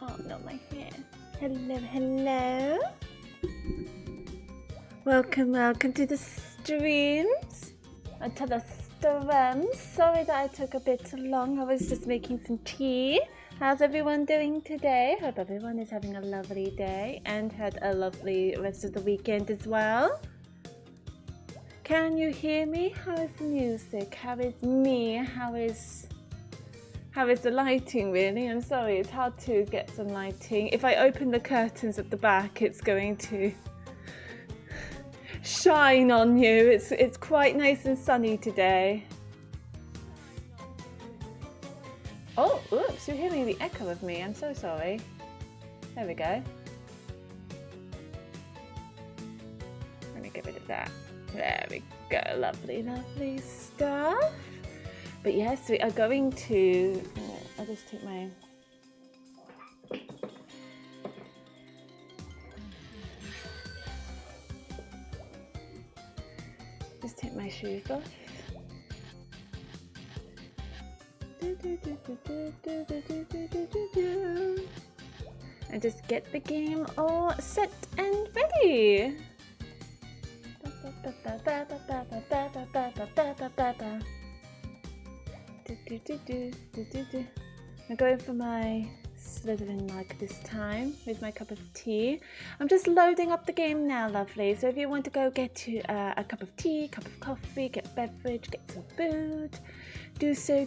Oh, not my hair. Hello, hello. Welcome to the streams. To the streams. Sorry that I took a bit long. I was just making some tea. How's everyone doing today? Hope everyone is having a lovely day and had a lovely rest of the weekend as well. Can you hear me? How is the music? How is me? How is the lighting, really? I'm sorry, it's hard to get some lighting. If I open the curtains at the back, it's going to shine on you. It's quite nice and sunny today. Oh, oops, you're hearing the echo of me. I'm so sorry. There we go. Let me get rid of that. There we go. Lovely, lovely stuff. But yes, we are going to... I'll just take my... Just take my shoes off. And just get the game all set and ready. I'm going for my Slytherin mug this time with my cup of tea. I'm just loading up the game now, lovely. So if you want to go get a cup of tea, cup of coffee, get a beverage, get some food, do so,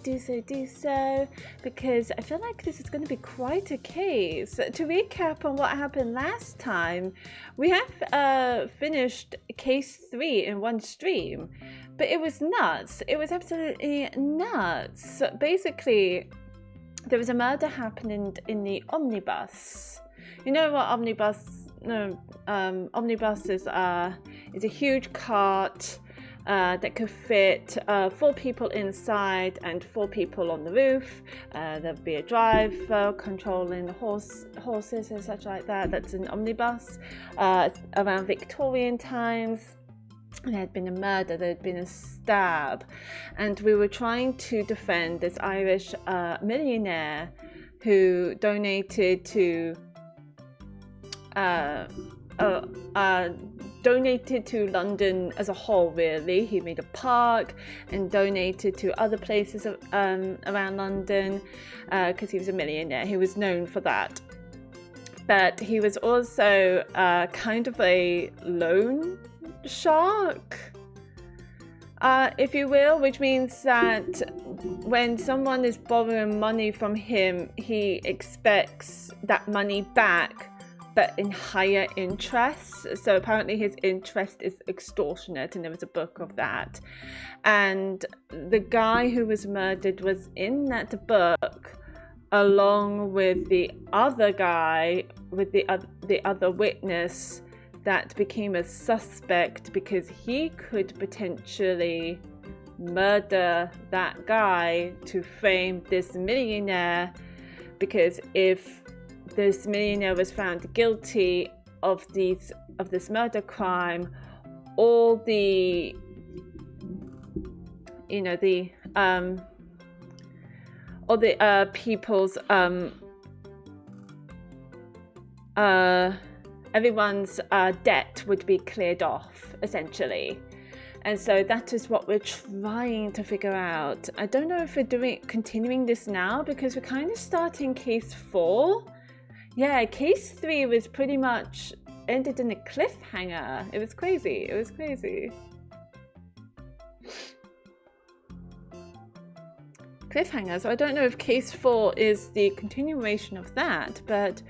because I feel like this is going to be quite a case. To recap on what happened last time, we have finished case 3 in one stream, but it was nuts. It was absolutely nuts. So basically, there was a murder happening in the omnibus. You know what omnibuses are? It's a huge cart that could fit 4 people inside and 4 people on the roof. There'll be a driver controlling the horses and such like that. That's an omnibus. Around Victorian times, there had been a murder, there had been a stab, and we were trying to defend this Irish millionaire who donated to London as a whole, really. He made a park and donated to other places around London because he was a millionaire. He was known for that. But he was also kind of a loan shark, if you will, which means that when someone is borrowing money from him, he expects that money back, but in higher interest. So apparently his interest is extortionate, and there was a book of that. And the guy who was murdered was in that book, along with the other guy, with the other witness that became a suspect, because he could potentially murder that guy to frame this millionaire, because if this millionaire was found guilty of this murder crime, all the people's everyone's debt would be cleared off, essentially. And so that is what we're trying to figure out. I don't know if we're continuing this now, because we're kind of starting case 4. Yeah, case 3 was pretty much ended in a cliffhanger. It was crazy. It was crazy. Cliffhanger. So I don't know if case 4 is the continuation of that, but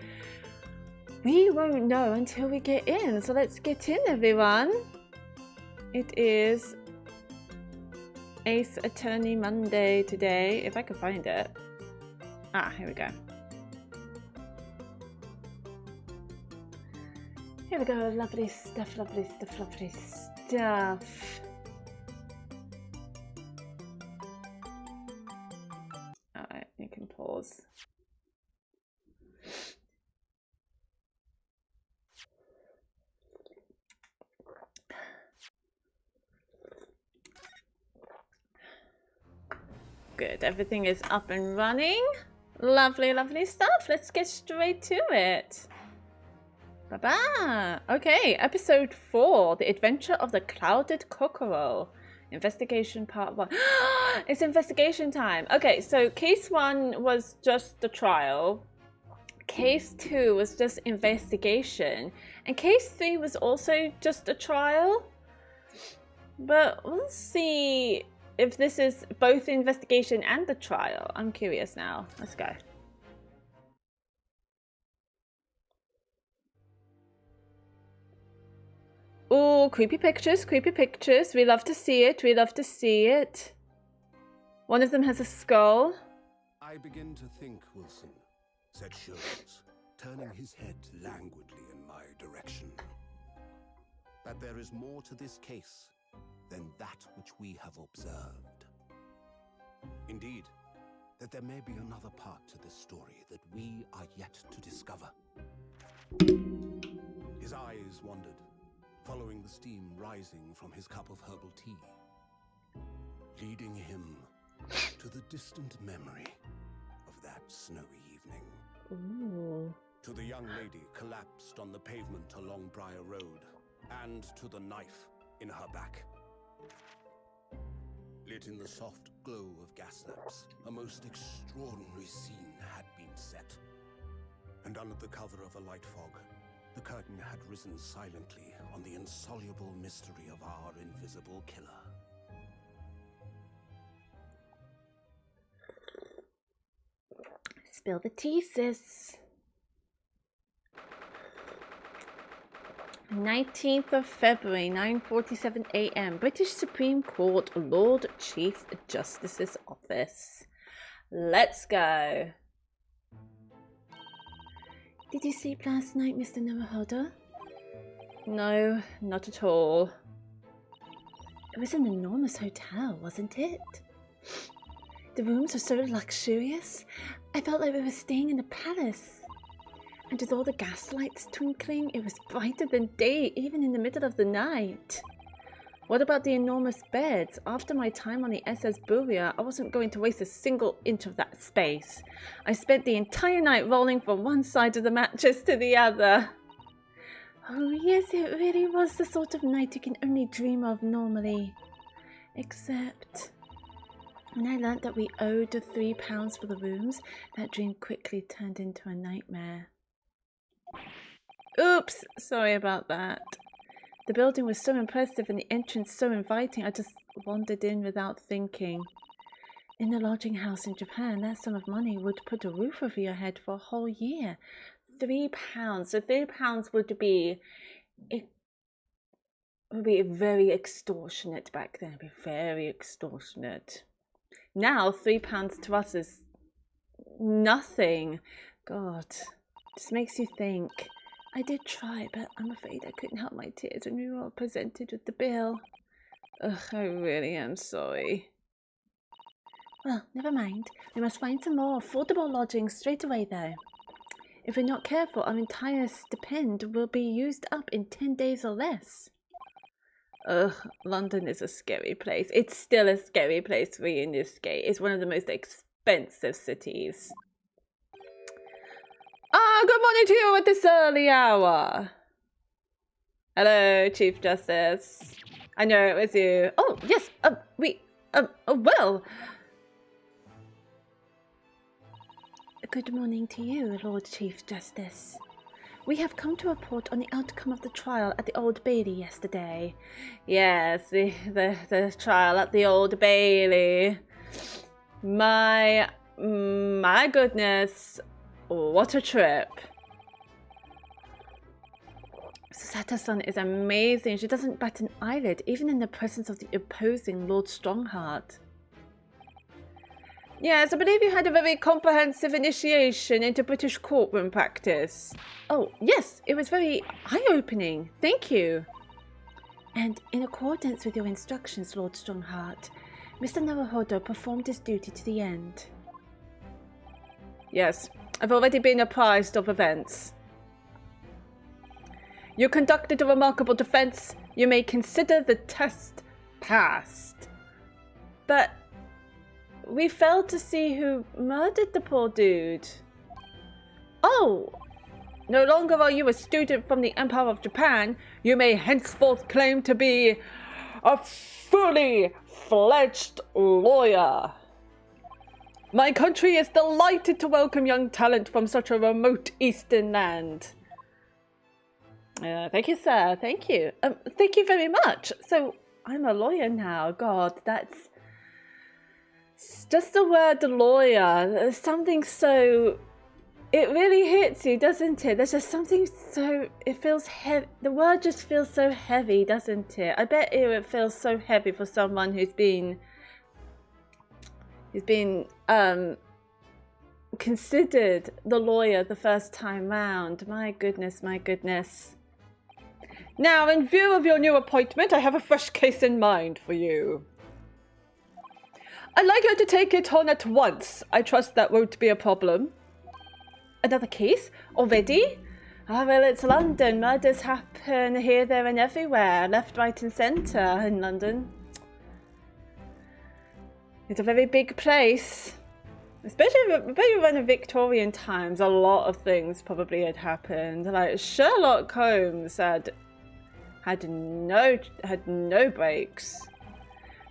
we won't know until we get in. So let's get in, everyone. It is Ace Attorney Monday today, if I can find it. Ah, here we go. Here we go. Lovely stuff, lovely stuff, lovely stuff. Alright, you can pause. Good, everything is up and running. Lovely, lovely stuff. Let's get straight to it. Ba-ba. Okay, episode 4, The Adventure of the Clouded Cockerel. Investigation part 1. It's investigation time. Okay, so case 1 was just the trial. Case 2 was just investigation. And case 3 was also just a trial. But we'll see if this is both the investigation and the trial. I'm curious now. Let's go. Oh, creepy pictures, creepy pictures. We love to see it, we love to see it. One of them has a skull. I begin to think, Wilson, said Sherlock, turning his head languidly in my direction, that there is more to this case than that which we have observed. Indeed, that there may be another part to this story that we are yet to discover. His eyes wandered, following the steam rising from his cup of herbal tea, leading him to the distant memory of that snowy evening. Ooh. To the young lady collapsed on the pavement along Briar Road, and to the knife in her back. Lit in the soft glow of gas lamps, a most extraordinary scene had been set. And under the cover of a light fog, the curtain had risen silently on the insoluble mystery of our invisible killer. Spill the tea, sis. 19th of February, 9:47 a.m. British Supreme Court, Lord Chief Justice's office. Let's go. Did you sleep last night, Mr. Naruhodo? No, not at all. It was an enormous hotel, wasn't it? The rooms were so luxurious. I felt like we were staying in a palace. And with all the gas lights twinkling, it was brighter than day, even in the middle of the night. What about the enormous beds? After my time on the SS Buria, I wasn't going to waste a single inch of that space. I spent the entire night rolling from one side of the mattress to the other. Oh yes, it really was the sort of night you can only dream of normally. Except when I learnt that we owed £3 for the rooms, that dream quickly turned into a nightmare. Oops, sorry about that. The building was so impressive and the entrance so inviting, I just wandered in without thinking. In a lodging house in Japan, that sum of money would put a roof over your head for a whole year. £3. So £3 would be very extortionate back then. It'd be very extortionate. Now £3 to us is nothing. God, just makes you think. I did try, but I'm afraid I couldn't help my tears when we were all presented with the bill. Ugh, I really am sorry. Well, never mind. We must find some more affordable lodgings straight away, though. If we're not careful, our entire stipend will be used up in 10 days or less. Ugh, London is a scary place. It's still a scary place for you in this game. It's one of the most expensive cities. Ah, good morning to you at this early hour. Hello, Chief Justice. I know it was you. Oh, yes, well. Good morning to you, Lord Chief Justice. We have come to report on the outcome of the trial at the Old Bailey yesterday. Yes, the trial at the Old Bailey. My goodness. What a trip. Susato-san is amazing. She doesn't bat an eyelid, even in the presence of the opposing Lord Strongheart. Yes, I believe you had a very comprehensive initiation into British courtroom practice. Oh, yes, it was very eye-opening. Thank you. And in accordance with your instructions, Lord Strongheart, Mr. Naruhodo performed his duty to the end. Yes, I've already been apprised of events. You conducted a remarkable defense. You may consider the test passed. But we failed to see who murdered the poor dude. Oh! No longer are you a student from the Empire of Japan. You may henceforth claim to be a fully fledged lawyer. My country is delighted to welcome young talent from such a remote eastern land. Thank you, sir. Thank you. Thank you very much. So, I'm a lawyer now. God, that's... just the word lawyer. There's something so... it really hits you, doesn't it? There's just something so... it feels heavy. The word just feels so heavy, doesn't it? I bet it feels so heavy for someone who's been considered the lawyer the first time round. My goodness, my goodness. Now, in view of your new appointment, I have a fresh case in mind for you. I'd like you to take it on at once. I trust that won't be a problem. Another case? Already? Ah, well, it's London. Murders happen here, there, and everywhere. Left, right, and centre in London. It's a very big place. Especially when in Victorian times, a lot of things probably had happened. Like Sherlock Holmes had no breaks.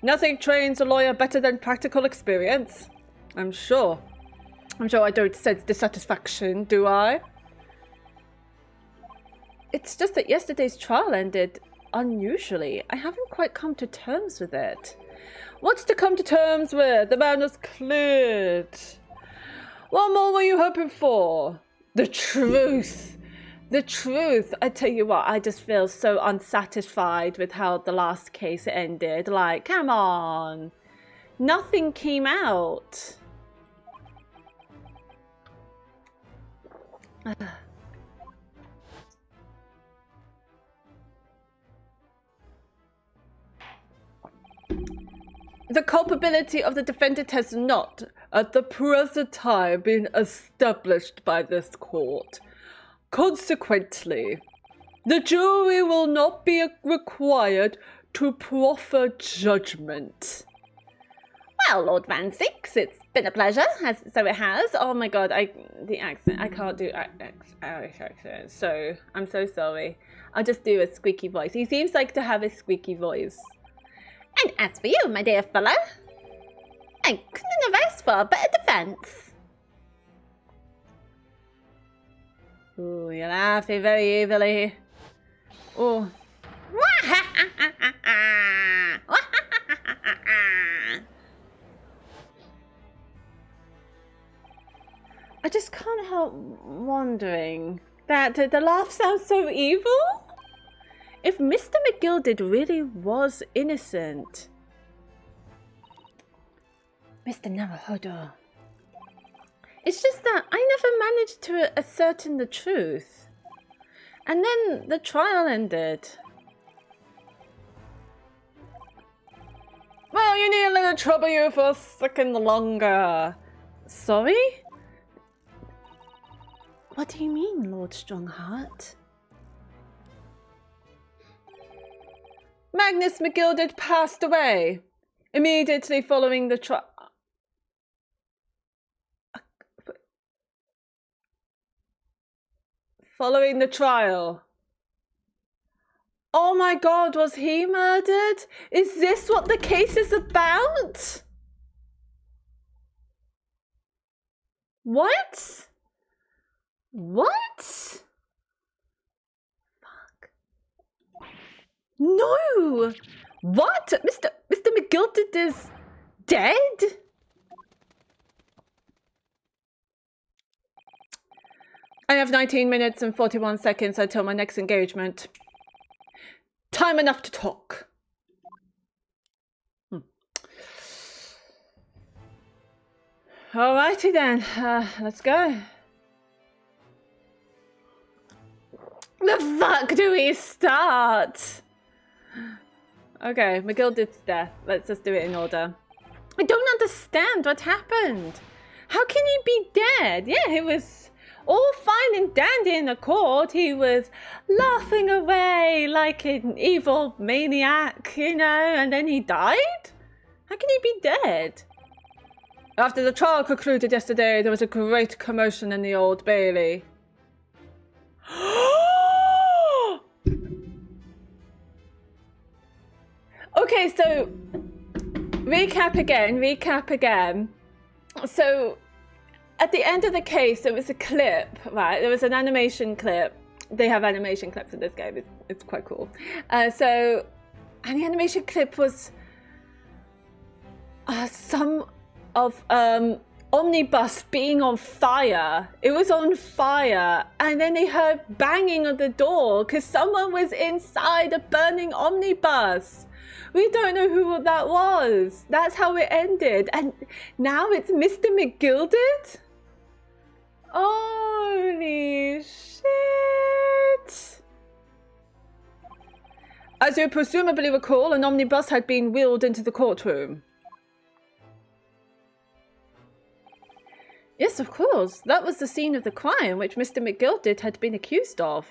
Nothing trains a lawyer better than practical experience. I'm sure I don't sense dissatisfaction, do I? It's just that yesterday's trial ended unusually. I haven't quite come to terms with it. What's to come to terms with? The man was cleared. What more were you hoping for? The truth. The truth. I tell you what, I just feel so unsatisfied with how the last case ended. Like, come on. Nothing came out. The culpability of the defendant has not, at the present time, been established by this court. Consequently, the jury will not be required to proffer judgment. Well, Lord Van Six, it's been a pleasure, so it has. Oh my god, the accent, I can't do Irish accent, so I'm so sorry. I'll just do a squeaky voice. He seems like to have a squeaky voice. And as for you, my dear fellow, I couldn't have asked for a better defence. Ooh, you're laughing very evilly. Oh. I just can't help wondering that the laugh sounds so evil. If Mr. McGilded really was innocent. Mr. Naruhodo. It's just that I never managed to ascertain the truth. And then the trial ended. Well, you need a little trouble you for a second longer. Sorry? What do you mean, Lord Strongheart? Magnus McGilded passed away immediately following the trial. Following the trial. Oh my god, was he murdered? Is this what the case is about? What? What? No! What? Mr. McGilded is dead? I have 19 minutes and 41 seconds until my next engagement. Time enough to talk. Alrighty then, let's go. The fuck do we start? Okay, McGilded's death. Let's just do it in order. I don't understand what happened. How can he be dead? Yeah, he was all fine and dandy in the court. He was laughing away like an evil maniac, you know, and then he died? How can he be dead? After the trial concluded yesterday, there was a great commotion in the Old Bailey. Okay, so recap again. So at the end of the case, there was a clip, right? There was an animation clip. They have animation clips in this game. It's quite cool. And the animation clip was some of omnibus being on fire. It was on fire, and then they heard banging on the door because someone was inside a burning omnibus. We don't know who that was. That's how it ended, and now it's Mr. McGilded. Holy shit! As you presumably recall, an omnibus had been wheeled into the courtroom. Yes, of course. That was the scene of the crime which Mr. McGilded had been accused of.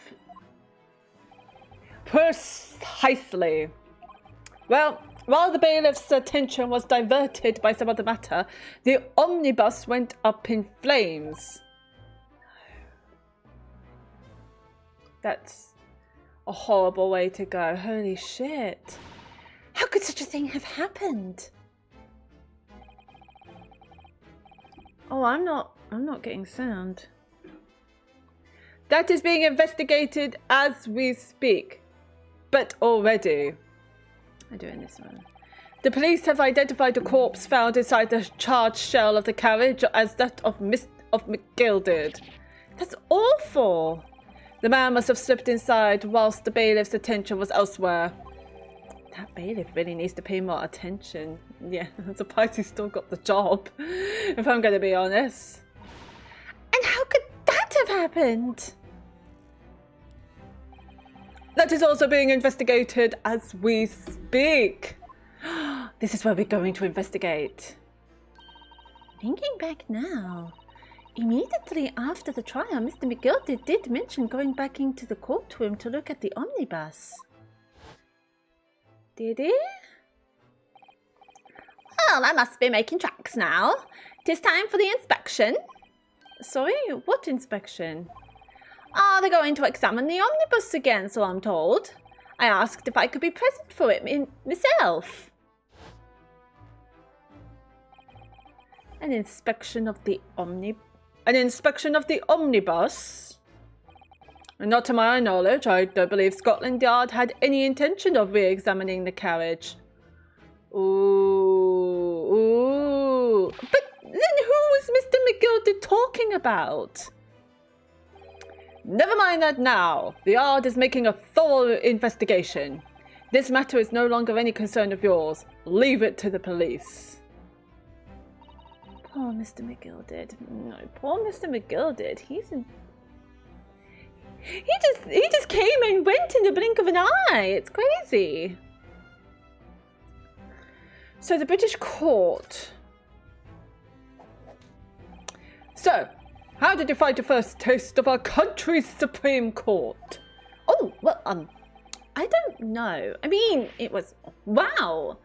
Precisely. Well, while the bailiff's attention was diverted by some other matter, the omnibus went up in flames. That's a horrible way to go. Holy shit. How could such a thing have happened? Oh, I'm not getting sound. That is being investigated as we speak. But already. I'm doing this one. The police have identified a corpse found inside the charred shell of the carriage as that of McGilded. That's awful. The man must have slipped inside whilst the bailiff's attention was elsewhere. That bailiff really needs to pay more attention. Yeah, I'm surprised he still got the job, if I'm going to be honest. And how could that have happened? That is also being investigated as we speak. This is where we're going to investigate. Thinking back now, immediately after the trial, Mr. McGilded did mention going back into the courtroom to look at the omnibus. Did he? Well, I must be making tracks now. 'Tis time for the inspection. Sorry, what inspection? They're going to examine the omnibus again, so I'm told. I asked if I could be present for it myself. An inspection of the omnibus? Not to my knowledge, I don't believe Scotland Yard had any intention of re-examining the carriage. Ooh. But then who was Mr. McGilded talking about? Never mind that now. The Yard is making a thorough investigation. This matter is no longer any concern of yours. Leave it to the police. Poor Mr. McGilded. No, poor Mr. McGilded. He just came and went in the blink of an eye. It's crazy. So the British court. So, how did you find your first taste of our country's Supreme Court? Oh, well, I don't know. I mean, it was, wow.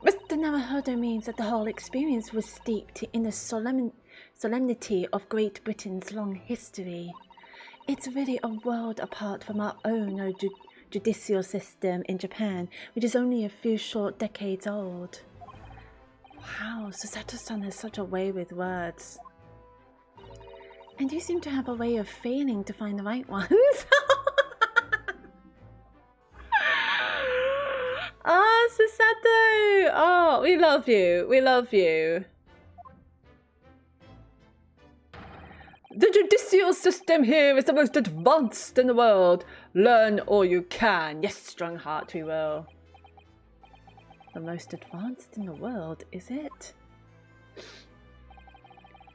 Mr. Naruhodo means that the whole experience was steeped in the solemnity of Great Britain's long history. It's really a world apart from our own judicial system in Japan, which is only a few short decades old. Wow, Susato-san has such a way with words. And you seem to have a way of failing to find the right ones. Oh, Susato! Oh, we love you. We love you. The judicial system here is the most advanced in the world. Learn all you can. Yes, strong heart, we will. The most advanced in the world, is it?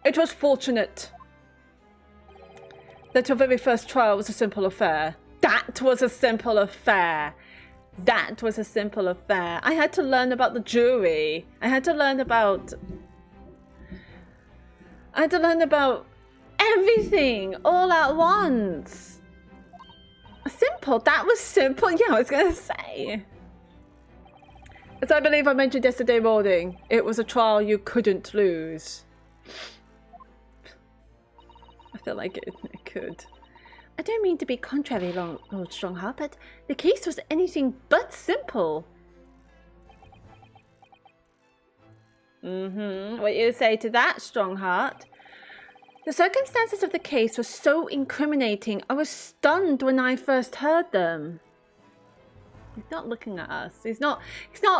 It was fortunate that your very first trial was a simple affair. That was a simple affair. That was a simple affair. I had to learn about the jury. I had to learn about everything all at once. Simple. That was simple. Yeah, I was going to say. As I believe I mentioned yesterday morning, it was a trial you couldn't lose. I feel like it could. I don't mean to be contrary, Lord Strongheart, but the case was anything but simple. What do you say to that, Strongheart? The circumstances of the case were so incriminating, I was stunned when I first heard them. He's not looking at us. He's not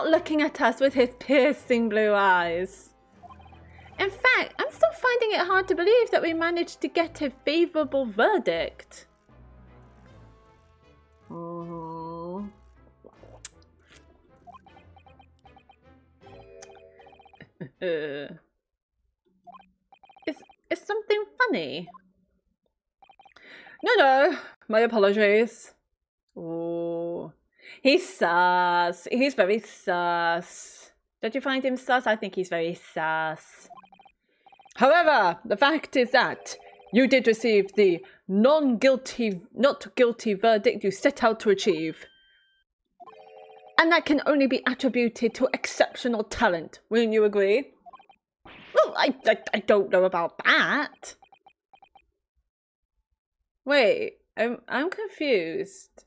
looking at us with his piercing blue eyes. In fact, I'm still finding it hard to believe that we managed to get a favourable verdict. Is something funny? No, my apologies. Oh, he's sus. He's very sus. Don't you find him sus? I think he's very sus. However, the fact is that you did receive the not guilty verdict you set out to achieve. And that can only be attributed to exceptional talent. Wouldn't you agree? Well, I don't know about that. Wait, I'm confused.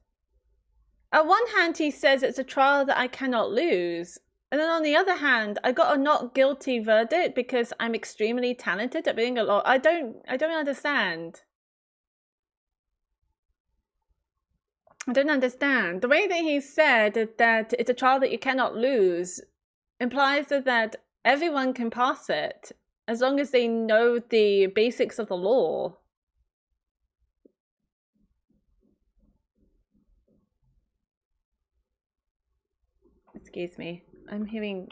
On one hand, he says it's a trial that I cannot lose. And then on the other hand, I got a not guilty verdict because I'm extremely talented at being a lawyer. I don't understand. I don't understand. The way that he said that it's a trial that you cannot lose implies that everyone can pass it as long as they know the basics of the law. Excuse me. I'm hearing...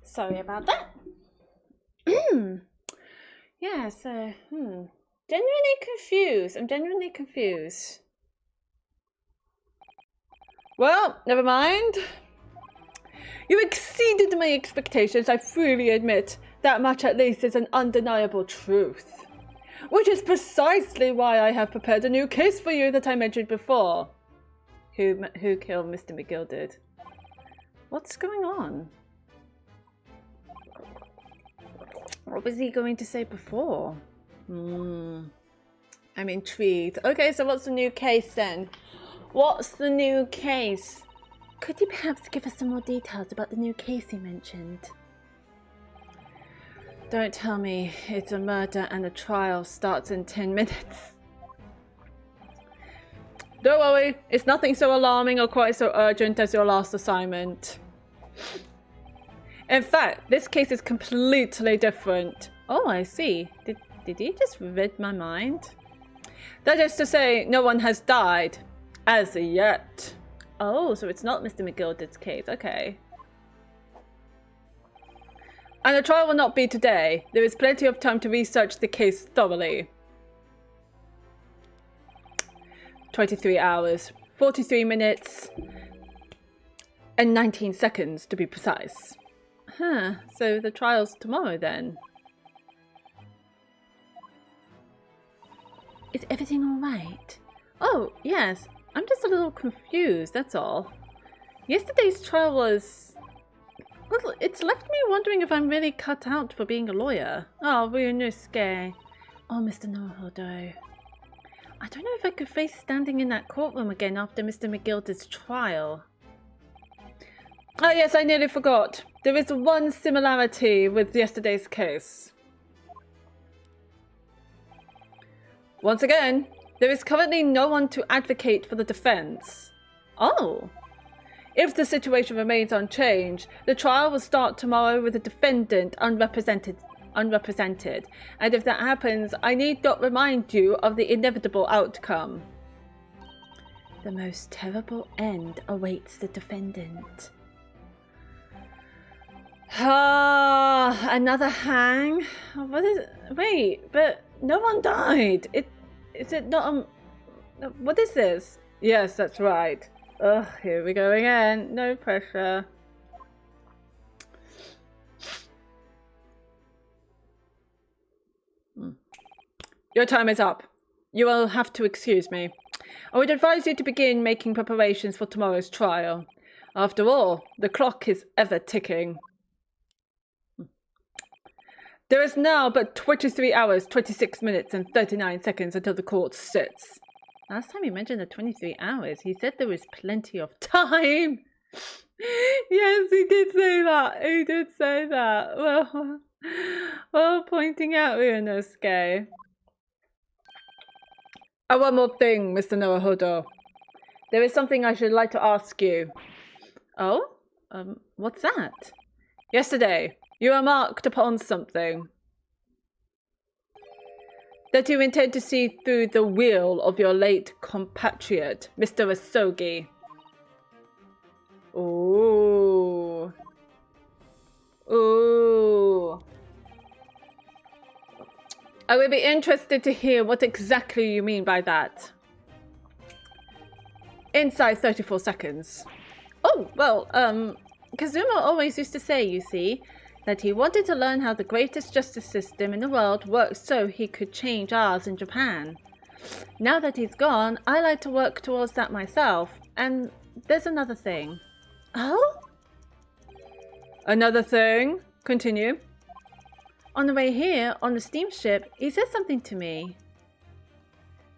Sorry about that. Yeah, so, genuinely confused. I'm genuinely confused. Well, never mind. You exceeded my expectations, I freely admit. That much at least is an undeniable truth. Which is precisely why I have prepared a new case for you that I mentioned before. Who killed Mr. McGilded? What's going on? What was he going to say before? I'm intrigued. Okay, so what's the new case then? What's the new case? Could you perhaps give us some more details about the new case he mentioned? Don't tell me it's a murder and the trial starts in 10 minutes. Don't worry, it's nothing so alarming or quite so urgent as your last assignment. In fact, this case is completely different. Oh, I see. Did he just read my mind? That is to say, no one has died. As yet. Oh, so it's not Mr. McGilded's case. Okay. And the trial will not be today. There is plenty of time to research the case thoroughly. 23 hours, 43 minutes, and 19 seconds to be precise. Huh, so the trial's tomorrow then. Is everything alright? Oh, yes. I'm just a little confused, that's all. Yesterday's trial was... Well, it's left me wondering if I'm really cut out for being a lawyer. Oh, we're no scare. Oh, Mr. Naruhodo. I don't know if I could face standing in that courtroom again after Mr. McGilda's trial. Oh yes, I nearly forgot. There is one similarity with yesterday's case. Once again, there is currently no one to advocate for the defense. Oh. If the situation remains unchanged, the trial will start tomorrow with the defendant unrepresented. And if that happens, I need not remind you of the inevitable outcome. The most terrible end awaits the defendant. Ah, another hang? What is... Wait, but no one died. Is it not... What is this? Yes, that's right. Ugh, here we go again. No pressure. Your time is up. You will have to excuse me. I would advise you to begin making preparations for tomorrow's trial. After all, the clock is ever ticking. There is now but 23 hours, 26 minutes and 39 seconds until the court sits. Last time he mentioned the 23 hours, he said there was plenty of time. Yes, he did say that. He did say that. Well, pointing out, Ryunosuke. Oh, one more thing, Mr. Naruhodo. There is something I should like to ask you. Oh? What's that? Yesterday, you remarked upon something. That you intend to see through the will of your late compatriot, Mr. Asogi. Ooh. Ooh. I would be interested to hear what exactly you mean by that. Inside 34 seconds. Oh, well, Kazuma always used to say, you see, that he wanted to learn how the greatest justice system in the world works so he could change ours in Japan. Now that he's gone, I like to work towards that myself. And there's another thing. Oh? Another thing? Continue. On the way here, on the steamship, he said something to me.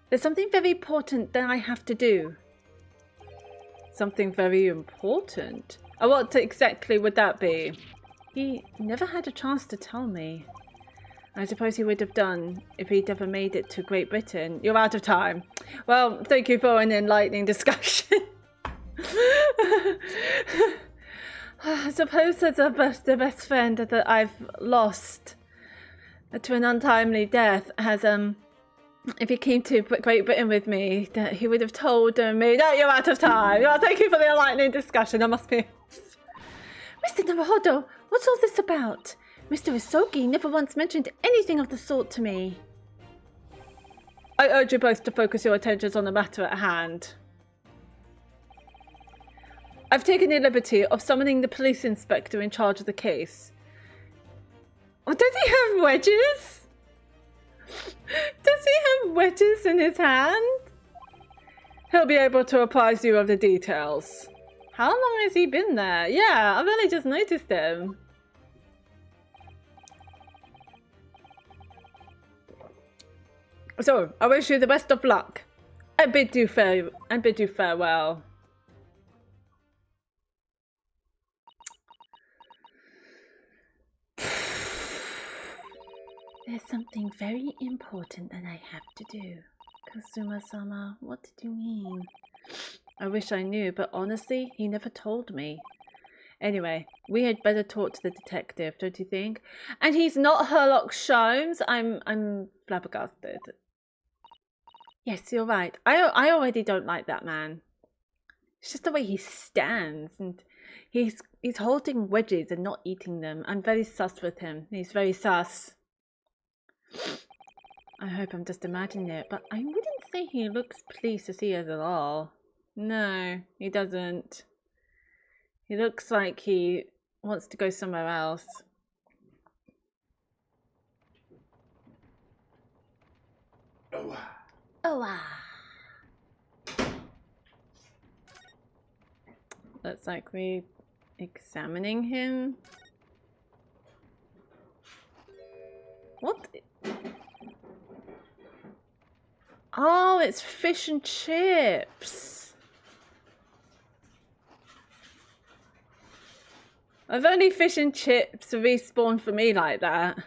There's something very important that I have to do. Something very important? What exactly would that be? He never had a chance to tell me. I suppose he would have done if he'd ever made it to Great Britain. You're out of time. Well, thank you for an enlightening discussion. I suppose that the best friend that I've lost to an untimely death has, if he came to Great Britain with me, that he would have told me, no, you're out of time. Well, thank you for the enlightening discussion. I must be... Mr. Naruhodo, what's all this about? Mr. Asogi never once mentioned anything of the sort to me. I urge you both to focus your attentions on the matter at hand. I've taken the liberty of summoning the police inspector in charge of the case. Oh, does he have wedges? Does he have wedges in his hand? He'll be able to apprise you of the details. How long has he been there? Yeah, I've only just noticed him. So, I wish you the best of luck. And bid you farewell. There's something very important that I have to do. Kazuma-sama, what did you mean? I wish I knew, but honestly, he never told me. Anyway, we had better talk to the detective, don't you think? And he's not Sherlock Sholmes. I'm flabbergasted. Yes, you're right. I already don't like that man. It's just the way he stands, and he's holding wedges and not eating them. I'm very sus with him. He's very sus. I hope I'm just imagining it, but I wouldn't say he looks pleased to see us at all. No, he doesn't. He looks like he wants to go somewhere else. Oh, looks like we're examining him. What? Oh, it's fish and chips. I've only fish and chips respawned for me like that.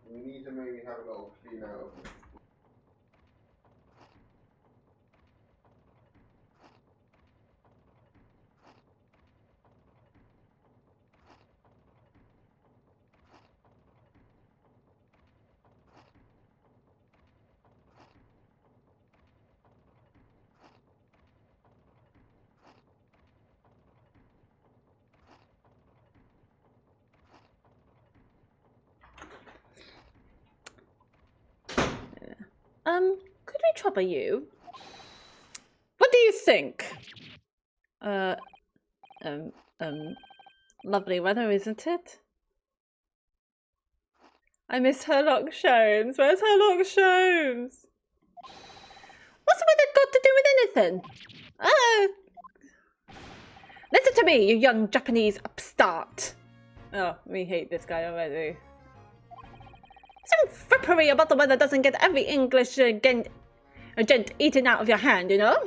You need to maybe have a little clean out. Could we trouble you? What do you think? Lovely weather, isn't it? I miss Herlock Sholmes. Where's Herlock Sholmes? What's the weather got to do with anything? Listen to me, you young Japanese upstart. Oh, we hate this guy already. Some frippery about the weather doesn't get every English gent eaten out of your hand, you know?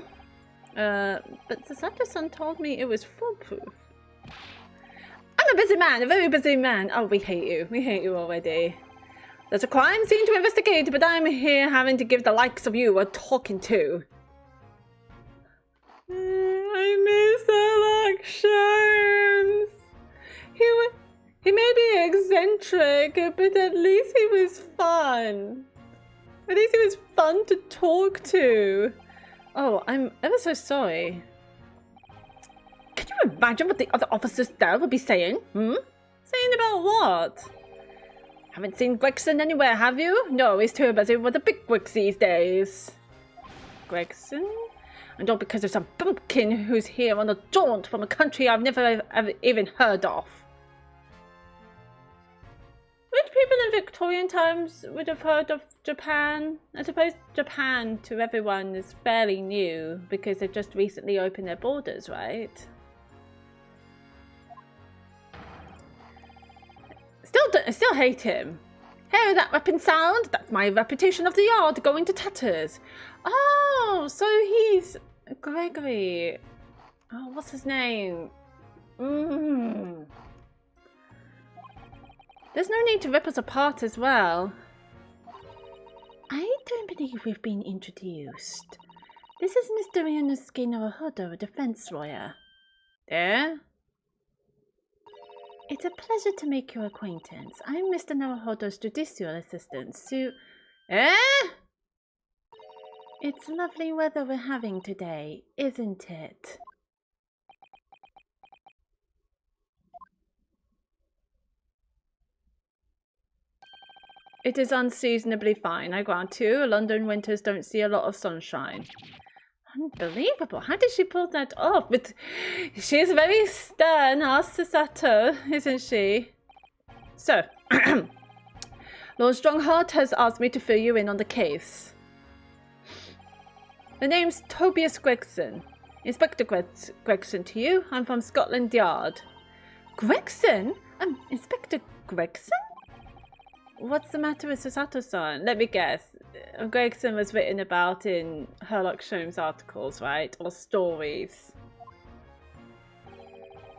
But the Sato-san told me it was foolproof. I'm a busy man, a very busy man. Oh, we hate you. We hate you already. There's a crime scene to investigate, but I'm here having to give the likes of you a talking to. I miss Herlock Sholmes. He may be eccentric, but at least he was fun. At least he was fun to talk to. Oh, I'm ever so sorry. Can you imagine what the other officers there would be saying? Saying about what? Haven't seen Gregson anywhere, have you? No, he's too busy with the big wigs these days. Gregson? And all because there's a bumpkin who's here on a jaunt from a country I've never ever even heard of. Which people in Victorian times would have heard of Japan? I suppose Japan to everyone is fairly new because they've just recently opened their borders, right? Still hate him. Hear that weapon sound? That's my reputation of the yard going to tatters. Oh, so he's Gregory. Oh, what's his name? There's no need to rip us apart as well. I don't believe we've been introduced. This is Mr. Ryunosuke Naruhodo, a defense lawyer. Yeah? It's a pleasure to make your acquaintance. I'm Mr. Naruhodo's judicial assistant, Sue. Eh? It's lovely weather we're having today, isn't it? It is unseasonably fine, I grant you. London winters don't see a lot of sunshine. Unbelievable. How did she pull that off? But she's very stern, our Sato, isn't she? So, Lord Strongheart has asked me to fill you in on the case. The name's Tobias Gregson. Inspector Gregson to you. I'm from Scotland Yard. Gregson? Inspector Gregson? What's the matter with Sato-san? Let me guess. Gregson was written about in Herlock Sholmes articles, right? Or stories.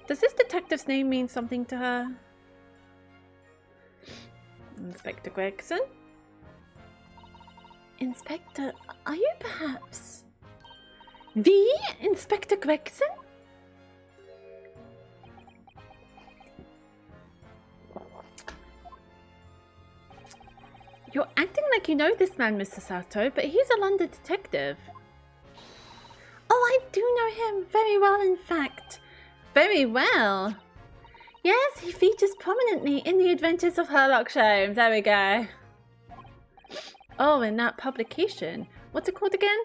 Does this detective's name mean something to her? Inspector Gregson? Inspector, are you perhaps the Inspector Gregson? You're acting like you know this man, Mr. Sato, but he's a London detective. Oh, I do know him very well, in fact. Very well. Yes, he features prominently in the adventures of Herlock Sholmes. There we go. Oh, in that publication. What's it called again?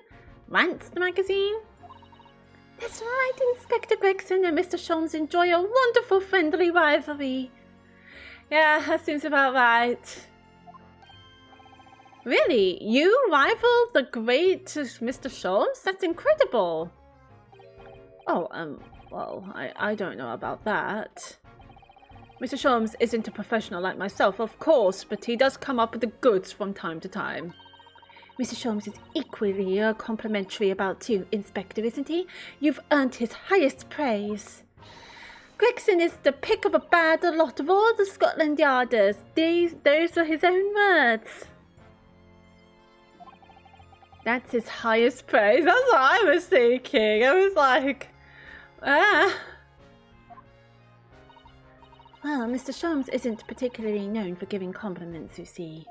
Rants the magazine? That's right, Inspector Gregson and Mr. Sholmes enjoy a wonderful friendly rivalry. Yeah, that seems about right. Really? You rival the great Mr. Sholmes? That's incredible. Oh, well, I don't know about that. Mr. Sholmes isn't a professional like myself, of course, but he does come up with the goods from time to time. Mr. Sholmes is equally complimentary about you, Inspector, isn't he? You've earned his highest praise. Gregson is the pick of a bad lot of all the Scotland Yarders. Those are his own words. That's his highest praise. That's what I was thinking. I was like, Well, Mr. Sholmes isn't particularly known for giving compliments, you see.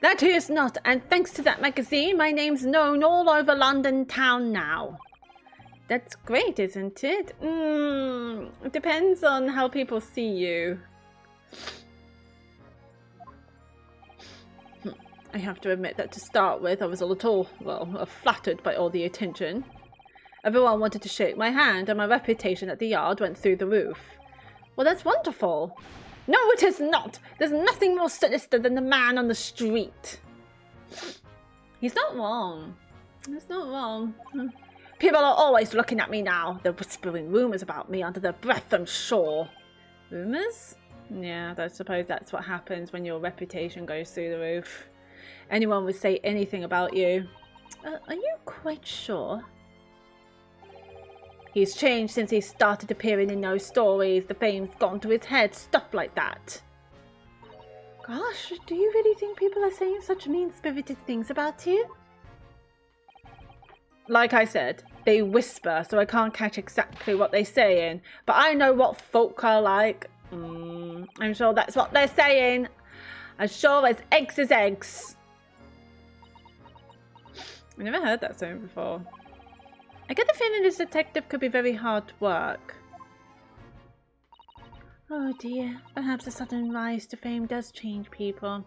That he is not, and thanks to that magazine, my name's known all over London town now. That's great, isn't it? It depends on how people see you. I have to admit that to start with, I was a little, flattered by all the attention. Everyone wanted to shake my hand, and my reputation at the yard went through the roof. Well, that's wonderful. No, it is not. There's nothing more sinister than the man on the street. He's not wrong. He's not wrong. People are always looking at me now. They're whispering rumours about me under their breath, I'm sure. Rumours? Yeah, I suppose that's what happens when your reputation goes through the roof. Anyone would say anything about you. Are you quite sure? He's changed since he started appearing in those stories. The fame's gone to his head, stuff like that. Gosh, do you really think people are saying such mean-spirited things about you? Like I said, they whisper, so I can't catch exactly what they're saying. But I know what folk are like. I'm sure that's what they're saying. As sure as eggs is eggs. I never heard that saying before. I get the feeling this detective could be very hard work. Oh dear, perhaps a sudden rise to fame does change people.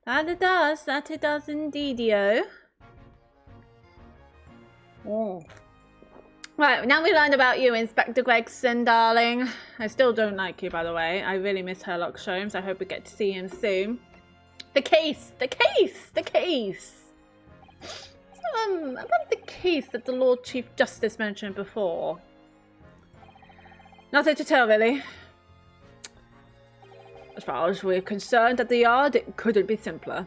That it does indeed-o. Right, now we learned about you, Inspector Gregson, darling. I still don't like you, by the way. I really miss Sherlock Sholmes. I hope we get to see him soon. The case! About the case that the Lord Chief Justice mentioned before. Nothing to tell, really. As far as we're concerned at the yard, it couldn't be simpler.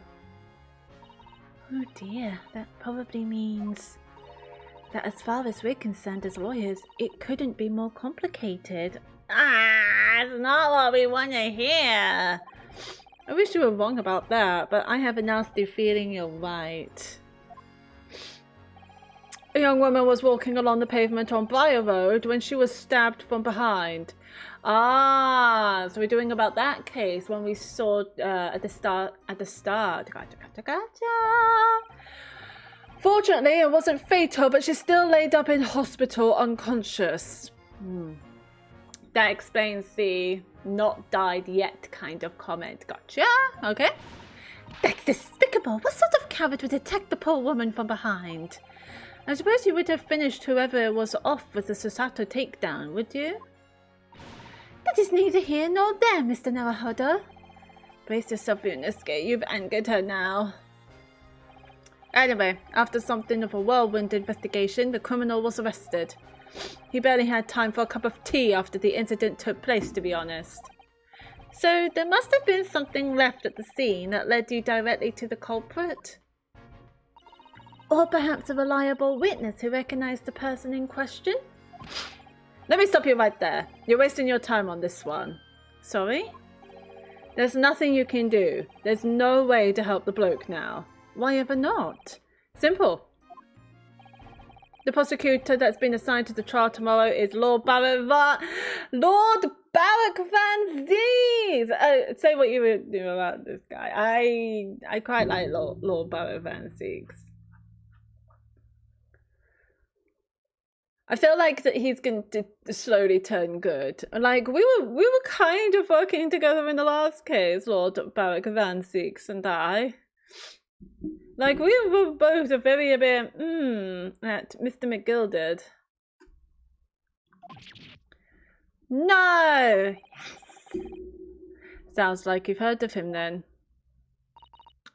Oh dear, that probably means that as far as we're concerned as lawyers, it couldn't be more complicated. It's not what we want to hear. I wish you were wrong about that, but I have a nasty feeling you're right. A young woman was walking along the pavement on Briar Road when she was stabbed from behind. So we're doing about that case when we saw at the start. Gotcha. Fortunately, it wasn't fatal, but she's still laid up in hospital unconscious. That explains the not died yet kind of comment. Gotcha. Okay. That's despicable. What sort of coward would attack the poor woman from behind? I suppose you would have finished whoever was off with the Susato takedown, would you? That is neither here nor there, Mr. Naruhodo. Brace yourself, Yunosuke. You've angered her now. Anyway, after something of a whirlwind investigation, the criminal was arrested. He barely had time for a cup of tea after the incident took place, to be honest. So there must have been something left at the scene that led you directly to the culprit? Or perhaps a reliable witness who recognized the person in question? Let me stop you right there. You're wasting your time on this one. Sorry? There's nothing you can do. There's no way to help the bloke now. Why ever not? Simple. The prosecutor that's been assigned to the trial tomorrow is Lord Barrack Van Zees. Say what you would do about this guy. I quite like Lord Barrack Van Zees. I feel like that he's going to slowly turn good. Like we were kind of working together in the last case, Lord Barrack Van Zees and I. Like we were both a bit at Mr. McGilded. No! Yes! Sounds like you've heard of him then.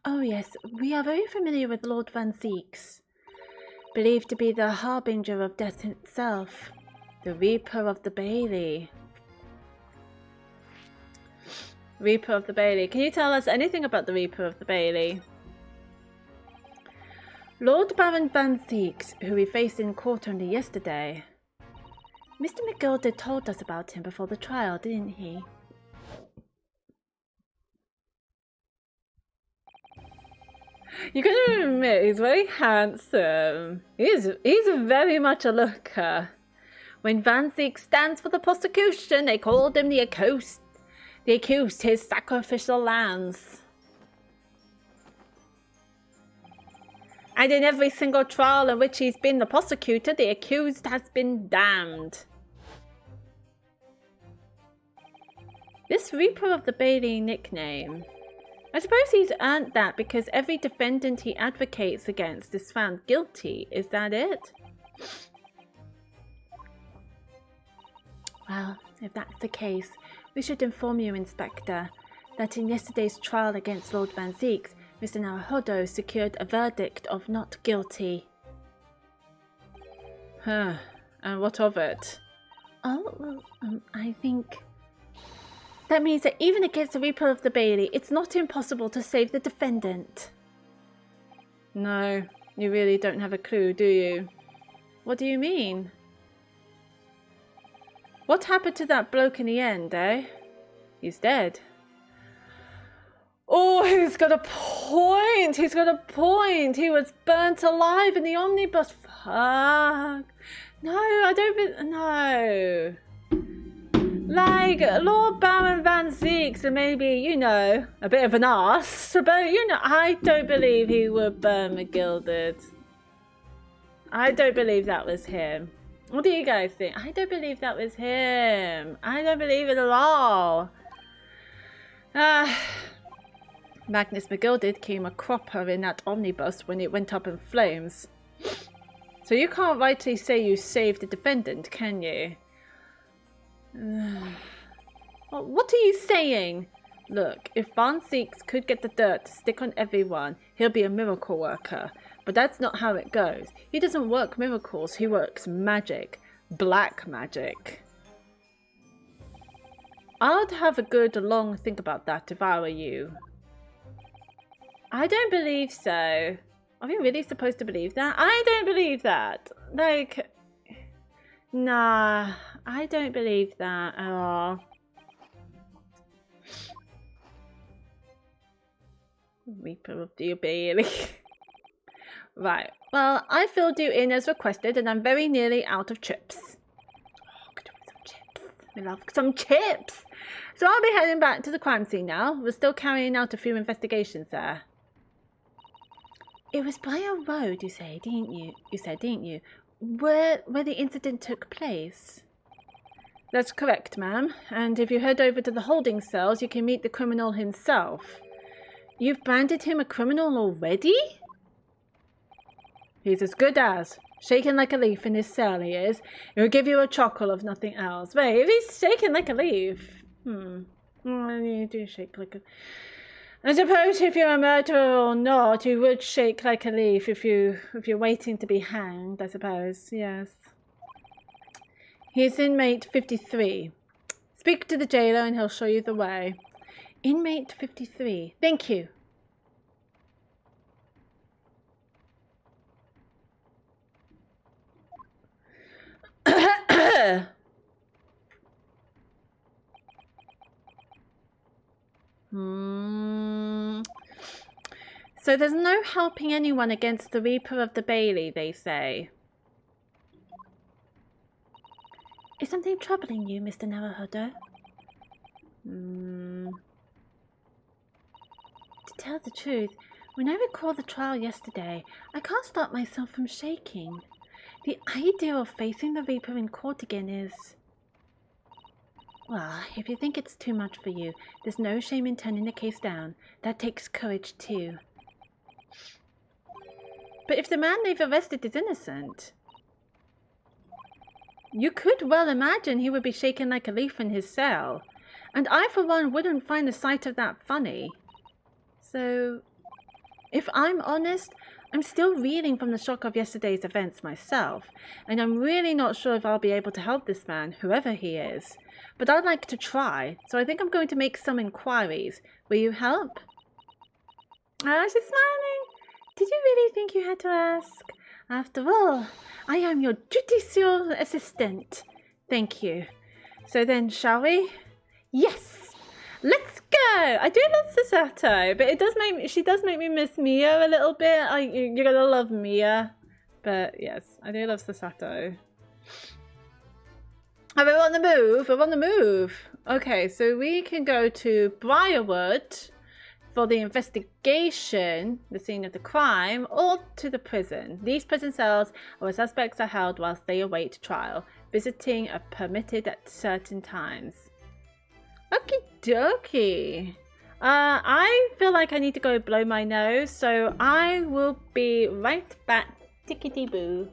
Oh yes, we are very familiar with Lord Van Zees. Believed to be the harbinger of death itself. The Reaper of the Bailey. Reaper of the Bailey. Can you tell us anything about the Reaper of the Bailey? Lord Baron Van Zeeks, who we faced in court only yesterday. Mr. McGilder told us about him before the trial, didn't he? You can admit he's very handsome. He's very much a looker. When Van Zeek stands for the prosecution, they called him the accused his sacrificial lambs. And in every single trial in which he's been the prosecutor, the accused has been damned. This Reaper of the Bailey nickname. I suppose he's earned that because every defendant he advocates against is found guilty. Is that it? Well, if that's the case, we should inform you, Inspector, that in yesterday's trial against Lord Van Zeeks, Mr. Naruhodo secured a verdict of not guilty. Huh. And what of it? Oh, well, I think... That means that even against the Reaper of the Bailey, it's not impossible to save the defendant. No, you really don't have a clue, do you? What do you mean? What happened to that bloke in the end, eh? He's dead. Oh, he's got a point! He's got a point! He was burnt alive in the omnibus. Fuck. No, I don't... No. Like, Lord Baron Van Zeeks and maybe, you know, a bit of an arse. But, you know, I don't believe he would burn McGilded. I don't believe that was him. What do you guys think? I don't believe that was him. I don't believe it at all. Magnus McGilded came a cropper in that omnibus when it went up in flames. So you can't rightly say you saved the defendant, can you? What are you saying? Look, if Van Zeeks could get the dirt to stick on everyone, he'll be a miracle worker. But that's not how it goes. He doesn't work miracles, he works magic. Black magic. I'd have a good long think about that if I were you. I don't believe so. Are we really supposed to believe that? I don't believe that. Like... Nah, I don't believe that at all. Reaper of the Bailey. Right, well, I filled you in as requested and I'm very nearly out of chips. Oh, could do with some chips. We love some chips. So I'll be heading back to the crime scene now. We're still carrying out a few investigations there. It was by a road, you said, didn't you? Where the incident took place? That's correct, ma'am. And if you head over to the holding cells, you can meet the criminal himself. You've branded him a criminal already? He's as good as. Shaking like a leaf in his cell, he is. He'll give you a chuckle of nothing else. Wait, if he's shaking like a leaf... You do shake like a... I suppose if you're a murderer or not, you would shake like a leaf if you're waiting to be hanged, I suppose. Yes. He's inmate 53. Speak to the jailer and he'll show you the way. Inmate 53. Thank you. So there's no helping anyone against the Reaper of the Bailey, they say. Is something troubling you, Mr. Naruhodo? To tell the truth, when I recall the trial yesterday, I can't stop myself from shaking. The idea of facing the Reaper in court again is... Well, if you think it's too much for you, there's no shame in turning the case down. That takes courage too. But if the man they've arrested is innocent, you could well imagine he would be shaken like a leaf in his cell. And I, for one, wouldn't find the sight of that funny. So, if I'm honest, I'm still reeling from the shock of yesterday's events myself. And I'm really not sure if I'll be able to help this man, whoever he is. But I'd like to try, so I think I'm going to make some inquiries. Will you help? Ah, she's smiling. Did you really think you had to ask? After all, I am your judicial assistant. Thank you. So then, shall we? Yes! Let's go! I do love Sasato, but she does make me miss Mia a little bit. You're gonna love Mia. But yes, I do love Sasato. Oh, we're on the move. We're on the move. Okay, so we can go to Briarwood for the investigation, the scene of the crime, or to the prison. These prison cells are where suspects are held whilst they await trial. Visiting are permitted at certain times. Okie dokie. I feel like I need to go blow my nose, so I will be right back. Tickety boo.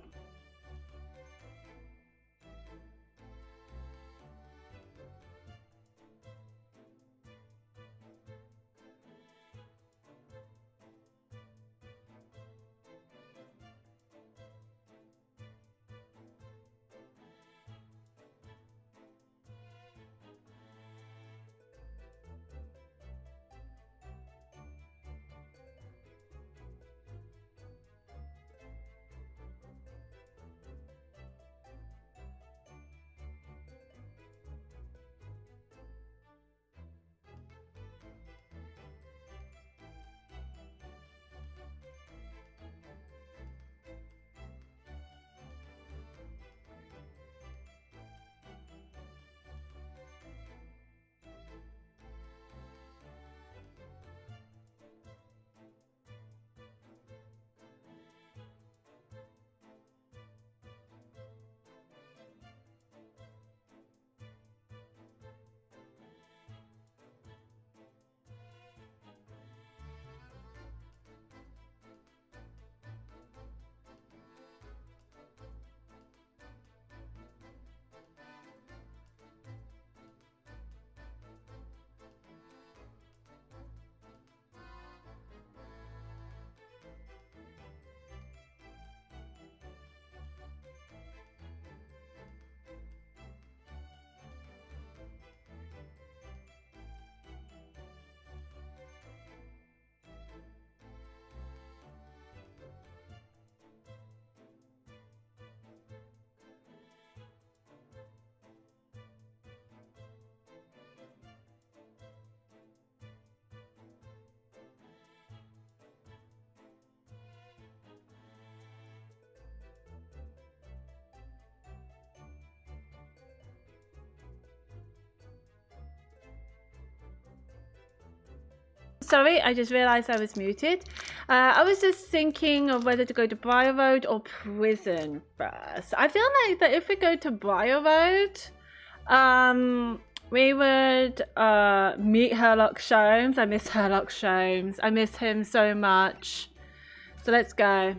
Sorry, I just realised I was muted. I was just thinking of whether to go to Briar Road or prison first. I feel like that if we go to Briar Road, we would meet Herlock Sholmes. I miss Herlock Sholmes. I miss him so much. So let's go.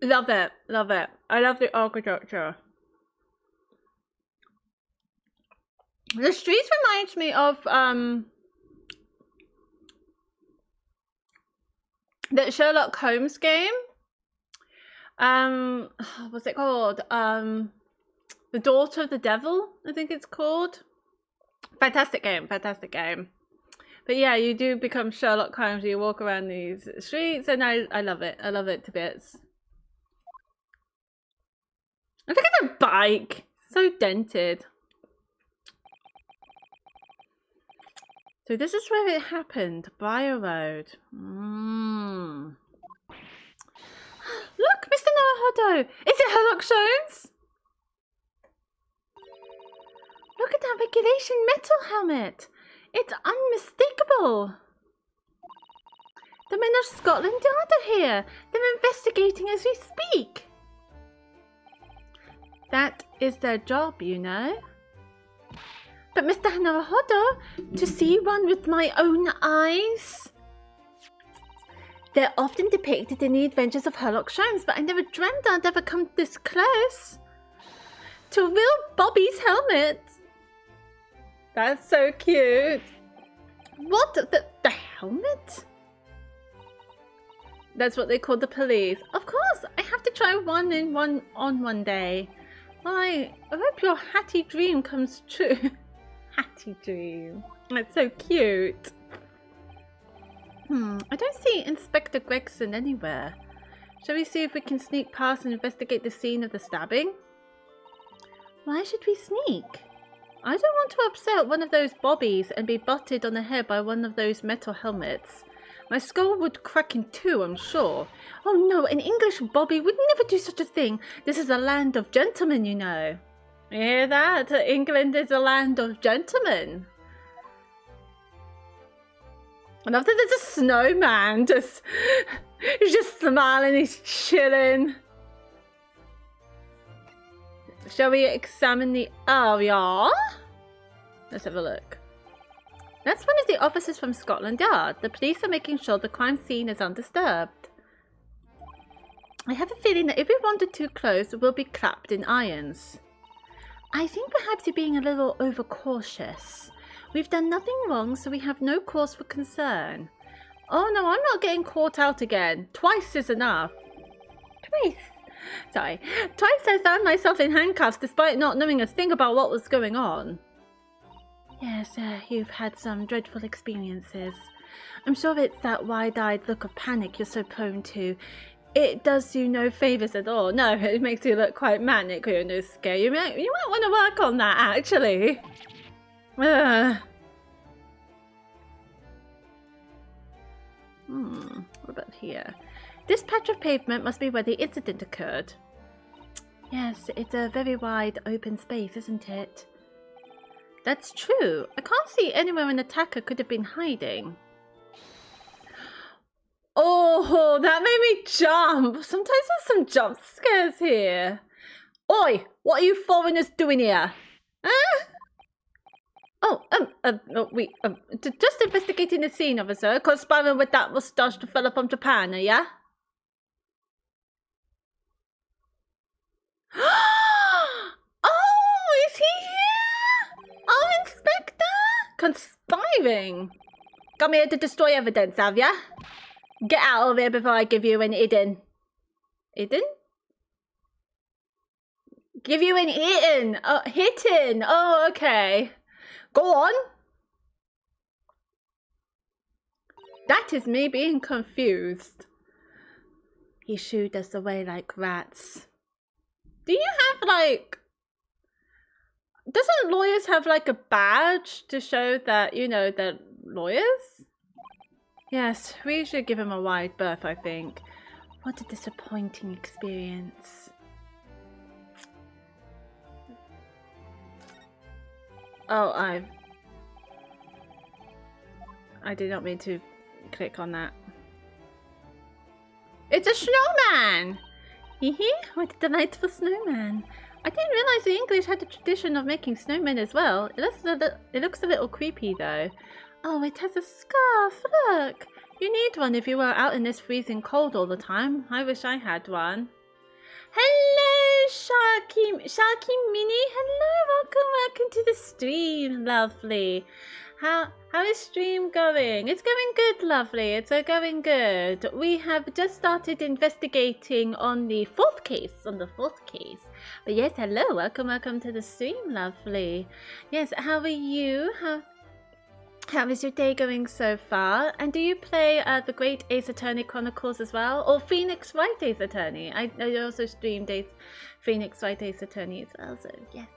Love it, love it. I love the architecture. The streets reminds me of the Sherlock Holmes game. What's it called? The Daughter of the Devil, I think it's called. Fantastic game, fantastic game. But yeah, you do become Sherlock Holmes. You walk around these streets, and I love it. I love it to bits. And look at the bike, so dented. So this is where it happened, Briar Road. Look, Mr. Naruhodo! Is it Herlock Sholmes? Look at that regulation metal helmet. It's unmistakable. The men of Scotland Yard are here. They're investigating as we speak. That is their job, you know. But Mr. Naruhodo, to see one with my own eyes. They're often depicted in the adventures of Herlock Sholmes, but I never dreamt I'd ever come this close to real Bobby's helmet. That's so cute. What? The helmet? That's what they call the police. Of course, I have to try one day. Well, I hope your Hattie dream comes true. Hattie dream. That's so cute. I don't see Inspector Gregson anywhere. Shall we see if we can sneak past and investigate the scene of the stabbing? Why should we sneak? I don't want to upset one of those bobbies and be butted on the head by one of those metal helmets. My skull would crack in two, I'm sure. Oh no, an English bobby would never do such a thing. This is a land of gentlemen, you know. You hear that? England is a land of gentlemen. I love that there's a snowman he's just smiling, he's chilling. Shall we examine the area? Let's have a look. That's one of the officers from Scotland Yard. The police are making sure the crime scene is undisturbed. I have a feeling that if we wander too close, we'll be clapped in irons. I think perhaps you're being a little overcautious. We've done nothing wrong, so we have no cause for concern. Oh no, I'm not getting caught out again. Twice is enough. Twice? Sorry. Twice I found myself in handcuffs despite not knowing a thing about what was going on. Yes, you've had some dreadful experiences. I'm sure it's that wide-eyed look of panic you're so prone to. It does you no favours at all. No, it makes you look quite manic or you're no scare. You might want to work on that, actually. What about here? This patch of pavement must be where the incident occurred. Yes, it's a very wide open space, isn't it? That's true. I can't see anywhere an attacker could have been hiding. Oh, that made me jump. Sometimes there's some jump scares here. Oi, what are you foreigners doing here? Huh? Just investigating the scene, officer. Conspiring with that mustached fella from Japan, yeah? Oh, is he here? Oh, Inspector? Conspiring? Come here to destroy evidence, have ya? Get out of here before I give you an hidden. Hidden? Give you an hidden. Oh, hitting. Oh, okay. Go on. That is me being confused. He shooed us away like rats. Do you have like... Doesn't lawyers have like a badge to show that, you know, they're lawyers? Yes, we should give him a wide berth, I think. What a disappointing experience. Oh, I did not mean to click on that. It's a snowman! Hee what a delightful snowman. I didn't realize the English had a tradition of making snowmen as well. It looks a little creepy though. Oh, it has a scarf, look! You need one if you were out in this freezing cold all the time. I wish I had one. Hello, Sharky Mini. Hello, welcome to the stream, lovely. How is stream going? It's going good, lovely. It's going good. We have just started investigating on the fourth case. But yes, hello, welcome to the stream, lovely. Yes, how are you? How is your day going so far? And do you play the Great Ace Attorney Chronicles as well? Or Phoenix Wright Ace Attorney? I also streamed Phoenix Wright Ace Attorney as well, so yes.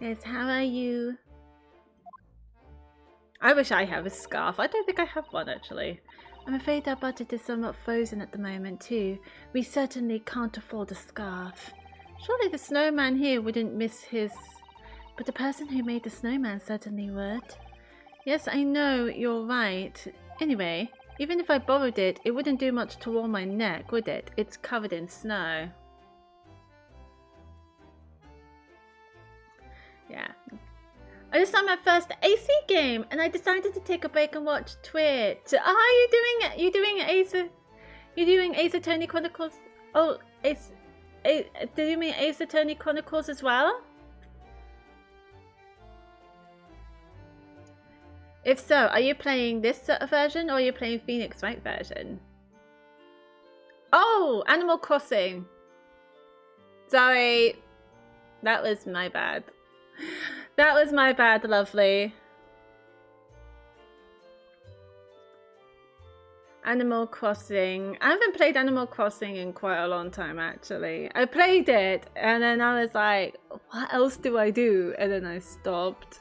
Yes, how are you? I wish I have a scarf. I don't think I have one, actually. I'm afraid our budget is somewhat frozen at the moment, too. We certainly can't afford a scarf. Surely the snowman here wouldn't miss his... But the person who made the snowman certainly would. Yes, I know, you're right. Anyway, even if I borrowed it, it wouldn't do much to warm my neck, would it? It's covered in snow. Yeah. I just saw my first AC game, and I decided to take a break and watch Twitch. Oh, are you doing it? You doing Ace Attorney Chronicles? Oh, do you mean Ace Attorney Chronicles as well? If so, are you playing this version or are you playing Phoenix Wright version? Oh, Animal Crossing. Sorry. That was my bad. That was my bad, lovely. Animal Crossing. I haven't played Animal Crossing in quite a long time, actually. I played it, and then I was like, what else do I do? And then I stopped.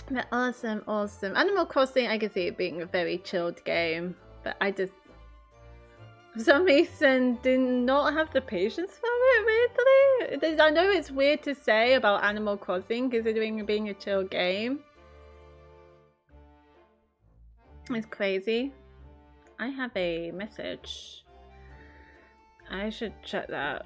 But awesome, awesome. Animal Crossing, I can see it being a very chilled game, but I just, for some reason, did not have the patience for it, weirdly. I know it's weird to say about Animal Crossing, considering it being a chill game. It's crazy. I have a message. I should check that.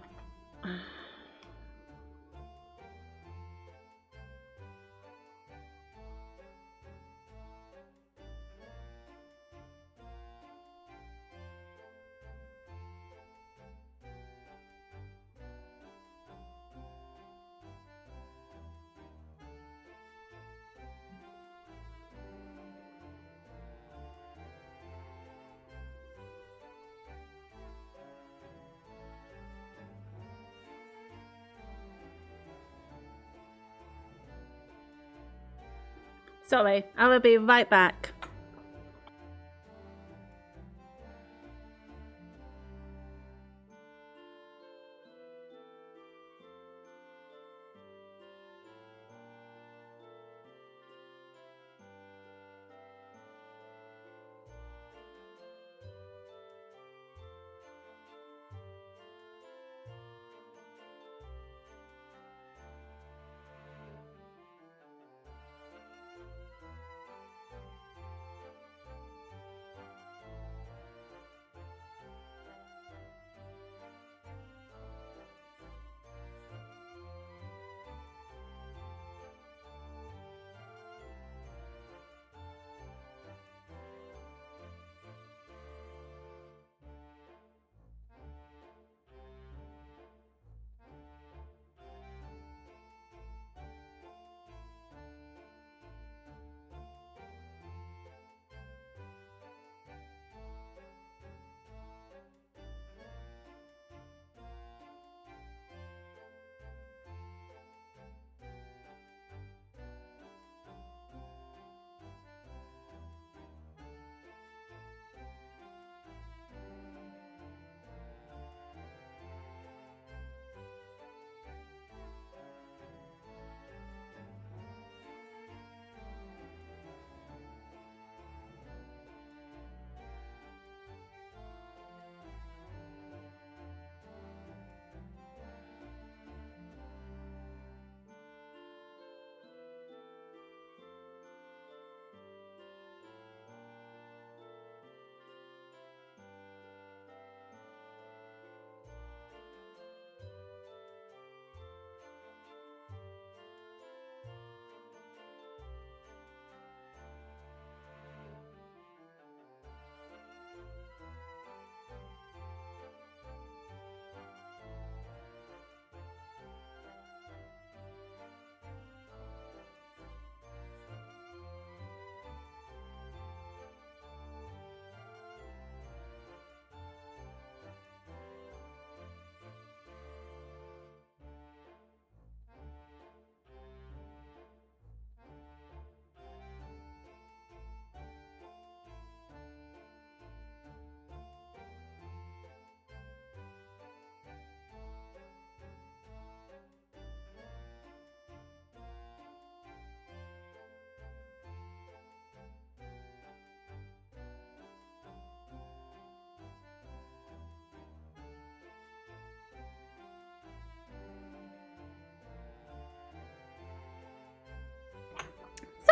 Sorry, I will be right back.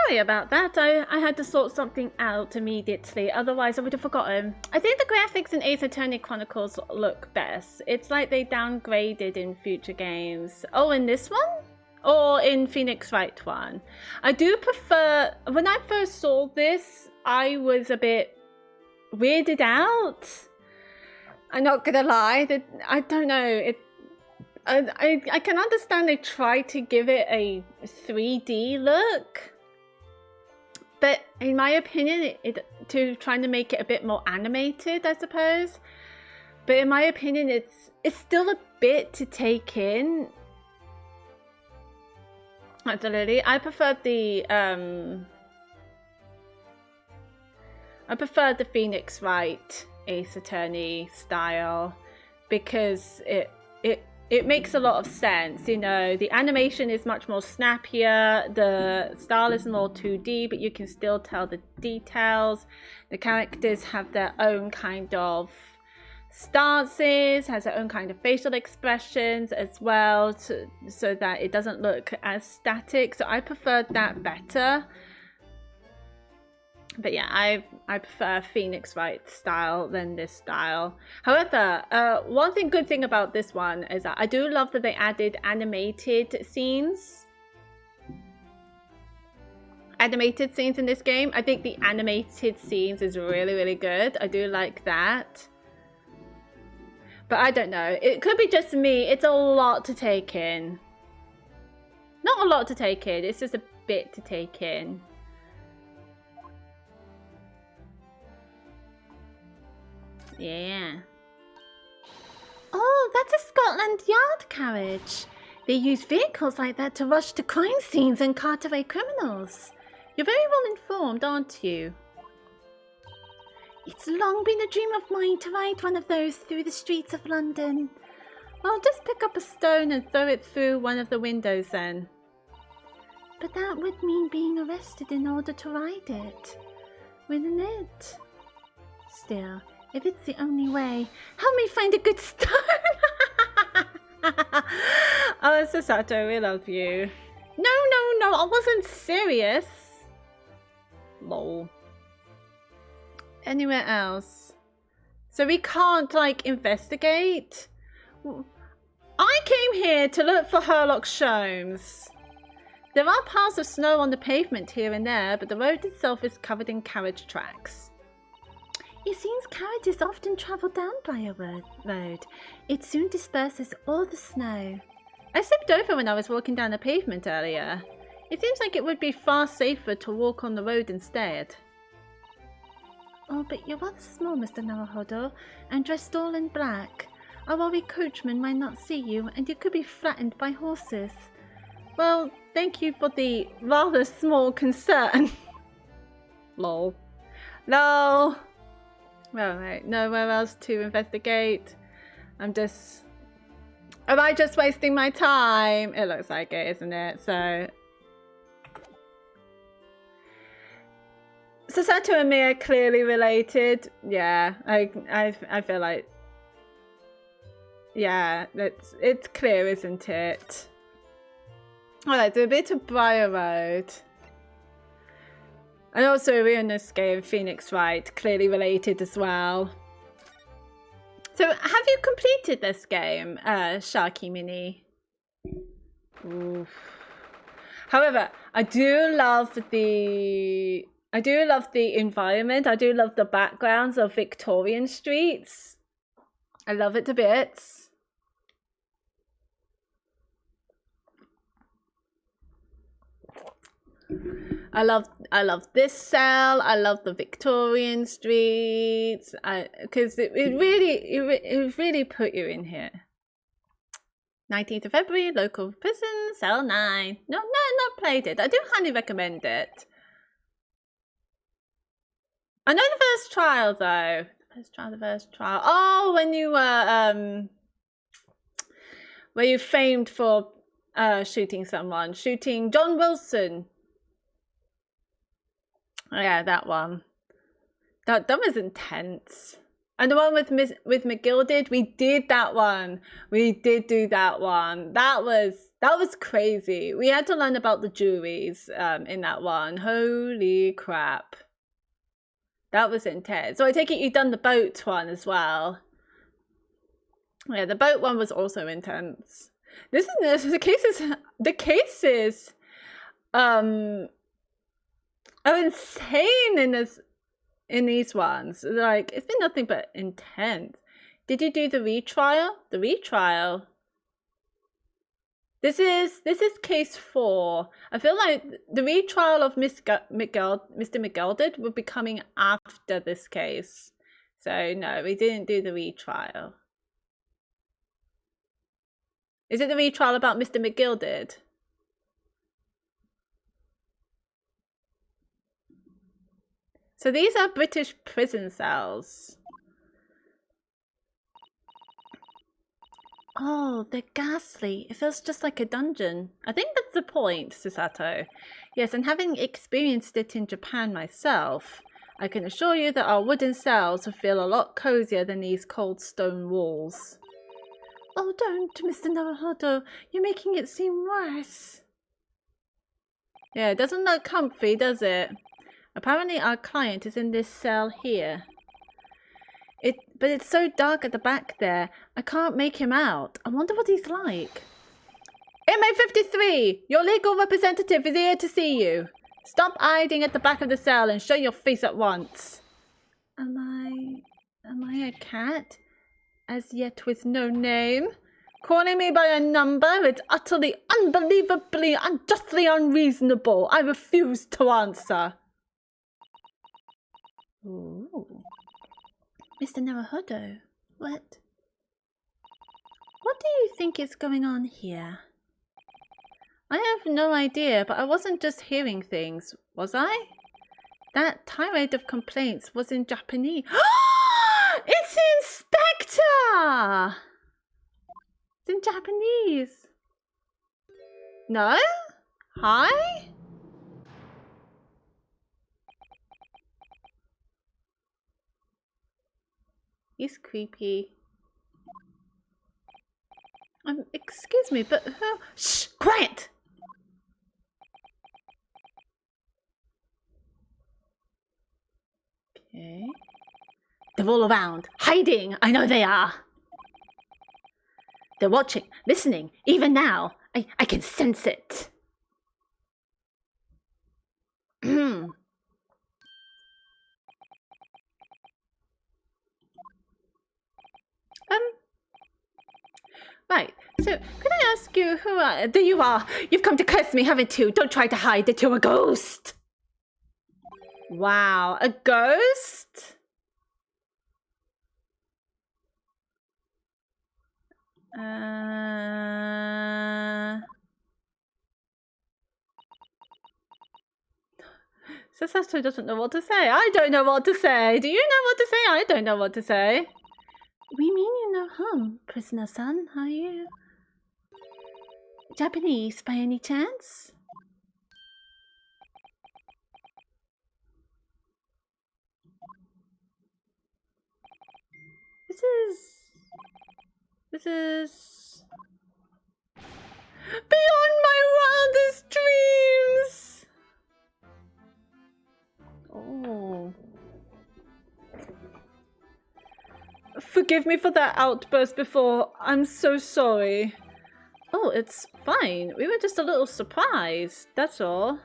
Sorry about that. I had to sort something out immediately, otherwise I would have forgotten. I think the graphics in Ace Attorney Chronicles look best. It's like they downgraded in future games. Oh, in this one? Or in Phoenix Wright one? I do prefer... When I first saw this, I was a bit weirded out. I'm not gonna lie. I don't know. I can understand they tried to give it a 3D look. But in my opinion, to trying to make it a bit more animated, I suppose. But in my opinion, it's still a bit to take in. Absolutely, I prefer the Phoenix Wright Ace Attorney style because it makes a lot of sense. You know, the animation is much more snappier, the style is more 2D, but you can still tell the details. The characters have their own kind of stances, has their own kind of facial expressions as well, so that it doesn't look as static. So I prefer that better. But yeah, I prefer Phoenix Wright style than this style. However, one good thing about this one is that I do love that they added animated scenes. Animated scenes in this game. I think the animated scenes is really, really good. I do like that. But I don't know. It could be just me. It's a lot to take in. Not a lot to take in. It's just a bit to take in. Yeah. Oh, that's a Scotland Yard carriage. They use vehicles like that to rush to crime scenes and cart away criminals. You're very well informed, aren't you? It's long been a dream of mine to ride one of those through the streets of London. I'll just pick up a stone and throw it through one of the windows then. But that would mean being arrested in order to ride it, wouldn't it? Still, if it's the only way, help me find a good stone. Oh, Sasato, we love you. No, I wasn't serious. Lol. Anywhere else? So we can't, like, investigate? I came here to look for Herlock Sholmes. There are piles of snow on the pavement here and there, but the road itself is covered in carriage tracks. It seems carriages often travel down by a road. It soon disperses all the snow. I slipped over when I was walking down the pavement earlier. It seems like it would be far safer to walk on the road instead. Oh, but you're rather small, Mr. Naruhodo, and dressed all in black. I worry coachman might not see you, and you could be flattened by horses. Well, thank you for the rather small concern. Lol. No. Well, right, nowhere else to investigate. Am I just wasting my time? It looks like it, isn't it? So Sasato and me are clearly related. Yeah, I feel like, yeah, it's clear, isn't it? Alright, so a bit of Briar Road. And also Ryunosuke and Phoenix Wright, clearly related as well. So have you completed this game, Sharky Mini? Oof. However, I do love the environment. I do love the backgrounds of Victorian streets. I love it to bits. I love this cell. I love the Victorian streets. Because it really put you in here. 19th of February, local prison, cell 9. No, not played it. I do highly recommend it. I know the first trial though. The first trial. Oh, when you were where you famed for shooting someone, shooting John Wilson. Oh, yeah, that one. That was intense. And the one with McGilded, we did that one. We did do that one. That was crazy. We had to learn about the juries in that one. Holy crap. That was intense. So I take it you've done the boat one as well. Yeah, the boat one was also intense. The cases are insane in these ones. Like, it's been nothing but intense. Did you do the retrial? The retrial. This is case 4. I feel like the retrial of Mr. McGelded would be coming after this case. So no, we didn't do the retrial. Is it the retrial about Mr. McGilded? So these are British prison cells. Oh, they're ghastly. It feels just like a dungeon. I think that's the point, Susato. Yes, and having experienced it in Japan myself, I can assure you that our wooden cells will feel a lot cozier than these cold stone walls. Oh, don't, Mr. Naruhodo. You're making it seem worse. Yeah, it doesn't look comfy, does it? Apparently our client is in this cell here. But it's so dark at the back there, I can't make him out. I wonder what he's like. Inmate 53, your legal representative is here to see you. Stop hiding at the back of the cell and show your face at once. Am I a cat? As yet with no name? Calling me by a number? It's utterly, unbelievably, unjustly unreasonable. I refuse to answer. Ooh. Mr. Naruhodo, what do you think is going on here? I have no idea, but I wasn't just hearing things, was I? That tirade of complaints was in Japanese. It's Inspector! It's in Japanese. No? Hi? He's creepy. Excuse me, but who? Shh! Quiet! Okay. They're all around, hiding. I know they are. They're watching, listening, even now. I can sense it. Right, so could I ask you who there you are. You've come to curse me, haven't you? Don't try to hide that you're a ghost. Wow, a ghost? Sasato doesn't know what to say. I don't know what to say. Do you know what to say? I don't know what to say. We mean you no harm, prisoner-san. Are you Japanese by any chance? This is beyond my wildest dreams. Oh. Forgive me for that outburst before. I'm so sorry. Oh, it's fine. We were just a little surprised, that's all.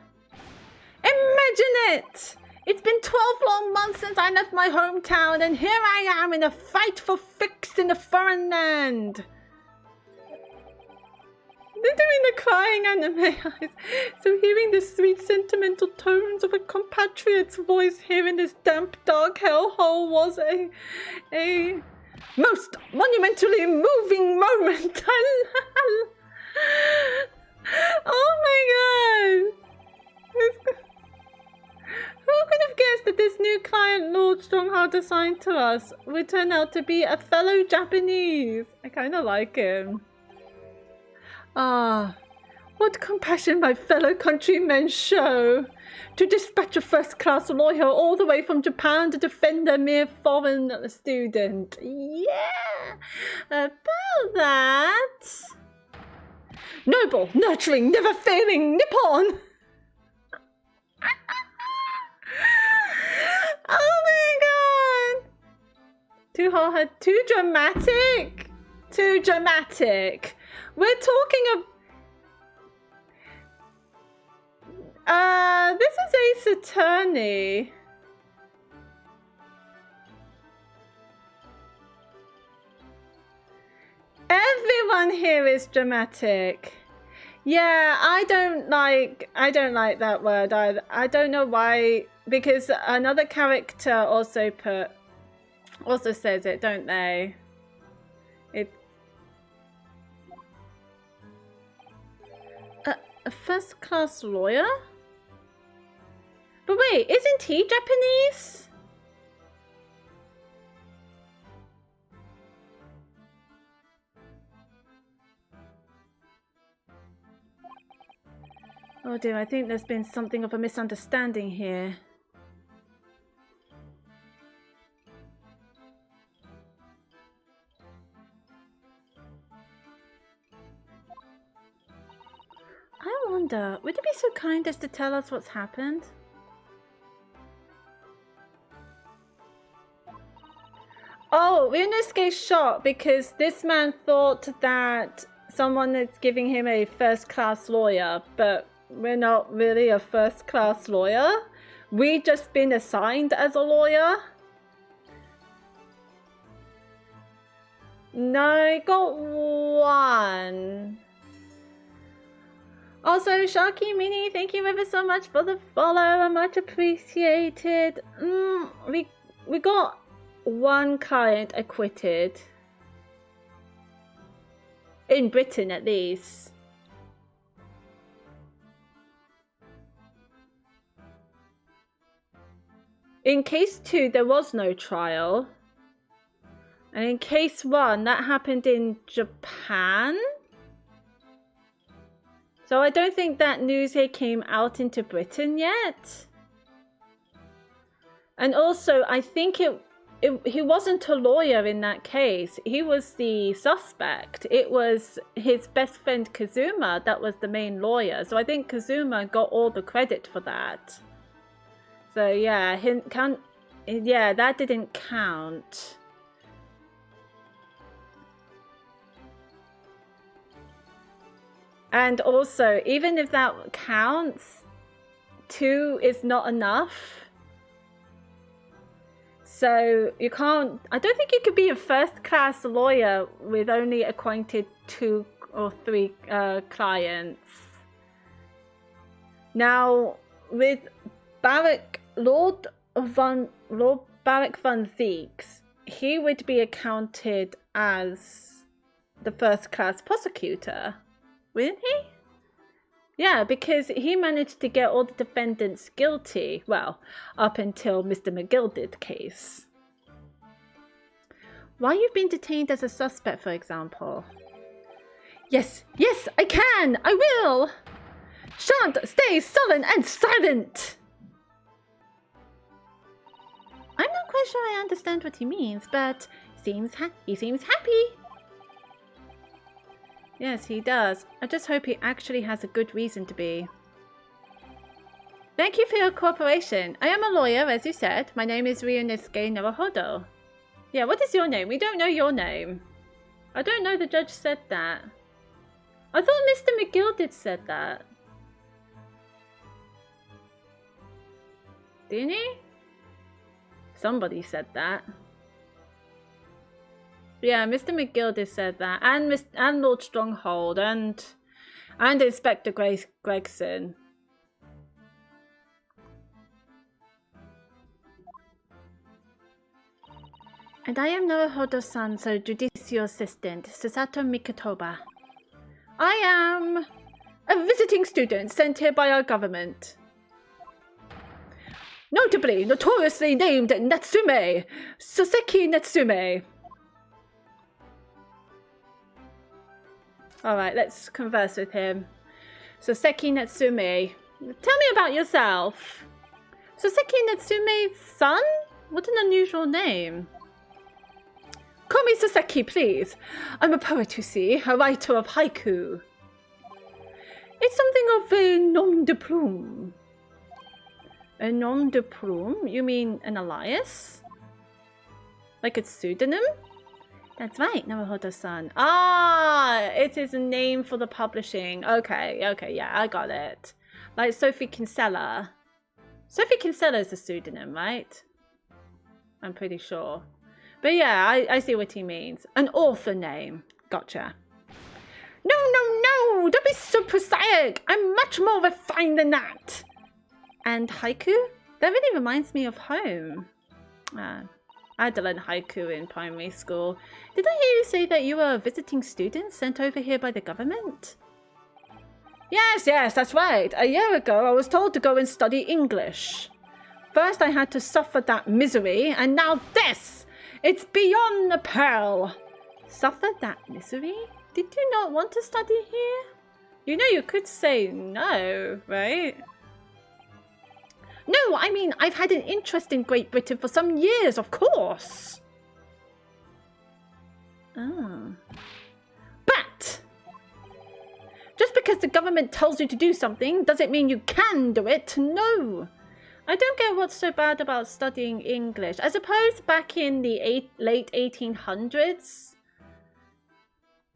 Imagine it! It's been 12 long months since I left my hometown, and here I am in a fight for fix in a foreign land. They're doing the crying anime eyes. So hearing the sweet sentimental tones of a compatriot's voice here in this damp, dark hellhole was a most monumentally moving moment. Oh my god! Who could have guessed that this new client Lord Strongheart assigned to us would turn out to be a fellow Japanese? I kind of like him. Ah, what compassion my fellow countrymen show to dispatch a first-class lawyer all the way from Japan to defend a mere foreign student. Yeah, about that. Noble, nurturing, never-failing Nippon. Oh my god! Too hard, too dramatic. Too dramatic. We're talking of... this is Ace Attorney. Everyone here is dramatic. Yeah, I don't like that word either. I don't know why, because another character also says it, don't they? A first-class lawyer? But wait, isn't he Japanese? Oh dear, I think there's been something of a misunderstanding here. I wonder, would you be so kind as to tell us what's happened? Oh, Ryunosuke's shocked because this man thought that someone is giving him a first-class lawyer, but we're not really a first-class lawyer. We've just been assigned as a lawyer. No, I got one. Also, Sharky Mini, thank you ever so much for the follow. Much appreciated. We got one client acquitted. In Britain, at least. In case 2, there was no trial. And in case 1, that happened in Japan. So I don't think that news here came out into Britain yet. And also, I think he wasn't a lawyer in that case. He was the suspect. It was his best friend Kazuma that was the main lawyer. So I think Kazuma got all the credit for that. So yeah, that didn't count. And also, even if that counts, 2 is not enough. So you can't, I don't think you could be a first-class lawyer with only acquainted 2 or 3 clients. Now, with Lord Barak van Zeeks, he would be accounted as the first-class prosecutor, wouldn't he? Yeah, because he managed to get all the defendants guilty, well, up until Mr. McGildy's case. Why you've been detained as a suspect, for example? Yes, I can! I will! Shan't stay sullen and silent! I'm not quite sure I understand what he means, but he seems happy. Yes, he does. I just hope he actually has a good reason to be. Thank you for your cooperation. I am a lawyer, as you said. My name is Ryunosuke Naruhodo. Yeah, what is your name? We don't know your name. I don't know the judge said that. I thought Mr. McGill said that. Didn't he? Somebody said that. Yeah, Mr. McGill said that, and Lord Stronghold, and Inspector Gregson. And I am Naruhodo-san, so judicial assistant, Susato Mikotoba. I am a visiting student sent here by our government. Notoriously named Natsume, Soseki Natsume. Alright, let's converse with him. Soseki Natsume, tell me about yourself. Soseki Natsume's son? What an unusual name. Call me Soseki, please. I'm a poet, you see, a writer of haiku. It's something of a nom de plume. A nom de plume? You mean an alias? Like a pseudonym? That's right, Naruhodo-san. Ah, it is a name for the publishing. Okay, yeah, I got it. Like Sophie Kinsella. Sophie Kinsella is a pseudonym, right? I'm pretty sure. But yeah, I see what he means. An author name. Gotcha. No, No, don't be so prosaic. I'm much more refined than that. And haiku? That really reminds me of home. I had to learn haiku in primary school. Did I hear you say that you were a visiting student sent over here by the government? Yes, that's right. A year ago, I was told to go and study English. First, I had to suffer that misery, and now this! It's beyond the pale. Suffer that misery? Did you not want to study here? You know you could say no, right? No, I mean, I've had an interest in Great Britain for some years, of course. Oh. But just because the government tells you to do something doesn't mean you can do it. No. I don't get what's so bad about studying English. I suppose back in the late 1800s,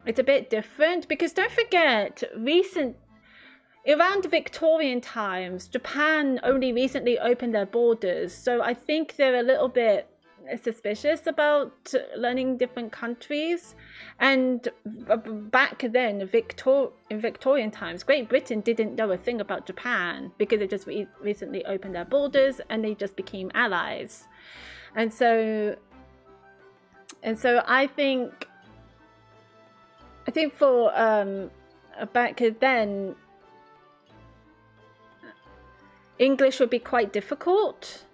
it's a bit different because don't forget, around Victorian times, Japan only recently opened their borders. So I think they're a little bit suspicious about learning different countries. And back then, in Victorian times, Great Britain didn't know a thing about Japan because they just recently opened their borders and they just became allies. And so I think for back then, English would be quite difficult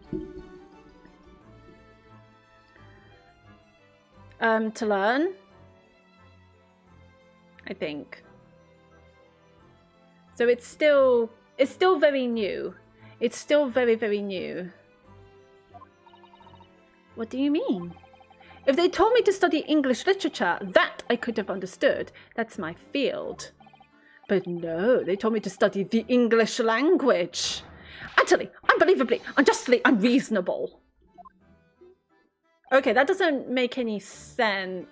to learn, I think. So it's still very new. It's still very, very new. What do you mean? If they told me to study English literature, that I could have understood. That's my field. But no, they told me to study the English language. Utterly, unbelievably, unjustly unreasonable. Okay, that doesn't make any sense.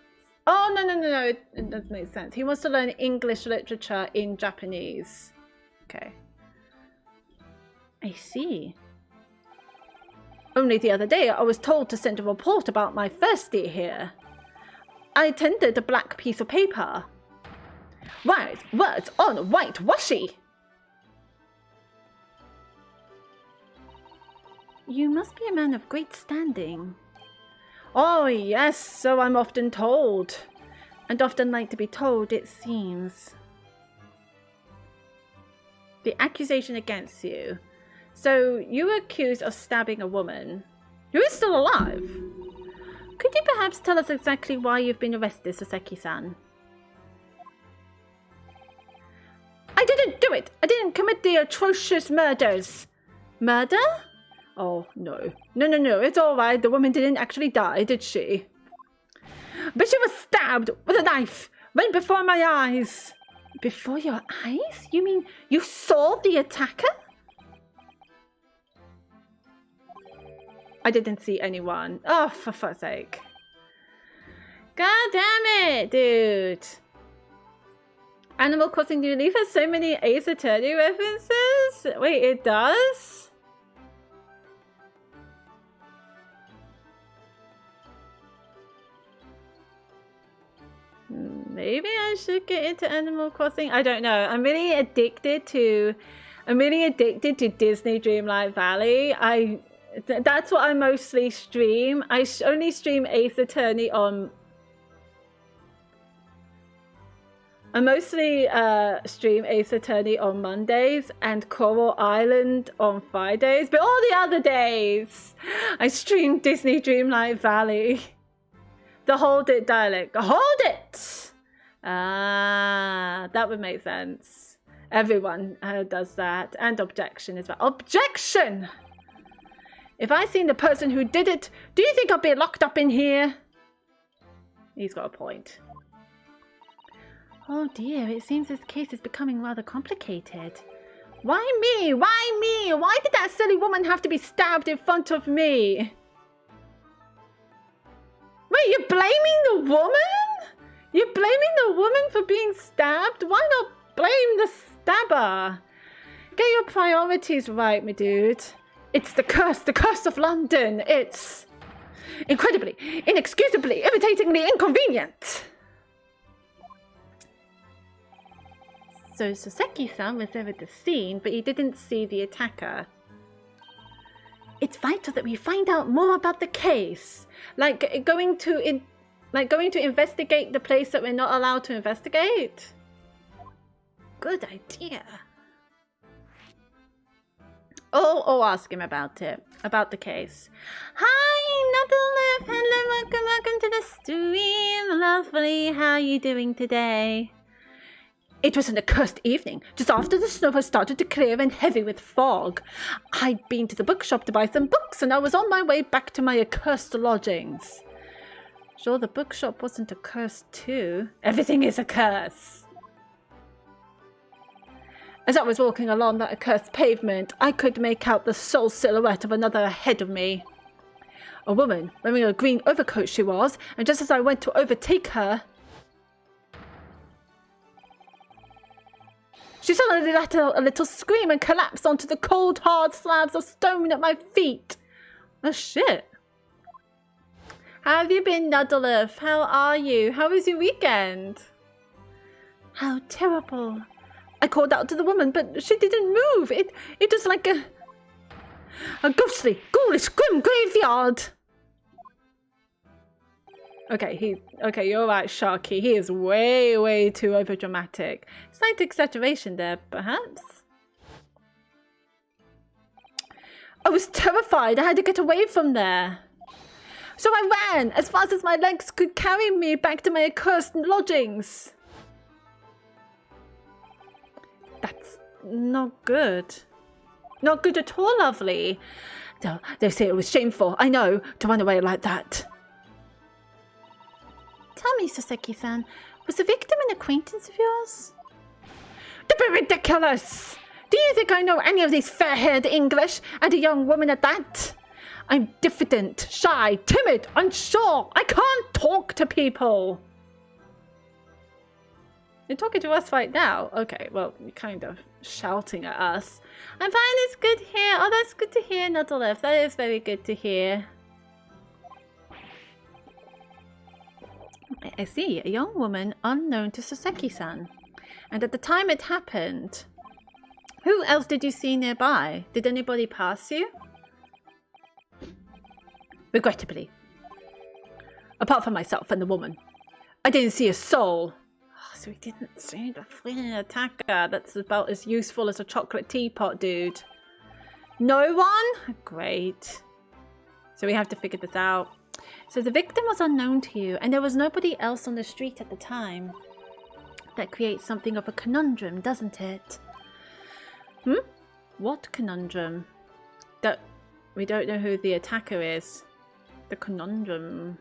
Oh, no, it doesn't make sense. He wants to learn English literature in Japanese. Okay. I see. Only the other day, I was told to send a report about my first day here. I tendered a black piece of paper. Wise words on white washi. You must be a man of great standing. Oh, yes, so I'm often told. And often like to be told, it seems. The accusation against you. So, you were accused of stabbing a woman who is still alive. Could you perhaps tell us exactly why you've been arrested, Saseki-san? I didn't do it! I didn't commit the atrocious murders. Murder? Oh, no. No, it's alright. The woman didn't actually die, did she? But she was stabbed with a knife right before my eyes. Before your eyes? You mean you saw the attacker? I didn't see anyone. Oh, for fuck's sake. God damn it, dude. Animal Crossing New Leaf has so many Ace Attorney references? Wait, it does? Maybe I should get into Animal Crossing. I don't know. I'm really addicted to Disney Dreamlight Valley. That's what I mostly stream. I only stream Ace Attorney on. I mostly stream Ace Attorney on Mondays and Coral Island on Fridays, but all the other days I stream Disney Dreamlight Valley. The Hold It dialect. Hold it! Ah, that would make sense. Everyone does that. And objection as well. Objection! If I seen the person who did it, do you think I'll be locked up in here? He's got a point. Oh dear, it seems this case is becoming rather complicated. Why me? Why me? Why did that silly woman have to be stabbed in front of me? Wait, you're blaming the woman? You're blaming the woman for being stabbed? Why not blame the stabber? Get your priorities right, my dude. It's the curse of London. It's incredibly, inexcusably, irritatingly inconvenient. So Soseki-san was there at the scene, but he didn't see the attacker. It's vital that we find out more about the case. Like going to investigate the place that we're not allowed to investigate. Good idea. Or ask him about it, about the case. Hi, Nuddlef. Hello, welcome to the stream. Lovely. How are you doing today? It was an accursed evening, just after the snow had started to clear and heavy with fog. I'd been to the bookshop to buy some books, and I was on my way back to my accursed lodgings. Sure, the bookshop wasn't accursed too. Everything is a curse. As I was walking along that accursed pavement, I could make out the sole silhouette of another ahead of me. A woman, wearing a green overcoat she was, and just as I went to overtake her, she suddenly let out a little scream and collapsed onto the cold, hard slabs of stone at my feet. Oh, shit. How have you been, Nuddlef? How are you? How was your weekend? How terrible. I called out to the woman, but she didn't move. It was like a ghostly, ghoulish, grim graveyard. Okay, you're right, Sharky. He is way, way too overdramatic. Slight exaggeration there, perhaps. I was terrified. I had to get away from there. So I ran as fast as my legs could carry me back to my accursed lodgings. That's not good. Not good at all, lovely. They say it was shameful, I know, to run away like that. Tell me, Soseki-san, was the victim an acquaintance of yours? Don't be ridiculous! Do you think I know any of these fair-haired English, and a young woman at that? I'm diffident, shy, timid, unsure. I can't talk to people. You're talking to us right now? Okay, well, you're kind of shouting at us. I'm fine, it's good here. Oh, that's good to hear, Nuddlef. That is very good to hear. I see, a young woman unknown to Soseki-san. And at the time it happened, who else did you see nearby? Did anybody pass you? Regrettably. Apart from myself and the woman. I didn't see a soul. So we didn't see the fleeing attacker. That's about as useful as a chocolate teapot, dude. No one? Great. So we have to figure this out. So the victim was unknown to you, and there was nobody else on the street at the time. That creates something of a conundrum, doesn't it? What conundrum? We don't know who the attacker is. The conundrum.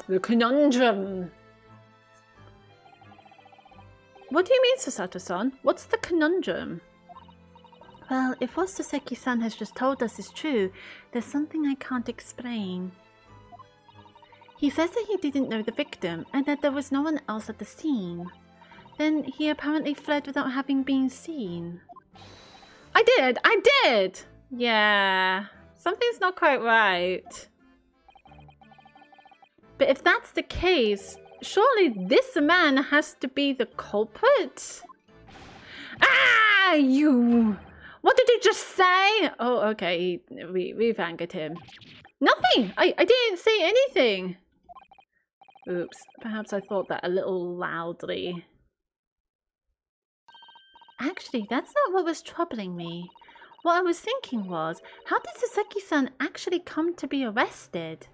The conundrum! What do you mean, Sasato-san? What's the conundrum? Well, if what Soseki-san has just told us is true, there's something I can't explain. He says that he didn't know the victim, and that there was no one else at the scene. Then he apparently fled without having been seen. I did! Yeah, something's not quite right. But if that's the case, surely this man has to be the culprit? Ah, you! What did you just say? Oh, okay, we've angered him. Nothing! I didn't say anything. Oops, perhaps I thought that a little loudly. Actually, that's not what was troubling me. What I was thinking was, how did Soseki-san actually come to be arrested?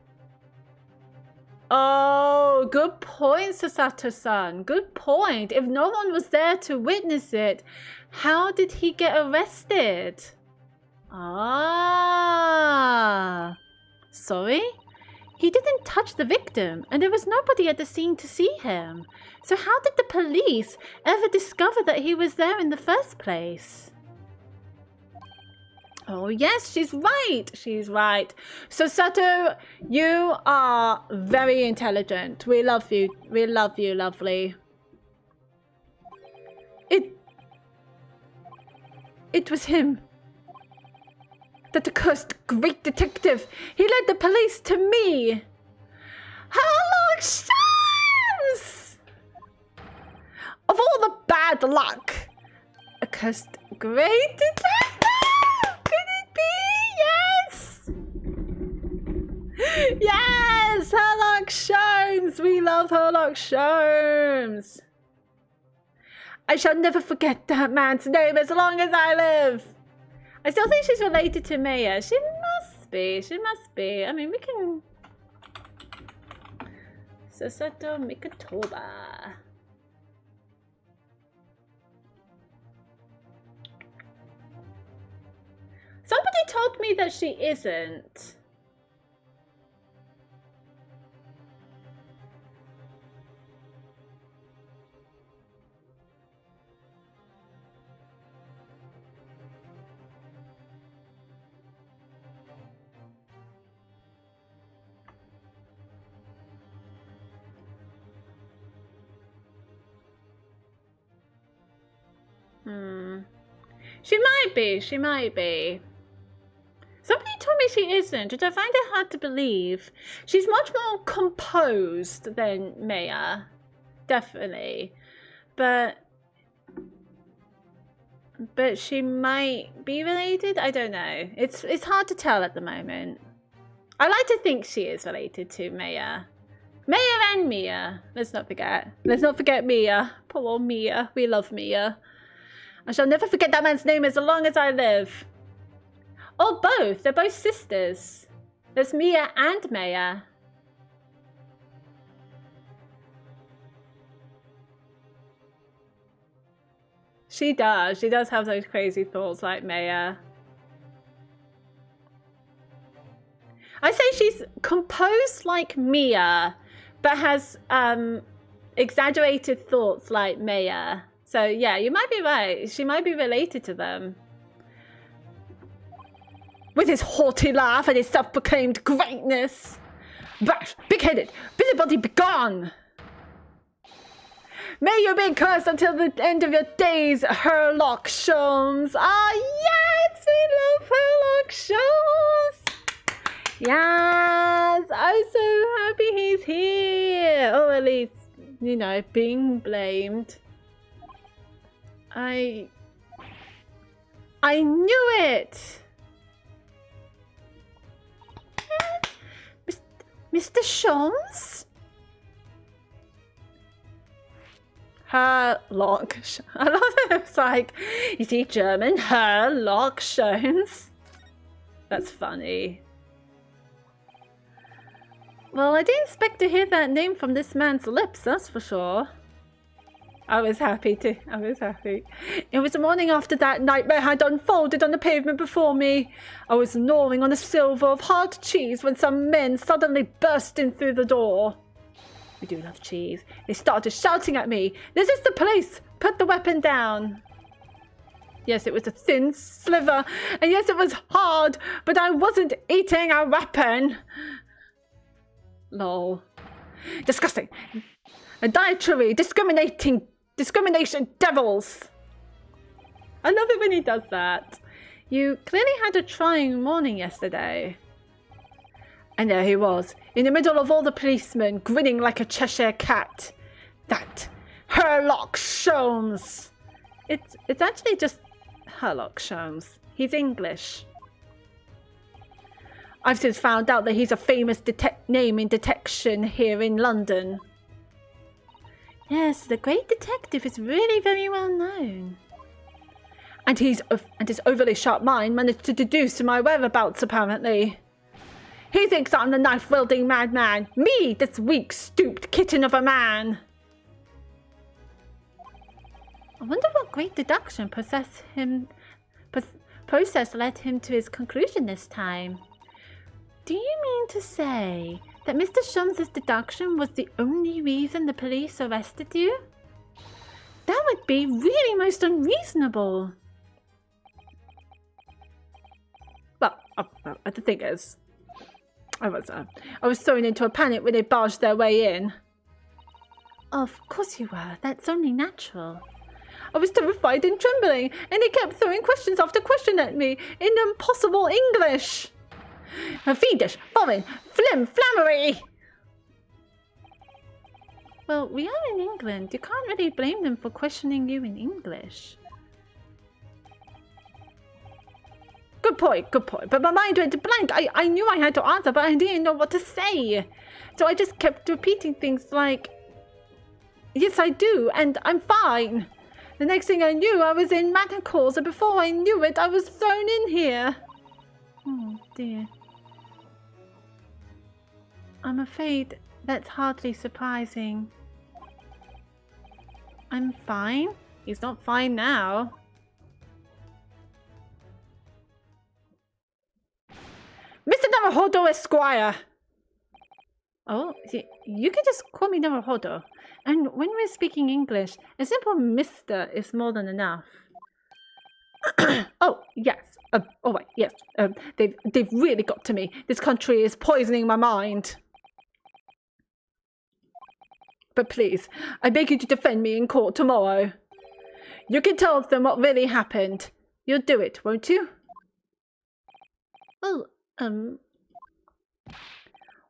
Oh, good point, Sasato-san. Good point. If no one was there to witness it, how did he get arrested? Ah. Sorry? He didn't touch the victim, and there was nobody at the scene to see him. So how did the police ever discover that he was there in the first place? Oh yes, she's right. She's right. So Sato, you are very intelligent. We love you. We love you, lovely. It was him. That accursed great detective. He led the police to me. Hello, Shams! Of all the bad luck, A cursed great detective! Could it be? Yes! Yes! Sherlock Holmes! We love Sherlock Holmes! I shall never forget that man's name as long as I live! I still think she's related to Maya. She must be. She must be. I mean, we can... Sosato Mikatoba. Somebody told me that she isn't. She might be. She might be. Somebody told me she isn't, which I find it hard to believe. She's much more composed than Maya. Definitely. But she might be related? I don't know. It's hard to tell at the moment. I like to think she is related to Maya. Maya and Mia. Let's not forget. Let's not forget Mia. Poor old Mia. We love Mia. I shall never forget that man's name as long as I live. Or both. They're both sisters. There's Mia and Maya. She does. She does have those crazy thoughts like Maya. I say she's composed like Mia, but has exaggerated thoughts like Maya. So yeah, you might be right. She might be related to them. With his haughty laugh and his self-proclaimed greatness. Rash, big-headed, busybody, begone! May you be cursed until the end of your days, Sherlock Holmes. Ah, yes, we love Sherlock Holmes. Yes, I'm so happy he's here. Or at least, you know, being blamed. I knew it! Mr. Holmes? Sherlock. I love it. It's like, is he German? Sherlock Holmes. That's funny. Well, I didn't expect to hear that name from this man's lips, that's for sure. I was happy too. I was happy. It was the morning after that nightmare had unfolded on the pavement before me. I was gnawing on a silver of hard cheese when some men suddenly burst in through the door. We do love cheese. They started shouting at me. This is the police! Put the weapon down! Yes, it was a thin sliver, and yes, it was hard, but I wasn't eating a weapon. Lol. Disgusting. A dietary, discrimination devils. I love it when he does that. You clearly had a trying morning yesterday. And there he was, in the middle of all the policemen, grinning like a Cheshire cat. That Sherlock Holmes. It's actually just Sherlock Holmes. He's English. I've since found out that he's a famous name in detection here in London. Yes, the great detective is really very well known. And his overly sharp mind managed to deduce my whereabouts, apparently. He thinks I'm the knife-wielding madman. Me, this weak, stooped kitten of a man. I wonder what great deduction process led him to his conclusion this time. Do you mean to say that Mr. Holmes's deduction was the only reason the police arrested you? That would be really most unreasonable. Well, the thing is, I was thrown into a panic when they barged their way in. Of course you were. That's only natural. I was terrified and trembling, and they kept throwing questions after question at me in impossible English. Fiendish, foreign, flammery. Well, we are in England. You can't really blame them for questioning you in English. good point. But my mind went blank. I knew I had to answer, but I didn't know what to say. So I just kept repeating things like, yes, I do, and I'm fine. The next thing I knew, I was in manacles, and before I knew it, I was thrown in here. Oh, dear. I'm afraid that's hardly surprising. I'm fine? He's not fine now. Mr. Naruhodo Esquire! Oh, you can just call me Naruhodo. And when we're speaking English, a simple Mr. is more than enough. Oh, yes. Oh, right, yes. They've really got to me. This country is poisoning my mind. But please, I beg you to defend me in court tomorrow. You can tell them what really happened. You'll do it, won't you? Oh,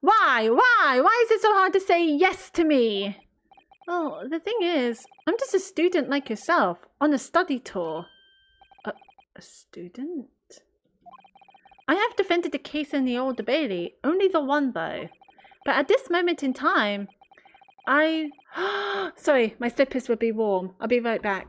Why? Why is it so hard to say yes to me? Oh, the thing is, I'm just a student like yourself, on a study tour. A student? I have defended the case in the Old Bailey, only the one though. But at this moment in time, Sorry, my slippers will be warm. I'll be right back.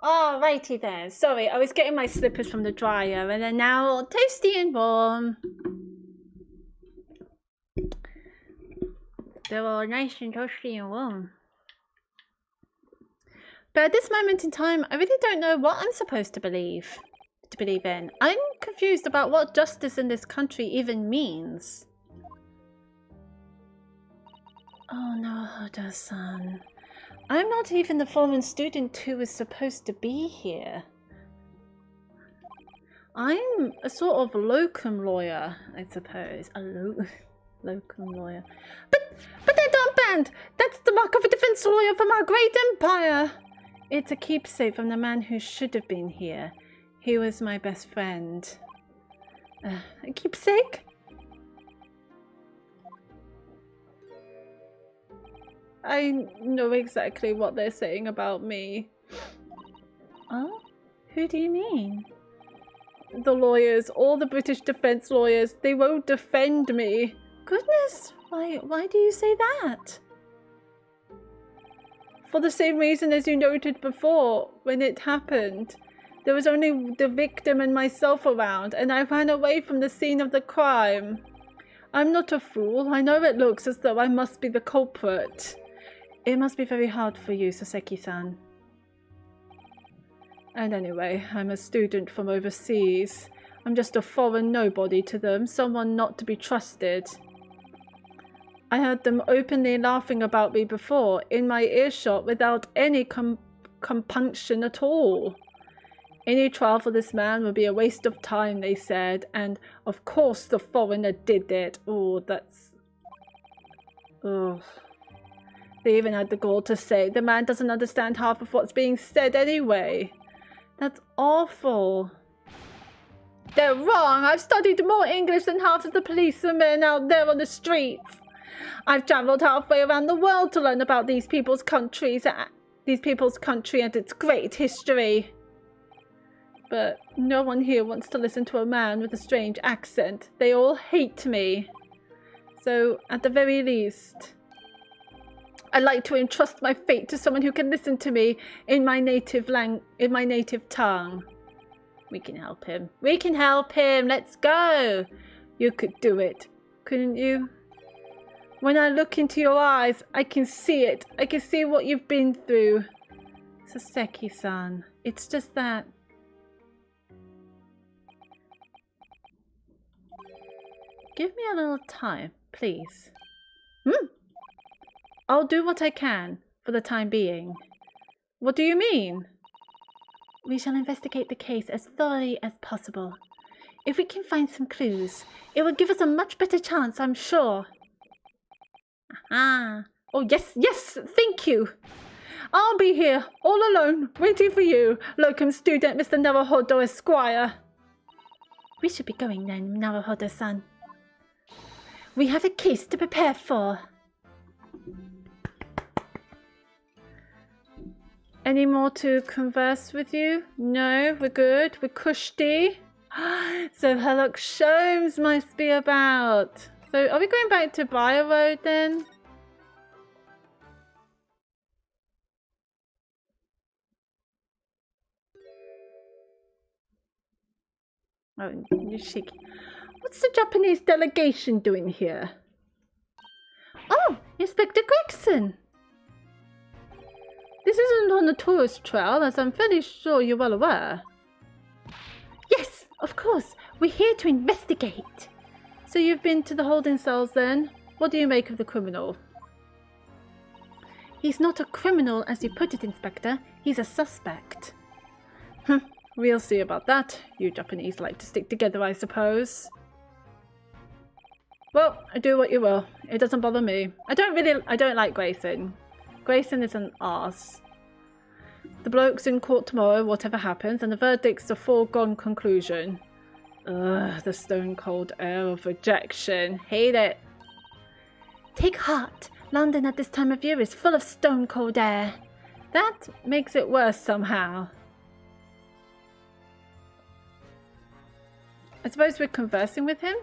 Alrighty then. Sorry, I was getting my slippers from the dryer and they're now all toasty and warm. They're all nice and toasty and warm. But at this moment in time, I really don't know what I'm supposed to believe in. I'm confused about what justice in this country even means. Oh no, Hoda-san. I'm not even the foreign student who is supposed to be here. I'm a sort of locum lawyer, I suppose. A locum lawyer. But that armband! That's the mark of a defense lawyer from our great empire! It's a keepsake from the man who should have been here. He was my best friend. A keepsake? I know exactly what they're saying about me. Oh? Who do you mean? The lawyers, all the British defense lawyers, they won't defend me. Goodness, why do you say that? For the same reason as you noted before, when it happened. There was only the victim and myself around, and I ran away from the scene of the crime. I'm not a fool. I know it looks as though I must be the culprit. It must be very hard for you, Soseki-san. And anyway, I'm a student from overseas. I'm just a foreign nobody to them, someone not to be trusted. I heard them openly laughing about me before, in my earshot, without any compunction at all. Any trial for this man would be a waste of time, they said. And of course the foreigner did it. Oh, that's... Oh. They even had the gall to say, the man doesn't understand half of what's being said anyway. That's awful. They're wrong. I've studied more English than half of the policemen out there on the streets. I've travelled halfway around the world to learn about these people's country and its great history. But no one here wants to listen to a man with a strange accent. They all hate me. So, at the very least, I'd like to entrust my fate to someone who can listen to me in my native tongue. We can help him. We can help him. Let's go. You could do it, couldn't you? When I look into your eyes, I can see it. I can see what you've been through. Saseki-san, it's just that... Give me a little time, please. I'll do what I can for the time being. What do you mean? We shall investigate the case as thoroughly as possible. If we can find some clues, it will give us a much better chance, I'm sure. Oh, yes, thank you. I'll be here, all alone, waiting for you, locum student Mr. Naruhodo Esquire. We should be going then, Naruhodo-san. We have a case to prepare for. Any more to converse with you? No, we're good. We're cushy. So Herlock Sholmes must be about. So are we going back to Briar Road then? Oh, Yoshiki. What's the Japanese delegation doing here? Oh, Inspector Gregson! This isn't on a tourist trail, as I'm fairly sure you're well aware. Yes, of course. We're here to investigate. So you've been to the holding cells then? What do you make of the criminal? He's not a criminal, as you put it, Inspector. He's a suspect. We'll see about that. You Japanese like to stick together, I suppose. Well, do what you will. It doesn't bother me. I don't like Grayson. Grayson is an arse. The bloke's in court tomorrow, whatever happens, and the verdict's a foregone conclusion. Ugh, the stone-cold air of rejection. Hate it. Take heart. London at this time of year is full of stone-cold air. That makes it worse somehow. I suppose we're conversing with him?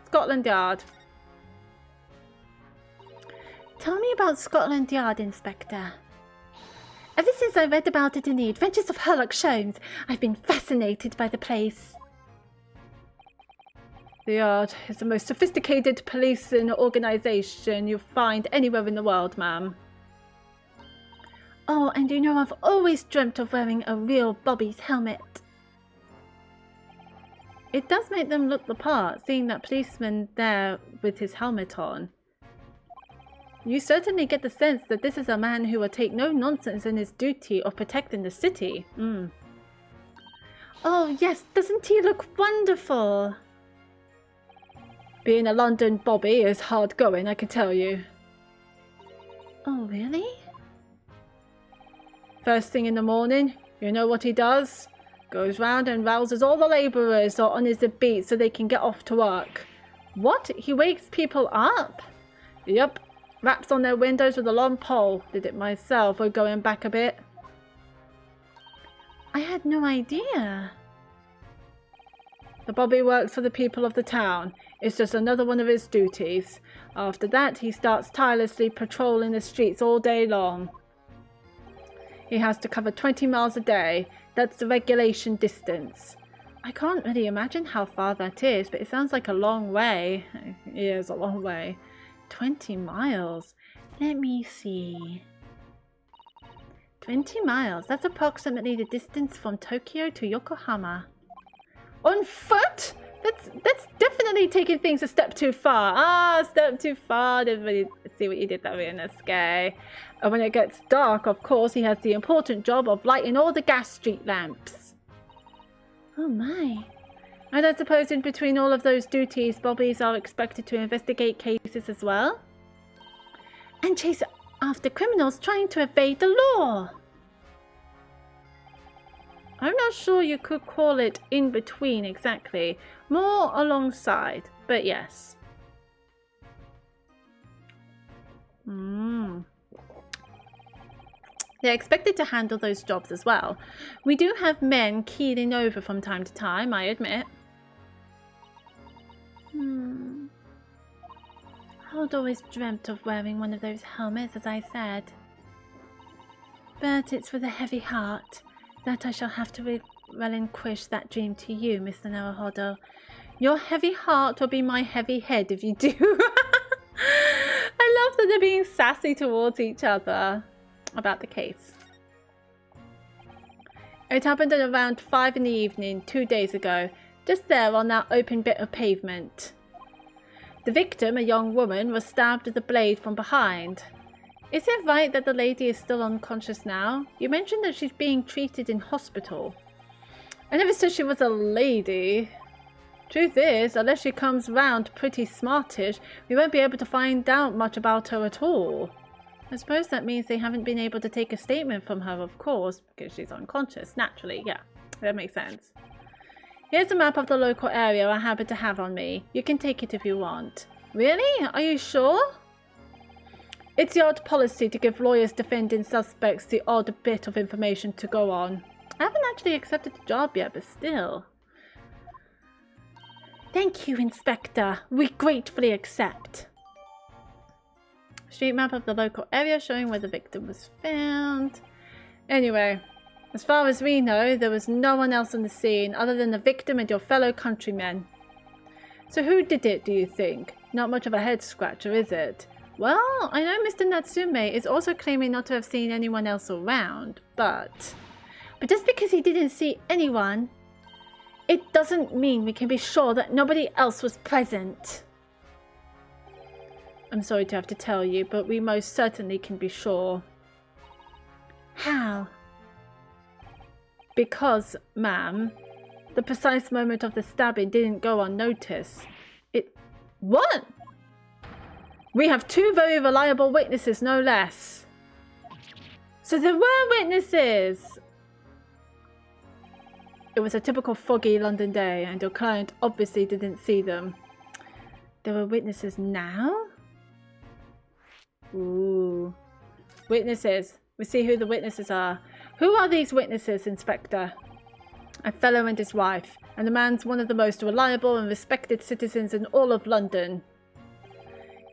Scotland Yard. Tell me about Scotland Yard, Inspector. Ever since I read about it in the Adventures of Herlock Sholmes, I've been fascinated by the place. The Yard is the most sophisticated policing organisation you'll find anywhere in the world, ma'am. Oh, and you know I've always dreamt of wearing a real Bobby's helmet. It does make them look the part, seeing that policeman there with his helmet on. You certainly get the sense that this is a man who will take no nonsense in his duty of protecting the city. Oh yes, doesn't he look wonderful? Being a London Bobby is hard going, I can tell you. Oh really? First thing in the morning, you know what he does? Goes round and rouses all the labourers on his beat so they can get off to work. What? He wakes people up? Yup. Raps on their windows with a long pole. Did it myself, or going back a bit. I had no idea. The Bobby works for the people of the town. It's just another one of his duties. After that, he starts tirelessly patrolling the streets all day long. He has to cover 20 miles a day. That's the regulation distance. I can't really imagine how far that is, but it sounds like a long way. It is a long way. 20 miles. Let me see. 20 miles. That's approximately the distance from Tokyo to Yokohama. On foot? That's definitely taking things a step too far. A step too far. Didn't really see what you did there, Inosuke. And when it gets dark, of course, he has the important job of lighting all the gas street lamps. Oh my. And I suppose in between all of those duties, bobbies are expected to investigate cases as well? And chase after criminals trying to evade the law. I'm not sure you could call it in between exactly. More alongside, but yes. They're expected to handle those jobs as well. We do have men keeling over from time to time, I admit. I'd always dreamt of wearing one of those helmets, as I said. But it's with a heavy heart that I shall have to relinquish that dream to you, Mr. Naruhodo. Your heavy heart will be my heavy head if you do. I love that they're being sassy towards each other about the case. It happened at around 5 in the evening 2 days ago, just there on that open bit of pavement. The victim, a young woman, was stabbed with a blade from behind. Is it right that the lady is still unconscious now? You mentioned that she's being treated in hospital. I never said she was a lady. Truth is, unless she comes round pretty smartish, we won't be able to find out much about her at all. I suppose that means they haven't been able to take a statement from her, of course, because she's unconscious. Naturally, yeah, that makes sense. Here's a map of the local area I happen to have on me. You can take it if you want. Really? Are you sure? It's the odd policy to give lawyers defending suspects the odd bit of information to go on. I haven't actually accepted the job yet, but still. Thank you, Inspector. We gratefully accept. Street map of the local area showing where the victim was found. Anyway, as far as we know, there was no one else on the scene other than the victim and your fellow countrymen. So who did it, do you think? Not much of a head scratcher, is it? Well, I know Mr. Natsume is also claiming not to have seen anyone else around, but just because he didn't see anyone, it doesn't mean we can be sure that nobody else was present. I'm sorry to have to tell you, but we most certainly can be sure. How? Because, ma'am, the precise moment of the stabbing didn't go unnoticed. What? We have 2 very reliable witnesses, no less. So there were witnesses! It was a typical foggy London day, and your client obviously didn't see them. There were witnesses now? Ooh. Witnesses. We see who the witnesses are. Who are these witnesses, Inspector? A fellow and his wife, and the man's one of the most reliable and respected citizens in all of London.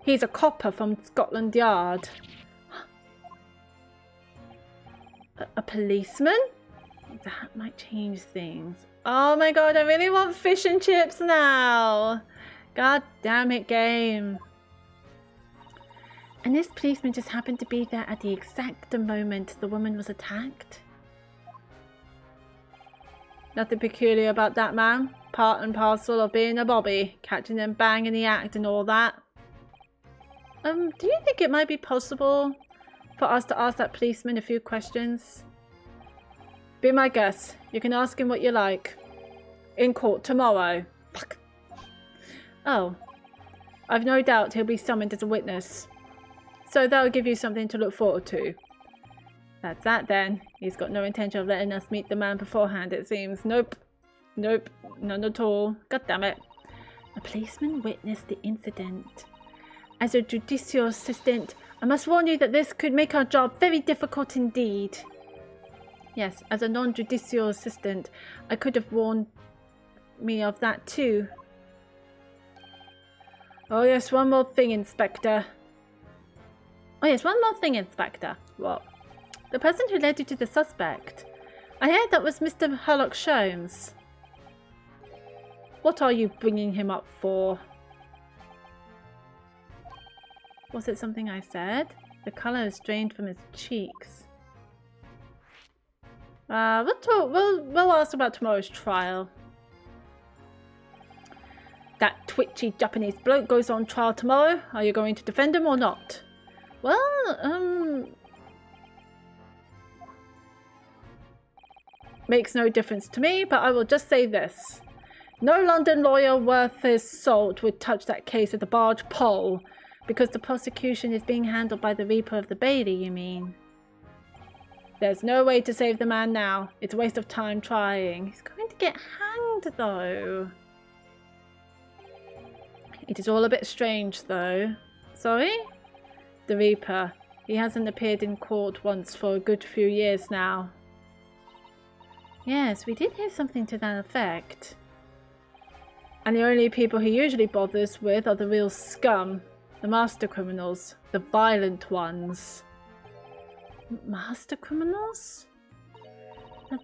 He's a copper from Scotland Yard. A policeman? That might change things. Oh my god, I really want fish and chips now. God damn it, game. And this policeman just happened to be there at the exact moment the woman was attacked? Nothing peculiar about that man. Part and parcel of being a bobby. Catching them bang in the act and all that. Do you think it might be possible for us to ask that policeman a few questions? Be my guest. You can ask him what you like. In court tomorrow. Fuck. Oh. I've no doubt he'll be summoned as a witness. So that'll give you something to look forward to. That's that then. He's got no intention of letting us meet the man beforehand, it seems. Nope. Nope. None at all. God damn it. A policeman witnessed the incident. As a judicial assistant, I must warn you that this could make our job very difficult indeed. Yes, as a non-judicial assistant, I could have warned me of that too. Oh yes, one more thing, Inspector. Oh yes, one more thing, Inspector. What? The person who led you to the suspect. I heard that was Mr. Herlock Sholmes. What are you bringing him up for? Was it something I said? The colour is drained from his cheeks. We'll ask about tomorrow's trial. That twitchy Japanese bloke goes on trial tomorrow. Are you going to defend him or not? Well, makes no difference to me, but I will just say this. No London lawyer worth his salt would touch that case at the barge pole, because the prosecution is being handled by the Reaper of the Bailey, you mean? There's no way to save the man now. It's a waste of time trying. He's going to get hanged, though. It is all a bit strange, though. Sorry? The Reaper. He hasn't appeared in court once for a good few years now. Yes, we did hear something to that effect. And the only people he usually bothers with are the real scum. The master criminals. The violent ones. Master criminals?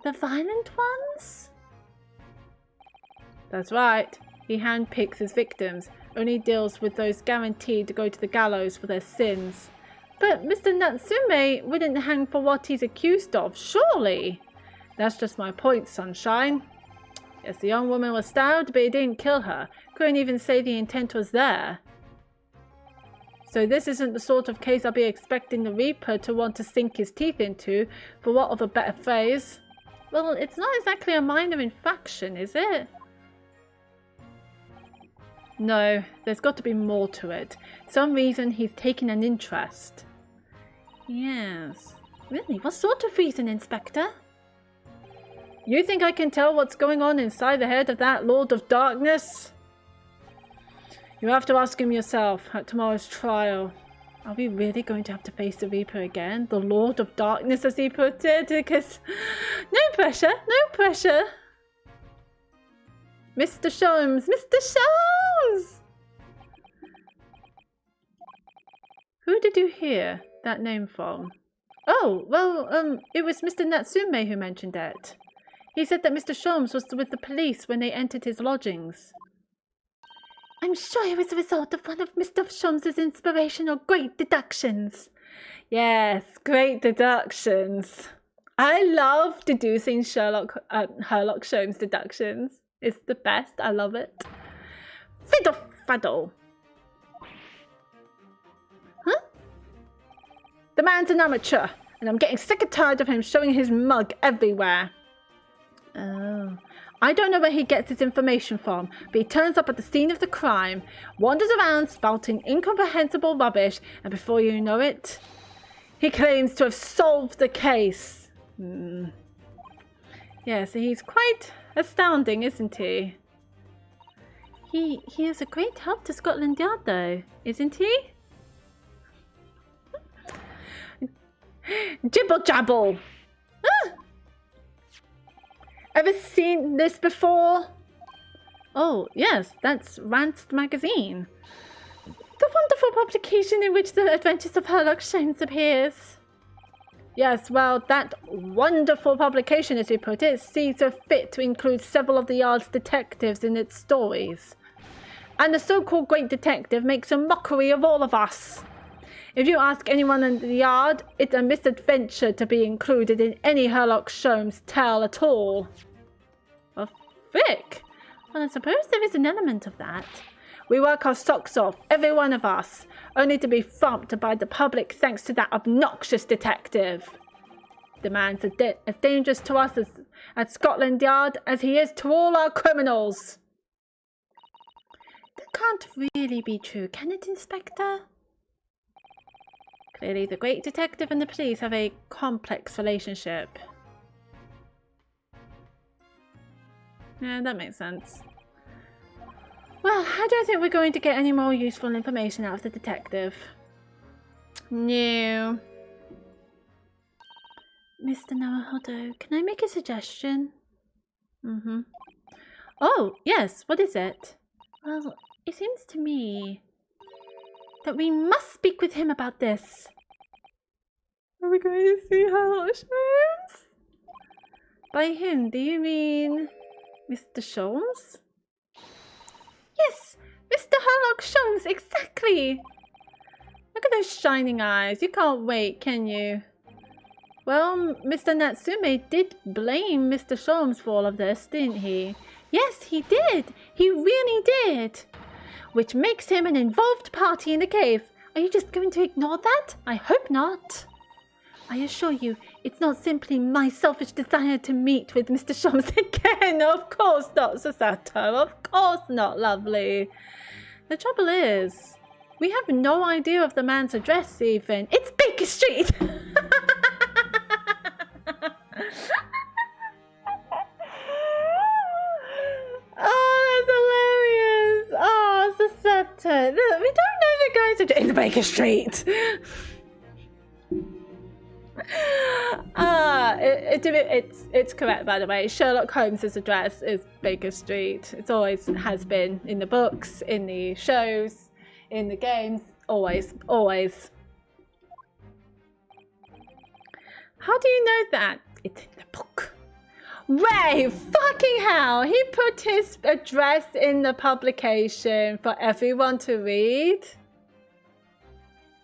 The violent ones? That's right. He handpicks his victims. Only deals with those guaranteed to go to the gallows for their sins. But Mr. Natsume wouldn't hang for what he's accused of, surely? That's just my point, sunshine. Yes, the young woman was stabbed, but he didn't kill her. Couldn't even say the intent was there. So this isn't the sort of case I'll be expecting the Reaper to want to sink his teeth into, for want of a better phrase. Well, it's not exactly a minor infraction, is it? No, there's got to be more to it. Some reason he's taken an interest. Yes. Really? What sort of reason, Inspector? You think I can tell what's going on inside the head of that Lord of Darkness? You have to ask him yourself at tomorrow's trial. Are we really going to have to face the Reaper again? The Lord of Darkness, as he put it? Because no pressure, no pressure. Mr. Sholmes! Mr. Sholmes! Who did you hear that name from? Oh, well, it was Mr. Natsume who mentioned it. He said that Mr. Sholmes was with the police when they entered his lodgings. I'm sure it was a result of one of Mr. Sholmes' inspirational great deductions. Yes, great deductions. I love deducing Sherlock Holmes deductions. It's the best. I love it. Fiddle faddle. Huh? The man's an amateur, and I'm getting sick and tired of him showing his mug everywhere. Oh. I don't know where he gets his information from, but he turns up at the scene of the crime, wanders around spouting incomprehensible rubbish, and before you know it, he claims to have solved the case. Yes, he's quite astounding, isn't he? He is a great help to Scotland Yard, though, isn't he? Jibble jabble! Ah! Ever seen this before? Oh, yes, that's Rant's magazine. The wonderful publication in which the adventures of Sherlock Holmes appears. Yes, well, that wonderful publication, as you put it, sees so fit to include several of the Yard's detectives in its stories. And the so-called great detective makes a mockery of all of us. If you ask anyone in the Yard, it's a misadventure to be included in any Sherlock Holmes tale at all. Well, frick. Well, I suppose there is an element of that. We work our socks off, every one of us, only to be thumped by the public thanks to that obnoxious detective. The man's as dangerous to us at Scotland Yard as he is to all our criminals. That can't really be true, can it, Inspector? Clearly, the great detective and the police have a complex relationship. Yeah, that makes sense. Well, I don't think we're going to get any more useful information out of the detective. No. Mr. Naruhodo, can I make a suggestion? Oh, yes, what is it? Well, it seems to me that we must speak with him about this. Are we going to see Sherlock Holmes? By him, do you mean Mr. Sholmes? Yes, Mr. Sherlock Holmes, exactly. Look at those shining eyes. You can't wait, can you? Well, Mr. Natsume did blame Mr. Sholmes for all of this, didn't he? Yes, he did. He really did. Which makes him an involved party in the case. Are you just going to ignore that? I hope not. I assure you, It's not simply my selfish desire to meet with Mr. Shums again. Of course not, Susato. Of course not, lovely. The trouble is, we have no idea of the man's address even. It's Baker Street! Oh, that's hilarious. Oh, Susato. We don't know the guy's address. It's Baker Street. It's correct, by the way. Sherlock Holmes's address is Baker Street. It always has been in the books, in the shows, in the games. Always. How do you know that? It's in the book. Ray, fucking hell! He put his address in the publication for everyone to read.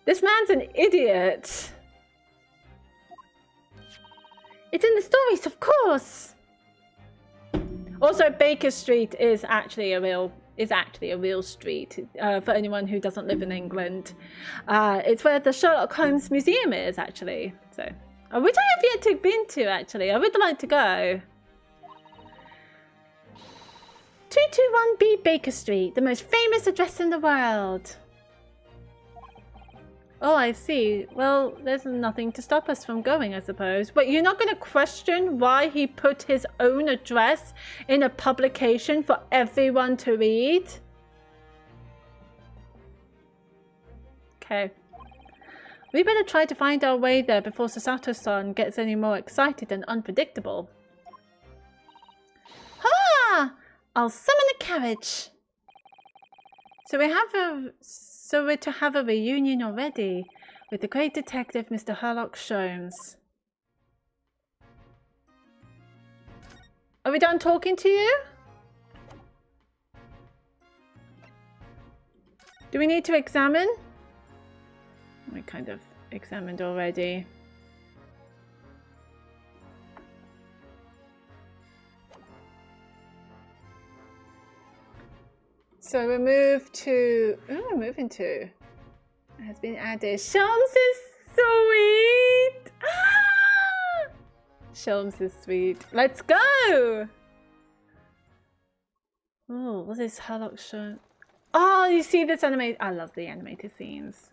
This man's an idiot. It's in the stories, of course. Also, Baker Street is actually a real street for anyone who doesn't live in England. It's where the Sherlock Holmes Museum is, actually. So, which I have yet to been to. Actually, I would like to go. 221B Baker Street, the most famous address in the world. Oh, I see. Well, there's nothing to stop us from going, I suppose. But you're not going to question why he put his own address in a publication for everyone to read? Okay. We better try to find our way there before Susato-san gets any more excited and unpredictable. Ha! I'll summon a carriage. So we're to have a reunion already with the great detective Mr. Sherlock Holmes. Are we done talking to you? Do we need to examine? We kind of examined already. So we move to... Oh, we're moving to... It has been added. Sholmes is sweet! Ah! Sholmes is sweet. Let's go! Oh, what is Sherlock Holmes? Oh, you see this animated... I love the animated scenes.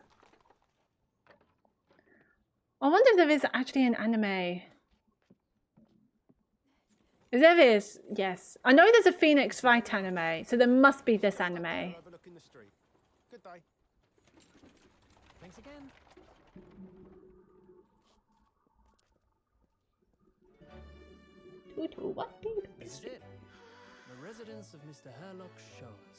I wonder if there is actually an anime. There is, yes. I know there's a Phoenix Wright anime, so there must be this anime. Overlooking the street. Goodbye. Thanks again. This is it. The residence of Mr. Sherlock Holmes.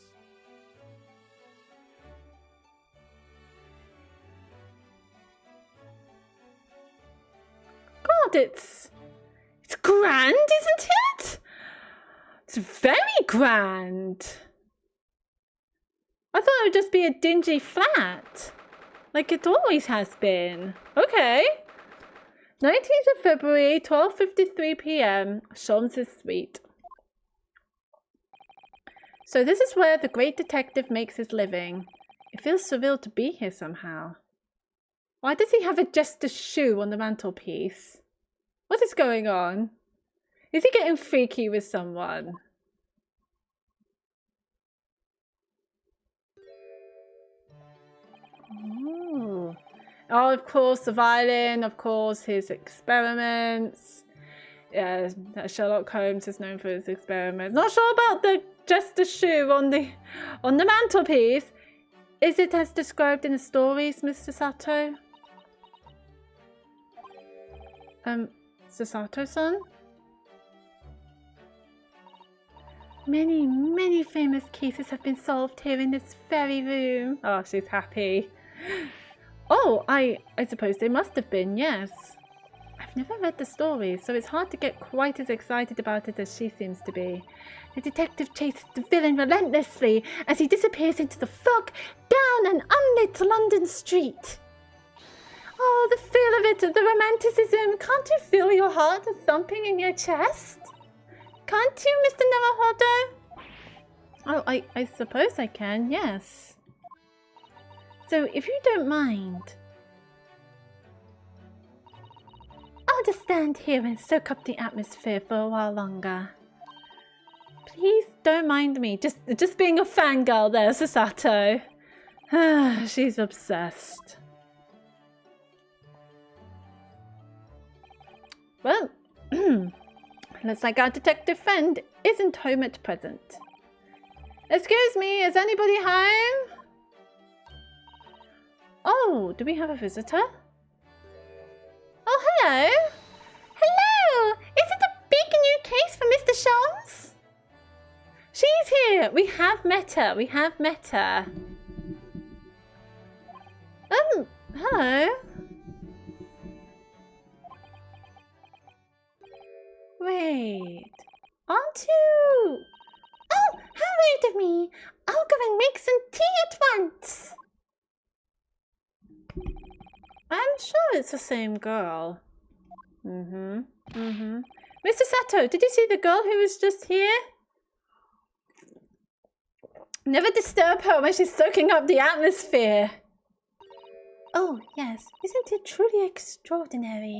God, it's grand, isn't it? It's very grand. I thought it would just be a dingy flat, like it always has been. Okay. 19th of February, 12:53 p.m. Sholmes' suite. So this is where the great detective makes his living. It feels surreal to be here somehow. Why does he have a jester's shoe on the mantelpiece? What is going on? Is he getting freaky with someone? Oh. Oh, of course, the violin, of course, his experiments. Yeah, Sherlock Holmes is known for his experiments. Not sure about the jester's shoe on the mantelpiece. Is it as described in the stories, Mr. Sato? Susato-san? Many, many famous cases have been solved here in this very room. Oh, she's happy. Oh, I suppose they must have been, yes. I've never read the stories, so it's hard to get quite as excited about it as she seems to be. The detective chases the villain relentlessly as he disappears into the fog down an unlit London street. Oh, the feel of it, the romanticism. Can't you feel your heart thumping in your chest? Can't you, Mr. Naruhodo? Oh, I suppose I can, yes. So, if you don't mind... I'll just stand here and soak up the atmosphere for a while longer. Please don't mind me. Just being a fangirl there, Susato. She's obsessed. Well, looks like our detective friend isn't home at present. Excuse me, is anybody home? Oh, do we have a visitor? Oh, hello. Hello! Is it a big new case for Mr. Shams? She's here. We have met her. We have met her. Hello. Wait. Aren't you? Oh, how rude of me. I'll go and make some tea at once. I'm sure it's the same girl. Mr. Sato, did you see the girl who was just here? Never disturb her when she's soaking up the atmosphere. Oh, yes. Isn't it truly extraordinary?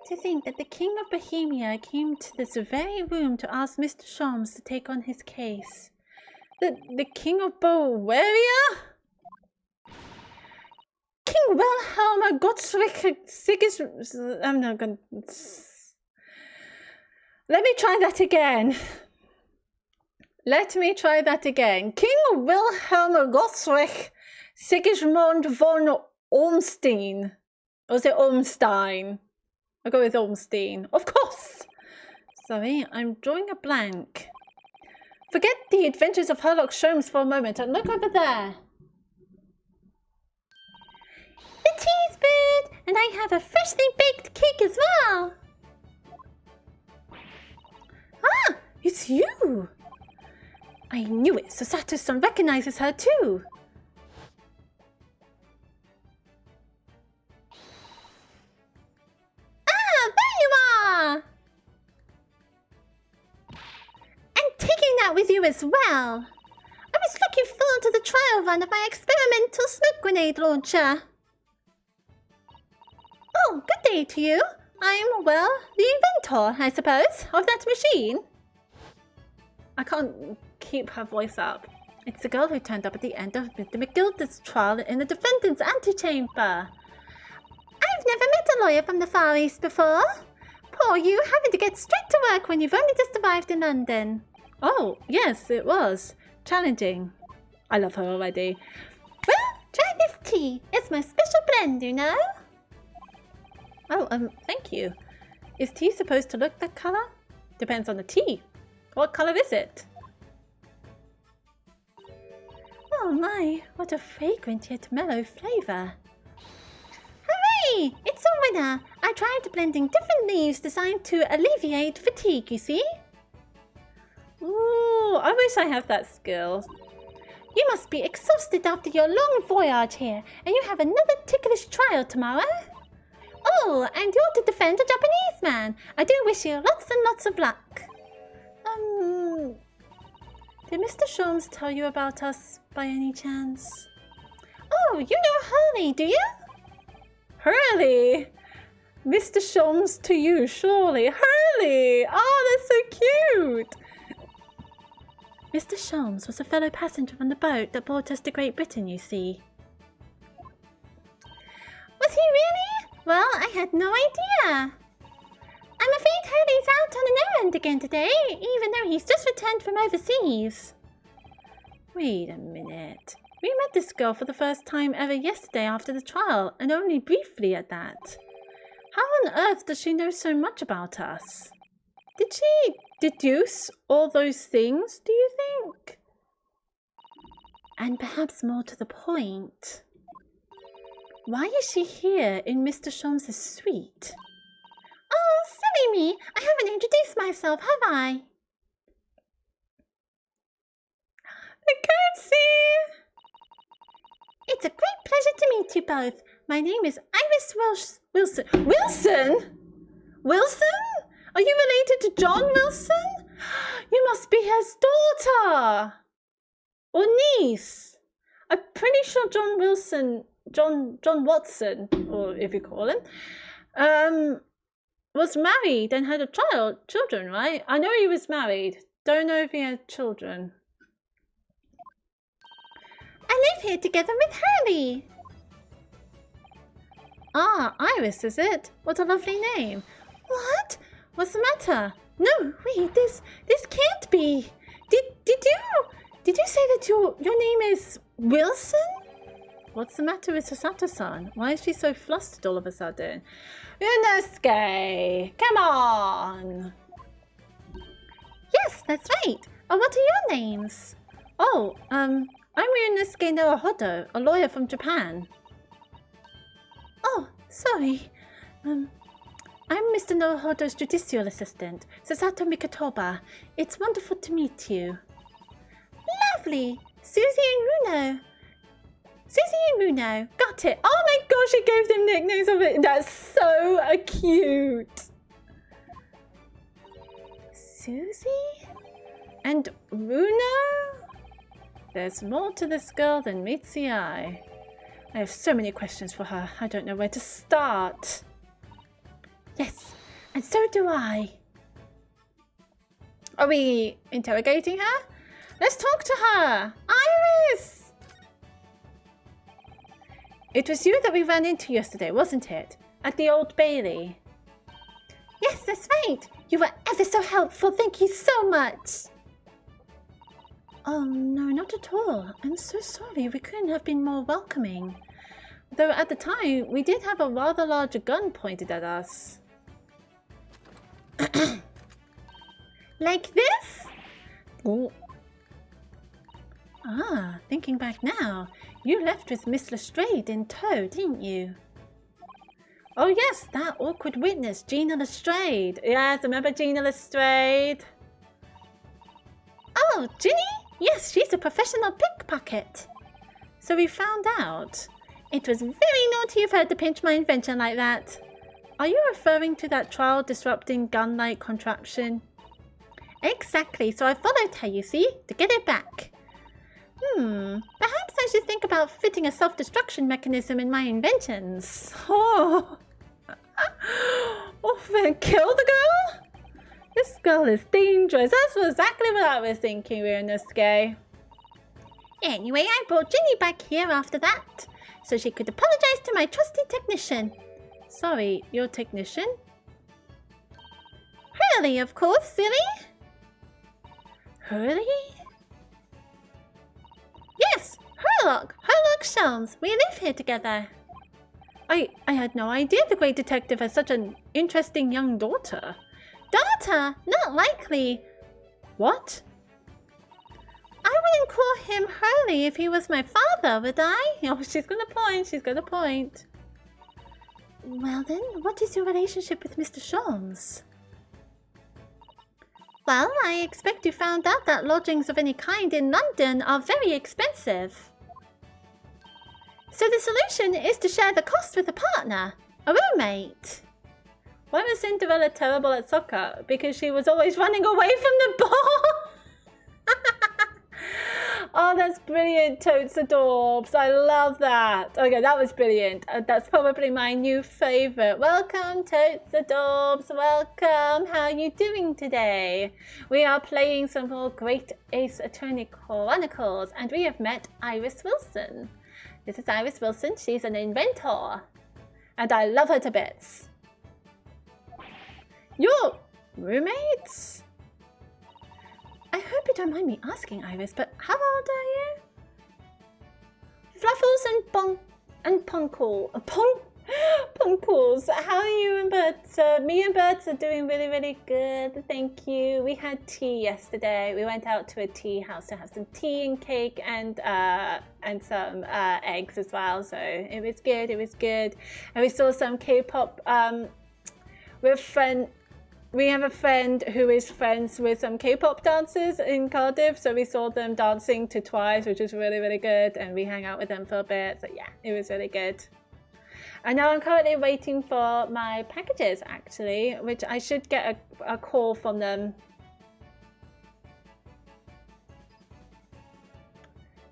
To think that the King of Bohemia came to this very room to ask Mr. Shams to take on his case. The King of Bavaria? King Wilhelm Gottschalk Sigismund. I'm not going to. Let me try that again. Let me try that again. King Wilhelm Gottschalk Sigismund von Ormstein. Or is it Ormstein? I'll go with Ormstein. Of course! Sorry, I'm drawing a blank. Forget the adventures of Sherlock Holmes for a moment and look over there. The tea's brewed, and I have a freshly baked cake as well. Ah, it's you. I knew it. Susato-san recognizes her too. There you are! And taking that with you as well. I was looking forward to the trial run of my experimental smoke grenade launcher. Oh, good day to you. I'm, well, the inventor, I suppose, of that machine. I can't keep her voice up. It's the girl who turned up at the end of Mr. McGilda's trial in the defendant's antechamber. I've never met a lawyer from the Far East before. Poor you, having to get straight to work when you've only just arrived in London. Oh, yes, it was. Challenging. I love her already. Well, try this tea. It's my special blend, you know. Oh, thank you. Is tea supposed to look that colour? Depends on the tea. What colour is it? Oh my, what a fragrant yet mellow flavour. Hooray! It's a winner! I tried blending different leaves designed to alleviate fatigue, you see? Ooh, I wish I had that skill. You must be exhausted after your long voyage here, and you have another ticklish trial tomorrow. Oh, and you're to defend a Japanese man. I do wish you lots and lots of luck. Did Mr. Shams tell you about us by any chance? Oh, you know Hurley, do you? Hurley? Mr. Shams to you, surely. Hurley! Oh, that's so cute! Mr. Shams was a fellow passenger on the boat that brought us to Great Britain, you see. Was he really? Well, I had no idea. I'm afraid Hurley's out on an errand again today, even though he's just returned from overseas. Wait a minute. We met this girl for the first time ever yesterday after the trial, and only briefly at that. How on earth does she know so much about us? Did she deduce all those things, do you think? And perhaps more to the point, why is she here in Mr. Shams' suite? Oh, silly me! I haven't introduced myself, have I? The curtsy! It's a great pleasure to meet you both. My name is Iris Wilson. Wilson? Wilson? Are you related to John Wilson? You must be his daughter! Or niece. I'm pretty sure John Watson, or if you call him, Was married and had children, right? I know he was married. Don't know if he had children. I live here together with Harry. Ah, Iris, is it? What a lovely name. What? What's the matter? No, wait, this can't be. Did you say that your name is Wilson? What's the matter with Sasato-san? Why is she so flustered all of a sudden? Ryunosuke, come on. Yes, that's right. Oh, what are your names? Oh, I'm Ryunosuke Naruhodo, a lawyer from Japan. Oh, sorry. I'm Mr. Naruhodo's judicial assistant, Sasato Mikotoba. It's wonderful to meet you. Lovely. Susie and Runo. Got it. Oh my gosh, she gave them nicknames of it. That's so cute. Susie? And Runo? There's more to this girl than meets the eye. I have so many questions for her. I don't know where to start. Yes, and so do I. Are we interrogating her? Let's talk to her. Iris! It was you that we ran into yesterday, wasn't it? At the Old Bailey. Yes, that's right. You were ever so helpful. Thank you so much. Oh, no, not at all. I'm so sorry. We couldn't have been more welcoming. Though at the time, we did have a rather large gun pointed at us. Like this? Oh. Ah, thinking back now, you left with Miss Lestrade in tow, didn't you? Oh yes, that awkward witness, Gina Lestrade. Yes, remember Gina Lestrade? Oh, Ginny? Yes, she's a professional pickpocket. So we found out. It was very naughty of her to pinch my invention like that. Are you referring to that trial-disrupting gun-like contraption? Exactly, so I followed her, you see, to get it back. Perhaps I should think about fitting a self-destruction mechanism in my inventions. Oh, then kill the girl? This girl is dangerous. That's exactly what I was thinking, Ryunosuke. Anyway, I brought Ginny back here after that, so she could apologize to my trusty technician. Sorry, your technician? Hurley, of course, silly. Hurley? Yes, Herlock Shelms. We live here together. I had no idea the great detective has such an interesting young daughter. Daughter? Not likely. What? I wouldn't call him Hurley if he was my father, would I? Oh, she's got a point. Well then, what is your relationship with Mr. Sholmes? Well, I expect you found out that lodgings of any kind in London are very expensive. So the solution is to share the cost with a partner, a roommate. Why was Cinderella terrible at soccer? Because she was always running away from the ball. Oh, that's brilliant, Totes Adorbs. I love that. Okay, that was brilliant. That's probably my new favourite. Welcome, Totes Adorbs. Welcome. How are you doing today? We are playing some more Great Ace Attorney Chronicles, and we have met Iris Wilson. This is Iris Wilson. She's an inventor, and I love her to bits. Your roommates? I hope you don't mind me asking, Iris, but how old are you? Fluffles and Punkles. How are you and Bert? Me and Bert are doing really, really good. Thank you. We had tea yesterday. We went out to a tea house to have some tea and cake and some eggs as well. So it was good. It was good. And we saw some K-pop. We have a friend who is friends with some K-pop dancers in Cardiff, so we saw them dancing to Twice, which was really, really good, and we hung out with them for a bit, so yeah, it was really good. And now I'm currently waiting for my packages, actually, which I should get a call from them.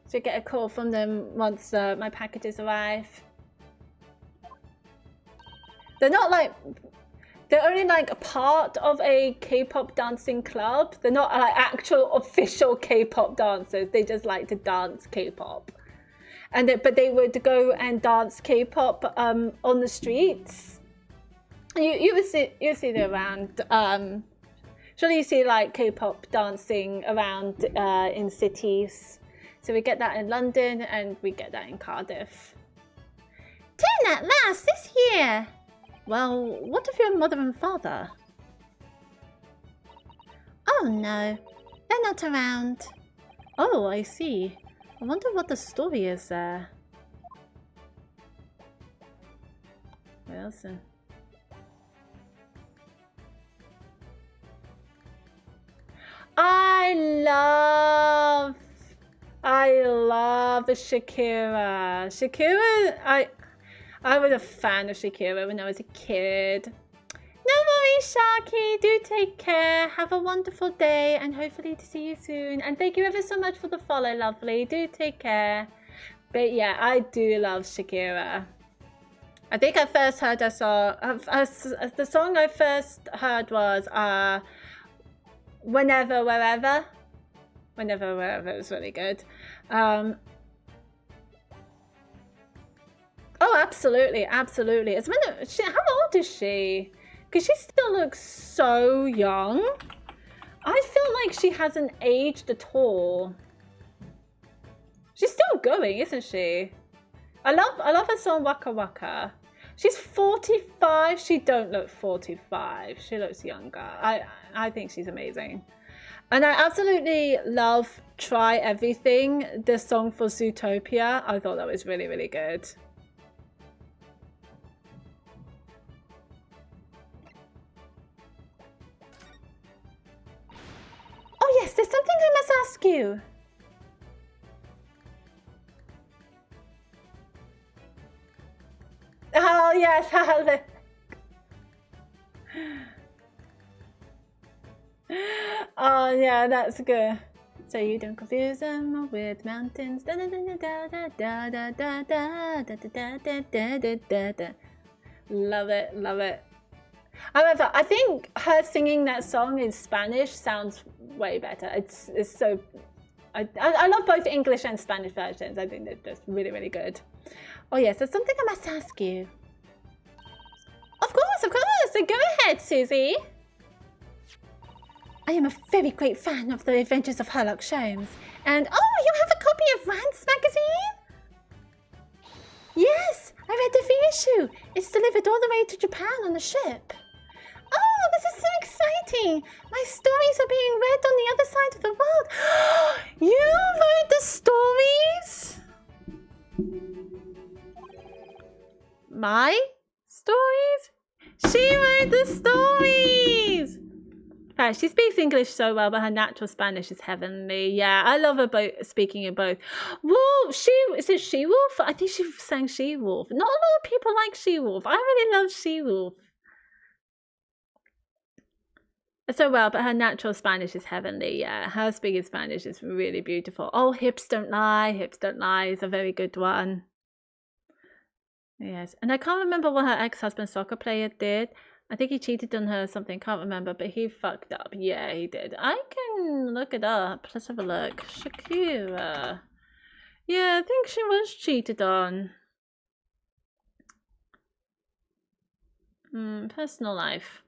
Should get a call from them once my packages arrive. They're not like, they're only like a part of a K-pop dancing club. They're not like actual official K-pop dancers. They just like to dance K-pop. But they would go and dance K-pop on the streets. You would see them around. Surely you see like K-pop dancing around in cities. So we get that in London and we get that in Cardiff. Turn at last this year. Well, what of your mother and father? Oh no, they're not around. Oh, I see. I wonder what the story is there. Wilson. I love Shakira. Shakira, I was a fan of Shakira when I was a kid. No worries, Sharky. Do take care. Have a wonderful day and hopefully to see you soon. And thank you ever so much for the follow, lovely. Do take care. But yeah, I do love Shakira. I think I first heard her song. The song I first heard was Whenever, Wherever. Whenever, Wherever. It was really good. Oh, absolutely, absolutely. How old is she? Because she still looks so young. I feel like she hasn't aged at all. She's still going, isn't she? I love her song Waka Waka. She's 45. She don't look 45. She looks younger. I think she's amazing. And I absolutely love Try Everything, the song for Zootopia. I thought that was really, really good. Oh yes, there's something I must ask you. Oh yes, Alex. Oh yeah, that's good. So you don't confuse them with mountains. Love it, love it. However, I think her singing that song in Spanish sounds way better. It's so. I love both English and Spanish versions. I think they're just really, really good. Oh yes, there's something I must ask you. Of course, of course. So go ahead, Susie. I am a very great fan of the Adventures of Sherlock Holmes. And oh, you have a copy of Rand's magazine? Yes, I read the reissue. It's delivered all the way to Japan on the ship. Oh, this is so exciting. My stories are being read on the other side of the world. You wrote the stories? My stories? She wrote the stories! Right, she speaks English so well, but her natural Spanish is heavenly. Yeah, I love her speaking in both. Wolf, is it She-Wolf? I think she sang She-Wolf. Not a lot of people like She-Wolf. I really love She-Wolf. So well, but her natural Spanish is heavenly. Yeah, her speaking Spanish is really beautiful. Oh, Hips Don't Lie. Hips Don't Lie is a very good one. Yes, and I can't remember what her ex-husband soccer player did. I think he cheated on her or something, can't remember, but he fucked up. Yeah, he did. I can look it up. Let's have a look. Shakira. Yeah, I think she was cheated on. Personal life.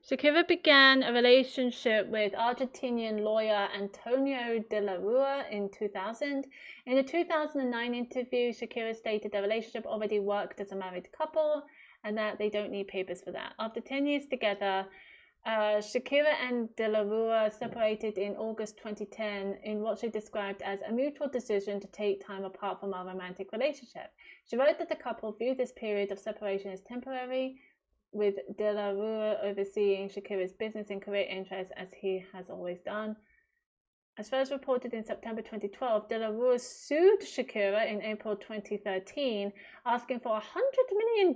Shakira began a relationship with Argentinian lawyer Antonio de la Rua in 2000. In a 2009 interview, Shakira stated their relationship already worked as a married couple and that they don't need papers for that. After 10 years together, Shakira and de la Rua separated in August 2010 in what she described as a mutual decision to take time apart from our romantic relationship. She wrote that the couple viewed this period of separation as temporary, with de la Rua overseeing Shakira's business and career interests as he has always done. As first reported in September 2012, de la Rua sued Shakira in April 2013, asking for $100 million.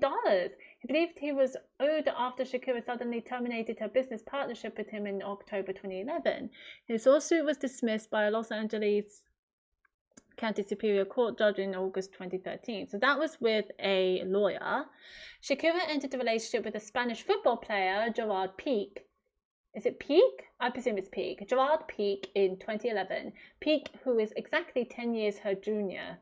He believed he was owed after Shakira suddenly terminated her business partnership with him in October 2011. His lawsuit was dismissed by a Los Angeles County Superior Court judge in August 2013. So that was with a lawyer. Shakira entered a relationship with a Spanish football player, Gerard Piqué. Is it Piqué? I presume it's Piqué. Gerard Piqué in 2011. Piqué, who is exactly 10 years her junior.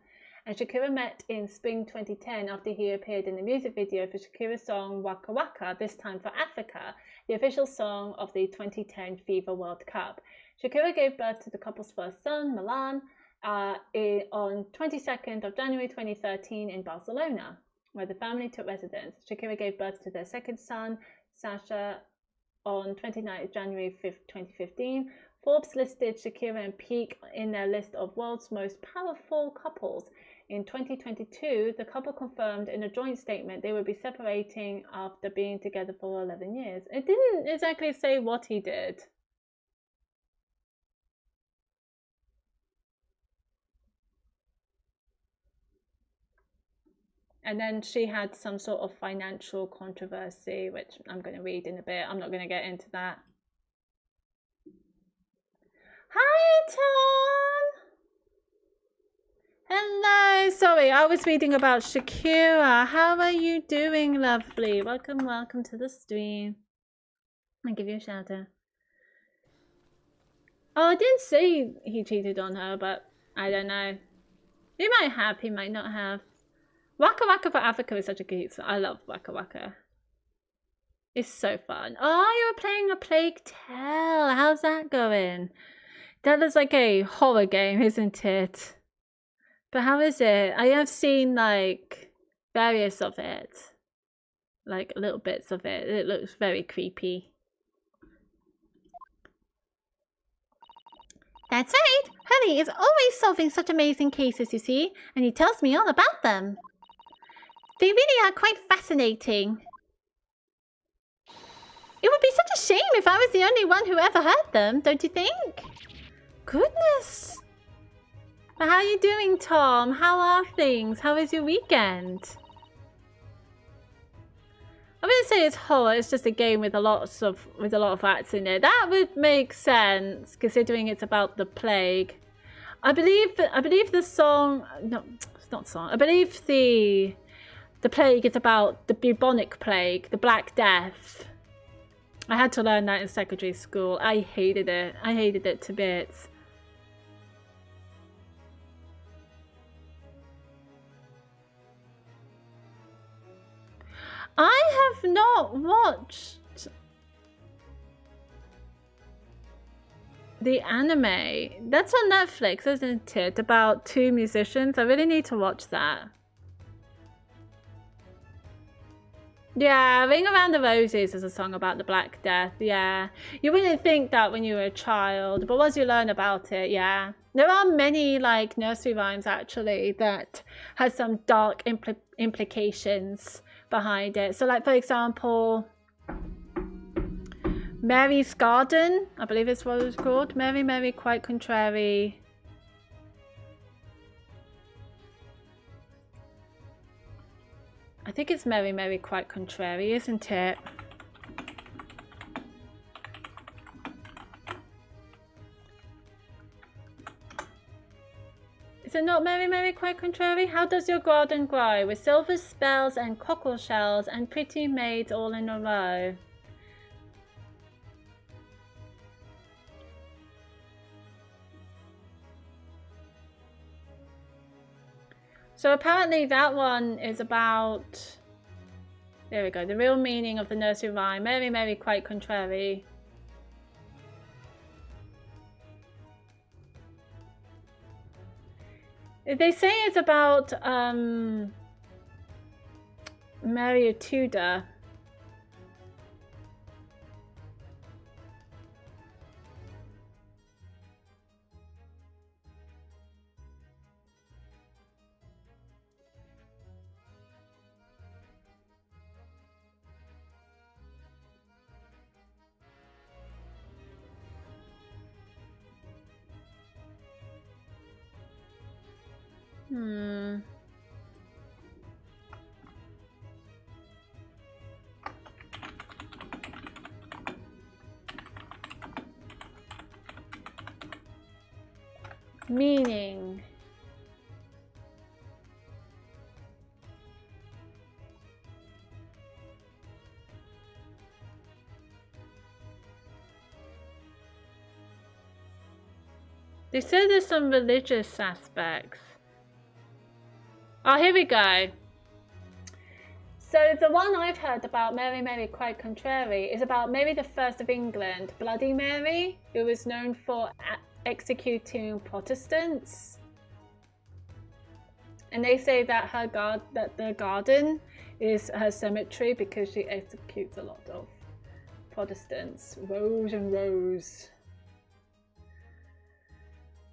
And Shakira met in spring 2010 after he appeared in the music video for Shakira's song Waka Waka, this time for Africa, the official song of the 2010 FIFA World Cup. Shakira gave birth to the couple's first son, Milan, on 22nd of January 2013 in Barcelona, where the family took residence. Shakira gave birth to their second son, Sasha, on 29th January 2015. Forbes listed Shakira and Piqué in their list of world's most powerful couples. In 2022, the couple confirmed in a joint statement they would be separating after being together for 11 years. It didn't exactly say what he did. And then she had some sort of financial controversy, which I'm going to read in a bit. I'm not going to get into that. Hi, Tom! Hello! Sorry, I was reading about Shakira. How are you doing, lovely? Welcome to the stream. I'll give you a shout out. Oh, I didn't say he cheated on her, but I don't know. He might have, he might not have. Waka Waka for Africa is such a good song. I love Waka Waka. It's so fun. Oh, you were playing A Plague Tale. How's that going? That looks like a horror game, isn't it? But how is it? I have seen like various of it. Like little bits of it. It looks very creepy. That's right. Hurley is always solving such amazing cases, you see, and he tells me all about them. They really are quite fascinating. It would be such a shame if I was the only one who ever heard them, don't you think? Goodness. But how are you doing, Tom? How are things? How was your weekend? I wouldn't say it's horror, it's just a game with a lot of acts in it. That would make sense, considering it's about the plague. I believe the song, no, it's not song. I believe the plague is about the bubonic plague, the Black Death. I had to learn that in secondary school. I hated it. I hated it to bits. I have not watched the anime. That's on Netflix, isn't it? About two musicians. I really need to watch that. Yeah, Ring Around the Roses is a song about the Black Death, yeah. You wouldn't think that when you were a child, but once you learn about it, yeah. There are many, like, nursery rhymes, actually, that has some dark implications behind it. So, like, for example, Mary's Garden, I believe it's what it was called. Mary, Mary, quite contrary. I think it's Mary, Mary, quite contrary, isn't it? Is it not Mary, Mary, quite contrary? How does your garden grow? With silver spells and cockle shells and pretty maids all in a row. So apparently that one is about, there we go, the real meaning of the nursery rhyme. Mary, Mary, quite contrary. They say it's about Mary Tudor. Meaning. They said there's some religious aspects. Oh, here we go. So the one I've heard about, Mary Mary quite contrary, is about Mary the First of England, Bloody Mary, who was known for executing Protestants. And they say that the garden is her cemetery because she executes a lot of Protestants, rows and rows.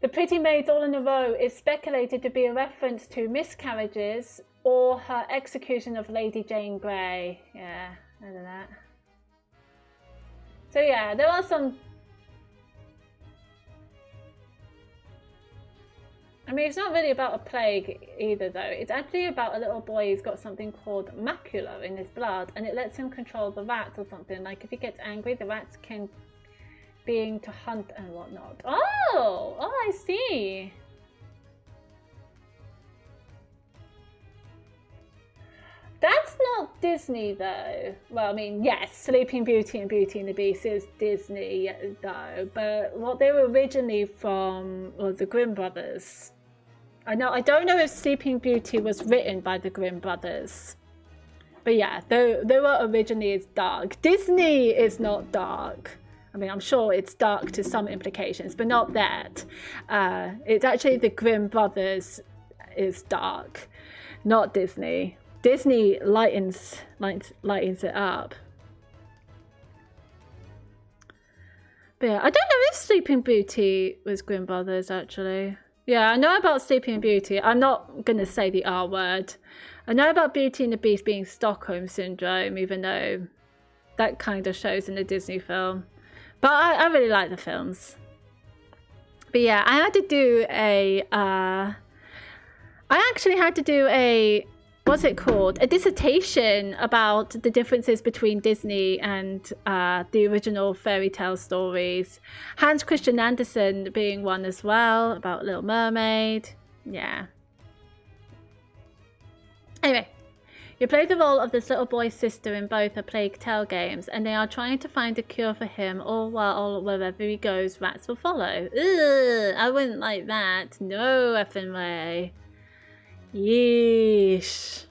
The Pretty Maids All in a Row is speculated to be a reference to miscarriages or her execution of Lady Jane Grey. Yeah, I know that. So yeah, there are some... I mean, it's not really about a plague either, though. It's actually about a little boy who's got something called macula in his blood, and it lets him control the rats or something. Like, if he gets angry, the rats can begin to hunt and whatnot. Oh, I see. That's not Disney, though. Well, I mean, yes, Sleeping Beauty and Beauty and the Beast is Disney, though. But what they were originally from was the Grimm brothers. I don't know if Sleeping Beauty was written by the Grimm brothers. But yeah, they were originally as dark. Disney is not dark. I mean, I'm sure it's dark to some implications, but not that. It's actually the Grimm brothers is dark, not Disney. Disney lightens it up. But yeah, I don't know if Sleeping Beauty was Grimm brothers, actually. Yeah, I know about Sleeping Beauty. I'm not going to say the R word. I know about Beauty and the Beast being Stockholm Syndrome, even though that kind of shows in the Disney film. But I really like the films. But yeah, I had to do a... I actually had to do a... What's it called? A dissertation about the differences between Disney and the original fairy tale stories. Hans Christian Andersen being one as well, about Little Mermaid. Yeah. Anyway, you play the role of this little boy's sister in both A Plague Tale games, and they are trying to find a cure for him, all while wherever he goes, rats will follow. Ugh, I wouldn't like that. No effing way. Yeesh.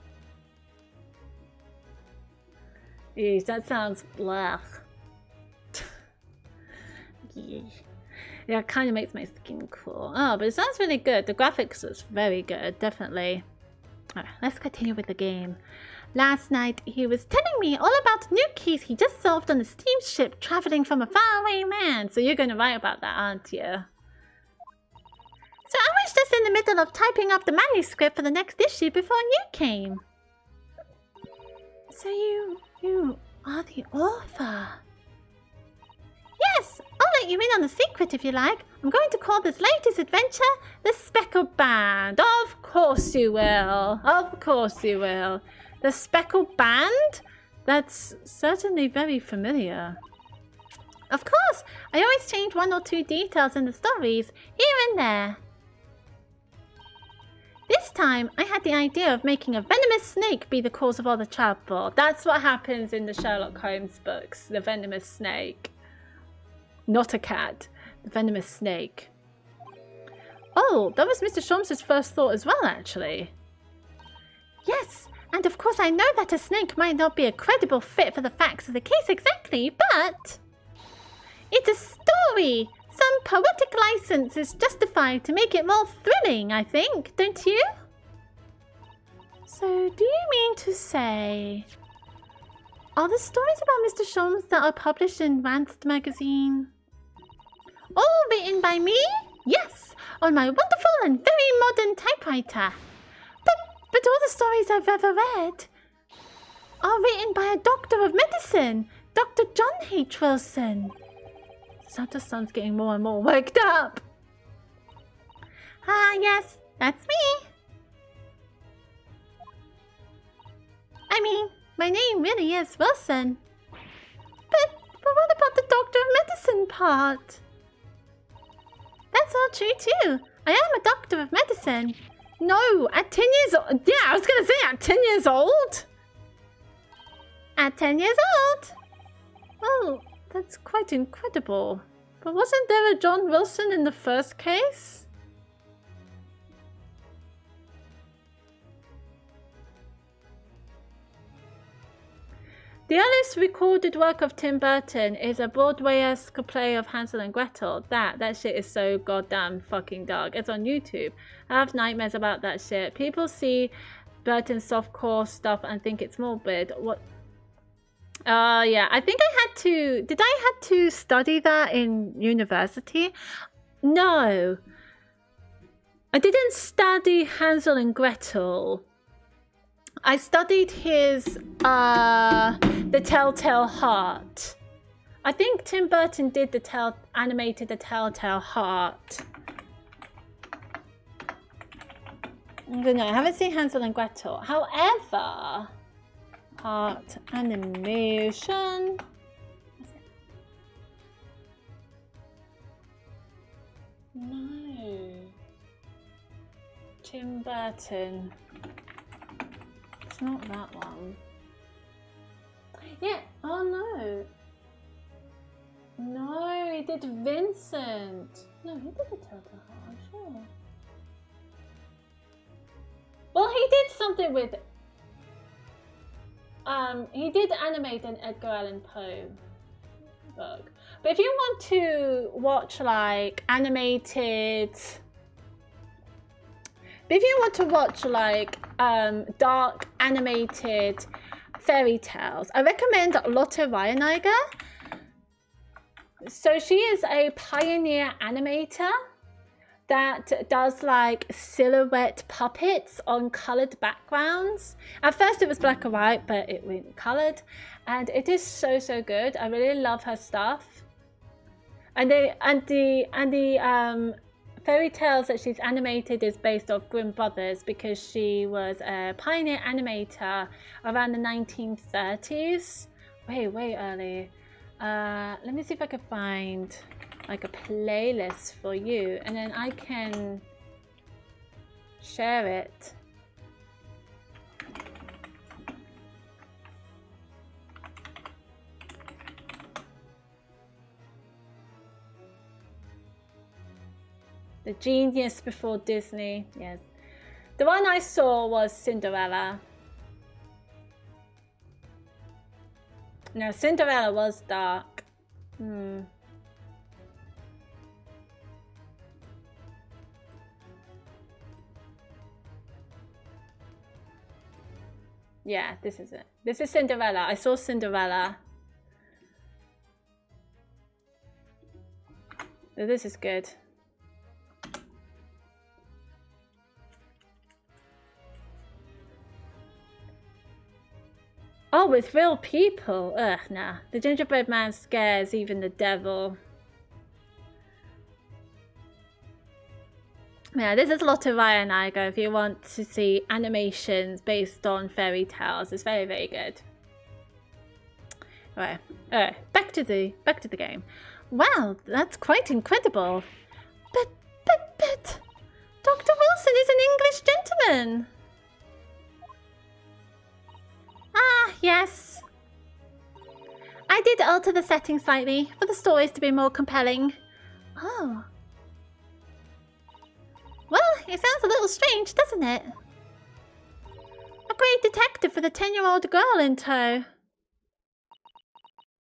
Yeesh, that sounds blech. Yeah, it kind of makes my skin cool. Oh, but it sounds really good. The graphics is very good, definitely. Alright, let's continue with the game. Last night, he was telling me all about new keys he just solved on a steamship traveling from a faraway land. So you're going to write about that, aren't you? So I was just in the middle of typing up the manuscript for the next issue before you came. So you are the author? Yes, I'll let you in on the secret if you like. I'm going to call this latest adventure The Speckled Band. Of course you will. Of course you will. The Speckled Band? That's certainly very familiar. Of course, I always change one or two details in the stories, here and there. This time, I had the idea of making a venomous snake be the cause of all the trouble. That's what happens in the Sherlock Holmes books, the venomous snake. Not a cat, the venomous snake. Oh, that was Mr. Sholmes' first thought as well, actually. Yes, and of course I know that a snake might not be a credible fit for the facts of the case exactly, but... it's a story! Some poetic license is justified to make it more thrilling, I think, don't you? So, do you mean to say... are the stories about Mr. Sholmes that are published in Randst magazine all written by me? Yes, on my wonderful and very modern typewriter. But all the stories I've ever read are written by a doctor of medicine, Dr. John H. Wilson. Santa's getting more and more worked up. Ah, yes, that's me. I mean, my name really is Wilson. But what about the doctor of medicine part? That's all true too. I am a doctor of medicine. No, at 10 years old. Yeah, I was going to say at 10 years old. At 10 years old. Oh, that's quite incredible. But wasn't there a John Wilson in the first case? The earliest recorded work of Tim Burton is a Broadway-esque play of Hansel and Gretel. That shit is so goddamn fucking dark. It's on YouTube. I have nightmares about that shit. People see Burton's softcore stuff and think it's morbid. What? Yeah, I think I had to... Did I had to study that in university? No. I didn't study Hansel and Gretel. I studied his, The Telltale Heart. I think Tim Burton did animated The Telltale Heart. I don't know, I haven't seen Hansel and Gretel. However, Heart animation. No. Tim Burton. It's not that one. Yeah, oh no. No, he did Vincent. No, he did the Telltale Heart, I'm sure. Well, he did something with... he did animate an Edgar Allan Poe book. But if you want to watch like animated... But if you want to watch like dark animated fairy tales, I recommend Lotte Reihenegger. So she is a pioneer animator that does like silhouette puppets on colored backgrounds. At first it was black and white, but it went colored, and it is so good. I really love her stuff. And the fairy tales that she's animated is based off Grimm Brothers, because she was a pioneer animator around the 1930s. Way early. Let me see if I can find like a playlist for you, and then I can share it. The genius before Disney, yes. The one I saw was Cinderella. No, Cinderella was dark. Yeah, this is it. This is Cinderella. I saw Cinderella. Oh, this is good. Oh, with real people? Ugh, nah. The gingerbread man scares even the devil. Yeah, this is Lotte Reihenegger if you want to see animations based on fairy tales. It's very good. Alright, back to the game. Wow, that's quite incredible. But Dr. Wilson is an English gentleman. Ah, yes. I did alter the setting slightly for the stories to be more compelling. Oh. Well, it sounds a little strange, doesn't it? A great detective with a 10-year-old girl in tow.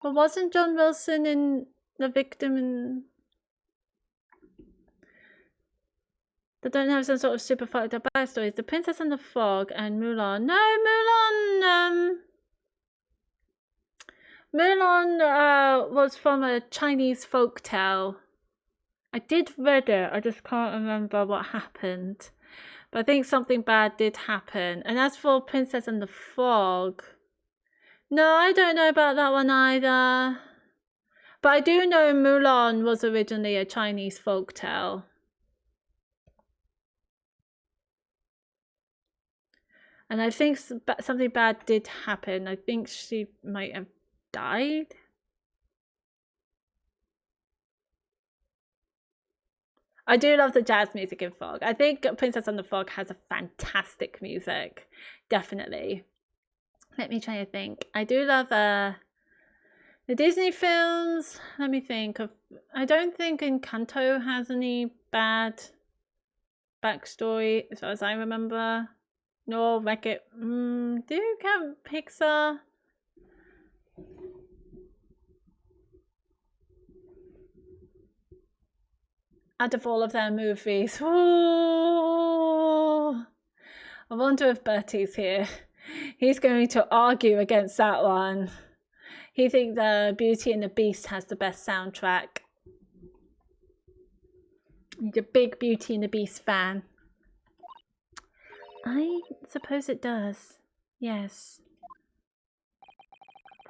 But wasn't John Wilson in the victim in... They don't have some sort of super fucked up backstories. The Princess and the Frog and Mulan. No, Mulan was from a Chinese folktale. I did read it, I just can't remember what happened. But I think something bad did happen. And as for Princess and the Frog, no, I don't know about that one either. But I do know Mulan was originally a Chinese folktale. And I think something bad did happen. I think she might have died. I do love the jazz music in Frog. I think Princess and the Frog has a fantastic music. Definitely. Let me try to think. I do love The Disney films, let me think of. I don't think Encanto has any bad backstory, as far as I remember. Nor Wreck-It. Do you count Pixar? Out of all of their movies, ooh, I wonder if Bertie's here. He's going to argue against that one. He thinks the Beauty and the Beast has the best soundtrack. He's a big Beauty and the Beast fan. I suppose it does. Yes.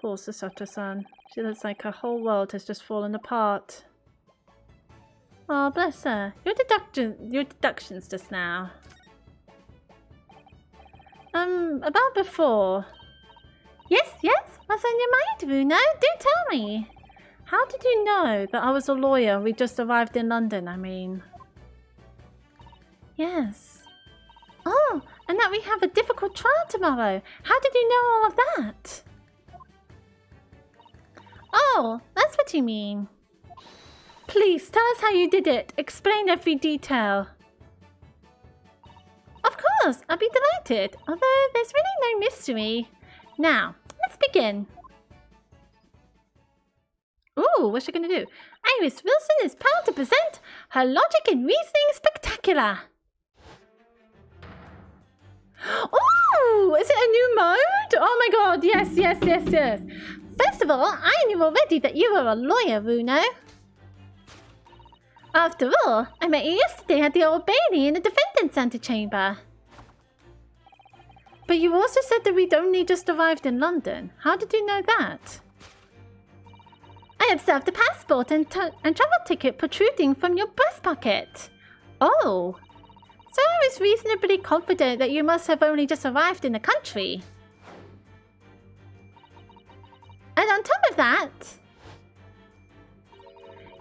Poor Sasota-san. She looks like her whole world has just fallen apart. Oh, bless her. Your deductions just now. About before. Yes, what's on your mind, Bruno? Do tell me. How did you know that I was a lawyer? We just arrived in London, I mean. Yes. Oh, and that we have a difficult trial tomorrow. How did you know all of that? Oh, that's what you mean. Please, tell us how you did it. Explain every detail. Of course, I'll be delighted. Although there's really no mystery. Now, let's begin. Ooh, what's she gonna do? Iris Wilson is proud to present her Logic and Reasoning Spectacular. Ooh, is it a new mode? Oh my god, yes. First of all, I knew already that you were a lawyer, Bruno. After all, I met you yesterday at the Old Bailey in the defendant's antechamber. But you also said that we'd only just arrived in London. How did you know that? I observed a passport and travel ticket protruding from your breast pocket. Oh, so I was reasonably confident that you must have only just arrived in the country. And on top of that,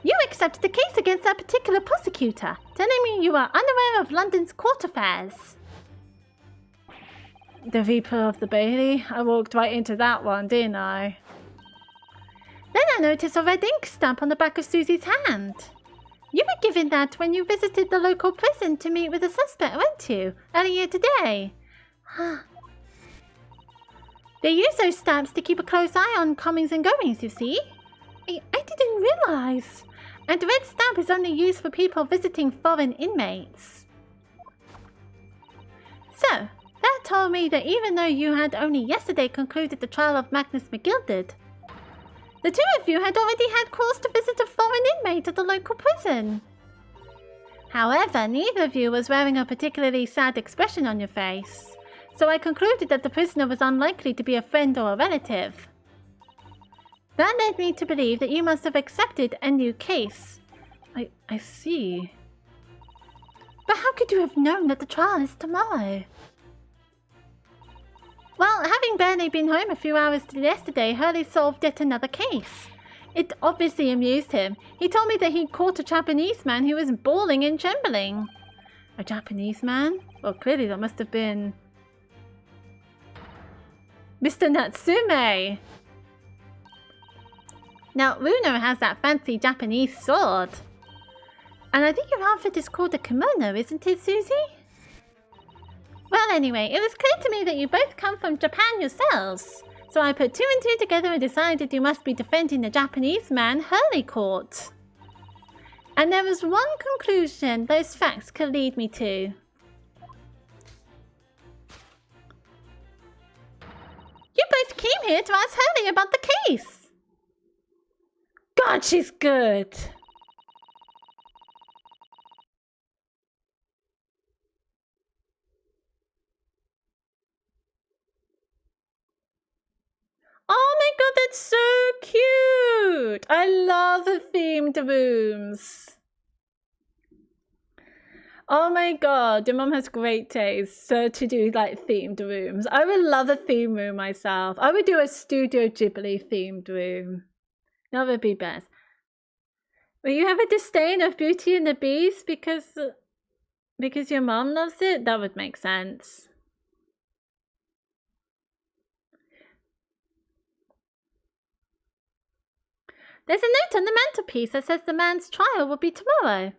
you accepted the case against that particular prosecutor, telling me you were unaware of London's court affairs. The Reaper of the Bailey? I walked right into that one, didn't I? Then I noticed a red ink stamp on the back of Susie's hand. You were given that when you visited the local prison to meet with the suspect, weren't you? Earlier today. They use those stamps to keep a close eye on comings and goings, you see. I didn't realize. And the red stamp is only used for people visiting foreign inmates. So, that told me that even though you had only yesterday concluded the trial of Magnus McGilded, the two of you had already had cause to visit a foreign inmate at the local prison. However, neither of you was wearing a particularly sad expression on your face, so I concluded that the prisoner was unlikely to be a friend or a relative. That led me to believe that you must have accepted a new case. I see. But how could you have known that the trial is tomorrow? Well, having barely been home a few hours till yesterday, Hurley solved yet another case. It obviously amused him. He told me that he'd caught a Japanese man who was bawling and trembling. A Japanese man? Well, clearly that must have been Mr. Natsume. Now, Runo has that fancy Japanese sword. And I think your outfit is called a kimono, isn't it, Susie? Well, anyway, it was clear to me that you both come from Japan yourselves. So I put two and two together and decided you must be defending the Japanese man Hurley caught. And there was one conclusion those facts could lead me to. You both came here to ask Hurley about the case. God, she's good. Oh my god, that's so cute! I love the themed rooms. Oh my god, your mom has great taste so to do like themed rooms. I would love a theme room myself. I would do a Studio Ghibli themed room. That would be best. Will you have a disdain of Beauty and the Beast because your mom loves it? That would make sense. There's a note on the mantelpiece that says the man's trial will be tomorrow.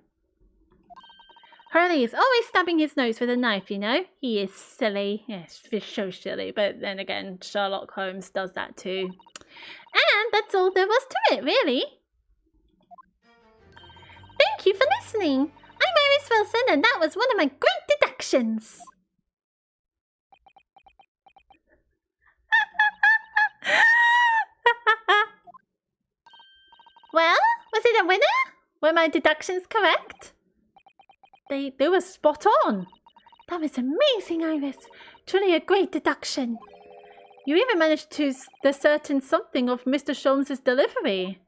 Hurley is always stabbing his nose with a knife, you know. He is silly. Yes, he's so silly. But then again, Sherlock Holmes does that too. And that's all there was to it, really. Thank you for listening. I'm Iris Wilson, and that was one of my great deductions. Well, was it a winner? Were my deductions correct? They were spot on. That was amazing, Iris. Truly a great deduction. You even managed to discern something of Mr. Sholmes' delivery.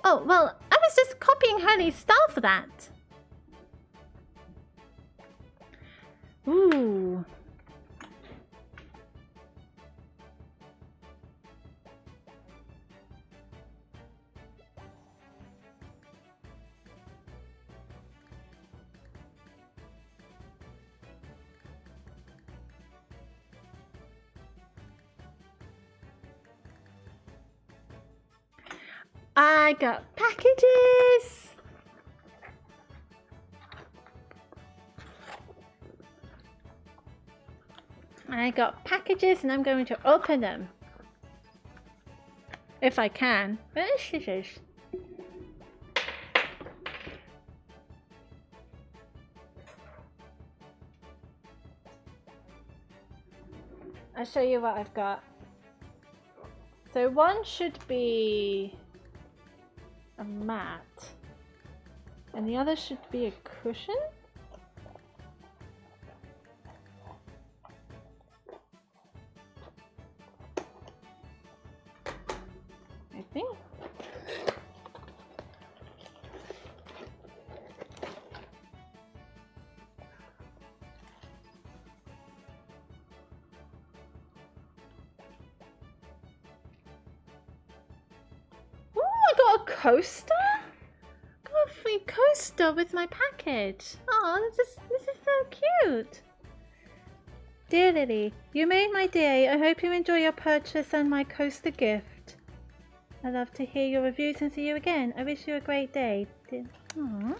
Oh, well, I was just copying Hurley's style for that. Ooh. I got packages. I got packages and I'm going to open them. If I can. I'll show you what I've got. So one should be a mat, and the other should be a cushion. I think. Ooh, I got a coaster. Got a free coaster with my package. Oh, this is so cute. Dear Lily, you made my day. I hope you enjoy your purchase and my coaster gift. I love to hear your reviews and see you again. I wish you a great day. Aww.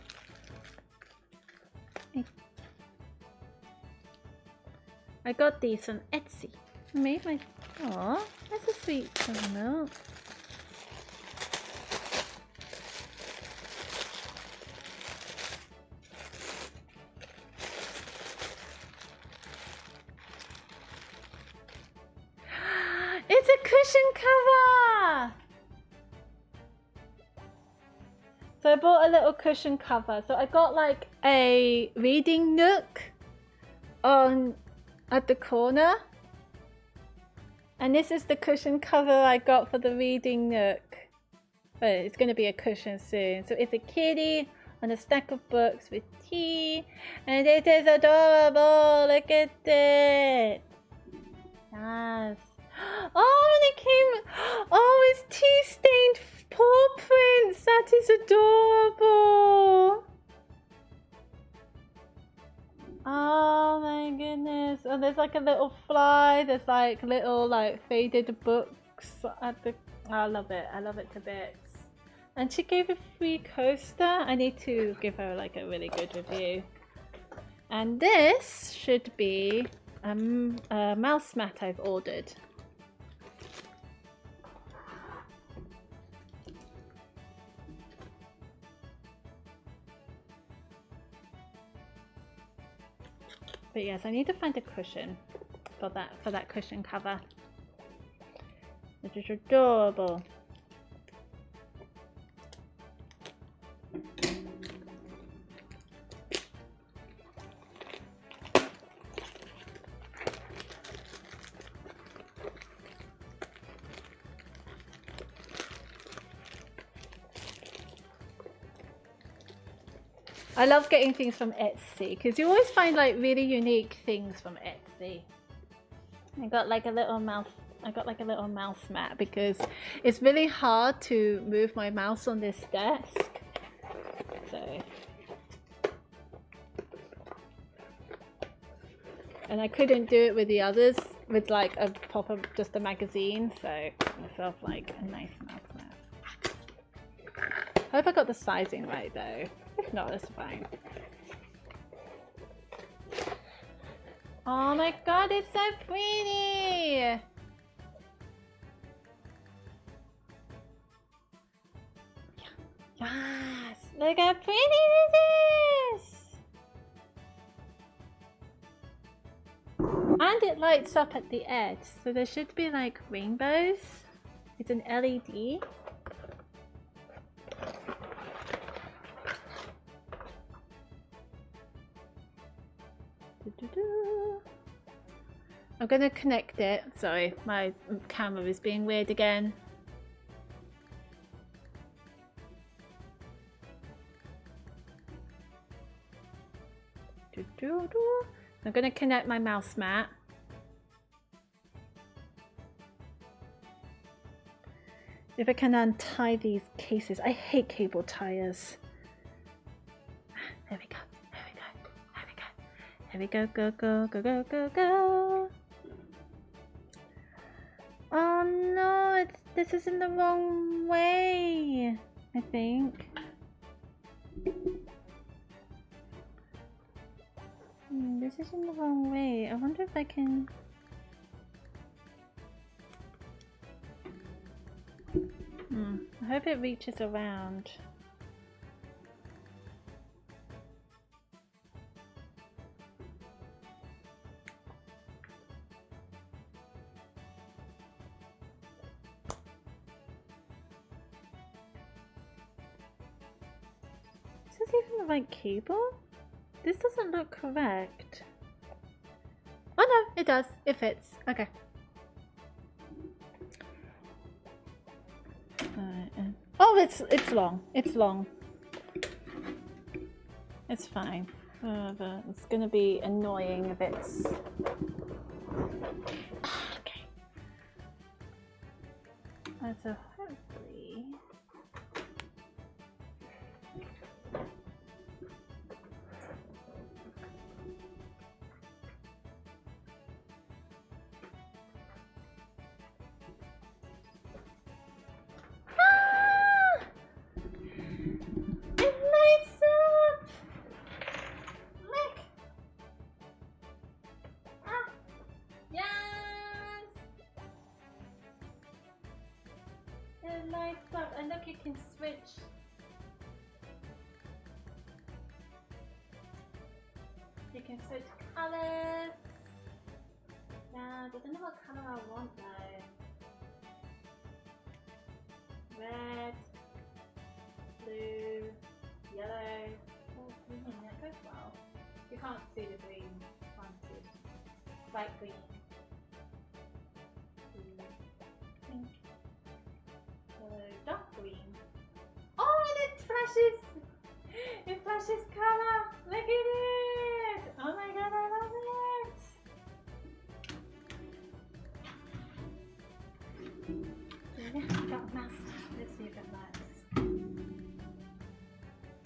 I got these from Etsy. I made my... Aww, that's a sweet note. It's a cushion cover! So I bought a little cushion cover. So I got like a reading nook at the corner. And this is the cushion cover I got for the reading nook. But it's going to be a cushion soon. So it's a kitty on a stack of books with tea. And it is adorable. Look at it. Yes. Oh, and it came. Oh, it's tea-stained paw prints. That is adorable. Oh my goodness. Oh, there's like a little fly. There's like little like faded books at the. I love it. I love it to bits. And she gave a free coaster. I need to give her like a really good review. And this should be a mouse mat I've ordered. But yes, I need to find a cushion for that cushion cover. It is adorable. I love getting things from Etsy because you always find like really unique things from Etsy. I got like a little mouse mat because it's really hard to move my mouse on this desk. So, and I couldn't do it with the others with like a proper, just a magazine, so I got myself like a nice mouse mat. I hope I got the sizing right though. If not, that's fine. Oh my god, it's so pretty! Yes! Look how pretty this is! And it lights up at the edge, so there should be like rainbows. It's an LED. I'm gonna connect it. Sorry, my camera is being weird again. I'm gonna connect my mouse mat. If I can untie these cases. I hate cable ties. There we go. There we go. There we go. There we go. Go, go, go, go, go, go. Oh no, this is in the wrong way, I think. This is in the wrong way. I wonder if I can... I hope it reaches around. Is this even the right cable? This doesn't look correct. Oh no, it does. It fits. Okay. Oh, it's long. It's long. It's fine. But it's gonna be annoying if it's... Okay. So hopefully... lights up, and look, you can switch. You can switch colors. Yeah, I don't know what color I want though. Red, blue, yellow. Oh, green, that goes well. You can't see the green, can't you? Light green. Pink. Dark green. Oh, and it flashes! It flashes color! Look at it! Oh my god, I love it! Got masked. Let's see if it works.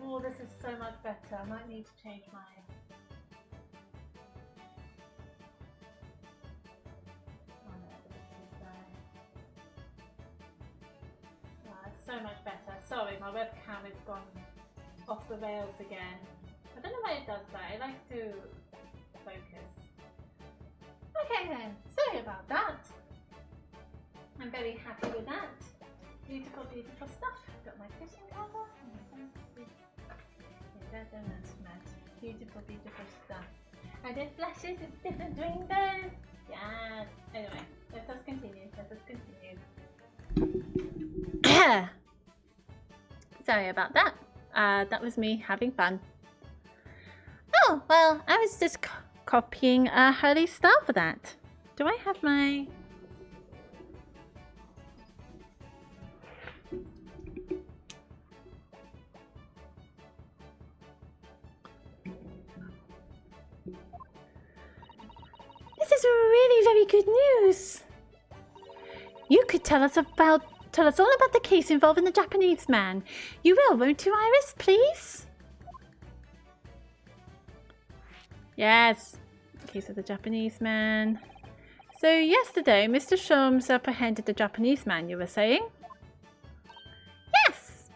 Oh, this is so much better. I might need to change my... So much better. Sorry, my webcam has gone off the rails again. I don't know why it does that. It likes to focus. Okay then, sorry about that. I'm very happy with that. Beautiful, beautiful stuff. Got my fishing cover. Beautiful, beautiful stuff. And it flashes, it's different rainbows. Yes. Anyway, let us continue. Let us continue. Sorry about that. That was me having fun. Oh, well, I was just copying Hurley's style for that. Do I have my... This is really very good news. You could tell us all about the case involving the Japanese man. You will, won't you, Iris, please? Yes. The case of the Japanese man. So yesterday, Mr. Sholmes apprehended the Japanese man, you were saying? Yes!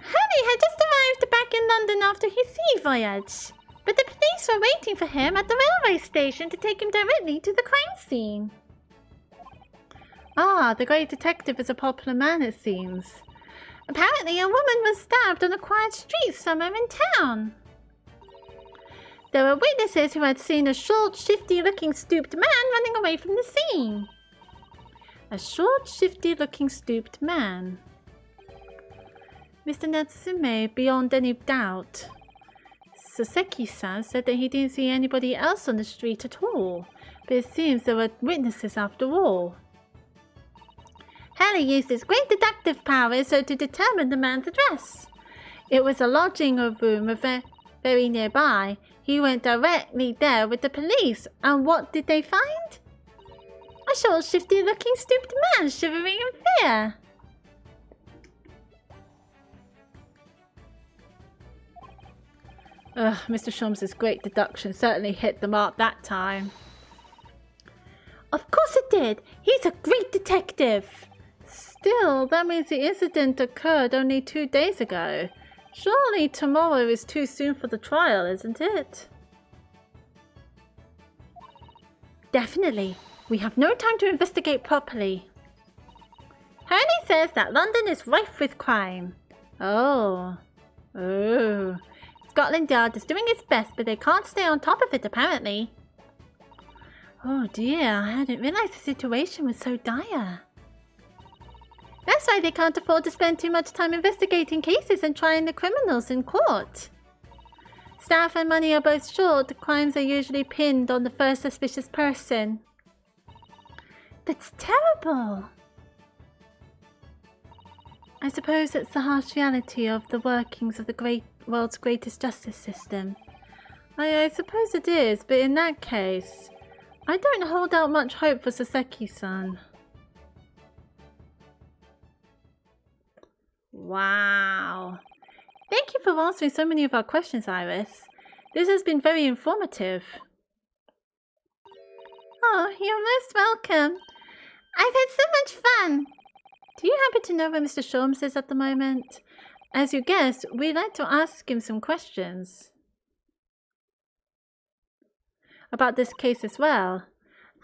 Harry had just arrived back in London after his sea voyage, but the police were waiting for him at the railway station to take him directly to the crime scene. Ah, the great detective is a popular man, it seems. Apparently, a woman was stabbed on a quiet street somewhere in town. There were witnesses who had seen a short, shifty-looking stooped man running away from the scene. A short, shifty-looking stooped man. Mr. Natsume, beyond any doubt. Soseki-san said that he didn't see anybody else on the street at all, but it seems there were witnesses after all. Harry used his great deductive powers so to determine the man's address. It was a lodging room very nearby. He went directly there with the police, and what did they find? A short, shifty-looking stooped man shivering in fear. Mr. Sholmes' great deduction certainly hit the mark that time. Of course it did. He's a great detective. Still, that means the incident occurred only 2 days ago. Surely tomorrow is too soon for the trial, isn't it? Definitely. We have no time to investigate properly. Harry says that London is rife with crime. Oh. Scotland Yard is doing its best, but they can't stay on top of it, apparently. Oh dear, I hadn't realized the situation was so dire. That's why they can't afford to spend too much time investigating cases and trying the criminals in court. Staff and money are both short. Crimes are usually pinned on the first suspicious person. That's terrible. I suppose it's the harsh reality of the workings of the world's greatest justice system. I suppose it is, but in that case, I don't hold out much hope for Soseki-san. Wow. Thank you for answering so many of our questions, Iris. This has been very informative. Oh, you're most welcome. I've had so much fun. Do you happen to know where Mr. Sholmes is at the moment? As you guessed, we'd like to ask him some questions. About this case as well.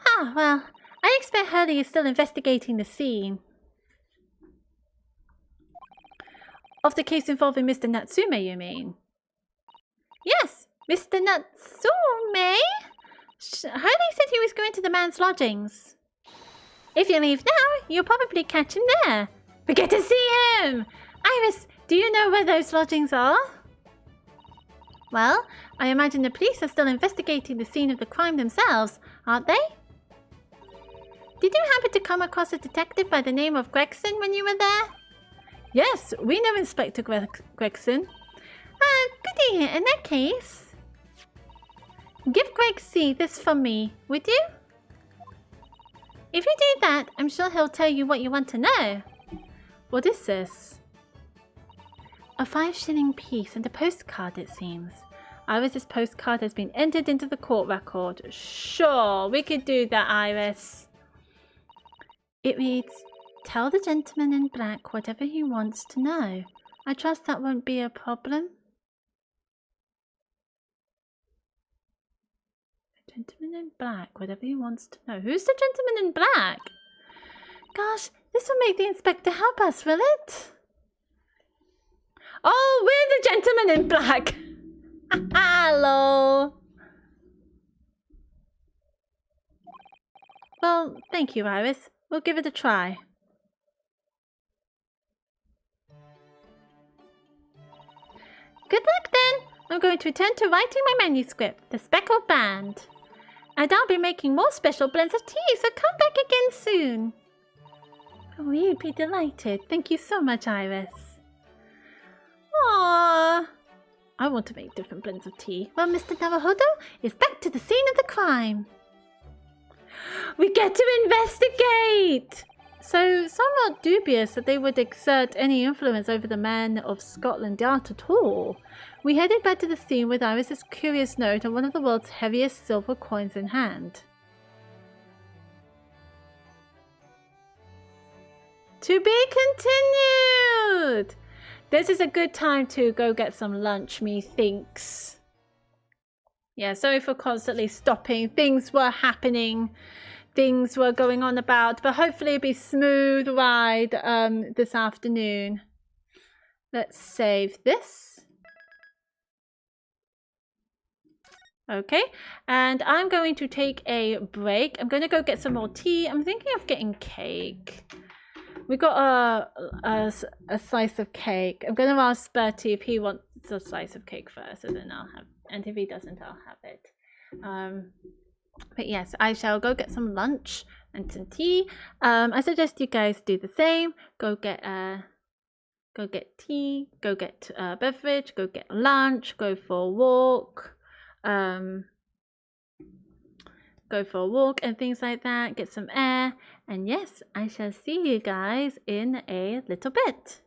Ah, well, I expect Hurley is still investigating the scene. Of the case involving Mr. Natsume, you mean? Yes, Mr. Natsume? Hurley said he was going to the man's lodgings. If you leave now, you'll probably catch him there. We get to see him! Iris, do you know where those lodgings are? Well, I imagine the police are still investigating the scene of the crime themselves, aren't they? Did you happen to come across a detective by the name of Gregson when you were there? Yes, we know Inspector Gregson. Goody, in that case. Give Greg C this from me, would you? If you do that, I'm sure he'll tell you what you want to know. What is this? A 5-shilling piece and a postcard, it seems. Iris's postcard has been entered into the court record. Sure, we could do that, Iris. It reads, "Tell the gentleman in black whatever he wants to know. I trust that won't be a problem." The gentleman in black, whatever he wants to know. Who's the gentleman in black? Gosh, this will make the inspector help us, will it? Oh, we're the gentleman in black. Hello. Well, thank you, Iris. We'll give it a try. Good luck then. I'm going to return to writing my manuscript, The Speckled Band. And I'll be making more special blends of tea, so come back again soon. We'd be delighted. Thank you so much, Iris. Aww. I want to make different blends of tea. Well, Mr. Naruhodo is back to the scene of the crime. We get to investigate! So, somewhat dubious that they would exert any influence over the man of Scotland Yard at all. We headed back to the scene with Iris's curious note and one of the world's heaviest silver coins in hand. To be continued. This is a good time to go get some lunch, methinks. Yeah, sorry for constantly stopping. Things were happening. Things were going on about, but hopefully it'll be a smooth ride this afternoon. Let's save this. Okay, and I'm going to take a break. I'm going to go get some more tea. I'm thinking of getting cake. We got a slice of cake. I'm going to ask Bertie if he wants a slice of cake first, and then I'll have, and if he doesn't, I'll have it. But yes, I shall go get some lunch and some tea. I suggest you guys do the same. Go get tea, go get a beverage, go get lunch, go for a walk. Go for a walk and things like that, get some air, and yes, I shall see you guys in a little bit.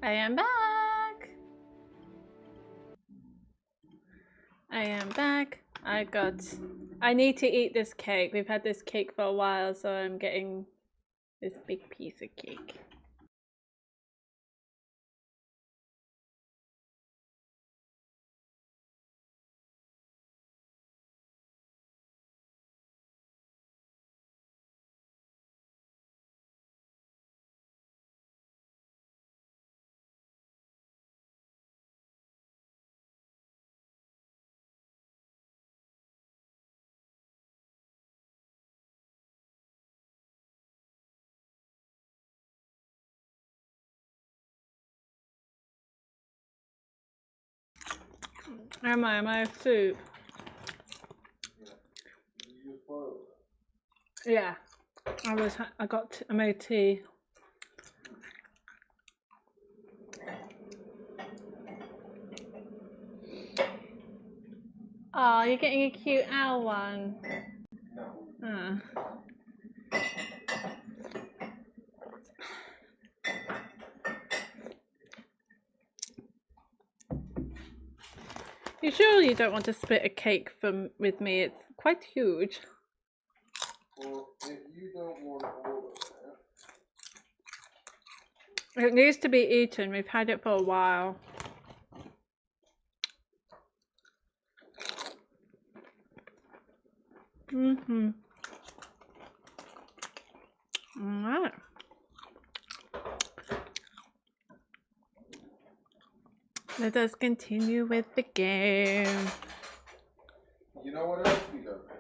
I am back. I am back. I need to eat this cake. We've had this cake for a while, so I'm getting this big piece of cake. Am I have soup? Yeah. I made tea. Oh, you're getting a cute owl one. No. Oh. You sure you don't want to split a cake with me? It's quite huge. Well, if you don't want all of that... It needs to be eaten. We've had it for a while. Alright. Let us continue with the game. You know what else we don't have?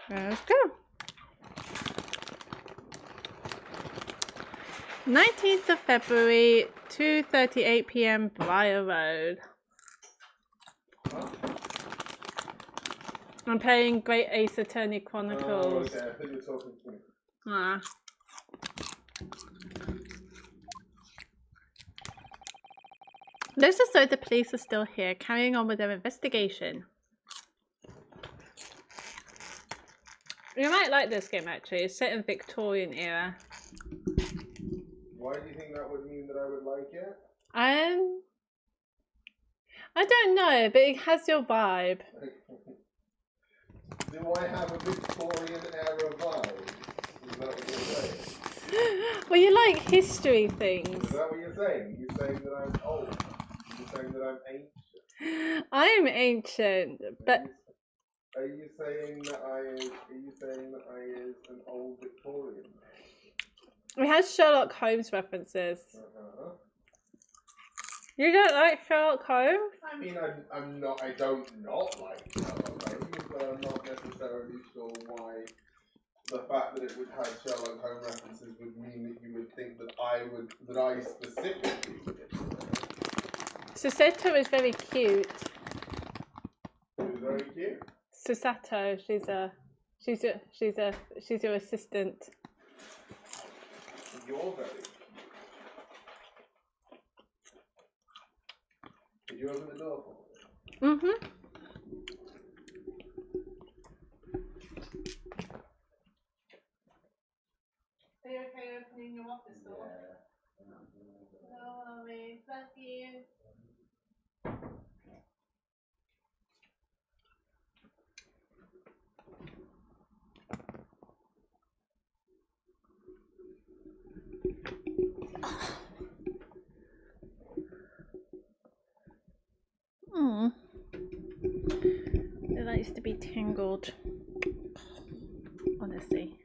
Let's go. 19th of February, 2:38 p.m. Briar Road. I'm playing Great Ace Attorney Chronicles. Oh, okay. I thought you were talking to me. Ah. Looks as though the police are still here, carrying on with their investigation. You might like this game actually. It's set in Victorian era. Why do you think that would mean that I would like it? I don't know, but it has your vibe. Do I have a Victorian era vibe? Is that what you're saying? Well, you like history things. Is that what you're saying? You're saying that I'm old. You're saying that I'm ancient. I'm ancient, but Are you saying that I is an old Victorian? it has Sherlock Holmes references. You don't like Sherlock Holmes? I mean, I don't not like Sherlock Holmes, but I'm not necessarily sure why the fact that it would have Sherlock Holmes references would mean that you would think that I specifically would. Susato is very cute. Who's very cute? Susato, she's your assistant. You're very cute. Did you open the door for me? Mm-hmm. Are you okay opening your office door? Yeah. No worries, thank you. needs to be tangled. Honestly.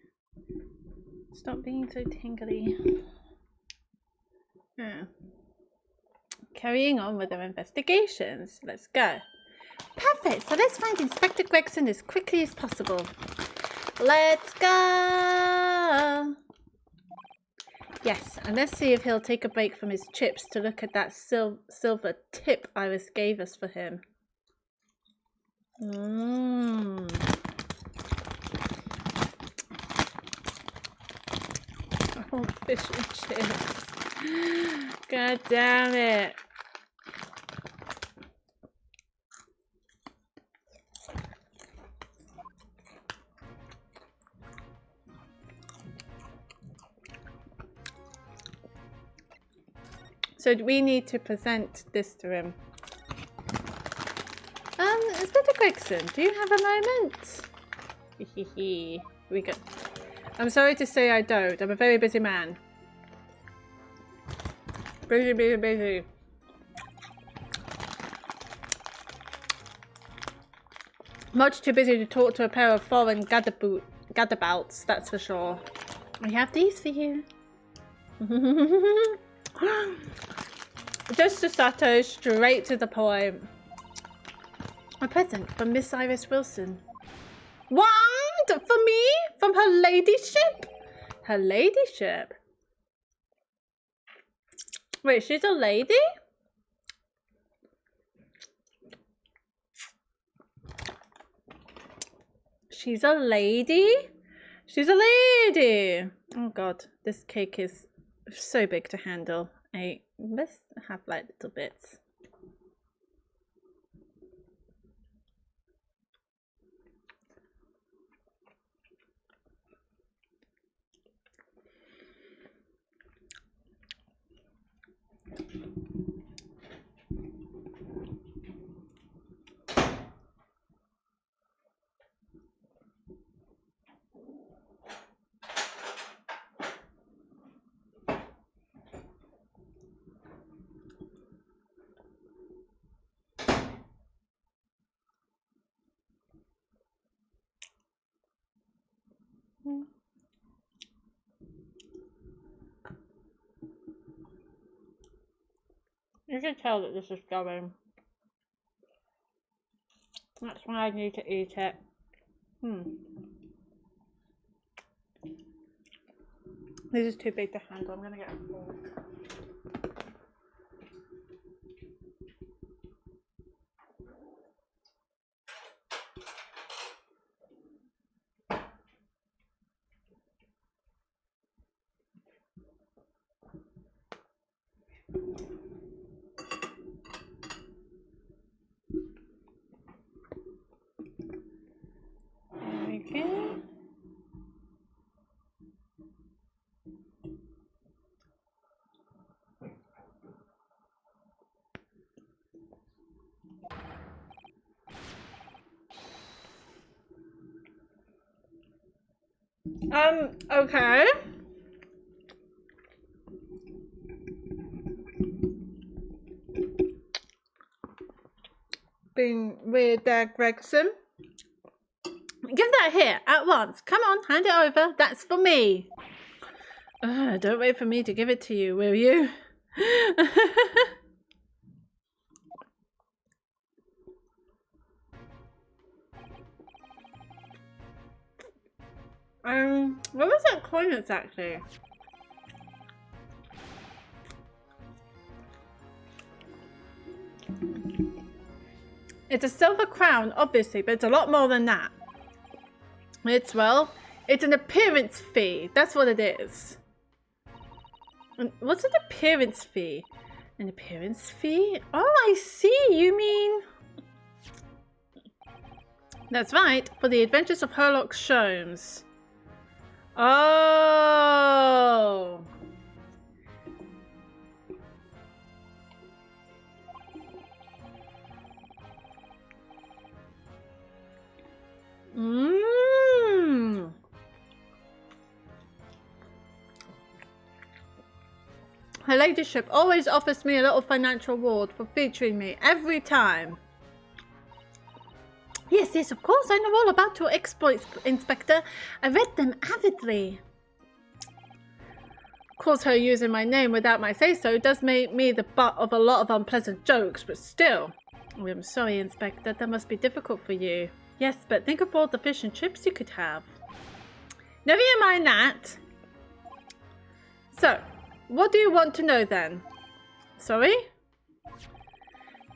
Stop being so tingly. Yeah. Carrying on with our investigations. Let's go. Perfect. So let's find Inspector Gregson as quickly as possible. Let's go. Yes, and let's see if he'll take a break from his chips to look at that silver tip Iris gave us for him. Oh, fish and chips. God damn it. So we need to present this to him. Inspector Gregson, do you have a moment? We go. I'm sorry to say I don't. I'm a very busy man. Busy. Much too busy to talk to a pair of foreign gadabouts, that's for sure. I have these for you. Just to Sato, straight to the point. A present from Miss Iris Wilson. What? For me? From her ladyship? Her ladyship? Wait, she's a lady? She's a lady? She's a lady! Oh god, this cake is so big to handle. Let's have like little bits. You can tell that this is going. That's why I need to eat it. This is too big to handle. I'm gonna get a fork. There we go. Okay. Being weird there, Gregson. Give that here at once. Come on, hand it over. That's for me. Don't wait for me to give it to you, will you? What was that coin exactly? It's a silver crown, obviously, but it's a lot more than that. It's an appearance fee. That's what it is. And what's an appearance fee? An appearance fee? Oh, I see. You mean... That's right. For the Adventures of Herlock Sholmes. Oh. Her ladyship always offers me a little financial reward for featuring me every time. Yes, yes, of course. I know all about your exploits, Inspector. I read them avidly. Of course, her using my name without my say-so does make me the butt of a lot of unpleasant jokes, but still. Oh, I'm sorry, Inspector. That must be difficult for you. Yes, but think of all the fish and chips you could have. Never you mind that. So, what do you want to know then? Sorry?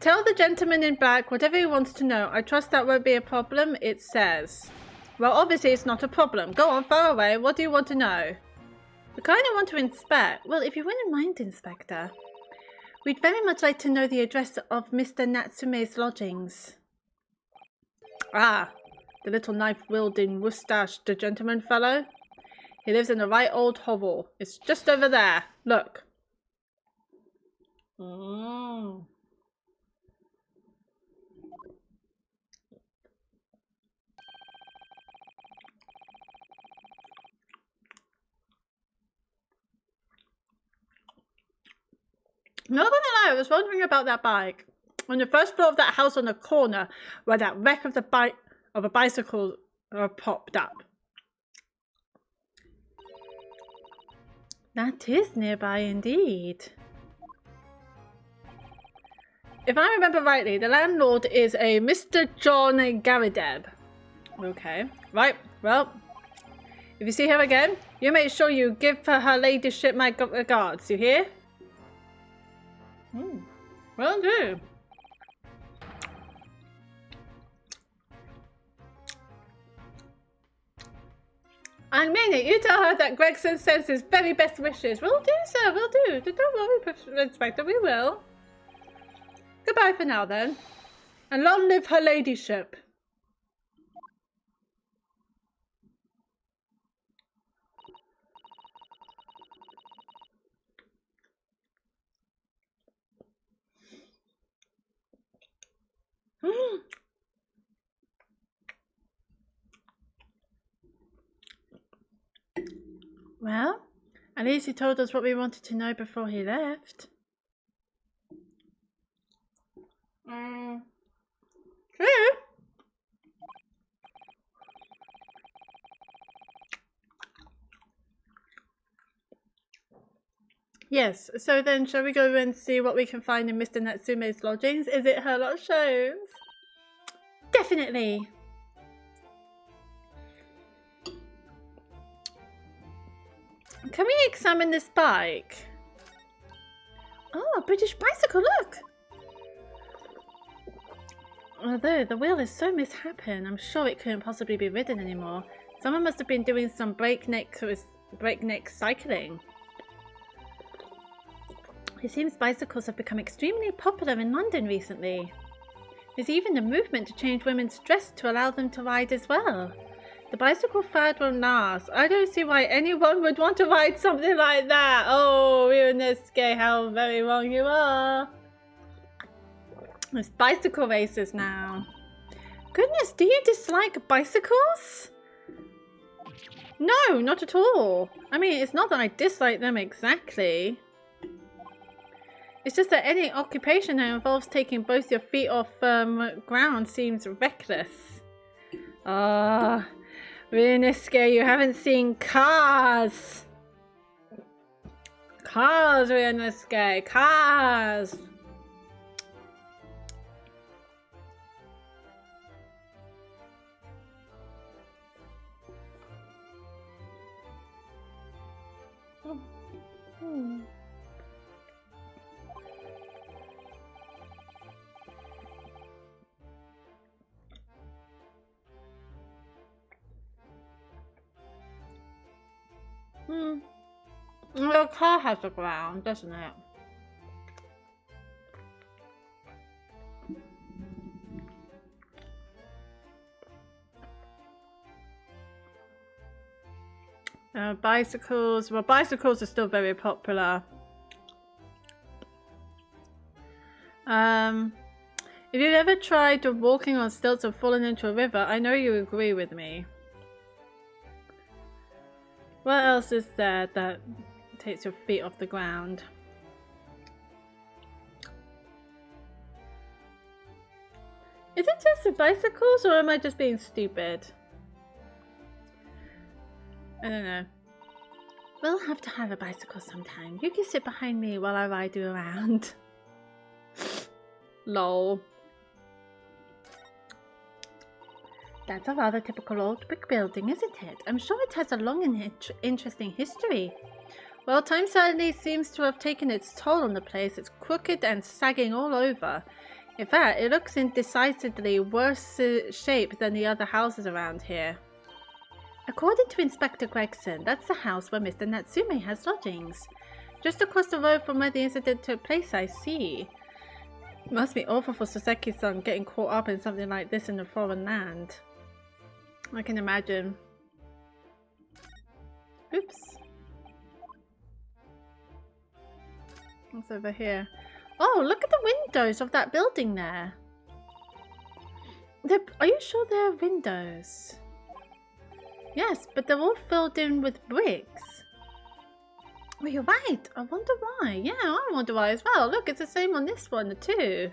Tell the gentleman in black whatever he wants to know. I trust that won't be a problem, it says. Well, obviously it's not a problem. Go on, far away. What do you want to know? We kind of want to inspect. Well, if you wouldn't mind, Inspector. We'd very much like to know the address of Mr. Natsume's lodgings. Ah, the little knife-wielding, mustached gentleman fellow. He lives in a right old hovel. It's just over there. Look. Mm. Not gonna lie, I was wondering about that bike. On the first floor of that house on the corner, where that wreck of a bicycle popped up. That is nearby indeed. If I remember rightly, the landlord is a Mr. John Garadeb. Okay, right, well, if you see her again, you make sure you give her ladyship my regards, you hear? Will do. I mean it. You tell her that Gregson sends his very best wishes. We'll do, sir. We'll do. Don't worry, Inspector. We will. Goodbye for now, then. And long live her ladyship. Well, at least he told us what we wanted to know before he left. True. Yes, so then shall we go and see what we can find in Mr. Natsume's lodgings? Is it Herlock Sholmes? Definitely. Can we examine this bike? Oh, a British bicycle, look! Although the wheel is so mishappen, I'm sure it couldn't possibly be ridden anymore. Someone must have been doing some breakneck cycling. It seems bicycles have become extremely popular in London recently. There's even a movement to change women's dress to allow them to ride as well. The bicycle fad will last. I don't see why anyone would want to ride something like that. Oh, Ryunosuke, how very wrong you are. There's bicycle races now. Goodness, do you dislike bicycles? No, not at all. I mean, it's not that I dislike them exactly. It's just that any occupation that involves taking both your feet off ground seems reckless. Ah, Ryunosuke, you haven't seen Cars. Cars, Ryunosuke, Cars. The car has a ground, doesn't it? Bicycles. Well, bicycles are still very popular. If you've ever tried walking on stilts or fallen into a river, I know you agree with me. What else is there that takes your feet off the ground? Is it just the bicycles or am I just being stupid? I don't know. We'll have to have a bicycle sometime. You can sit behind me while I ride you around. Lol. That's a rather typical old brick building, isn't it? I'm sure it has a long and interesting history. Well, time certainly seems to have taken its toll on the place. It's crooked and sagging all over. In fact, it looks in decidedly worse shape than the other houses around here. According to Inspector Gregson, that's the house where Mr. Natsume has lodgings. Just across the road from where the incident took place, I see. Must be awful for Soseki-san getting caught up in something like this in a foreign land. I can imagine. Oops. What's over here? Oh, look at the windows of that building there. Are you sure they're windows? Yes, but they're all filled in with bricks. Well, you're right. I wonder why. Yeah, I wonder why as well. Look, it's the same on this one too.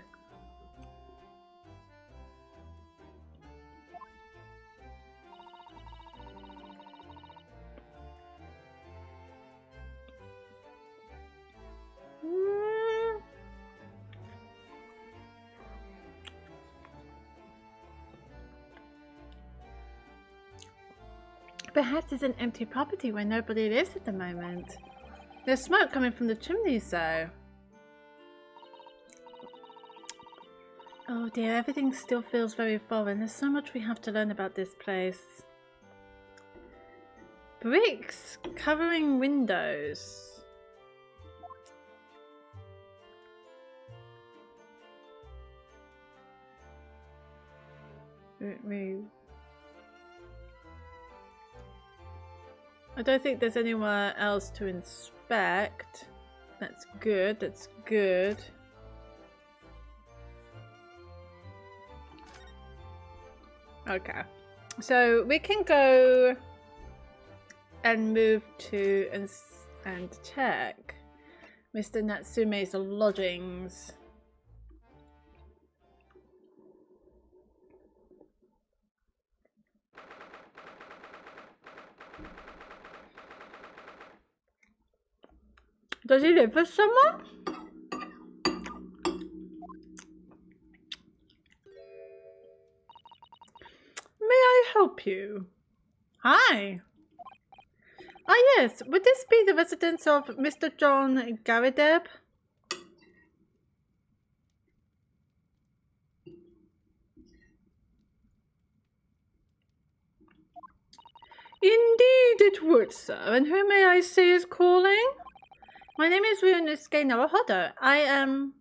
Perhaps it's an empty property where nobody lives at the moment. There's smoke coming from the chimneys though. Oh dear, everything still feels very foreign. There's so much we have to learn about this place. Bricks covering windows. I don't think there's anywhere else to inspect. That's good, that's good. Okay, so we can go and move to and check Mr. Natsume's lodgings. Does he live with someone? May I help you? Hi. Ah yes, would this be the residence of Mr. John Garadeb? Indeed it would, sir. And who may I say is calling? My name is Ryunosuke Naruhodo. I am...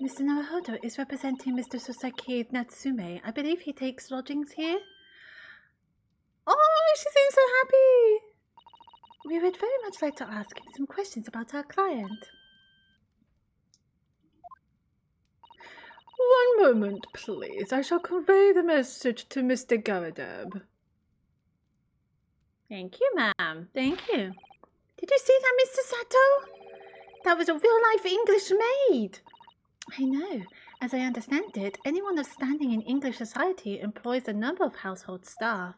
Mr. Naruhodo is representing Mr. Soseki Natsume. I believe he takes lodgings here. Oh, she seems so happy. We would very much like to ask him some questions about our client. One moment, please. I shall convey the message to Mr. Garadeb. Thank you, ma'am. Thank you. Did you see that, Mr. Sato? That was a real-life English maid. I know. As I understand it, anyone of standing in English society employs a number of household staff.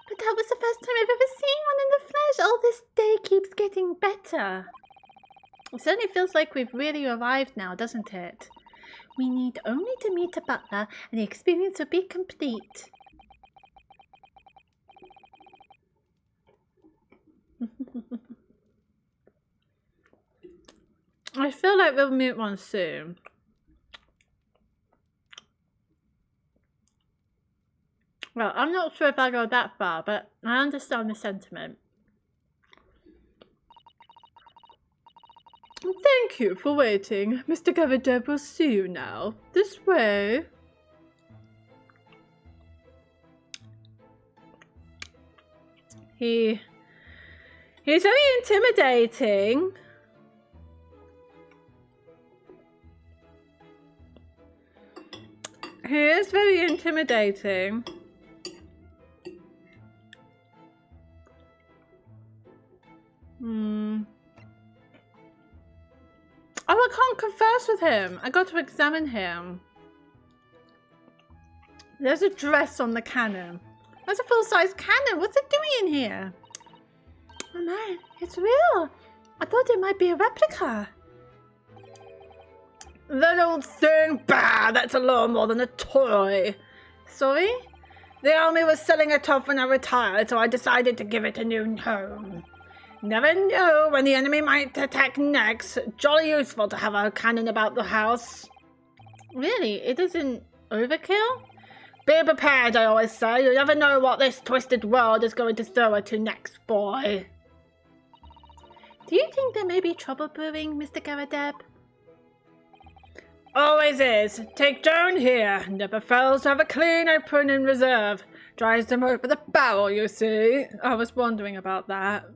But that was the first time I've ever seen one in the flesh. Oh, this day keeps getting better. It certainly feels like we've really arrived now, doesn't it? We need only to meet a butler and the experience will be complete. I feel like we'll meet one soon. Well, I'm not sure if I go that far, but I understand the sentiment. Thank you for waiting. Mr. Garadeb will see you now. This way. He's very intimidating. He is very intimidating. Oh, I can't converse with him. I got to examine him. There's a dress on the cannon. That's a full-size cannon. What's it doing in here? Oh man, it's real. I thought it might be a replica. That old thing? Bah, that's a little more than a toy. Sorry? The army was selling it off when I retired, so I decided to give it a new home. Never know when the enemy might attack next. Jolly useful to have a cannon about the house. Really? It isn't overkill? Be prepared, I always say. You never know what this twisted world is going to throw at you next, boy. Do you think there may be trouble brewing, Mr. Garadeb? Always is. Take Joan here. Never fails to have a clean apron in reserve. Dries them over the barrel, you see. I was wondering about that.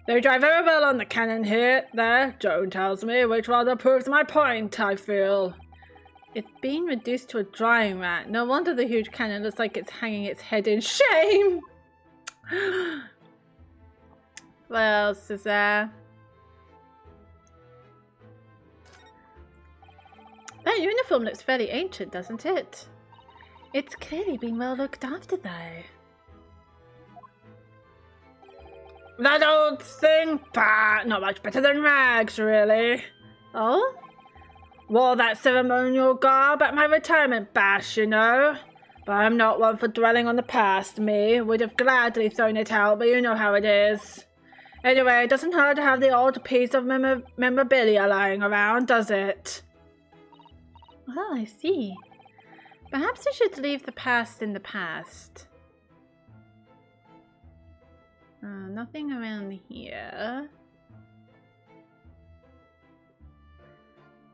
They dry very well on the cannon here, there, Joan tells me, which rather proves my point, I feel. It's been reduced to a drying rat. No wonder the huge cannon looks like it's hanging its head in shame. What else is there? That uniform looks fairly ancient, doesn't it? It's clearly been well looked after, though. That old thing? Bah, not much better than rags, really. Oh? Wore that ceremonial garb at my retirement bash, you know. But I'm not one for dwelling on the past, me. Would have gladly thrown it out, but you know how it is. Anyway, it doesn't hurt to have the old piece of memorabilia lying around, does it? Oh, I see. Perhaps I should leave the past in the past. Nothing around here.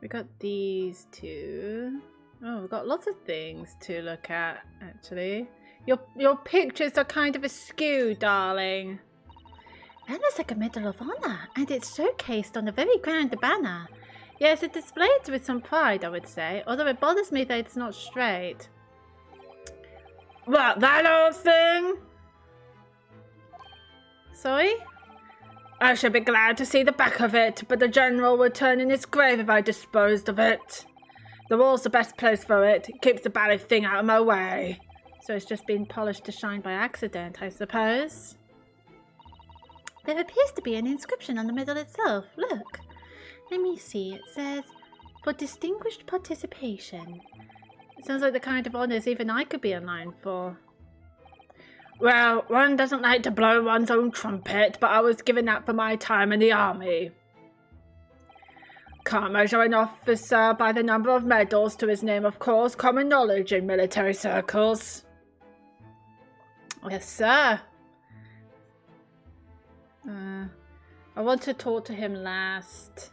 We got these two. Oh, we've got lots of things to look at, actually. Your pictures are kind of askew, darling. That looks like a Medal of Honor, and it's showcased on a very grand banner. Yes, it displays with some pride, I would say, although it bothers me that it's not straight. What, that old thing? Sorry? I should be glad to see the back of it, but the general would turn in his grave if I disposed of it. The wall's the best place for it. It keeps the bally thing out of my way. So it's just been polished to shine by accident, I suppose. There appears to be an inscription on the medal itself. Look. Let me see. It says, for distinguished participation. It sounds like the kind of honours even I could be in line for. Well, one doesn't like to blow one's own trumpet, but I was given that for my time in the army. Can't measure an officer by the number of medals to his name, of course. Common knowledge in military circles. Yes, sir. I want to talk to him last.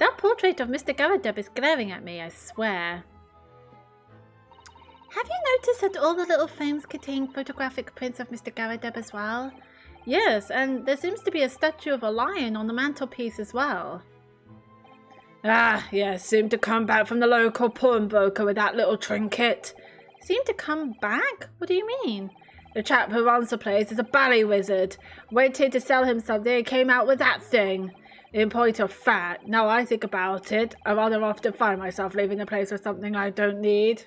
That portrait of Mr. Garadeb is glaring at me, I swear. Have you noticed that all the little frames contain photographic prints of Mr. Garadeb as well? Yes, and there seems to be a statue of a lion on the mantelpiece as well. Ah, yes, seemed to come back from the local pawnbroker with that little trinket. Seemed to come back? What do you mean? The chap who runs the place is a bally wizard. Went here to sell him something and came out with that thing. In point of fact, now I think about it, I rather often find myself leaving the place with something I don't need.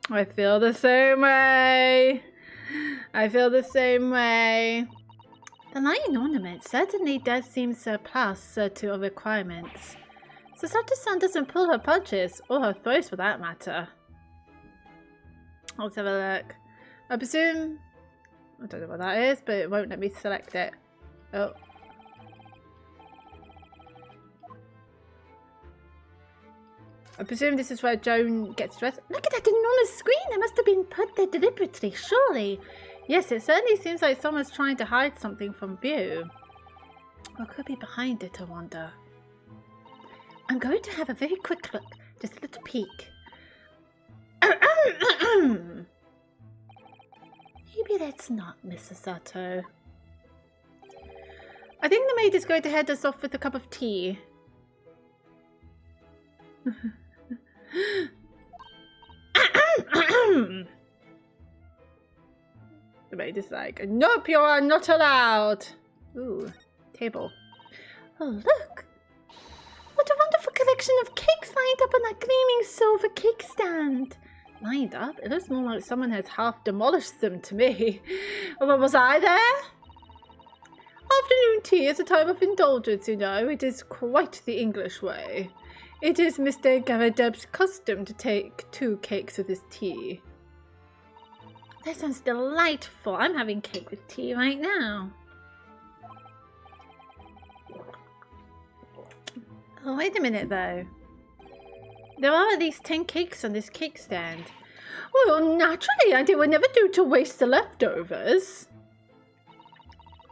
I feel the same way. I feel the same way. The lion ornament certainly does seem surplus to our requirements. So Sato-san doesn't pull her punches, or her throws for that matter. Let's have a look. I presume... I don't know what that is, but it won't let me select it. Oh. I presume this is where Joan gets dressed. Look at that enormous screen! It must have been put there deliberately, surely. Yes, it certainly seems like someone's trying to hide something from view. What could be behind it, I wonder? I'm going to have a very quick look. Just a little peek. Maybe that's not Mrs. Sato. I think the maid is going to head us off with a cup of tea. The maid is like, nope, you are not allowed. Ooh, table. Oh, look. What a wonderful collection of cakes lined up on that gleaming silver cake stand. Lined up? It looks more like someone has half demolished them to me. But was I there? Afternoon tea is a time of indulgence, you know. It is quite the English way. It is Mr. Garadeb's custom to take 2 cakes with his tea. That sounds delightful. I'm having cake with tea right now. Oh, wait a minute, though. There are at least 10 cakes on this cake stand. Well, naturally, I would never do to waste the leftovers.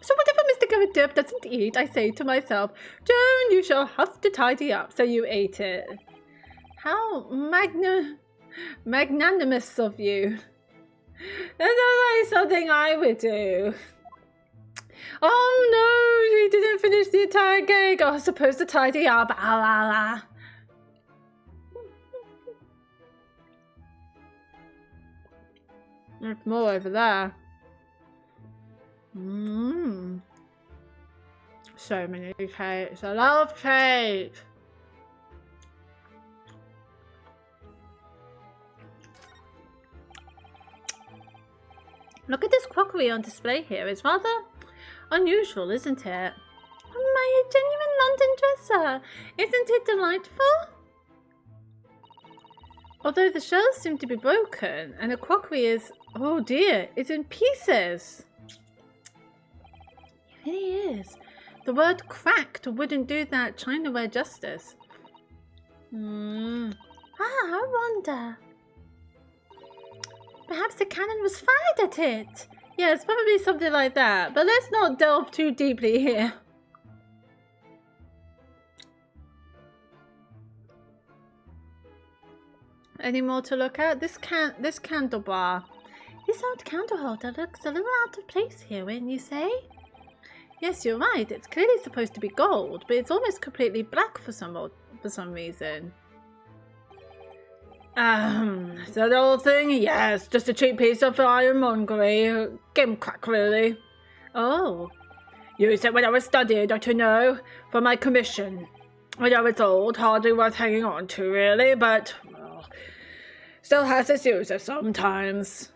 So whatever Mr. Garadeb doesn't eat, I say to myself, Joan, you shall have to tidy up, so you ate it. How magnanimous of you. That's not like something I would do. Oh no, she didn't finish the entire cake. I was supposed to tidy up. Ah, la, la. There's more over there. So many cakes. I love cake. Look at this crockery on display here. It's rather unusual, isn't it? Oh my, a genuine London dresser. Isn't it delightful? Although the shells seem to be broken and the crockery is, oh dear, it's in pieces. It really is. The word cracked wouldn't do that chinaware justice. I wonder. Perhaps the cannon was fired at it. Yes, probably something like that. But let's not delve too deeply here. Any more to look at? This candle bar. This old candle holder looks a little out of place here, wouldn't you say? Yes, you're right. It's clearly supposed to be gold, but it's almost completely black for some reason. That old thing? Yes, just a cheap piece of ironmongery. Gimcrack, really. Oh. Used it when I was studying, don't you know? For my commission. I know it's old, hardly worth hanging on to, really, but, well, still has its uses sometimes.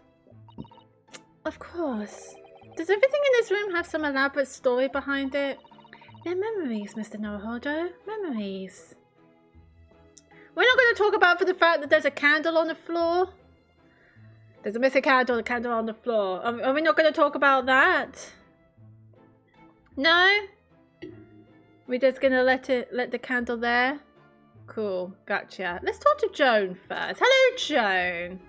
Of course. Does everything in this room have some elaborate story behind it? They're memories, Mr. Naruhodo. Memories. We're not going to talk about for the fact that there's a candle on the floor. There's a missing candle, a candle on the floor. Are we not going to talk about that? No? We're just going to let the candle there? Cool, gotcha. Let's talk to Joan first. Hello, Joan.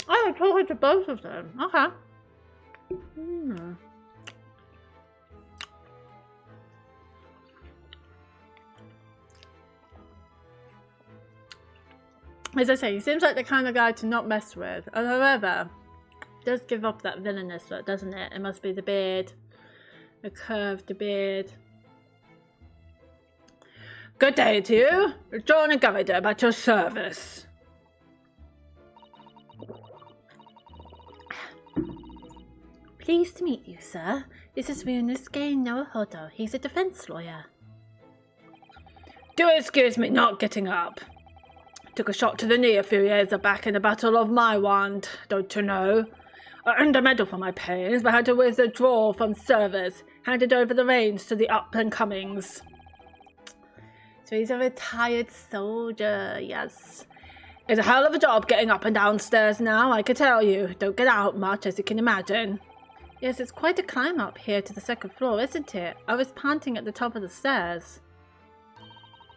Oh, I'm talking to both of them. Okay. As I say, he seems like the kind of guy to not mess with. However, does give up that villainous look, doesn't it? It must be the beard. The curved beard. Good day to you. John and Garadeb at your service. Pleased to meet you, sir. This is Ryunosuke Naruhodo. He's a defense lawyer. Do excuse me not getting up. Took a shot to the knee a few years back in the Battle of my wand, don't you know? I earned a medal for my pains, but had to withdraw from service. Handed over the reins to the up-and-comings. So he's a retired soldier, yes. It's a hell of a job getting up and downstairs now, I can tell you. Don't get out much, as you can imagine. Yes, it's quite a climb up here to the second floor, isn't it? I was panting at the top of the stairs.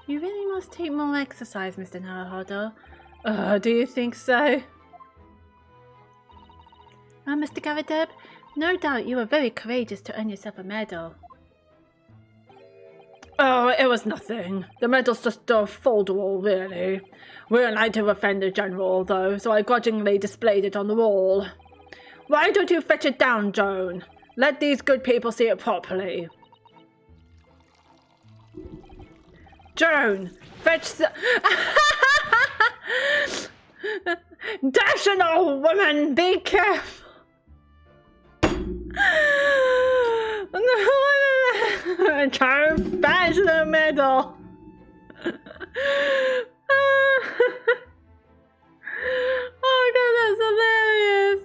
You really must take more exercise, Mr. Naruhodo. Do you think so? Mr. Garadeb, no doubt you were very courageous to earn yourself a medal. Oh, it was nothing. The medal's just a folderol, really. We don't like to offend the general, though, so I grudgingly displayed it on the wall. Why don't you fetch it down, Joan? Let these good people see it properly. Joan, fetch the... Dashing old woman, be careful. and try and bash in the middle. Oh god, that's hilarious.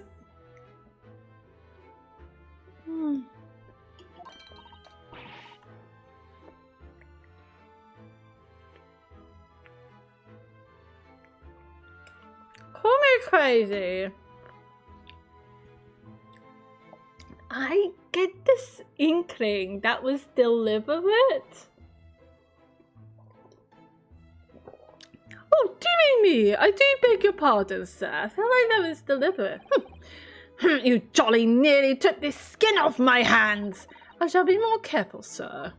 Call me crazy. I get this inkling that was deliberate. Oh, dearie me, I do beg your pardon, sir. I feel like that was deliberate. You jolly nearly took the skin off my hands. I shall be more careful, sir.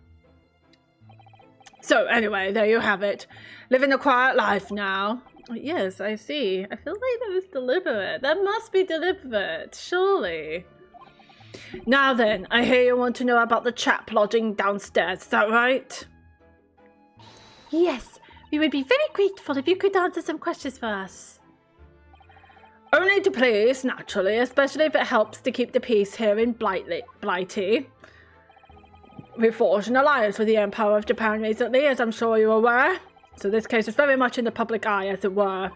So, anyway, there you have it. Living a quiet life now. Yes, I see. I feel like that was deliberate. That must be deliberate, surely. Now then, I hear you want to know about the chap lodging downstairs, is that right? Yes, we would be very grateful if you could answer some questions for us. Only to please, naturally, especially if it helps to keep the peace here in Blighty. We forged an alliance with the Empire of Japan recently, as I'm sure you're aware. So this case is very much in the public eye, as it were.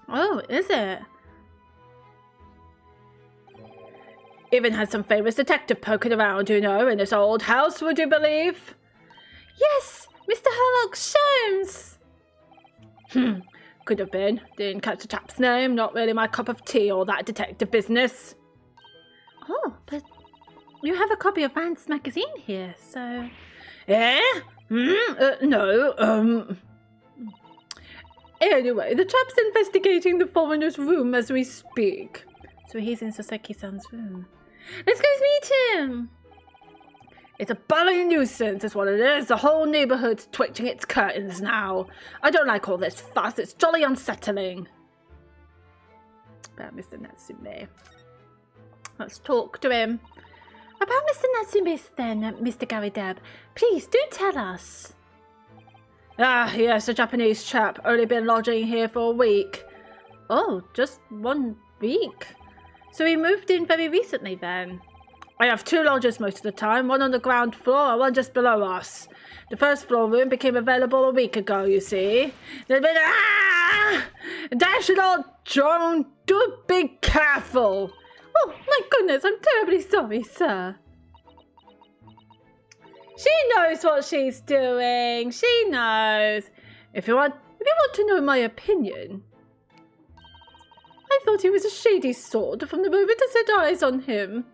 Oh, is it? Even has some famous detective poking around, you know, in this old house, would you believe? Yes, Mr. Sherlock Holmes! Could have been. Didn't catch the chap's name. Not really my cup of tea, all that detective business. Oh, but you have a copy of Vance magazine here, so... Eh? No, Anyway, the chap's investigating the foreigner's room as we speak. So he's in Soseki-san's room. Let's go meet him! It's a bully nuisance, is what it is. The whole neighbourhood's twitching its curtains now. I don't like all this fuss. It's jolly unsettling. About Mr. Natsume. Let's talk to him. About Mr. Natsume's then, Mr. Garideb. Please, do tell us. Ah, yes, a Japanese chap. Only been lodging here for a week. Oh, just 1 week? So he moved in very recently then? I have 2 lodgers most of the time, one on the ground floor and one just below us. The first floor room became available a week ago, you see. There's been dash it all, Joan, do be careful. Oh, my goodness, I'm terribly sorry, sir. She knows what she's doing. She knows. If you want to know my opinion, I thought he was a shady sort from the moment I set eyes on him.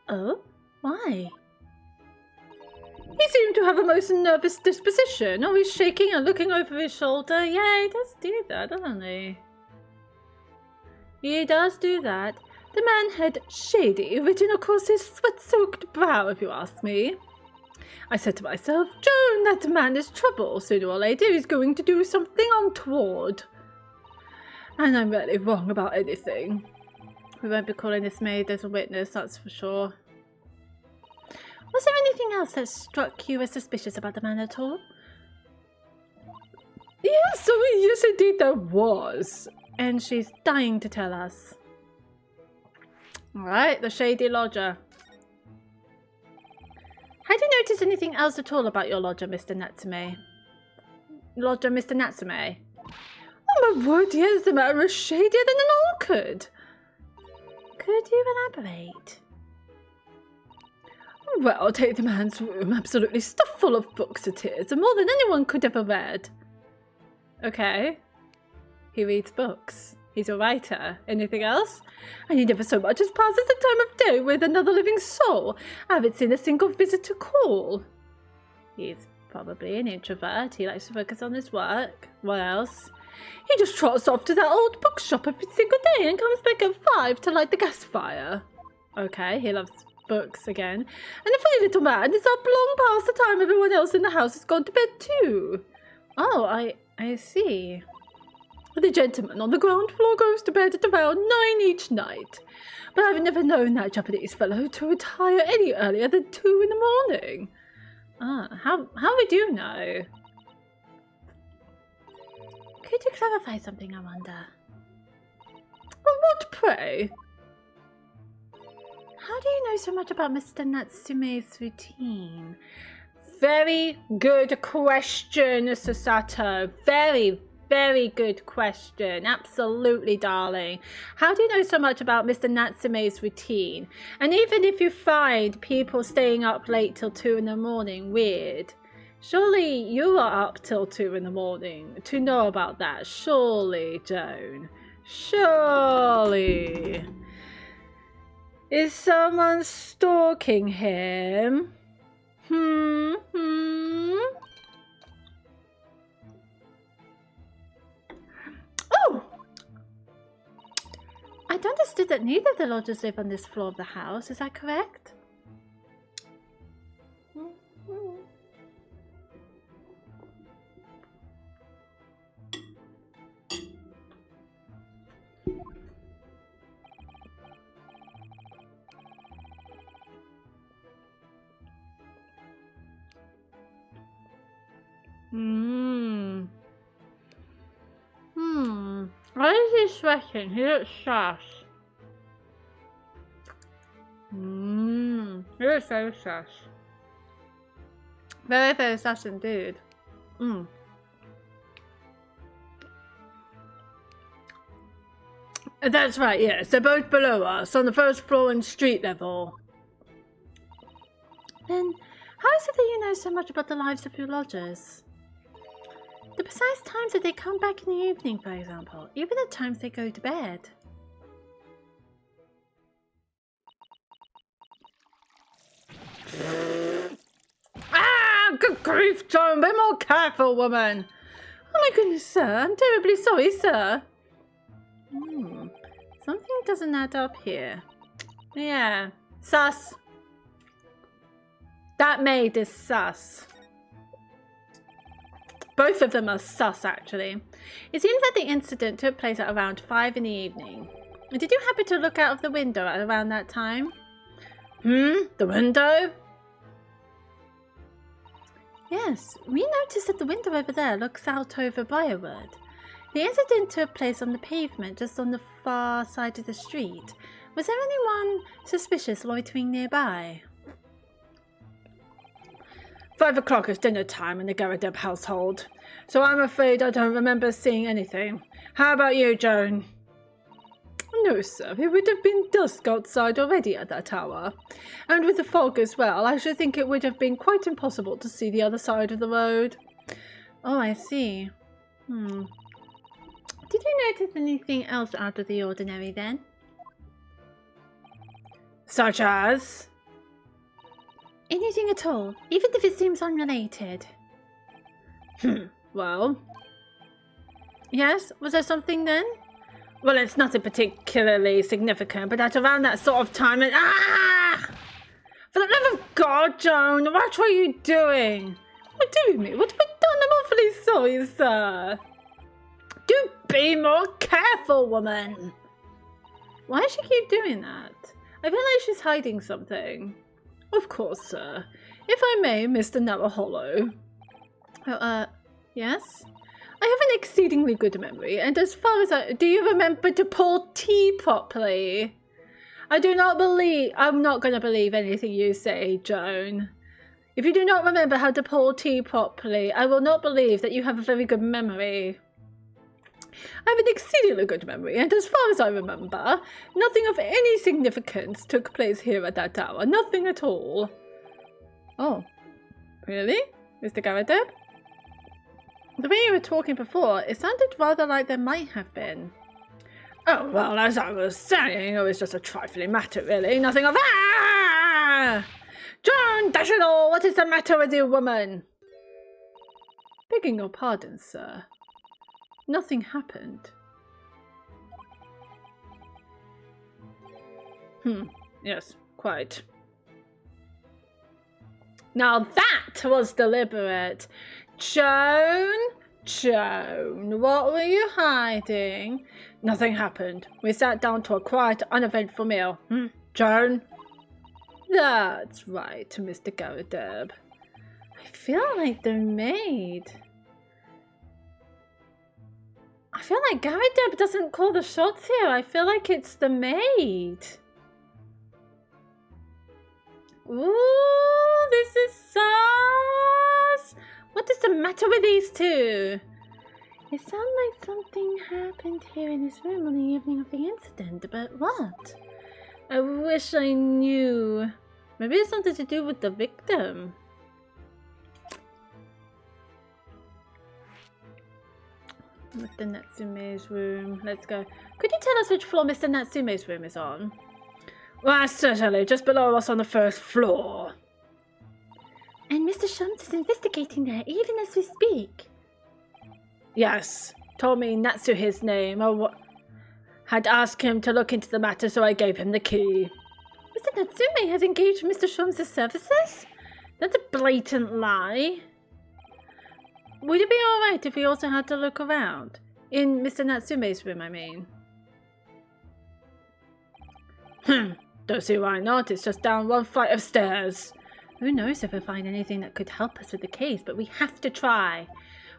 Oh? Why? He seemed to have a most nervous disposition, always shaking and looking over his shoulder. Yeah, he does do that, doesn't he? He does do that. The man had shady written across his sweat-soaked brow, if you ask me. I said to myself, Joan, that man is trouble. Sooner or later he's going to do something untoward. And I'm really wrong about anything. We won't be calling this maid as a witness, that's for sure. Was there anything else that struck you as suspicious about the man at all? Yes, yes indeed there was. And she's dying to tell us. Alright, the shady lodger. Had you noticed anything else at all about your lodger, Mr. Natsume? Lodger, Mr. Natsume? Oh my word, yes, the man was shadier than an orchid. Could you elaborate? Well, take the man's room, absolutely stuffed full of books it is, more than anyone could ever read. Okay. He reads books. He's a writer. Anything else? And he never so much as passes the time of day with another living soul. I haven't seen a single visitor call. He's probably an introvert. He likes to focus on his work. What else? He just trots off to that old bookshop every single day and comes back at 5 to light the gas fire. Okay, he loves books again. And the funny little man is up long past the time everyone else in the house has gone to bed too. Oh, I see. The gentleman on the ground floor goes to bed at around 9 each night. But I've never known that Japanese fellow to retire any earlier than 2 in the morning. Ah, how would you know? Could you clarify something, I wonder? What, pray? How do you know so much about Mr. Natsume's routine? Very good question, Susato. Very, very good question. Absolutely, darling. How do you know so much about Mr. Natsume's routine? And even if you find people staying up late till 2 in the morning weird, surely you are up till 2 in the morning to know about that. Surely, Joan. Surely. Is someone stalking him? Oh! I'd understood that neither of the lodgers live on this floor of the house. Is that correct? Why is he sweating? He looks sus. He looks very sus. Very, very sus indeed. That's right, yes. They're both below us, on the first floor and street level. Then, how is it that you know so much about the lives of your lodgers? The precise times that they come back in the evening, for example, even the times they go to bed. Good grief, Joan, be more careful, woman. Oh my goodness, sir, I'm terribly sorry, sir. Something doesn't add up here. Yeah, sus. That maid is sus. Both of them are sus, actually. It seems that the incident took place at around 5 in the evening. Did you happen to look out of the window at around that time? The window? Yes, we noticed that the window over there looks out over Briarwood. The incident took place on the pavement just on the far side of the street. Was there anyone suspicious loitering nearby? 5 o'clock is dinner time in the Garadeb household, so I'm afraid I don't remember seeing anything. How about you, Joan? No, sir, it would have been dusk outside already at that hour. And with the fog as well, I should think it would have been quite impossible to see the other side of the road. Oh, I see. Did you notice anything else out of the ordinary then? Such as? Anything at all, even if it seems unrelated. Well. Yes, was there something then? Well, it's nothing particularly significant, but at around that sort of time and for the love of God, Joan, what were you doing? What doing me? What have I done? I'm awfully sorry, sir. Do be more careful, woman. Why does she keep doing that? I feel like she's hiding something. Of course, sir. If I may, Mr. Narahollow. Yes? I have an exceedingly good memory, and as far as do you remember to pour tea properly? I'm not going to believe anything you say, Joan. If you do not remember how to pour tea properly, I will not believe that you have a very good memory. I have an exceedingly good memory, and as far as I remember, nothing of any significance took place here at that hour. Nothing at all. Oh, really, Mr. Garadeb? The way you were talking before, it sounded rather like there might have been. Oh, well, as I was saying, it was just a trifling matter, really. Nothing of Joan, dash it all, what is the matter with you, woman? Begging your pardon, sir. Nothing happened. Yes, quite. Now that was deliberate. Joan, what were you hiding? Nothing happened. We sat down to a quiet, uneventful meal. Joan? That's right, Mr. Garadeb. I feel like the maid. I feel like Garadeb doesn't call the shots here. I feel like it's the maid. Ooh, this is sus! What is the matter with these two? It sounds like something happened here in this room on the evening of the incident, but what? I wish I knew. Maybe it's something to do with the victim. Mr. Natsume's room. Let's go. Could you tell us which floor Mr. Natsume's room is on? Why, certainly, just below us on the first floor. And Mr. Shums is investigating there, even as we speak. Yes, told me Natsu his name. Had asked him to look into the matter, so I gave him the key. Mr. Natsume has engaged Mr. Shums' services? That's a blatant lie. Would it be alright if we also had to look around? In Mr. Natsume's room, I mean. Don't see why not. It's just down one flight of stairs. Who knows if we'll find anything that could help us with the case, but we have to try.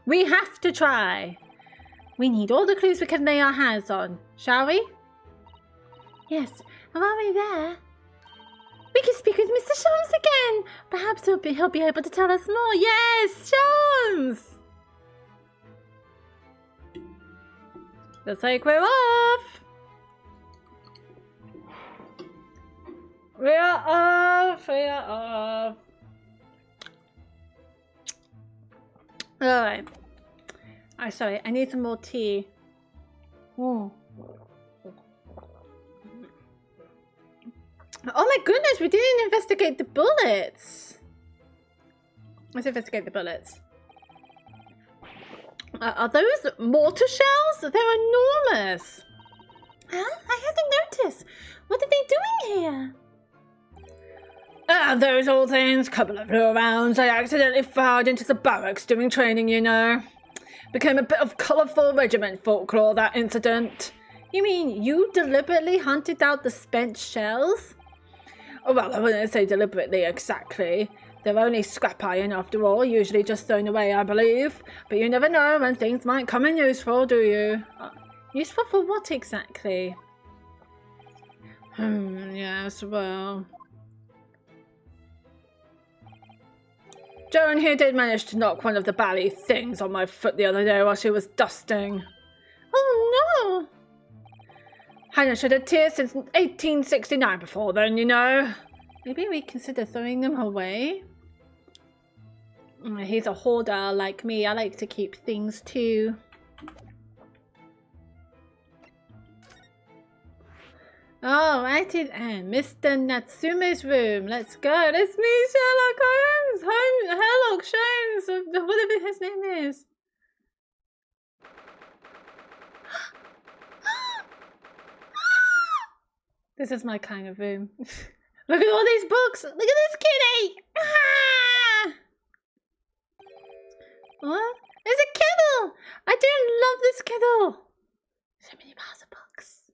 We have to try. We need all the clues we can lay our hands on, shall we? Yes, and while we're there, we can speak with Mr. Shums again. Perhaps he'll be able to tell us more. Yes, Shums! Looks like we're off. We are off. We are off. Alright. Sorry, I need some more tea. Oh my goodness, we didn't investigate the bullets. Let's investigate the bullets. Are those mortar shells? They're enormous. Huh? I hadn't noticed. What are they doing here? Those old things. Couple of little rounds I accidentally fired into the barracks during training, you know. Became a bit of colourful regiment folklore, that incident. You mean you deliberately hunted out the spent shells? Oh, well, I wouldn't say deliberately exactly. They're only scrap iron after all, usually just thrown away, I believe. But you never know when things might come in useful, do you? Useful for what exactly? Yes, well... Joan here did manage to knock one of the bally things on my foot the other day while she was dusting. Oh no! Hadn't shed a tear since 1869 before then, you know. Maybe we consider throwing them away? He's a hoarder like me. I like to keep things too. Oh, righty then. Mr. Natsume's room. Let's go. Let's meet Sherlock Holmes. Sherlock Holmes. Whatever his name is. This is my kind of room. Look at all these books. Look at this kitty. Ah! What? There's a kettle. I do love this kettle. So many piles of books.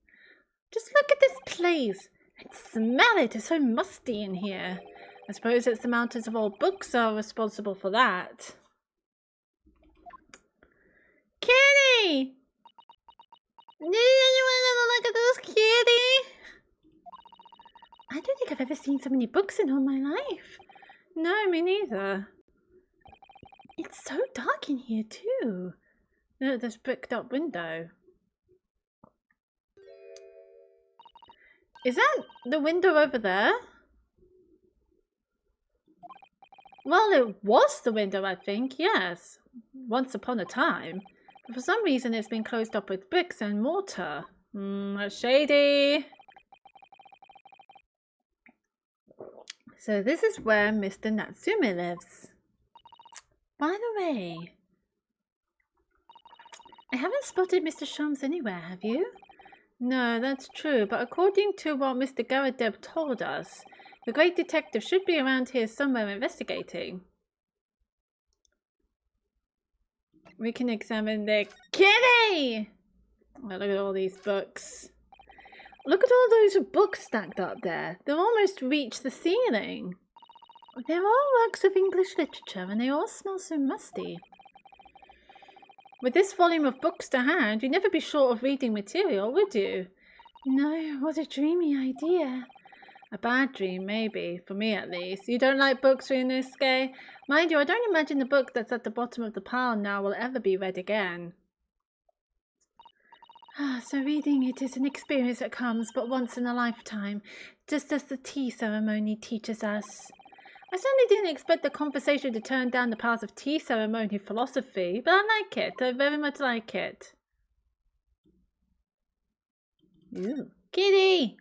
Just look at this place and smell it. It's so musty in here. I suppose it's the mountains of old books are responsible for that. Kitty! Do you want to look at this kitty? I don't think I've ever seen so many books in all my life. No, me neither. It's so dark in here too. Look at this bricked up window. Is that the window over there? Well, it was the window, I think, yes. Once upon a time. But for some reason it's been closed up with bricks and mortar. That's shady. So this is where Mr. Natsume lives. By the way, I haven't spotted Mr. Shums anywhere, have you? No, that's true, but according to what Mr. Garadeb told us, the great detective should be around here somewhere investigating. We can examine the kitty! Oh, look at all these books. Look at all those books stacked up there. They'll almost reach the ceiling. They're all works of English literature and they all smell so musty. With this volume of books to hand, you'd never be short of reading material, would you? No, what a dreamy idea. A bad dream, maybe, for me at least. You don't like books, Ryunosuke? Mind you, I don't imagine the book that's at the bottom of the pile now will ever be read again. So reading it is an experience that comes but once in a lifetime, just as the tea ceremony teaches us. I certainly didn't expect the conversation to turn down the path of tea ceremony philosophy, but I like it. I very much like it. Ooh. Kitty!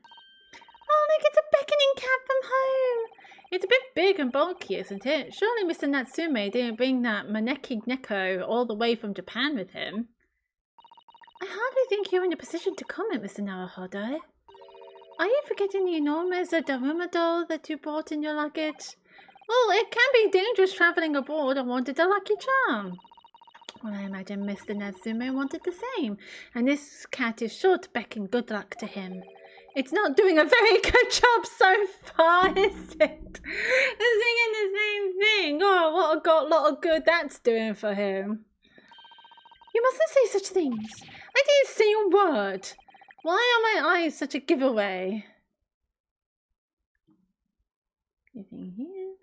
Oh, look, it's a beckoning cat from home. It's a bit big and bulky, isn't it? Surely Mr. Natsume didn't bring that Maneki Neko all the way from Japan with him. I hardly think you're in a position to comment, Mr. Naruhodo. Are you forgetting the enormous Daruma doll that you brought in your luggage? Well, it can be dangerous travelling abroad. I wanted a lucky charm. Well, I imagine Mr. Natsume wanted the same, and this cat is sure to beckon good luck to him. It's not doing a very good job so far, is it? It's singing the same thing. Oh, what a lot of good that's doing for him. You mustn't say such things. I didn't say a word. Why are my eyes such a giveaway? Anything here?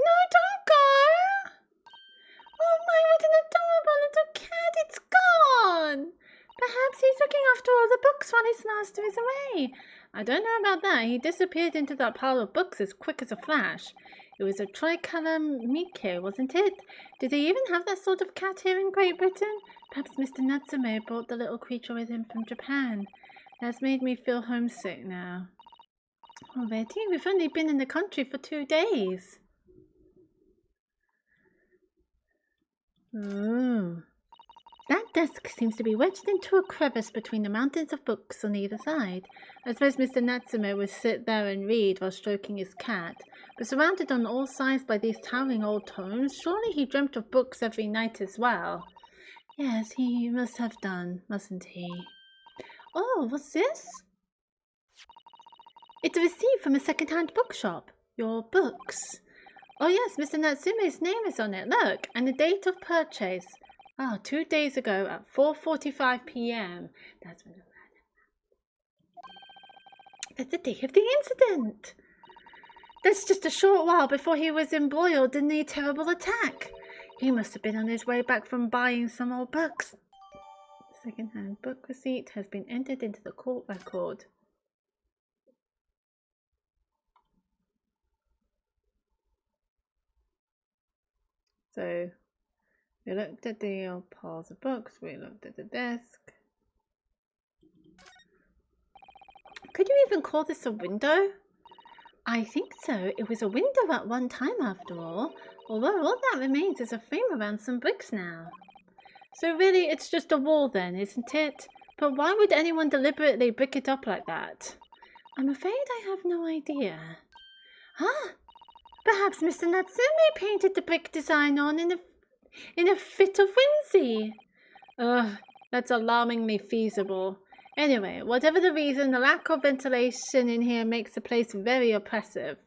No, don't go! Oh my, what an adorable little cat! It's gone! Perhaps he's looking after all the books while his master is away. I don't know about that. He disappeared into that pile of books as quick as a flash. It was a tricolour Mike, wasn't it? Do they even have that sort of cat here in Great Britain? Perhaps Mr. Natsume brought the little creature with him from Japan. That's made me feel homesick now. Already? We've only been in the country for 2 days. Ooh. That desk seems to be wedged into a crevice between the mountains of books on either side. I suppose Mr. Natsume would sit there and read while stroking his cat, but surrounded on all sides by these towering old tomes, surely he dreamt of books every night as well. Yes, he must have done, mustn't he? Oh, what's this? It's a receipt from a second-hand bookshop. Your books. Oh yes, Mr. Natsume's name is on it, look, and the date of purchase. Oh, 2 days ago at 4:45 p.m. That's when That's the day of the incident. That's just a short while before he was embroiled in the terrible attack. He must have been on his way back from buying some old books. The second-hand book receipt has been entered into the court record. So, we looked at the old piles of books, we looked at the desk. Could you even call this a window? I think so. It was a window at one time after all, although all that remains is a frame around some bricks now. So really it's just a wall then, isn't it? But why would anyone deliberately brick it up like that? I'm afraid I have no idea. Huh? Perhaps Mr. Natsume painted the brick design on in a fit of whimsy. Ugh, that's alarmingly feasible. Anyway, whatever the reason, the lack of ventilation in here makes the place very oppressive.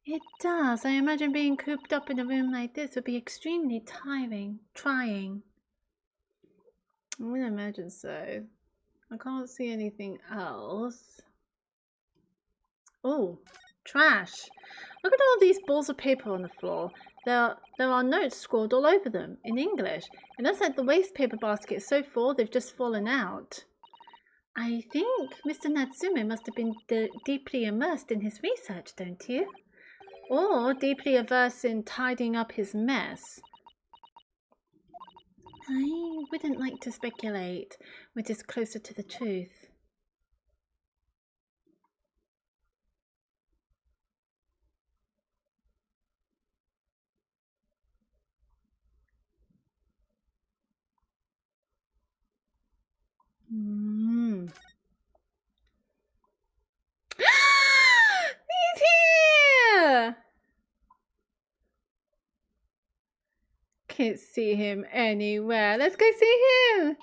It does. I imagine being cooped up in a room like this would be extremely trying. I would imagine so. I can't see anything else. Oh, trash. Look at all these balls of paper on the floor. There are notes scrawled all over them, in English. It looks like the waste paper basket is so full they've just fallen out. I think Mr. Natsume must have been deeply immersed in his research, don't you? Or deeply averse in tidying up his mess. I wouldn't like to speculate, which is closer to the truth. He's here! Can't see him anywhere. Let's go see him.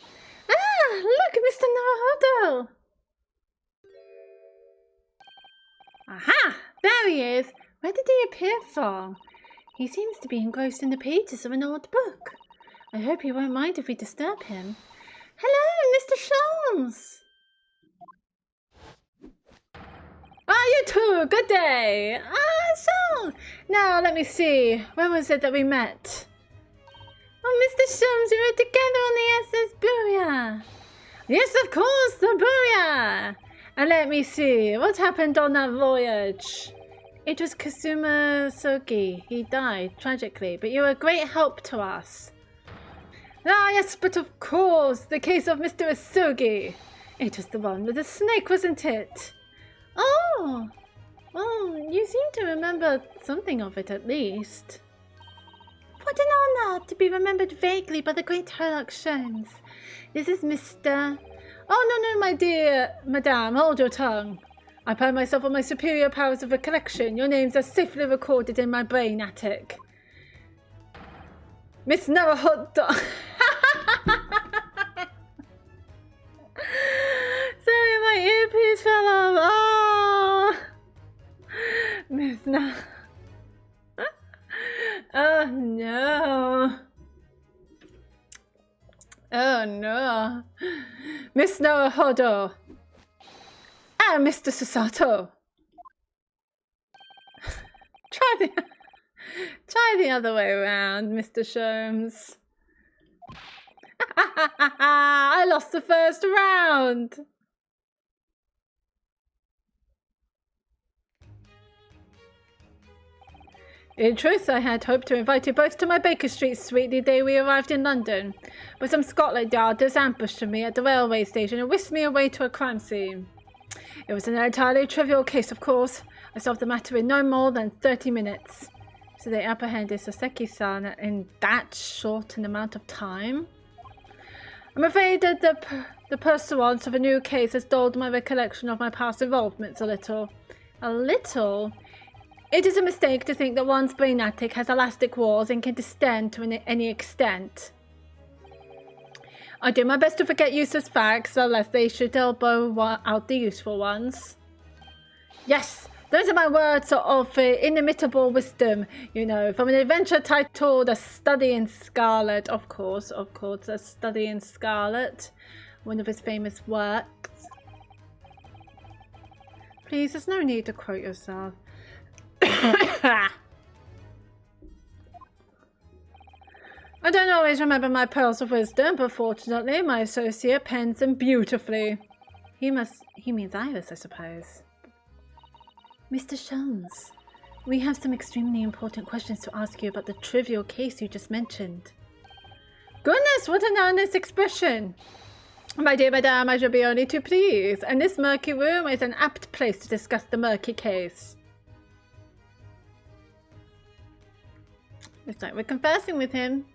Ah, look, Mr. Naruhodo! Aha! There he is! Where did he appear from? He seems to be engrossed in the pages of an old book. I hope he won't mind if we disturb him. Hello, Mr. Sholmes! Ah, you too! Good day! Ah, Sholmes! Now, let me see. When was it that we met? Oh, Mr. Sholmes, we were together on the SS Booyah! Yes, of course, the Booyah! And let me see, what happened on that voyage? It was Kazuma Sogi. He died, tragically, but you were a great help to us. Ah, yes, but of course, the case of Mr. Asugi. It was the one with the snake, wasn't it? Oh, well, you seem to remember something of it at least. What an honor to be remembered vaguely by the great Sherlock Sholmes. This is Mr. Oh, no, my dear madame, hold your tongue. I pride myself on my superior powers of recollection. Your names are safely recorded in my brain attic. Miss Naruhodo. Sorry, my earpiece fell off. Oh, Miss Oh no. Oh no. Miss Naruhodo. And Mr. Susato. Try the other way around, Mr. Sholmes. I lost the first round. In truth, I had hoped to invite you both to my Baker Street suite the day we arrived in London, but some Scotland Yarders ambushed me at the railway station and whisked me away to a crime scene. It was an entirely trivial case, of course. I solved the matter in no more than 30 minutes. So they apprehended Saseki-san in that short an amount of time? I'm afraid that the pursuance of a new case has dulled my recollection of my past involvements a little. A little? It is a mistake to think that one's brain attic has elastic walls and can distend to any extent. I do my best to forget useless facts, unless they should elbow out the useful ones. Yes, those are my words of inimitable wisdom, you know, from an adventure titled A Study in Scarlet. Of course, A Study in Scarlet, one of his famous works. Please, there's no need to quote yourself. I don't always remember my pearls of wisdom, but fortunately my associate pens them beautifully. He means Iris, I suppose. Mr. Sholmes, we have some extremely important questions to ask you about the trivial case you just mentioned. Goodness, what an earnest expression! My dear madame, I shall be only too pleased, and this murky room is an apt place to discuss the murky case. Looks like we're conversing with him.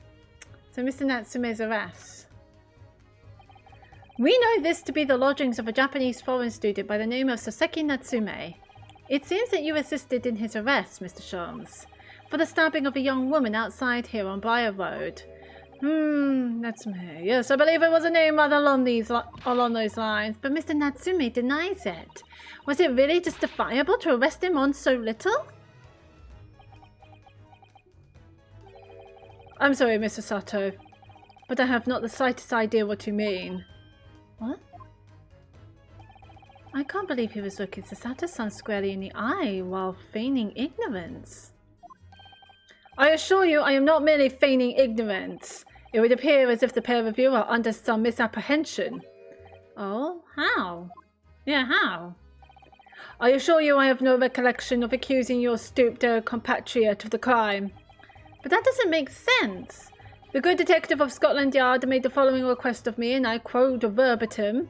So Mr. Natsume's arrest. We know this to be the lodgings of a Japanese foreign student by the name of Soseki Natsume. It seems that you assisted in his arrest, Mr. Sholmes, for the stabbing of a young woman outside here on Briar Road. Natsume. Yes, I believe it was a name rather along those lines, but Mr. Natsume denies it. Was it really justifiable to arrest him on so little? I'm sorry, Mr. Sato, but I have not the slightest idea what you mean. What? I can't believe he was looking Sasato-san squarely in the eye while feigning ignorance. I assure you I am not merely feigning ignorance. It would appear as if the pair of you are under some misapprehension. Oh, how? Yeah, how? I assure you I have no recollection of accusing your stooped compatriot of the crime. But that doesn't make sense. The good detective of Scotland Yard made the following request of me, and I quote verbatim.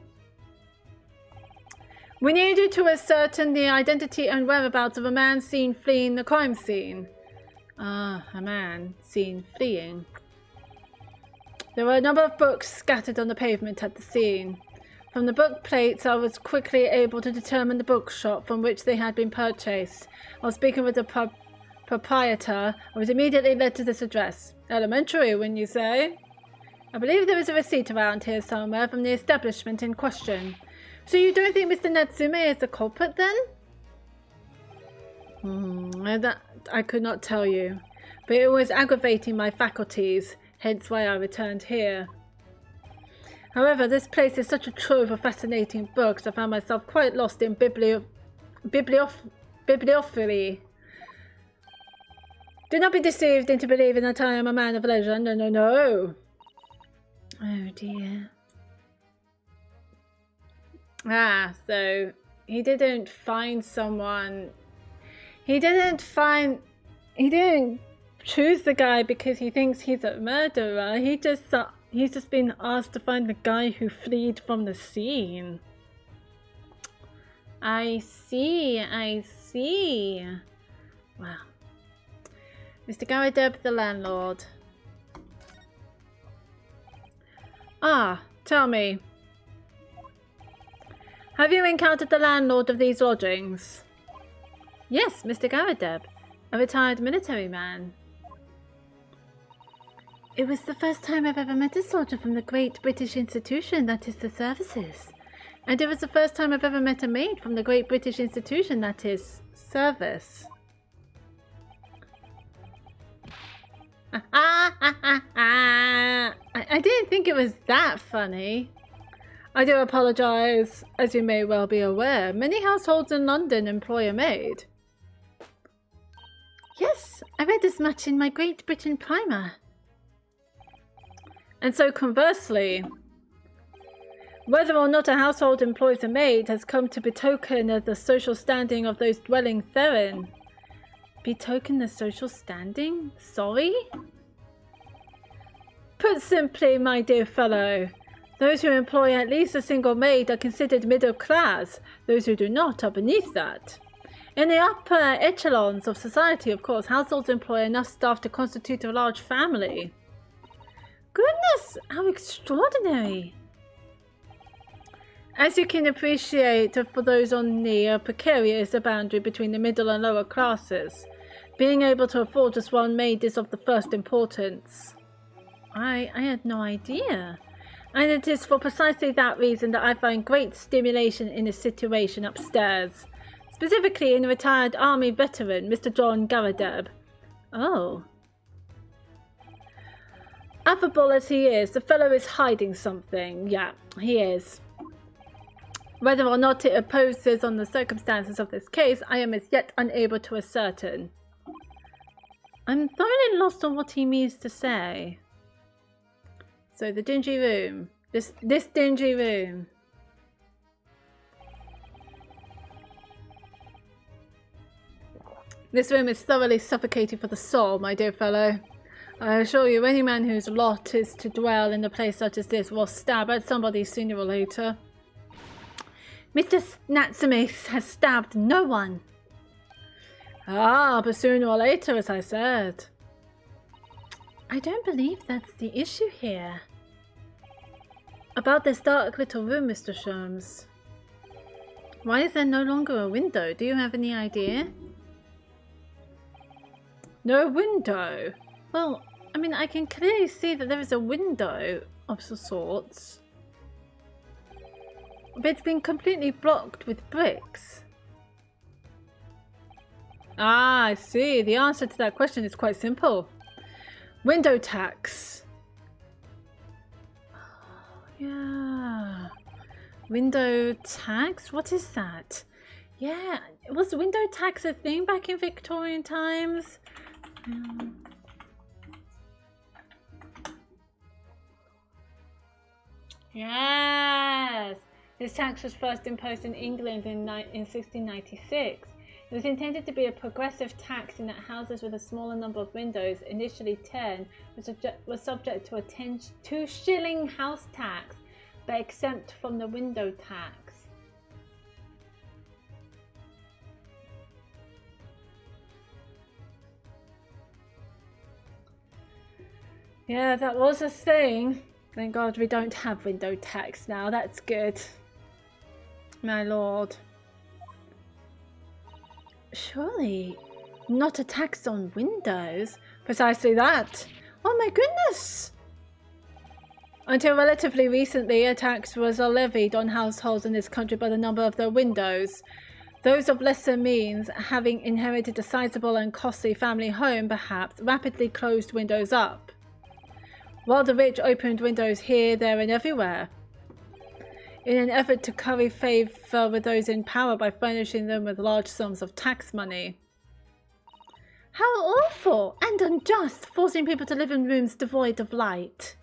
We need you to ascertain the identity and whereabouts of a man seen fleeing the crime scene. Ah, a man seen fleeing. There were a number of books scattered on the pavement at the scene. From the book plates, I was quickly able to determine the bookshop from which they had been purchased. I was speaking with the proprietor. I was immediately led to this address. Elementary, wouldn't you say? I believe there is a receipt around here somewhere from the establishment in question. So you don't think Mr. Natsume is the culprit then? I could not tell you, but it was aggravating my faculties, hence why I returned here. However, this place is such a trove of fascinating books, I found myself quite lost in bibliophily. Do not be deceived into believing that I am a man of leisure. No, no, no. Oh dear. Ah, so he didn't find someone. He didn't choose the guy because he thinks he's a murderer. He's just been asked to find the guy who fled from the scene. I see. Wow. Mr. Garadeb, the landlord. Ah, tell me. Have you encountered the landlord of these lodgings? Yes, Mr. Garadeb, a retired military man. It was the first time I've ever met a soldier from the Great British Institution, that is the services. And it was the first time I've ever met a maid from the Great British Institution, that is service. I didn't think it was that funny. I do apologise. As you may well be aware, many households in London employ a maid. Yes, I read as much in my Great Britain primer. And so conversely, whether or not a household employs a maid has come to betoken the social standing of those dwelling therein. Betoken the social standing? Sorry? Put simply, my dear fellow, those who employ at least a single maid are considered middle class. Those who do not are beneath that. In the upper echelons of society, of course, households employ enough staff to constitute a large family. Goodness, how extraordinary! As you can appreciate, for those on the precarious boundary between the middle and lower classes, being able to afford just one maid is of the first importance. I had no idea. And it is for precisely that reason that I find great stimulation in the situation upstairs. Specifically in retired army veteran, Mr. John Garadeb. Oh. Affable as he is, the fellow is hiding something. Yeah, he is. Whether or not it opposes on the circumstances of this case, I am as yet unable to ascertain. I'm thoroughly lost on what he means to say. So the dingy room. This dingy room. This room is thoroughly suffocating for the soul, my dear fellow. I assure you, any man whose lot is to dwell in a place such as this will stab at somebody sooner or later. Mr. Natsume has stabbed no one. Ah, but sooner or later, as I said. I don't believe that's the issue here. About this dark little room, Mr. Sholmes. Why is there no longer a window? Do you have any idea? No window? Well, I mean, I can clearly see that there is a window of some sorts. But it's been completely blocked with bricks. Ah, I see. The answer to that question is quite simple. Window tax. Yeah. Window tax? What is that? Yeah. Was window tax a thing back in Victorian times? Yes. This tax was first imposed in England in 1696. It was intended to be a progressive tax in that houses with a smaller number of windows, initially 10, was subject to a 2-shilling house tax, but exempt from the window tax. Yeah, that was a thing. Thank God we don't have window tax now. That's good. My lord. Surely not a tax on windows. Precisely that. Oh my goodness. Until relatively recently, a tax was levied on households in this country by the number of their windows. Those of lesser means, having inherited a sizable and costly family home, perhaps, rapidly closed windows up, while the rich opened windows here, there, and everywhere, in an effort to curry favour with those in power by furnishing them with large sums of tax money. How awful and unjust, forcing people to live in rooms devoid of light.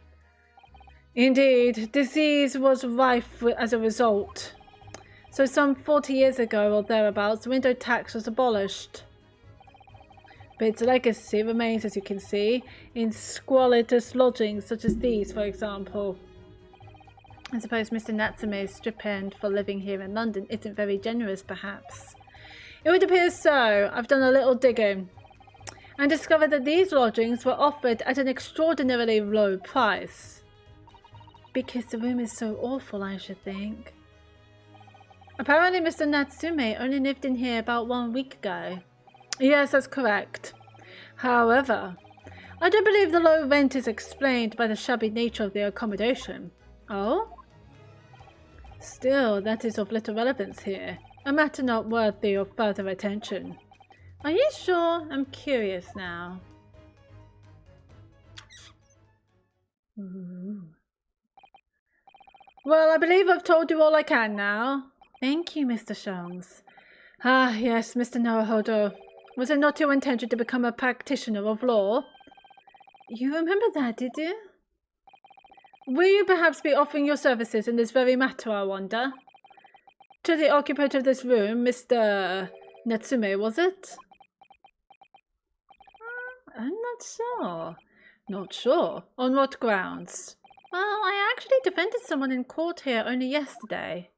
Indeed, disease was rife as a result. So some 40 years ago or thereabouts, the window tax was abolished. But its legacy remains, as you can see, in squalidous lodgings such as these, for example. I suppose Mr. Natsume's stipend for living here in London isn't very generous, perhaps. It would appear so. I've done a little digging and discovered that these lodgings were offered at an extraordinarily low price. Because the room is so awful, I should think. Apparently Mr. Natsume only lived in here about 1 week ago. Yes, that's correct. However, I do believe the low rent is explained by the shabby nature of the accommodation. Oh? Still, that is of little relevance here. A matter not worthy of further attention. Are you sure? I'm curious now. Ooh. Well, I believe I've told you all I can now. Thank you, Mr. Sholmes. Ah, yes, Mr. Naruhodo. Was it not your intention to become a practitioner of law? You remember that, did you? Will you perhaps be offering your services in this very matter, I wonder? To the occupant of this room, Mr. Natsume, was it? I'm not sure. Not sure? On what grounds? Well, I actually defended someone in court here only yesterday.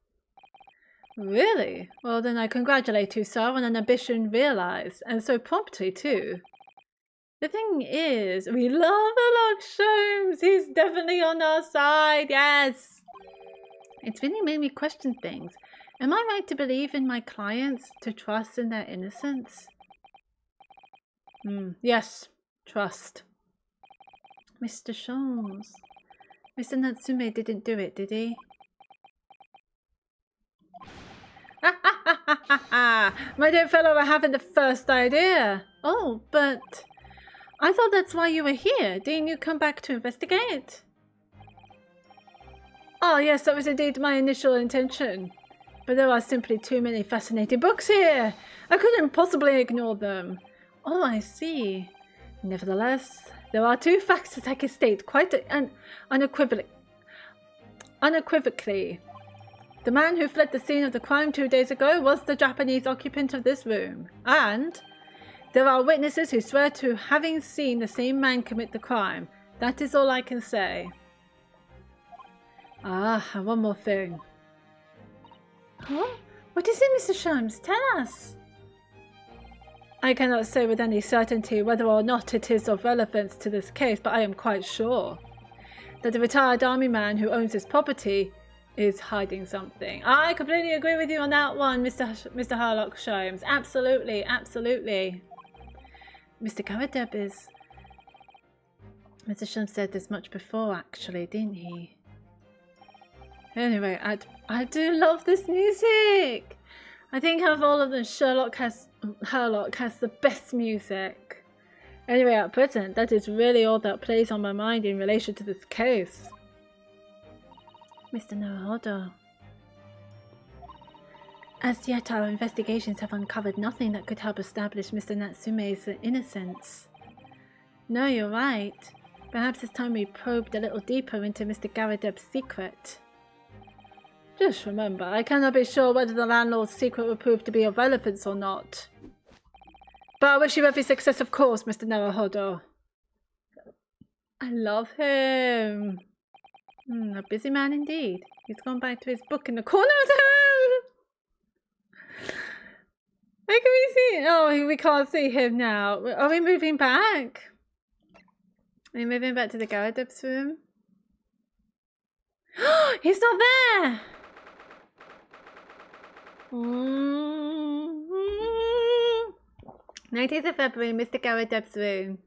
Really? Well, then I congratulate you, sir, on an ambition realized, and so promptly, too. The thing is, we love Sherlock Holmes. He's definitely on our side, yes. It's really made me question things. Am I right to believe in my clients, to trust in their innocence? Yes, trust. Mr. Sholmes. Mr. Natsume didn't do it, did he? Ha ha ha ha ha ha! My dear fellow, I haven't the first idea. Oh, but I thought that's why you were here. Didn't you come back to investigate? Oh, yes, that was indeed my initial intention. But there are simply too many fascinating books here. I couldn't possibly ignore them. Oh, I see. Nevertheless, there are two facts that I can state quite unequivocally. The man who fled the scene of the crime 2 days ago was the Japanese occupant of this room. And there are witnesses who swear to having seen the same man commit the crime. That is all I can say. Ah, and one more thing. Huh? What is it, Mr. Sholmes? Tell us. I cannot say with any certainty whether or not it is of relevance to this case, but I am quite sure that the retired army man who owns this property is hiding something. I completely agree with you on that one, Mr. Sherlock Holmes. Absolutely, absolutely. Mr. Garadeb is... Mr. Sholmes said this much before, actually, didn't he? Anyway, I do love this music. I think out of all of them, Sherlock has the best music. Anyway, at present, that is really all that plays on my mind in relation to this case. Mr. Naruhodo. As yet, our investigations have uncovered nothing that could help establish Mr. Natsume's innocence. No, you're right. Perhaps it's time we probed a little deeper into Mr. Garadeb's secret. Just remember, I cannot be sure whether the landlord's secret will prove to be of relevance or not. But I wish you every success, of course, Mr. Naruhodo. I love him. A busy man indeed. He's gone back to his book in the corner of the room. Where can we see him? Oh, we can't see him now. Are we moving back? Are we moving back to the Garadeb's room? He's not there! 19th of February, Mr. Garadeb's room.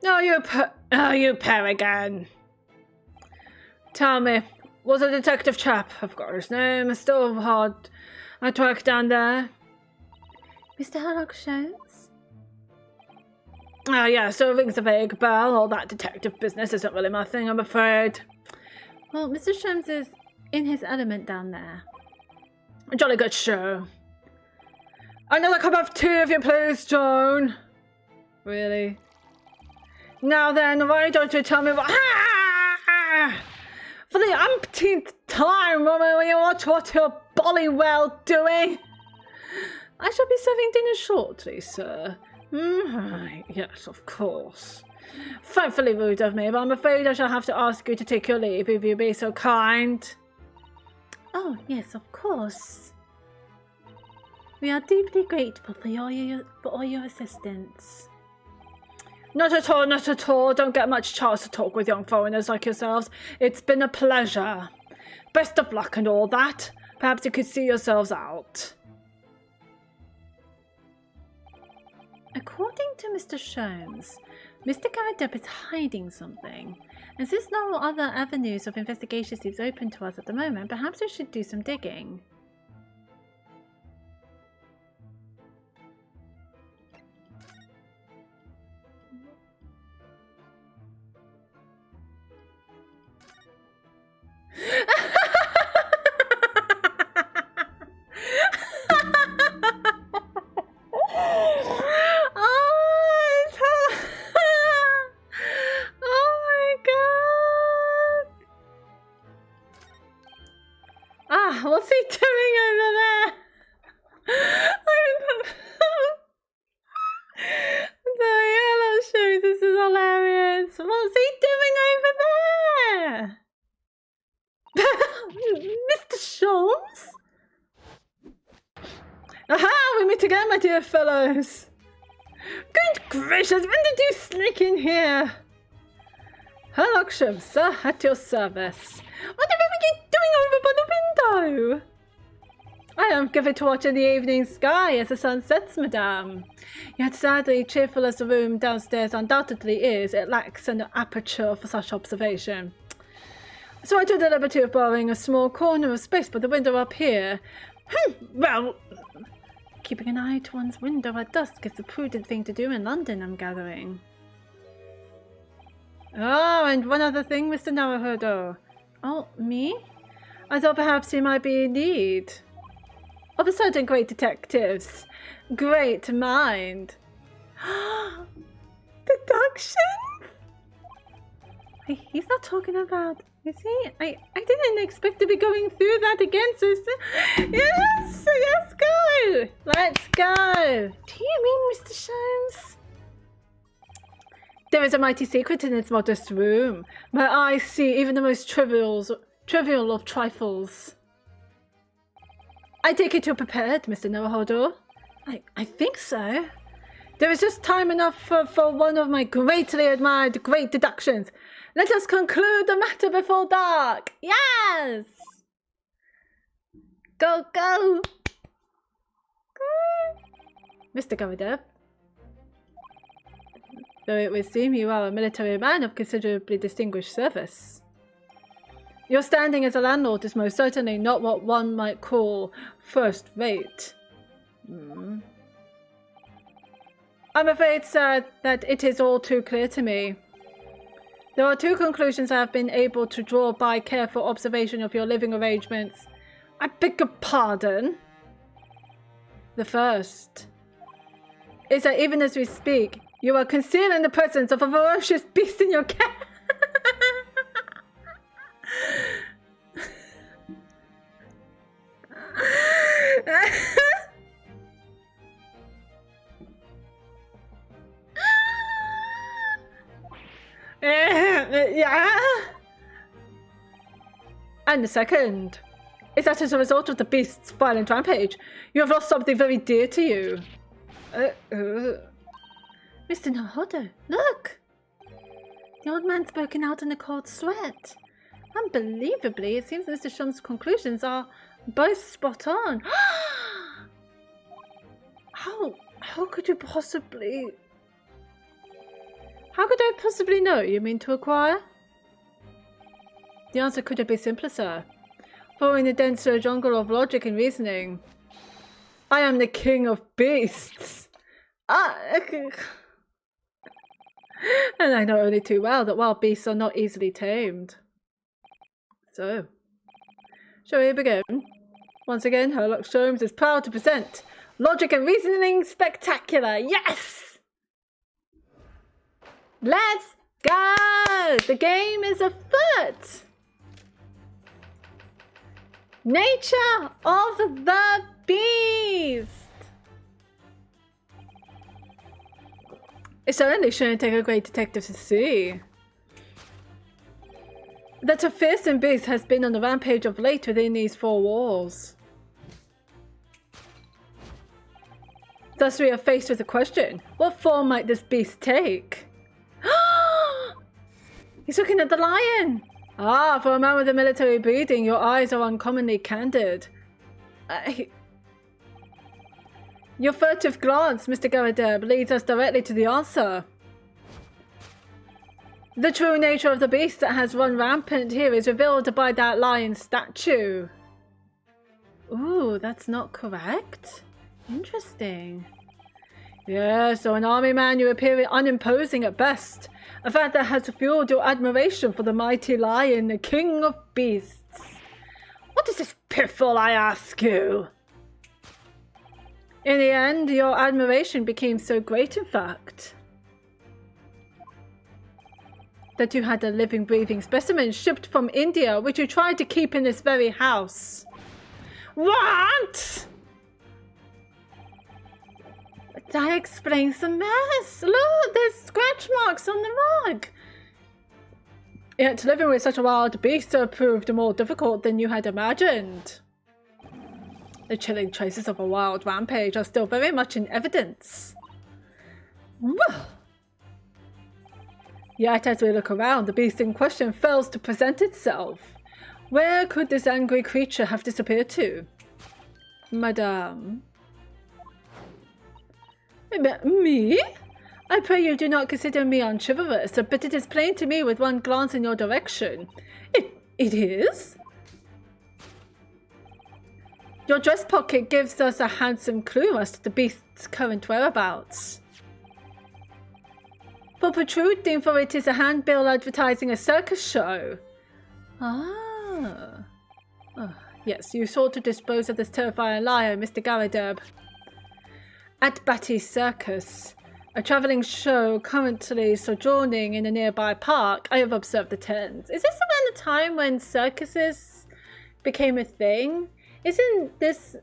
Oh, you paragon. Tell me, was a detective chap, I've got his name, still hard at work down there? Mr. Herlock Jones? Yeah, so rings a vague bell. All that detective business isn't really my thing, I'm afraid. Well, Mr. Jones is in his element down there. A jolly good show. Another cup of tea, if you please, Joan. Really? Now then, why don't you tell me what... For the umpteenth time, woman, will you watch what you're bolly well doing? I shall be serving dinner shortly, sir. Yes, of course. Frightfully rude of me, but I'm afraid I shall have to ask you to take your leave if you'll be so kind. Oh, yes, of course. We are deeply grateful for all your assistance. Not at all, not at all. Don't get much chance to talk with young foreigners like yourselves. It's been a pleasure. Best of luck and all that. Perhaps you could see yourselves out. According to Mr. Sholmes, Mr. Garadep is hiding something. As there's no other avenues of investigation seems open to us at the moment, perhaps we should do some digging. What's he doing over there? The yellow shoes, this is hilarious. What's he doing over there? Mr. Sholmes? Aha, we meet again, my dear fellows. Good gracious, when did you sneak in here? Herlock Sholmes, sir, at your service. Whatever were you doing over by the window? I am given to watch in the evening sky as the sun sets, madame. Yet sadly, cheerful as the room downstairs undoubtedly is, it lacks an aperture for such observation. So I took the liberty of borrowing a small corner of space by the window up here. Well, keeping an eye to one's window at dusk is the prudent thing to do in London, I'm gathering. Oh, and one other thing, Mr. Naruhodo. Oh, me? I thought perhaps you might be in need of a certain great detectives. Great mind. Deduction? He's not talking about, is he? I didn't expect to be going through that again, sister. Yes, let's go. Let's go. Do you mean, Mr. Sholmes? There is a mighty secret in this modest room. My eyes see even the most trivial of trifles. I take it you're prepared, Mr. Naruhodo. I think so. There is just time enough for one of my greatly admired great deductions. Let us conclude the matter before dark. Yes! Go, go! Go! Mr. Garadep. Though it would seem you are a military man of considerably distinguished service. Your standing as a landlord is most certainly not what one might call first-rate. I'm afraid, sir, that it is all too clear to me. There are two conclusions I have been able to draw by careful observation of your living arrangements. I beg your pardon. The first is that even as we speak, you are concealing the presence of a ferocious beast in your cat. Yeah. And the second is that as a result of the beast's violent rampage, you have lost something very dear to you. Mr. Naruhodo, look! The old man's broken out in a cold sweat. Unbelievably, it seems Mr. Sholmes' conclusions are both spot on. How could you possibly... How could I possibly know? You mean to acquire? The answer couldn't be simpler, sir. Following the denser jungle of logic and reasoning. I am the king of beasts. And I know only too well that wild beasts are not easily tamed. So, shall we begin? Once again, Herlock Sholmes is proud to present Logic and Reasoning Spectacular. Yes! Let's go! The game is afoot! Nature of the beast! It certainly shouldn't take a great detective to see that a fearsome beast has been on the rampage of late within these four walls. Thus we are faced with a question. What form might this beast take? He's looking at the lion! Ah, for a man with a military breeding, your eyes are uncommonly candid. Your furtive glance, Mr. Garadeb, leads us directly to the answer. The true nature of the beast that has run rampant here is revealed by that lion statue. Ooh, that's not correct? Interesting. Yes, so an army man, you appear unimposing at best. A fact that has fueled your admiration for the mighty lion, the king of beasts. What is this piffle, I ask you? In the end, your admiration became so great, in fact, that you had a living, breathing specimen shipped from India, which you tried to keep in this very house. What? That explains the mess. Look, there's scratch marks on the rug. Yet living with such a wild beast proved more difficult than you had imagined. The chilling traces of a wild rampage are still very much in evidence. Yet as we look around, the beast in question fails to present itself. Where could this angry creature have disappeared to? Madame? Me? I pray you do not consider me unchivalrous, but it is plain to me with one glance in your direction. It is? Your dress pocket gives us a handsome clue as to the beast's current whereabouts. For protruding for it is a handbill advertising a circus show. Ah. Oh, yes, you sought to dispose of this terrifying lion, Mr. Garadeb. At Batty's Circus, a travelling show currently sojourning in a nearby park, I have observed the trends. Is this around the time when circuses became a thing? Isn't this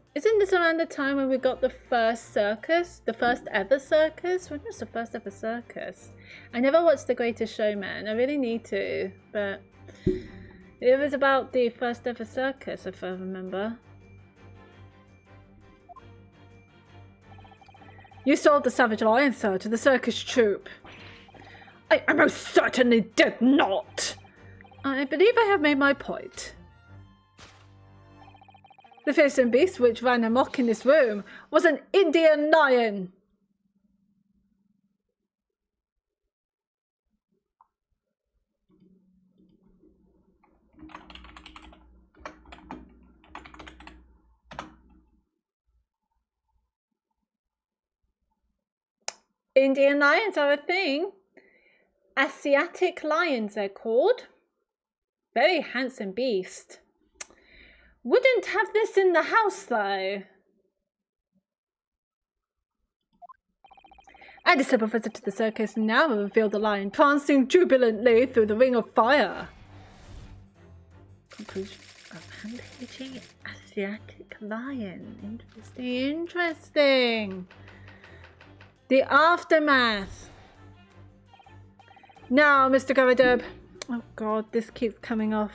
around the time when we got the first circus? The first ever circus? When was the first ever circus? I never watched The Greatest Showman. I really need to, but it was about the first ever circus, if I remember. You sold the Savage Lion, sir, to the circus troupe. I most certainly did not. I believe I have made my point. The fearsome beast which ran amok in this room was an Indian lion. Indian lions are a thing. Asiatic lions they're called. Very handsome beast. Wouldn't have this in the house though. A December visit to the circus now revealed the lion prancing jubilantly through the ring of fire. Conclusion of hand-hitching Asiatic lion. Interesting. The aftermath. Now, Mr. Garadeb. Oh god, this keeps coming off.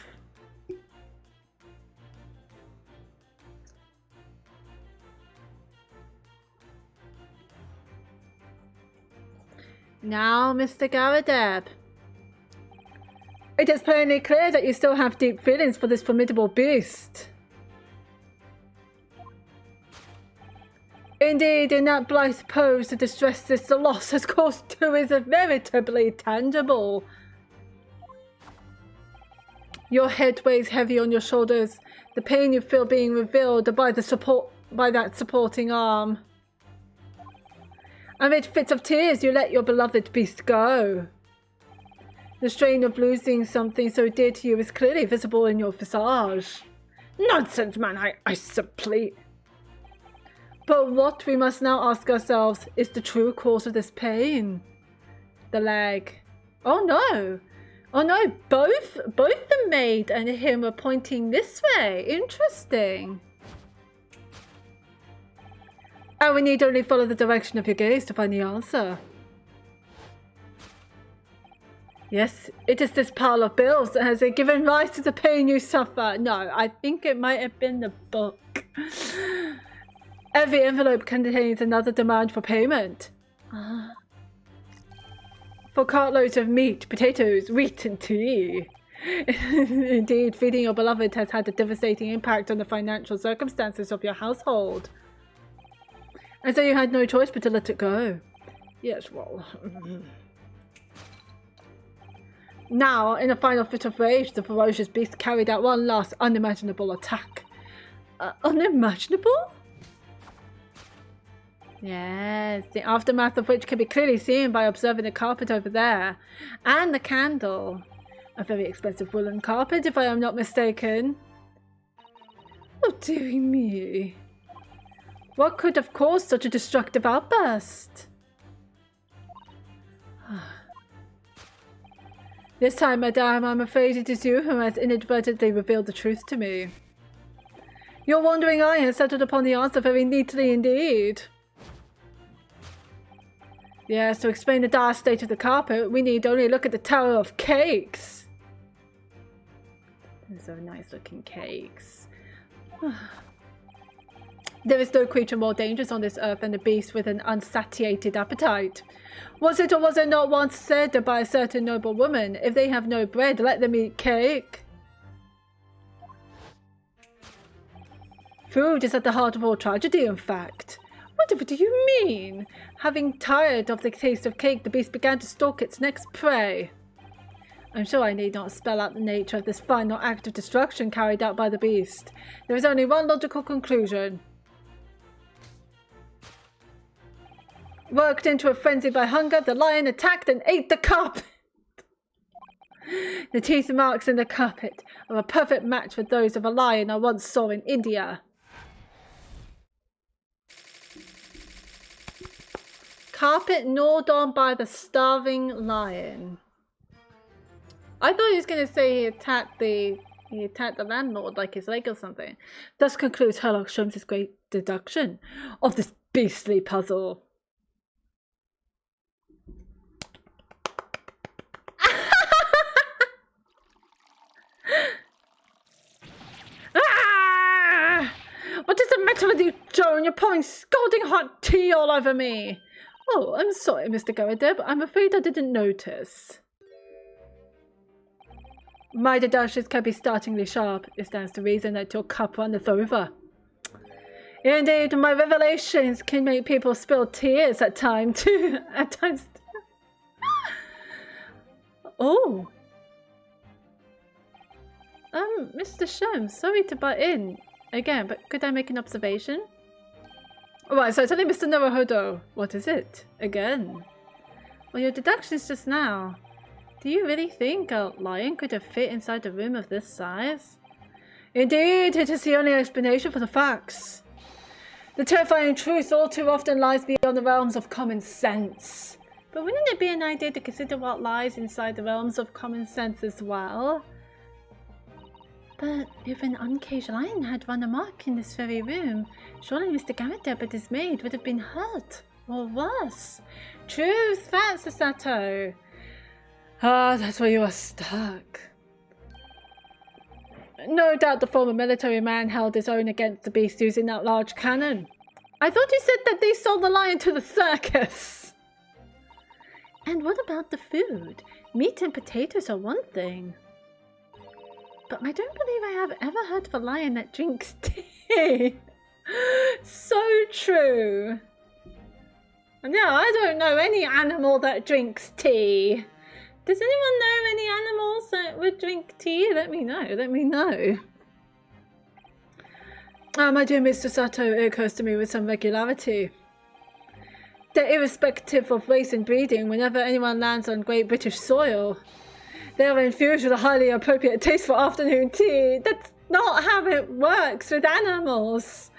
Now, Mr. Garadeb. It is plainly clear that you still have deep feelings for this formidable beast. Indeed, in that blithe pose, the distress this loss has caused to is veritably tangible. Your head weighs heavy on your shoulders, the pain you feel being revealed by that supporting arm. Amid fits of tears, you let your beloved beast go. The strain of losing something so dear to you is clearly visible in your visage. Nonsense, man, I simply... But what we must now ask ourselves is the true cause of this pain. The leg. Oh no! Oh no, both the maid and him are pointing this way. Interesting. And we need only follow the direction of your gaze to find the answer. Yes, it is this pile of bills that has given rise to the pain you suffer. No, I think it might have been the book. Every envelope contains another demand for payment. For cartloads of meat, potatoes, wheat and tea. Indeed, feeding your beloved has had a devastating impact on the financial circumstances of your household. And so you had no choice but to let it go. Yes, well... Now, in a final fit of rage, the ferocious beast carried out one last unimaginable attack. Unimaginable? Yes, the aftermath of which can be clearly seen by observing the carpet over there. And the candle. A very expensive woolen carpet, if I am not mistaken. Oh, dearie me. What could have caused such a destructive outburst? This time, madame, I'm afraid it is you who has inadvertently revealed the truth to me. Your wandering eye has settled upon the answer very neatly indeed. Yes, to explain the dire state of the carpet, we need only look at the tower of cakes. Those are nice looking cakes. There is no creature more dangerous on this earth than a beast with an unsatiated appetite. Was it or was it not once said by a certain noble woman, if they have no bread, let them eat cake? Food is at the heart of all tragedy, in fact. Whatever do you mean? Having tired of the taste of cake, the beast began to stalk its next prey. I'm sure I need not spell out the nature of this final act of destruction carried out by the beast. There is only one logical conclusion. Worked into a frenzy by hunger, the lion attacked and ate the carpet. The teeth marks in the carpet are a perfect match with those of a lion I once saw in India. Carpet gnawed on by the starving lion. I thought he was going to say he attacked the landlord like his leg or something. Thus concludes Sherlock Holmes' great deduction of this beastly puzzle. What is the matter with you, Joan? You're pouring scalding hot tea all over me. Oh, I'm sorry, Mr. Garrideb. I'm afraid I didn't notice. My deductions can be startlingly sharp. It stands to reason that your cup runneth over. Indeed, my revelations can make people spill tears at times too. Oh. Mr. Shem, sorry to butt in again, but could I make an observation? Right, so tell me, Mr. Naruhodo, what is it? Again? Well, your deductions just now. Do you really think a lion could have fit inside a room of this size? Indeed, it is the only explanation for the facts. The terrifying truth all too often lies beyond the realms of common sense. But wouldn't it be an idea to consider what lies inside the realms of common sense as well? But if an uncaged lion had run amok in this very room, surely Mr. Garrideb and his maid would have been hurt, or worse. Truth, that's the Sato. Ah, that's where you are stuck. No doubt the former military man held his own against the beast using that large cannon. I thought you said that they sold the lion to the circus. And what about the food? Meat and potatoes are one thing. But I don't believe I have ever heard of a lion that drinks tea. So true. And yeah, I don't know any animal that drinks tea. Does anyone know any animals that would drink tea? Let me know. Let me know. My dear Mr. Sato, it occurs to me with some regularity that irrespective of race and breeding, whenever anyone lands on Great British soil, they are infused with a highly appropriate taste for afternoon tea. That's not how it works with animals.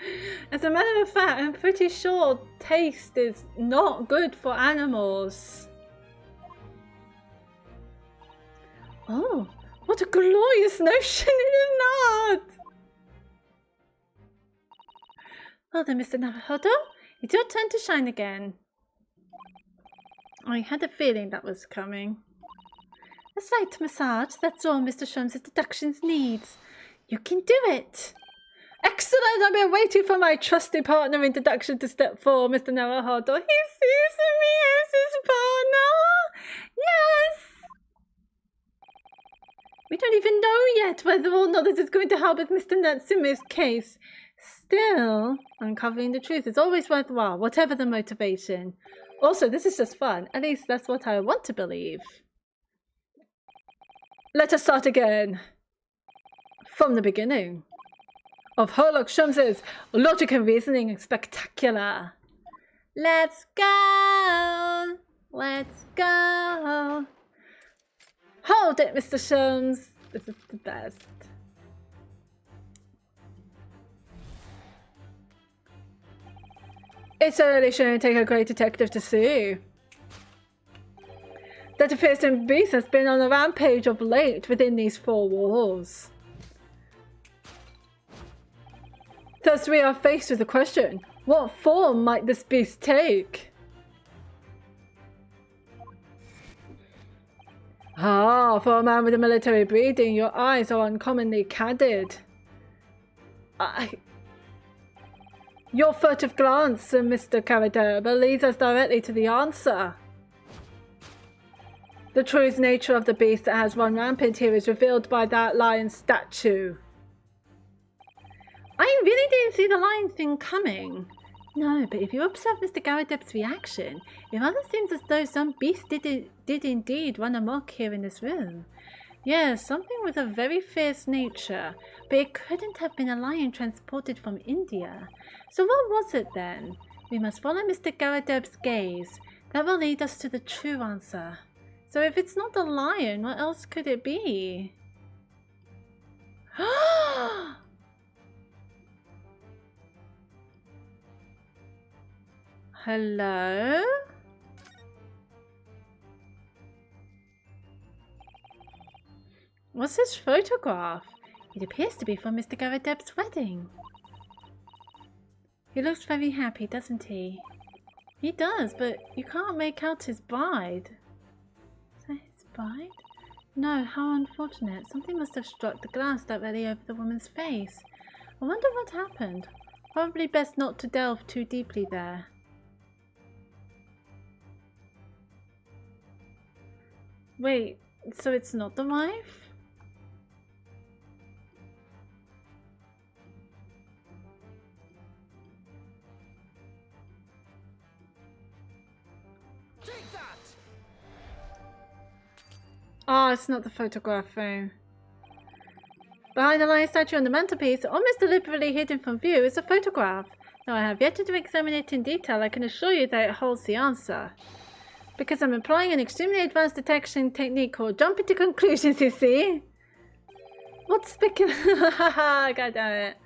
As a matter of fact, I'm pretty sure taste is not good for animals. Oh, what a glorious notion, it is not! Well then, Mr. Naruhodo, it's your turn to shine again. I had a feeling that was coming. A slight massage, that's all Mr. Sholmes' deductions needs. You can do it! Excellent! I've been waiting for my trusty partner in deduction to step forward, Mr. Naruhodo. He sees me as his partner! Yes! We don't even know yet whether or not this is going to help with Mr. Natsume's case. Still, uncovering the truth is always worthwhile, whatever the motivation. Also, this is just fun. At least that's what I want to believe. Let us start again. From the beginning. Of Herlock Sholmes' logic and reasoning spectacular. Let's go! Let's go! Hold it, Mr. Sholmes. This is the best. It certainly shouldn't take a great detective to see that a fearsome beast has been on a rampage of late within these four walls. Thus we are faced with the question, what form might this beast take? Ah, for a man with a military breeding, your eyes are uncommonly candid. Your furtive glance, Mr. Caradeb, leads us directly to the answer. The true nature of the beast that has run rampant here is revealed by that lion statue. I really didn't see the lion thing coming. No, but if you observe Mr. Caradeb's reaction, it rather seems as though some beast did indeed run amok here in this room. Yes, something with a very fierce nature, but it couldn't have been a lion transported from India. So what was it then? We must follow Mr. Caradeb's gaze. That will lead us to the true answer. So if it's not a lion, what else could it be? Hello? What's this photograph? It appears to be from Mr. Caradeb's wedding. He looks very happy, doesn't he? He does, but you can't make out his bride. Is that his bride? No, how unfortunate. Something must have struck the glass directly over the woman's face. I wonder what happened. Probably best not to delve too deeply there. Wait, so it's not the wife? Oh, it's not the photograph phone. Behind the lion statue on the mantelpiece, almost deliberately hidden from view, is a photograph. Though I have yet to examine it in detail, I can assure you that it holds the answer. Because I'm employing an extremely advanced detection technique called jumping to conclusions, you see? What's speculative? Haha, god damn it.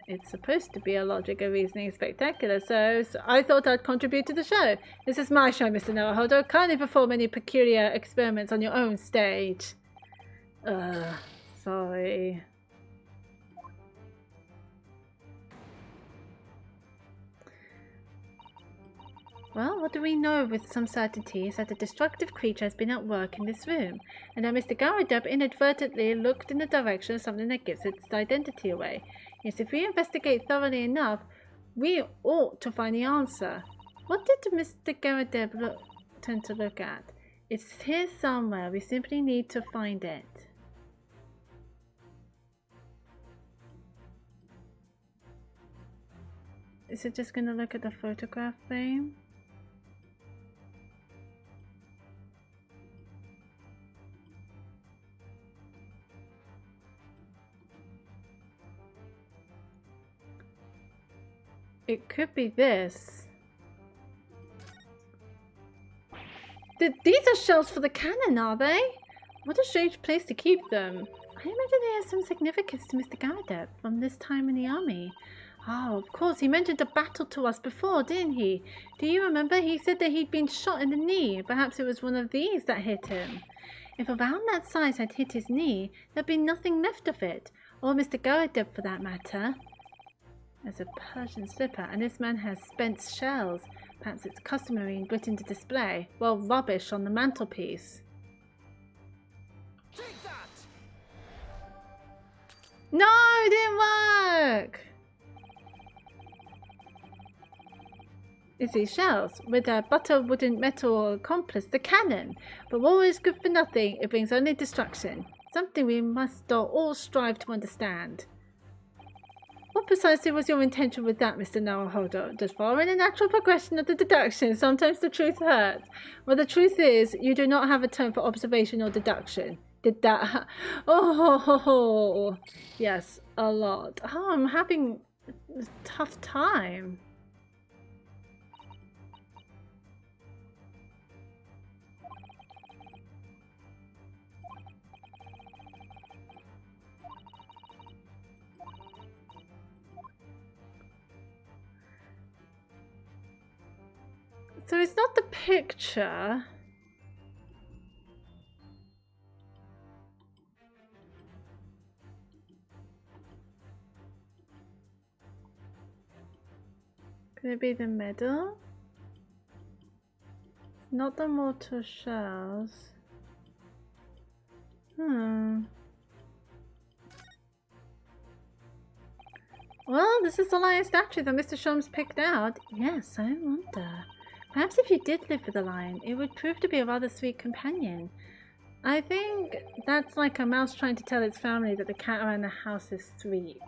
It's supposed to be a logic and reasoning spectacular, so I thought I'd contribute to the show. This is my show, Mr. Naruhodo. Kindly perform any peculiar experiments on your own stage. Sorry. Well, what do we know with some certainty is that a destructive creature has been at work in this room, and that Mr. Caradeb inadvertently looked in the direction of something that gives its identity away. Yes, if we investigate thoroughly enough, we ought to find the answer. What did Mr. Caradeb tend to look at? It's here somewhere. We simply need to find it. Is it just gonna look at the photograph frame? It could be this. These are shells for the cannon, are they? What a strange place to keep them. I imagine they have some significance to Mr. Garadeb from this time in the army. Oh, of course, he mentioned a battle to us before, didn't he? Do you remember? He said that he'd been shot in the knee. Perhaps it was one of these that hit him. If a round that size had hit his knee, there'd be nothing left of it. Or Mr. Garadeb, for that matter. There's a Persian slipper, and this man has spent shells. Perhaps it's customary in Britain to display, well, rubbish on the mantelpiece. Take that! No, it didn't work! It's these shells, with their butter wooden metal accomplice, the cannon. But war is good for nothing, it brings only destruction. Something we must all strive to understand. What precisely was your intention with that, Mr. Naruhodo? Just following a natural progression of the deduction. Sometimes the truth hurts. Well, the truth is, you do not have a term for observation or deduction. Did that... Oh, yes, a lot. Oh, I'm having a tough time. So it's not the picture. Could it be the medal? Not the mortar shells. Well, this is the lion statue that Mr. Sholmes picked out. Yes, I wonder. Perhaps if you did live with a lion, it would prove to be a rather sweet companion. I think that's like a mouse trying to tell its family that the cat around the house is sweet.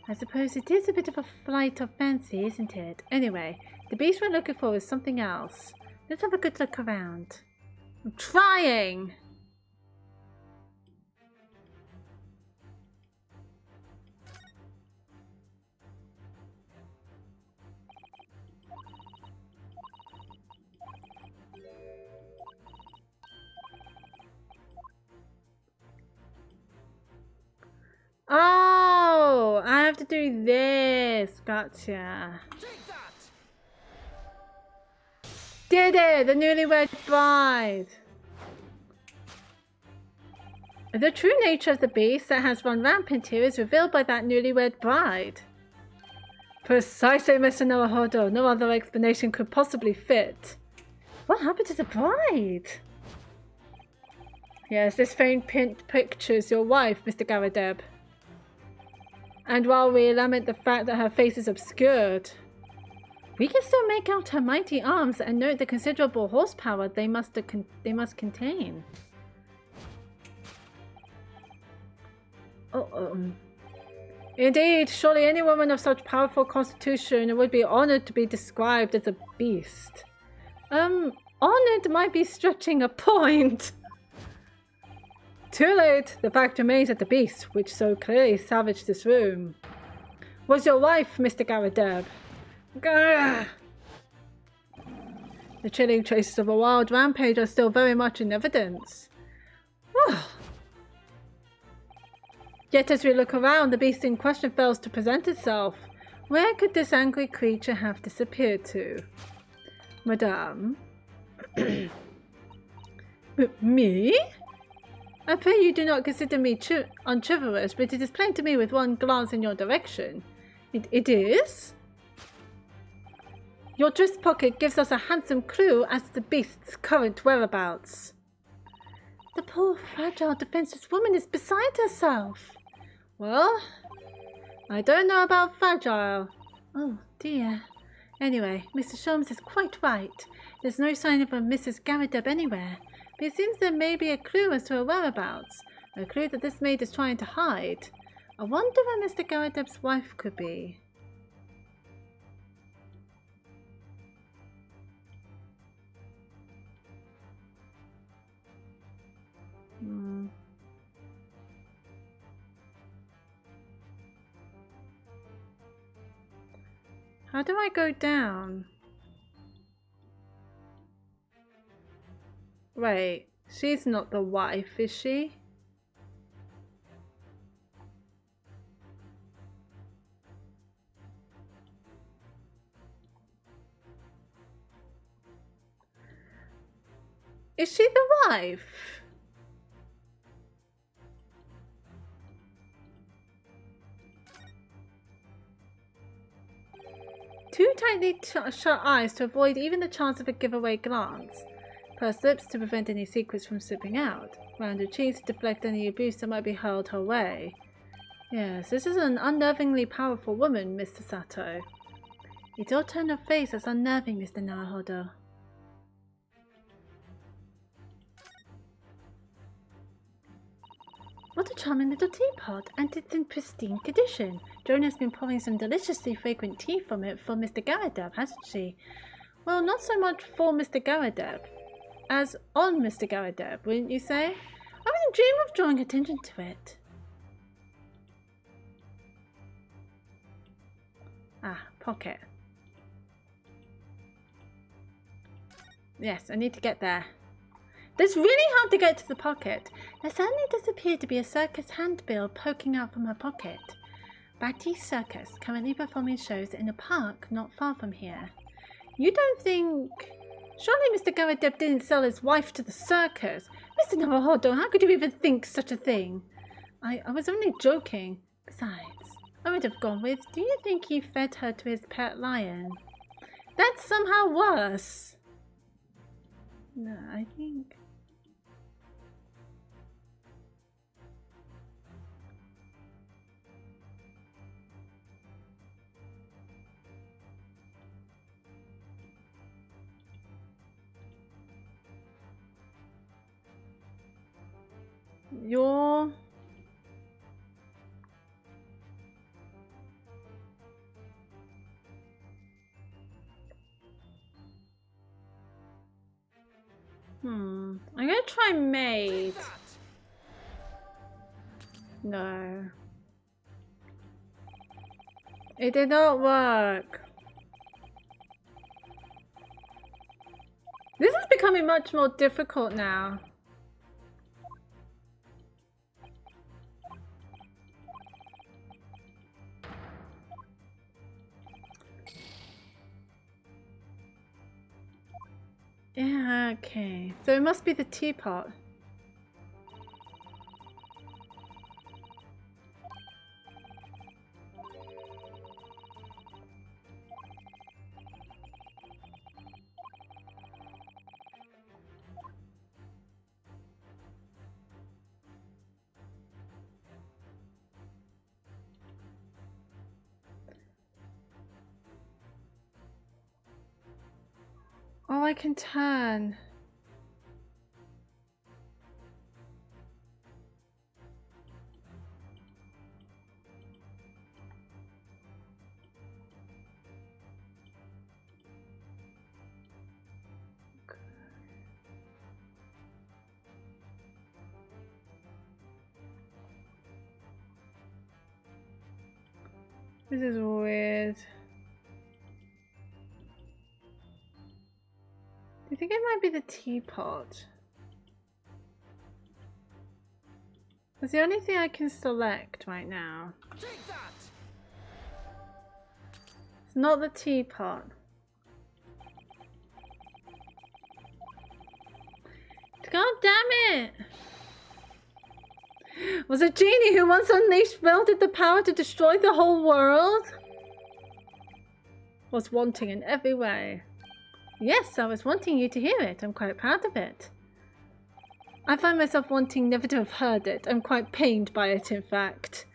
I suppose it is a bit of a flight of fancy, isn't it? Anyway, the beast we're looking for is something else. Let's have a good look around. I'm trying! Oh, I have to do this. Gotcha. Did it! The newlywed bride. The true nature of the beast that has run rampant here is revealed by that newlywed bride. Precisely, Mr. Naruhodo. No other explanation could possibly fit. What happened to the bride? Yes, this faint picture is your wife, Mr. Garadeb. And while we lament the fact that her face is obscured, we can still make out her mighty arms and note the considerable horsepower they must contain. Indeed, surely any woman of such powerful constitution would be honored to be described as a beast. Honored might be stretching a point. Too late. The fact remains that the beast, which so clearly savaged this room, was your wife, Mr. Garadeb. Grr. The chilling traces of a wild rampage are still very much in evidence. Yet as we look around, the beast in question fails to present itself. Where could this angry creature have disappeared to? Madame? Me? I pray you do not consider me unchivalrous, but it is plain to me with one glance in your direction. It is? Your dress pocket gives us a handsome clue as to the beast's current whereabouts. The poor, fragile, defenseless woman is beside herself. Well, I don't know about fragile. Oh dear. Anyway, Mr. Sholmes is quite right. There's no sign of a Mrs. Garadeb anywhere. But it seems there may be a clue as to her whereabouts. A clue that this maid is trying to hide. I wonder where Mr. Garadeb's wife could be. How do I go down? Wait, she's not the wife, is she? Is she the wife? Too tightly shut eyes to avoid even the chance of a giveaway glance. Pursed lips to prevent any secrets from slipping out. Rounded cheeks to deflect any abuse that might be hurled her way. Yes, this is an unnervingly powerful woman, Mr. Sato. You don't turn her face as unnerving, Mr. Naruhodo. What a charming little teapot, and it's in pristine condition. Joan has been pouring some deliciously fragrant tea from it for Mr. Garadeb, hasn't she? Well, not so much for Mr. Garadeb as on Mr. Garadeb, wouldn't you say? I wouldn't dream of drawing attention to it. Ah, pocket. Yes, I need to get there. It's really hard to get to the pocket. There certainly does appear to be a circus handbill poking out from her pocket. Batty Circus, currently performing shows in a park not far from here. You don't think... Surely Mr. Garadeb didn't sell his wife to the circus. Mr. Naruhodo, how could you even think such a thing? I was only joking. Besides, I would have gone with, do you think he fed her to his pet lion? That's somehow worse. No, I think... You're... I'm gonna try maid. No. It did not work. This is becoming much more difficult now. Yeah, okay. So it must be the teapot. Oh, I can turn. This is weird. Do you think it might be the teapot? It's the only thing I can select right now. Take that! It's not the teapot. God damn it! Was a genie who once unleashed wielded the power to destroy the whole world? Was wanting in every way. Yes, I was wanting you to hear it. I'm quite proud of it. I find myself wanting never to have heard it. I'm quite pained by it, in fact.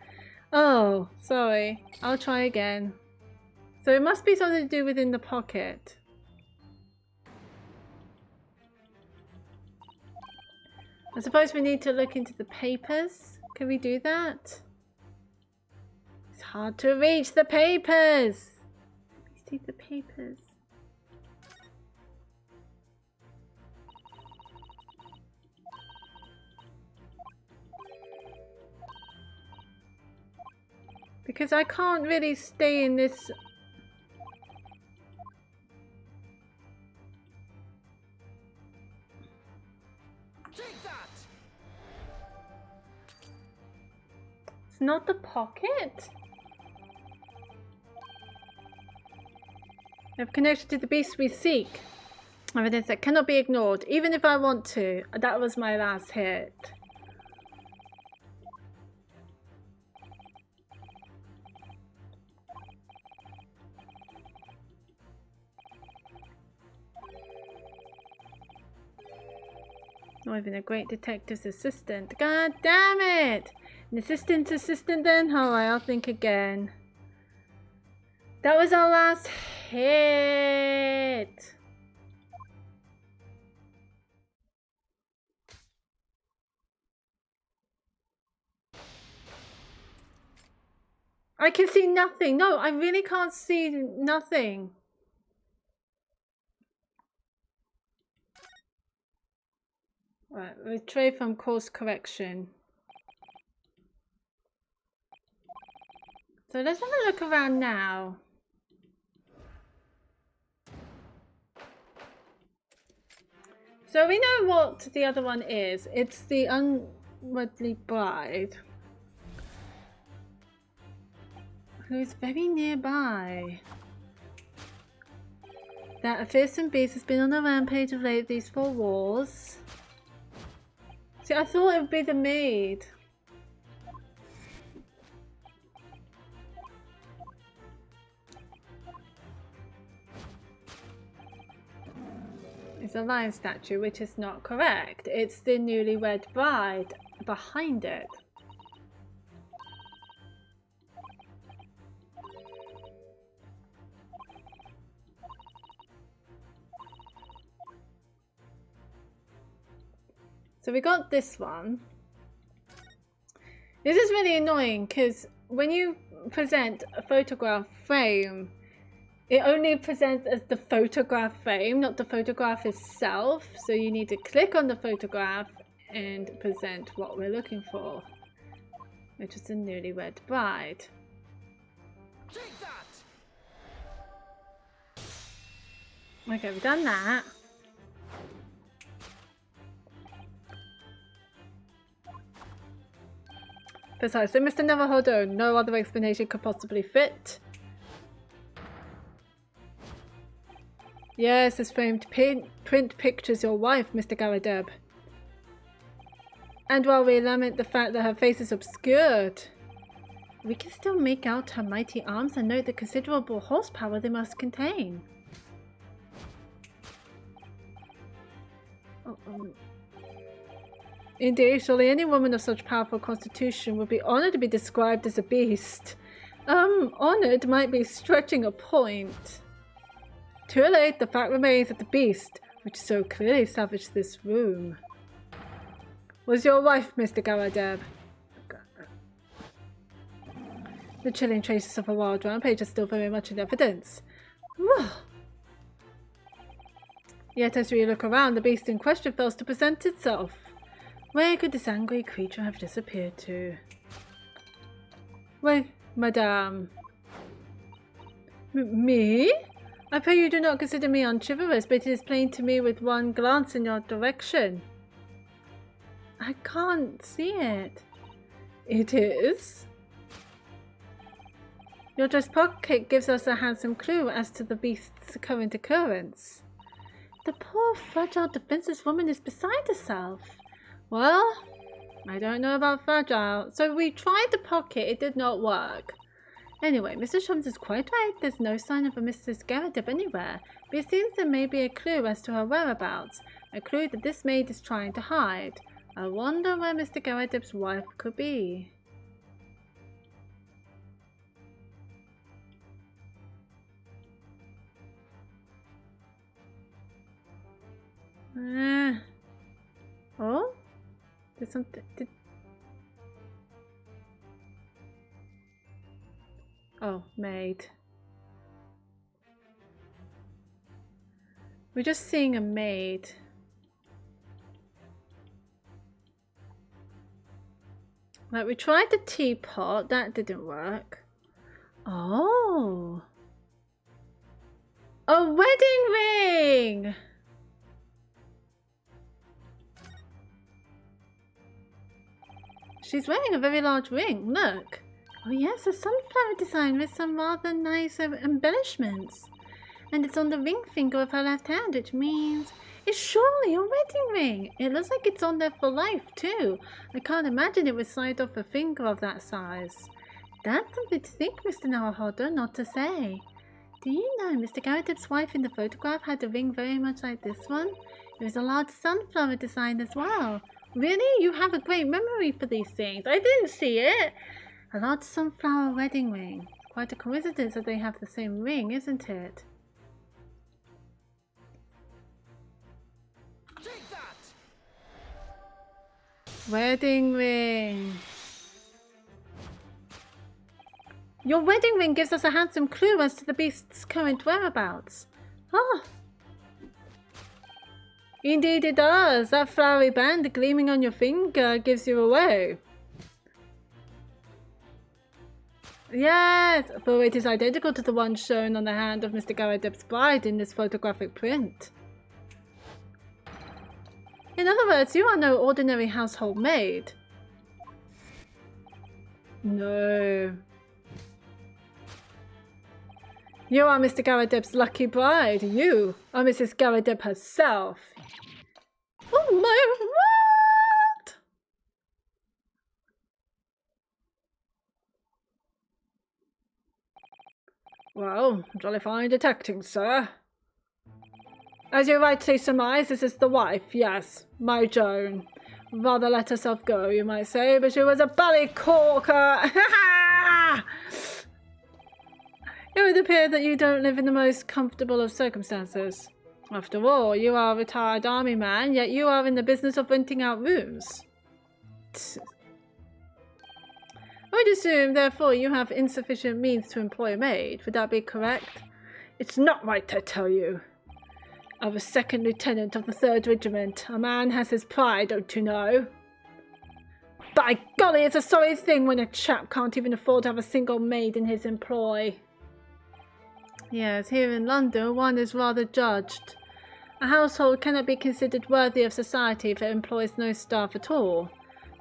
Oh, sorry. I'll try again. So it must be something to do within the pocket. I suppose we need to look into the papers. Can we do that? It's hard to reach the papers. Let me see the papers. Because I can't really stay in this. Take that! It's not the pocket. We have connection to the beast we seek. Evidence that cannot be ignored, even if I want to. That was my last hit. Not even a great detective's assistant. God damn it! An assistant's assistant then? Alright, I'll think again. That was our last hit. I can see nothing. No, I really can't see nothing. Right, retrieve from course correction. So let's have a look around now. So we know what the other one is. It's the unworldly bride, who is very nearby. That a fearsome beast has been on a rampage of late these 4 walls. See, I thought it would be the maid. It's a lion statue, which is not correct. It's the newlywed bride behind it. So we got this one. This is really annoying because when you present a photograph frame, it only presents as the photograph frame, not the photograph itself. So you need to click on the photograph and present what we're looking for, which is a newlywed bride. Take that! Okay, we've done that. Precisely, Mr. Neverhodo. No other explanation could possibly fit. Yes, this framed print pictures your wife, Mr. Garadeb. And while we lament the fact that her face is obscured, we can still make out her mighty arms and note the considerable horsepower they must contain. Indeed, surely any woman of such powerful constitution would be honored to be described as a beast. Honored might be stretching a point. Too late, the fact remains that the beast, which so clearly savaged this room, was your wife, Mr. Garadeb. The chilling traces of a wild rampage are still very much in evidence. Yet as we look around, the beast in question fails to present itself. Where could this angry creature have disappeared to? Wait, madame. Me? I pray you do not consider me unchivalrous, but it is plain to me with one glance in your direction. I can't see it. It is? Your dress pocket gives us a handsome clue as to the beast's current occurrence. The poor, fragile, defenseless woman is beside herself. Well, I don't know about fragile. So we tried the pocket, it did not work. Anyway, Mr. Shums is quite right. There's no sign of a Mrs. Garadeb anywhere, but it seems there may be a clue as to her whereabouts, a clue that this maid is trying to hide. I wonder where Mr. Garadeb's wife could be. Oh? There's something. Oh, maid. We're just seeing a maid. Like, we tried the teapot, that didn't work. Oh. A wedding ring! She's wearing a very large ring, look. Oh yes, a sunflower design with some rather nice embellishments. And it's on the ring finger of her left hand, which means it's surely a wedding ring. It looks like it's on there for life too. I can't imagine it was slide off a finger of that size. That's something to think, Mr. Naruhodo, not to say. Do you know Mr. Garadip's wife in the photograph had a ring very much like this one? It was a large sunflower design as well. Really? You have a great memory for these things. I didn't see it. A large sunflower wedding ring. Quite a coincidence that they have the same ring, isn't it? Take that! Wedding ring. Your wedding ring gives us a handsome clue as to the beast's current whereabouts. Ah. Indeed it does. That flowery band gleaming on your finger gives you away. Yes, for it is identical to the one shown on the hand of Mr. Garadip's bride in this photographic print. In other words, you are no ordinary household maid. No. You are Mr. Garadip's lucky bride. You are Mrs. Garadip herself. Oh my word! Well, jolly fine detecting, sir. As you rightly surmise, this is the wife, yes, my Joan. Rather let herself go, you might say, but she was a bally corker. It would appear that you don't live in the most comfortable of circumstances. After all, you are a retired army man, yet you are in the business of renting out rooms. I would assume, therefore, you have insufficient means to employ a maid. Would that be correct? It's not right, I tell you. I was second lieutenant of the 3rd Regiment. A man has his pride, don't you know? By golly, it's a sorry thing when a chap can't even afford to have a single maid in his employ. Yes, here in London, one is rather judged. A household cannot be considered worthy of society if it employs no staff at all.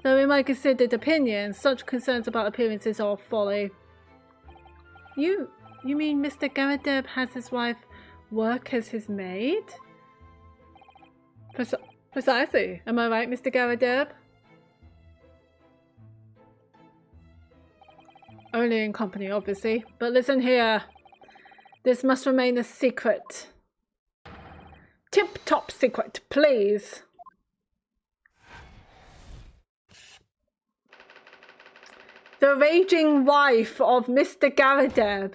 Though in my considered opinion, such concerns about appearances are folly. You mean Mr. Garadip has his wife work as his maid? Precisely. Am I right, Mr. Garadip? Only in company, obviously. But listen here. This must remain a secret. Tip-top secret, please. The raging wife of Mr. Garadip.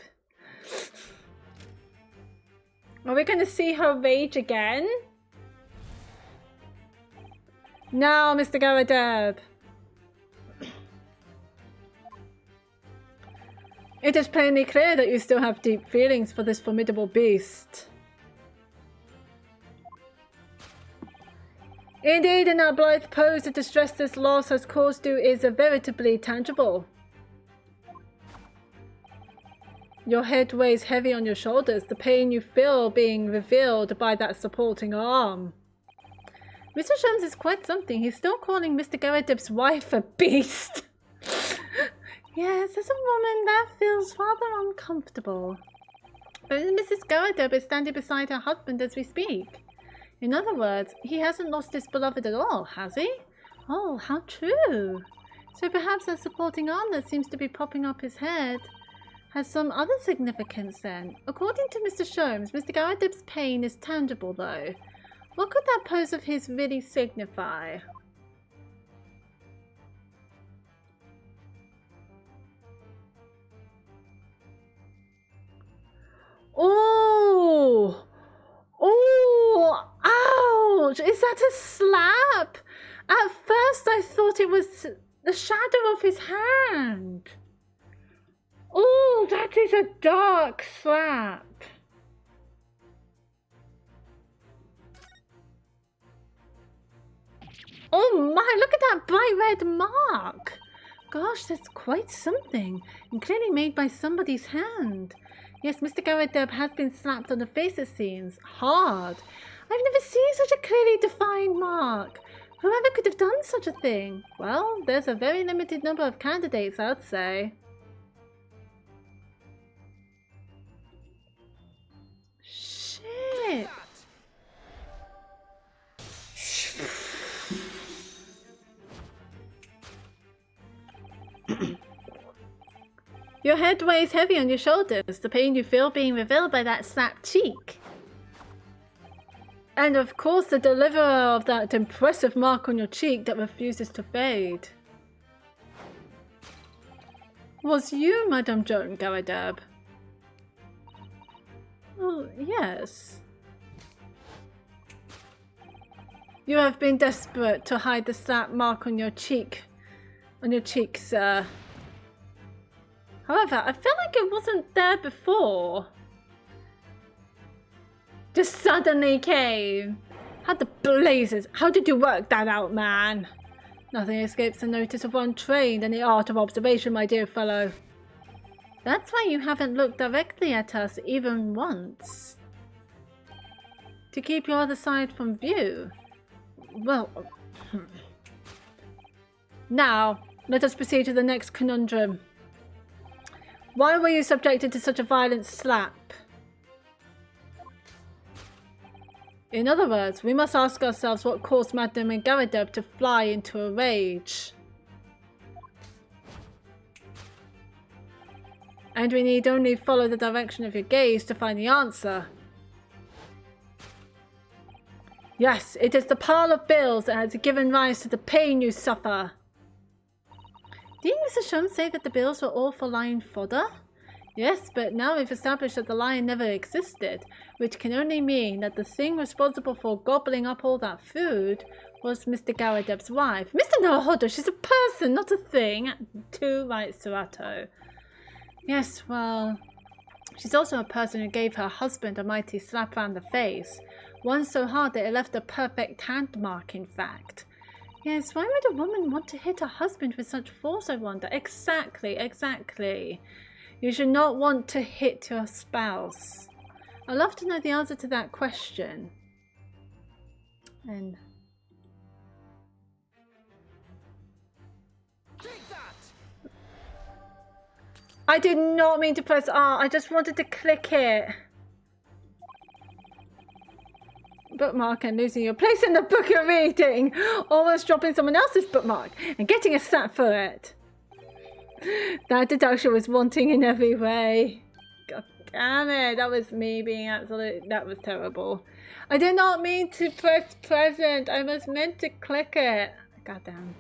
Are we going to see her rage again? Now, Mr. Garadip. It is plainly clear that you still have deep feelings for this formidable beast. Indeed, in that blithe pose, the distress this loss has caused you is veritably tangible. Your head weighs heavy on your shoulders, the pain you feel being revealed by that supporting arm. Mr. Sholmes is quite something. He's still calling Mr. Garadip's wife a beast. Yes, as a woman, that feels rather uncomfortable. But Mrs. Garadip is standing beside her husband as we speak. In other words, he hasn't lost his beloved at all, has he? Oh, how true. So perhaps that supporting arm that seems to be popping up his head has some other significance then. According to Mr. Sholmes, Mr. Garadip's pain is tangible though. What could that pose of his really signify? Oh! Oh! Ouch! Is that a slap? At first I thought it was the shadow of his hand. Oh, that is a dark slap. Oh my, look at that bright red mark. Gosh, that's quite something, and clearly made by somebody's hand. Yes, Mr. Garadeb has been slapped on the face, it seems. Hard. I've never seen such a clearly defined mark. Whoever could have done such a thing? Well, there's a very limited number of candidates, I'd say. Shit. Your head weighs heavy on your shoulders, the pain you feel being revealed by that slapped cheek. And of course the deliverer of that impressive mark on your cheek that refuses to fade. Was you, Madame Joan Garadeb? Oh, yes. You have been desperate to hide the slap mark on your cheek. Sir. However, I felt like it wasn't there before. Just suddenly came. How the blazes? How did you work that out, man? Nothing escapes the notice of one trained in the art of observation, my dear fellow. That's why you haven't looked directly at us even once. To keep your other side from view. Well, now, let us proceed to the next conundrum. Why were you subjected to such a violent slap? In other words, we must ask ourselves what caused Madame Garadeb to fly into a rage. And we need only follow the direction of your gaze to find the answer. Yes, it is the pile of bills that has given rise to the pain you suffer. Didn't Mr. Shum say that the bills were all for lion fodder? Yes, but now we've established that the lion never existed, which can only mean that the thing responsible for gobbling up all that food was Mr. Garadeb's wife. Mr. Naruhodo, she's a person, not a thing. Too right, Serato. Yes, well, she's also a person who gave her husband a mighty slap round the face. One so hard that it left a perfect hand mark, in fact. Yes, why would a woman want to hit her husband with such force, I wonder? Exactly, exactly. You should not want to hit your spouse. I'd love to know the answer to that question. And Take that! I did not mean to press R. I just wanted to click it. Bookmark and losing your place in the book you're reading. Almost dropping someone else's bookmark and getting a slap for it. That deduction was wanting in every way. God damn it. That was me being absolute. That was terrible. I did not mean to press present. I was meant to click it. God damn.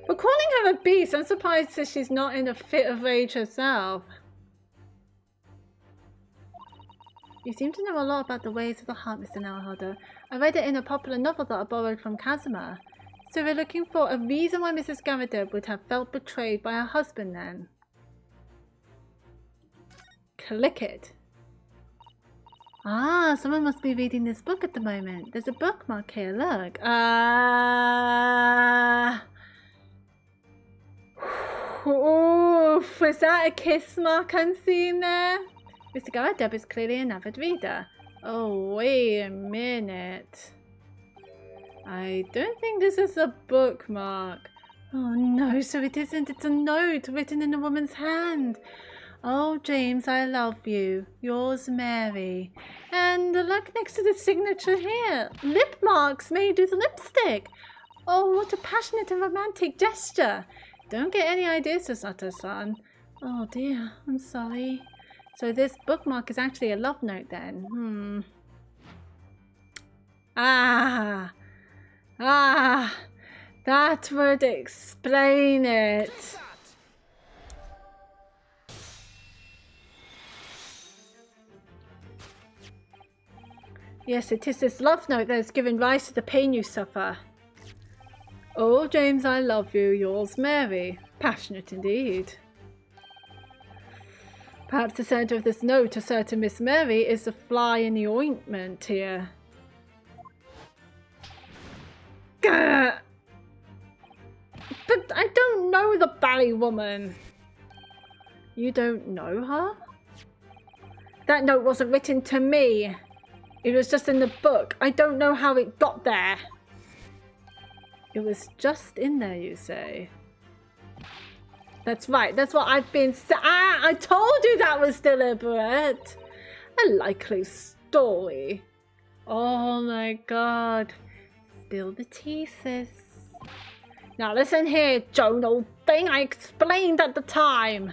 But calling her a beast, I'm surprised that she's not in a fit of rage herself. You seem to know a lot about the ways of the heart, Mr. Naruhodo. I read it in a popular novel that I borrowed from Kazuma. So we're looking for a reason why Mrs. Garadeb would have felt betrayed by her husband then. Click it. Ah, someone must be reading this book at the moment. There's a bookmark here, look. Oof, is that a kiss mark I'm seeing there? Mr. Garadeb is clearly an avid reader. Oh, wait a minute. I don't think this is a bookmark. Oh no, so it isn't. It's a note written in a woman's hand. Oh, James, I love you. Yours, Mary. And look next to the signature here. Lip marks made with lipstick. Oh, what a passionate and romantic gesture. Don't get any ideas, Sasato-san. Oh dear, I'm sorry. So this bookmark is actually a love note then. Ah, that would explain it. Yes, it is this love note that has given rise to the pain you suffer. Oh, James, I love you. Yours, Mary. Passionate indeed. Perhaps the sender of this note to certain Miss Mary is the fly in the ointment here. Gah! But I don't know the Bally woman. You don't know her? That note wasn't written to me. It was just in the book. I don't know how it got there. It was just in there, you say? That's right. That's what I've been saying. Ah, I told you that was deliberate. A likely story. Oh my god. Spill the tea, sis. Now listen here, Joan, old thing. I explained at the time.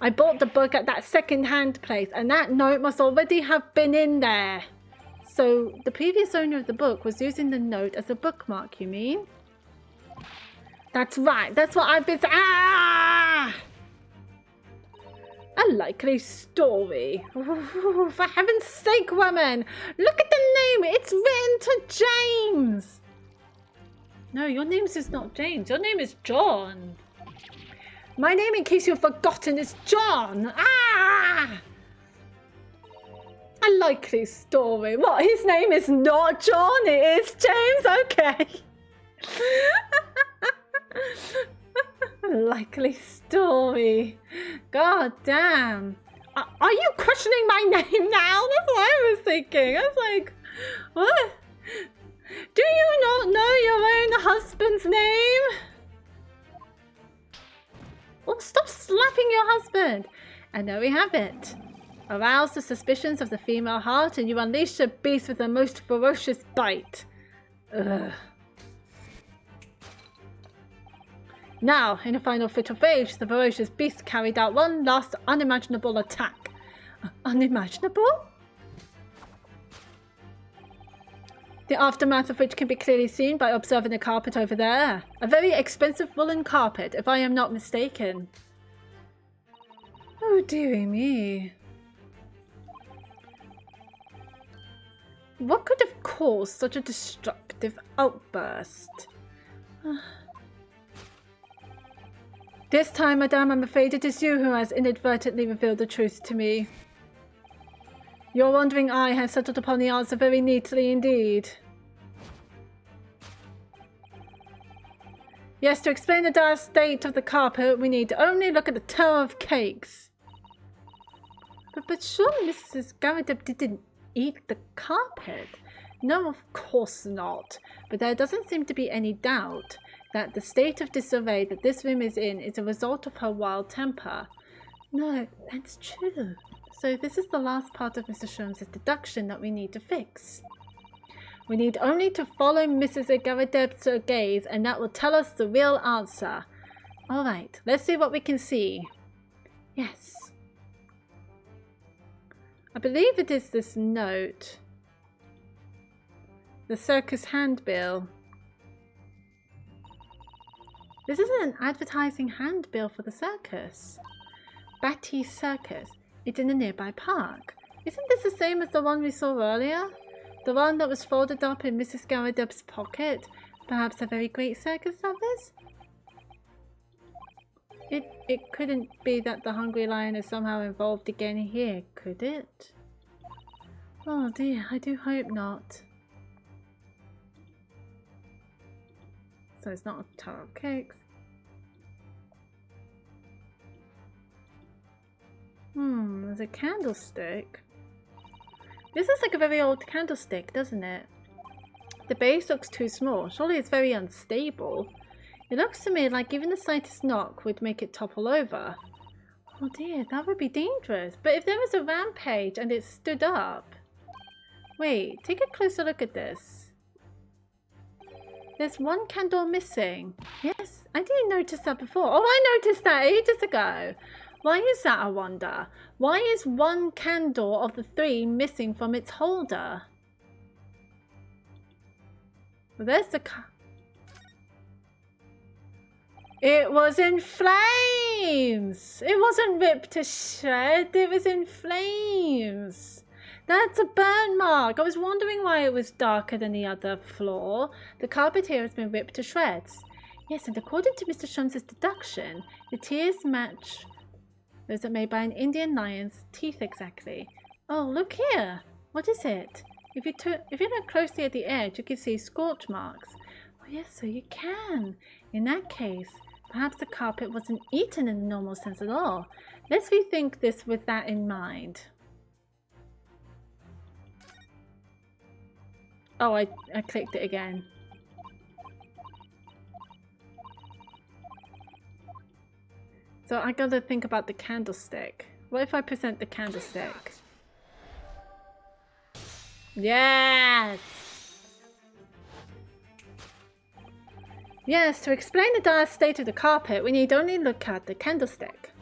I bought the book at that second-hand place, and that note must already have been in there. So the previous owner of the book was using the note as a bookmark, you mean? That's right. That's what I've been saying. Ah! A likely story. Ooh, for heaven's sake, woman. Look at the name. It's written to James. No, your name is not James. Your name is John. My name, in case you've forgotten, is John. Ah! A likely story. What? His name is not John. It is James. Okay. A likely story. God damn. Are you questioning my name now? That's what I was thinking. I was like, what? Do you not know your own husband's name? Oh, stop slapping your husband. And there we have it. Arouse the suspicions of the female heart and you unleash a beast with the most ferocious bite. Ugh. Now, in a final fit of rage, the ferocious beast carried out one last unimaginable attack. Unimaginable? The aftermath of which can be clearly seen by observing the carpet over there. A very expensive woolen carpet, if I am not mistaken. Oh, dearie me. What could have caused such a destructive outburst? This time, madame, I'm afraid it is you who has inadvertently revealed the truth to me. Your wandering eye has settled upon the answer very neatly indeed. Yes, to explain the dire state of the carpet, we need only look at the tower of cakes. But surely Mrs. Garrideb didn't eat the carpet? No, of course not. But there doesn't seem to be any doubt that the state of disarray that this room is in is a result of her wild temper. No, that's true. So this is the last part of Mr. Sholmes' deduction that we need to fix. We need only to follow Mrs. Garrideb's gaze and that will tell us the real answer. Alright, let's see what we can see. Yes. I believe it is this note. The circus handbill. This isn't an advertising handbill for the circus. Batty's Circus. It's in a nearby park. Isn't this the same as the one we saw earlier? The one that was folded up in Mrs. Garrideb's pocket? Perhaps a very great circus service? It couldn't be that the Hungry Lion is somehow involved again here, could it? Oh dear, I do hope not. So it's not a tower of cakes. There's a candlestick. This is like a very old candlestick, doesn't it? The base looks too small. Surely it's very unstable. It looks to me like even the slightest knock would make it topple over. Oh dear, that would be dangerous. But if there was a rampage and it stood up... Wait, take a closer look at this. There's one candle missing. Yes, I didn't notice that before. Oh, I noticed that ages ago. Why is that, I wonder? Why is one candle of the three missing from its holder? Well, there's the... It was in flames! It wasn't ripped to shreds, it was in flames. That's a burn mark. I was wondering why it was darker than the other floor. The carpet here has been ripped to shreds. Yes, and according to Mr. Sholmes' deduction, the tears match Those are made by an Indian lion's teeth exactly. Oh, look here! What is it? If you look closely at the edge, you can see scorch marks. Oh yes, so you can. In that case, perhaps the carpet wasn't eaten in the normal sense at all. Let's rethink this with that in mind. Oh, I clicked it again. So I gotta think about the candlestick. What if I present the candlestick? Yes! Yes, to explain the dire state of the carpet, we need only look at the candlestick.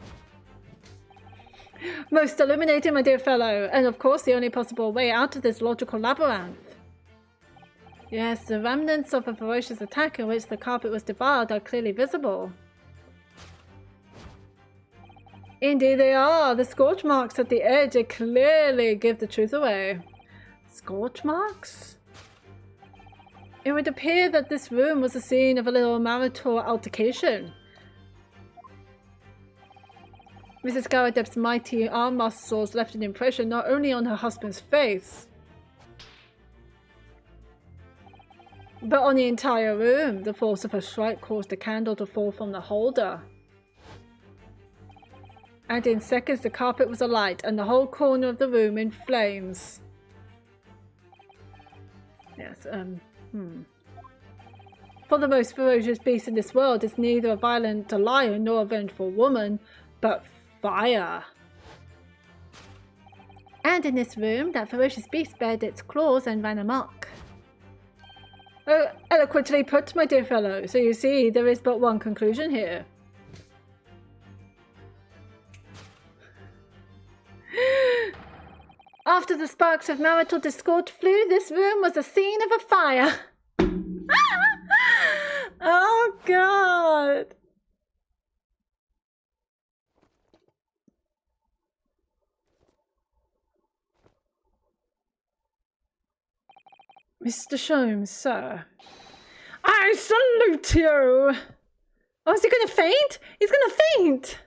Most illuminating, my dear fellow, and of course the only possible way out of this logical labyrinth. Yes, the remnants of a ferocious attack in which the carpet was devoured are clearly visible. Indeed they are. The scorch marks at the edge clearly give the truth away. Scorch marks? It would appear that this room was the scene of a little marital altercation. Mrs. Garadeb's mighty arm muscles left an impression not only on her husband's face, but on the entire room. The force of her strike caused the candle to fall from the holder. And in seconds the carpet was alight and the whole corner of the room in flames. Yes, For the most ferocious beast in this world is neither a violent lion nor a vengeful woman, but fire. And in this room, that ferocious beast bared its claws and ran amok. Oh, eloquently put, my dear fellow. So you see, there is but one conclusion here. After the sparks of marital discord flew, this room was the scene of a fire. Oh, God. Mr. Sholmes, sir. I salute you! Oh, is he gonna faint? He's gonna faint!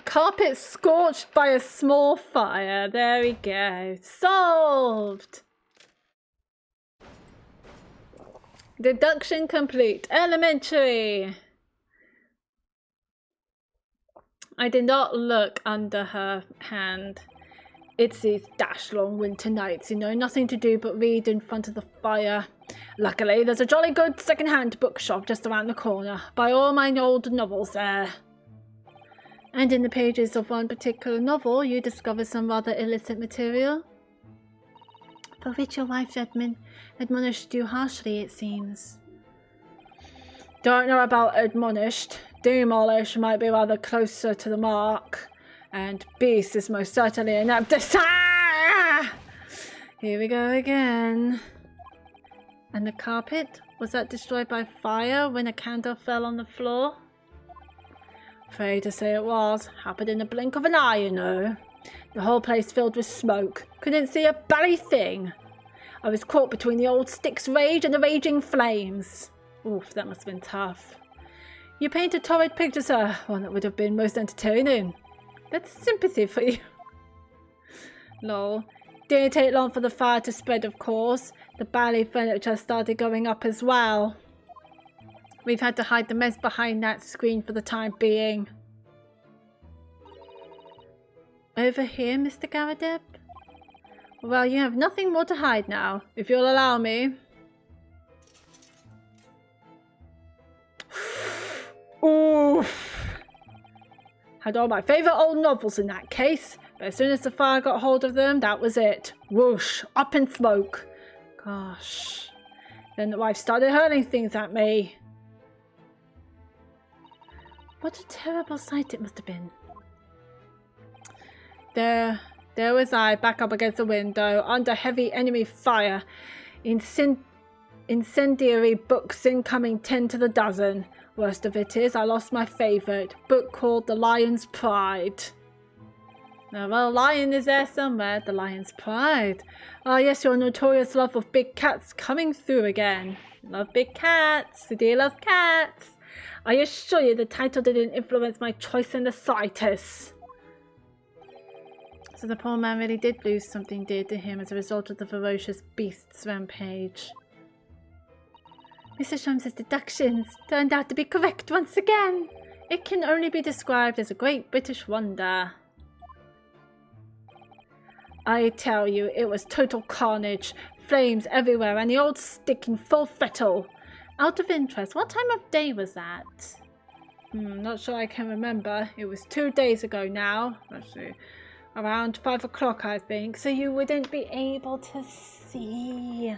Carpet scorched by a small fire. There we go. Solved! Deduction complete. Elementary! I did not look under her hand. It's these dash long winter nights, you know, nothing to do but read in front of the fire. Luckily, there's a jolly good second-hand bookshop just around the corner. Buy all my old novels there. And in the pages of one particular novel, you discover some rather illicit material. For which your wife, Edmund, admonished you harshly, it seems. Don't know about admonished. Demolish might be rather closer to the mark. And beast is most certainly an apt Here we go again. And the carpet? Was that destroyed by fire when a candle fell on the floor? Afraid to say it was. Happened in the blink of an eye, you know. The whole place filled with smoke. Couldn't see a bally thing. I was caught between the old stick's rage and the raging flames. Oof, that must have been tough. You paint a torrid picture, sir. One that would have been most entertaining. That's sympathy for you. Lol. Didn't take long for the fire to spread, of course. The bally furniture started going up as well. We've had to hide the mess behind that screen for the time being. Over here, Mr. Garadeb? Well, you have nothing more to hide now, if you'll allow me. Oof. Had all my favourite old novels in that case, but as soon as the fire got hold of them, that was it. Whoosh, up in smoke. Gosh. Then the wife started hurling things at me. What a terrible sight it must have been. There was I, back up against the window, under heavy enemy fire. Incendiary books incoming 10 to the dozen. Worst of it is, I lost my favourite, book called The Lion's Pride. Now, well, lion is there somewhere, The Lion's Pride. Ah, yes, your notorious love of big cats coming through again. Love big cats. Do you love cats? I assure you the title didn't influence my choice in the slightest. So the poor man really did lose something dear to him as a result of the ferocious beast's rampage. Mr. Sholmes's deductions turned out to be correct once again. It can only be described as a great British wonder. I tell you, it was total carnage. Flames everywhere and the old stick in full throttle. Out of interest, what time of day was that? Not sure I can remember. It was 2 days ago now. Let's see. Around 5 o'clock, I think. So you wouldn't be able to see.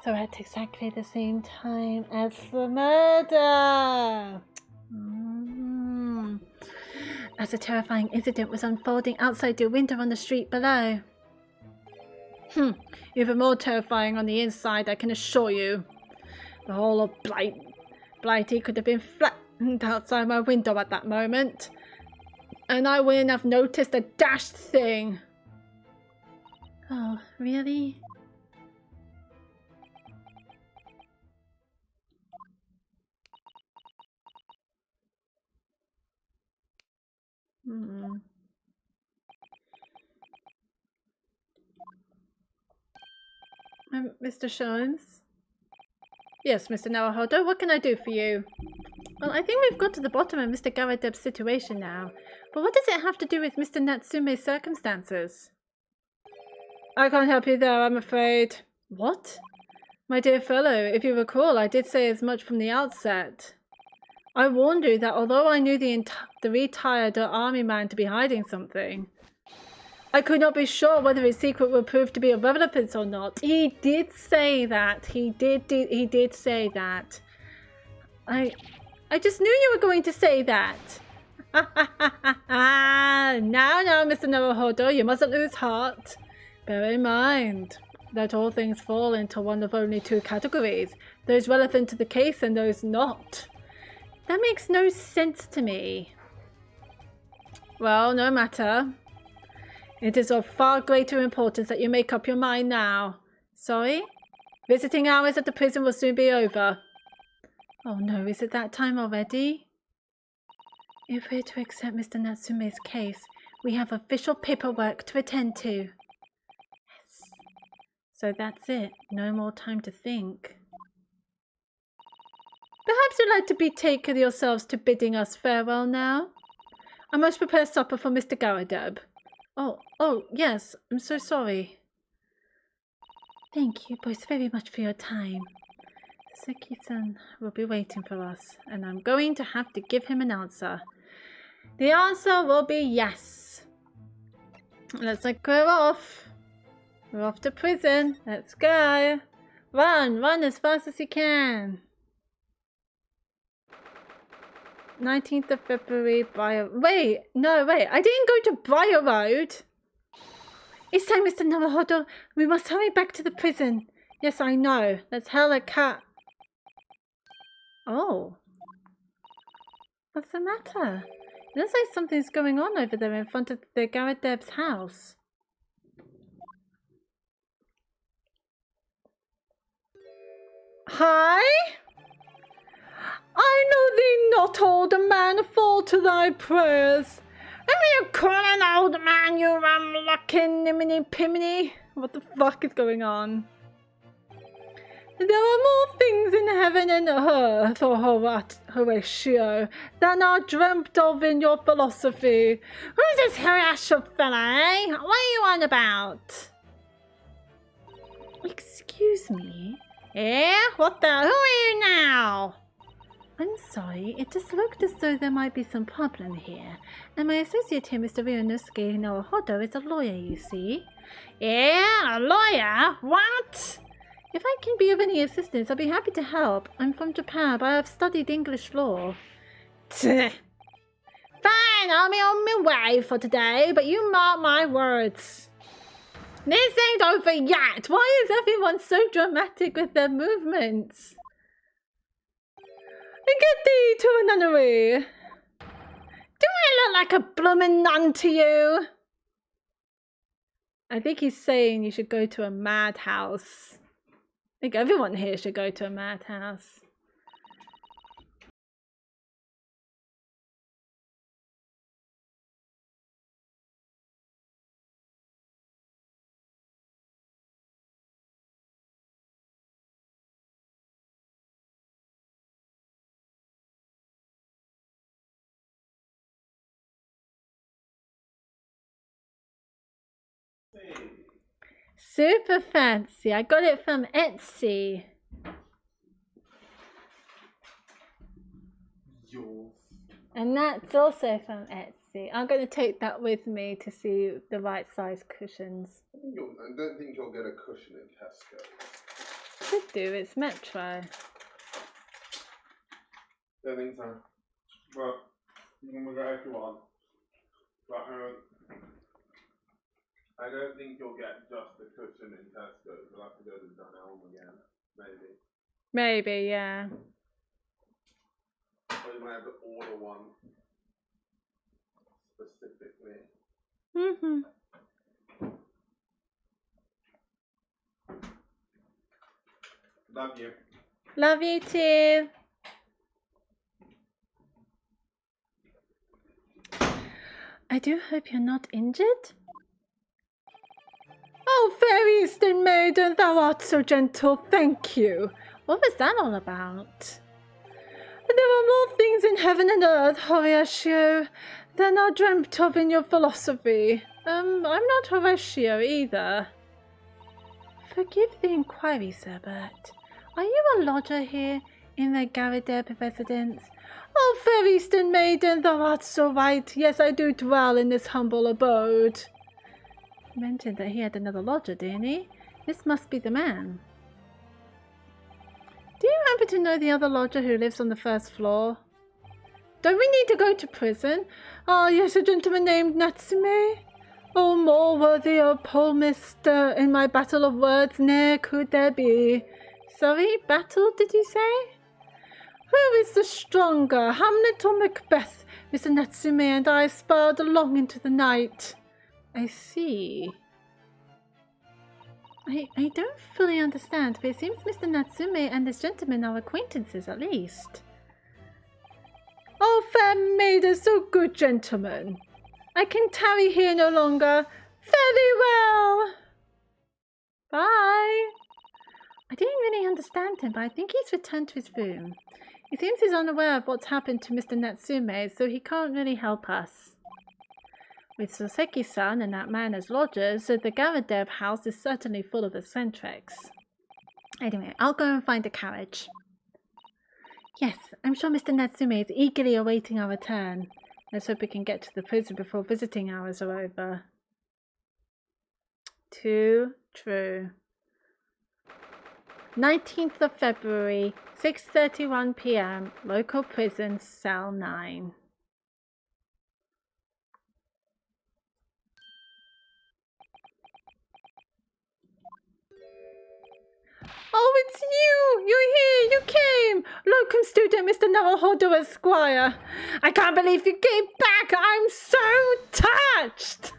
So at exactly the same time as the murder. As a terrifying incident was unfolding outside your window on the street below. Even more terrifying on the inside, I can assure you. The whole of Blighty could have been flattened outside my window at that moment. And I wouldn't have noticed a dashed thing. Oh, really? Mr. Sholmes? Yes, Mr. Naruhodo, what can I do for you? Well, I think we've got to the bottom of Mr. Garadeb's situation now. But what does it have to do with Mr. Natsume's circumstances? I can't help you there, I'm afraid. What? My dear fellow, if you recall, I did say as much from the outset. I warned you that although I knew the retired army man to be hiding something, I could not be sure whether his secret would prove to be of relevance or not. He did say that. He did say that. I just knew you were going to say that. Now, Mr. Naruhodo, you mustn't lose heart. Bear in mind that all things fall into one of only 2 categories. Those relevant to the case and those not. That makes no sense to me. Well, no matter. It is of far greater importance that you make up your mind now. Sorry? Visiting hours at the prison will soon be over. Oh no, is it that time already? If we're to accept Mr. Natsume's case, we have official paperwork to attend to. Yes. So that's it. No more time to think. Perhaps you'd like to betake yourselves to bidding us farewell now? I must prepare supper for Mr. Garadeb. Oh, yes, I'm so sorry. Thank you both very much for your time. Seki-san will be waiting for us, and I'm going to have to give him an answer. The answer will be yes. Let's go off. We're off to prison. Let's go. Run as fast as you can. 19th of February, Wait, I didn't go to Briar Road. It's time, Mr. Naruhodo. We must hurry back to the prison. Yes, I know. Let's hail a cat. Oh. What's the matter? It looks like something's going on over there in front of the Garadeb's house. Hi? I know thee not, old man, fall to thy prayers. Let me call an old man, you ram-lucking niminy-piminy. What the fuck is going on? There are more things in heaven and earth, or Horatio, than are dreamt of in your philosophy. Who's this Horatio fella, eh? What are you on about? Excuse me? Yeah? What the? Who are you now? I'm sorry, it just looked as though there might be some problem here. And my associate here, Mr. Ryunosuke Naruhodo, is a lawyer, you see. Yeah, a lawyer? What? If I can be of any assistance, I'll be happy to help. I'm from Japan, but I've studied English law. Fine, I'll be on my way for today, but you mark my words. This ain't over yet. Why is everyone so dramatic with their movements? Get thee to a nunnery. Do I look like a bloomin' nun to you? I think he's saying you should go to a madhouse. I think everyone here should go to a madhouse. Super fancy. I got it from Etsy. And that's also from Etsy. I'm going to take that with me to see the right size cushions. I don't think you'll get a cushion in Tesco. Could do, it's Metro. Don't think so. But you can go if you want. But I don't think you'll get just a cushion in Tesco. You'll have to go to Dunelm again, maybe. Maybe, yeah. Or you might have to order one specifically. Mm-hmm. Love you. Love you too. I do hope you're not injured. Oh, fair Eastern maiden, thou art so gentle, thank you. What was that all about? There are more things in heaven and earth, Horatio, than are dreamt of in your philosophy. I'm not Horatio either. Forgive the inquiry, Sir Bert. Are you a lodger here in the Garadeb residence? Oh, fair Eastern maiden, thou art so right. Yes, I do dwell in this humble abode. He mentioned that he had another lodger, didn't he? This must be the man. Do you happen to know the other lodger who lives on the first floor? Don't we need to go to prison? Ah, yes, a gentleman named Natsume. Oh, more worthy of palmist in my battle of words ne'er could there be. Sorry, battle, did you say? Who is the stronger, Hamlet or Macbeth? Mr. Natsume and I sparred along into the night. I see. I don't fully understand, but it seems Mr. Natsume and this gentleman are acquaintances at least. Oh, fair maiden, so good gentlemen. I can tarry here no longer. Very well. Bye. I didn't really understand him, but I think he's returned to his room. He seems he's unaware of what's happened to Mr. Natsume, so he can't really help us. With Soseki-san and that man as lodgers, so the Garadeb house is certainly full of eccentrics. Anyway, I'll go and find a carriage. Yes, I'm sure Mr. Natsume is eagerly awaiting our return. Let's hope we can get to the prison before visiting hours are over. Too true. 19th of February, 6:31 p.m, local prison, cell 9. Oh, it's you! You're here! You came! Locum student Mr. Naruhodo Esquire. I can't believe you came back! I'm so touched!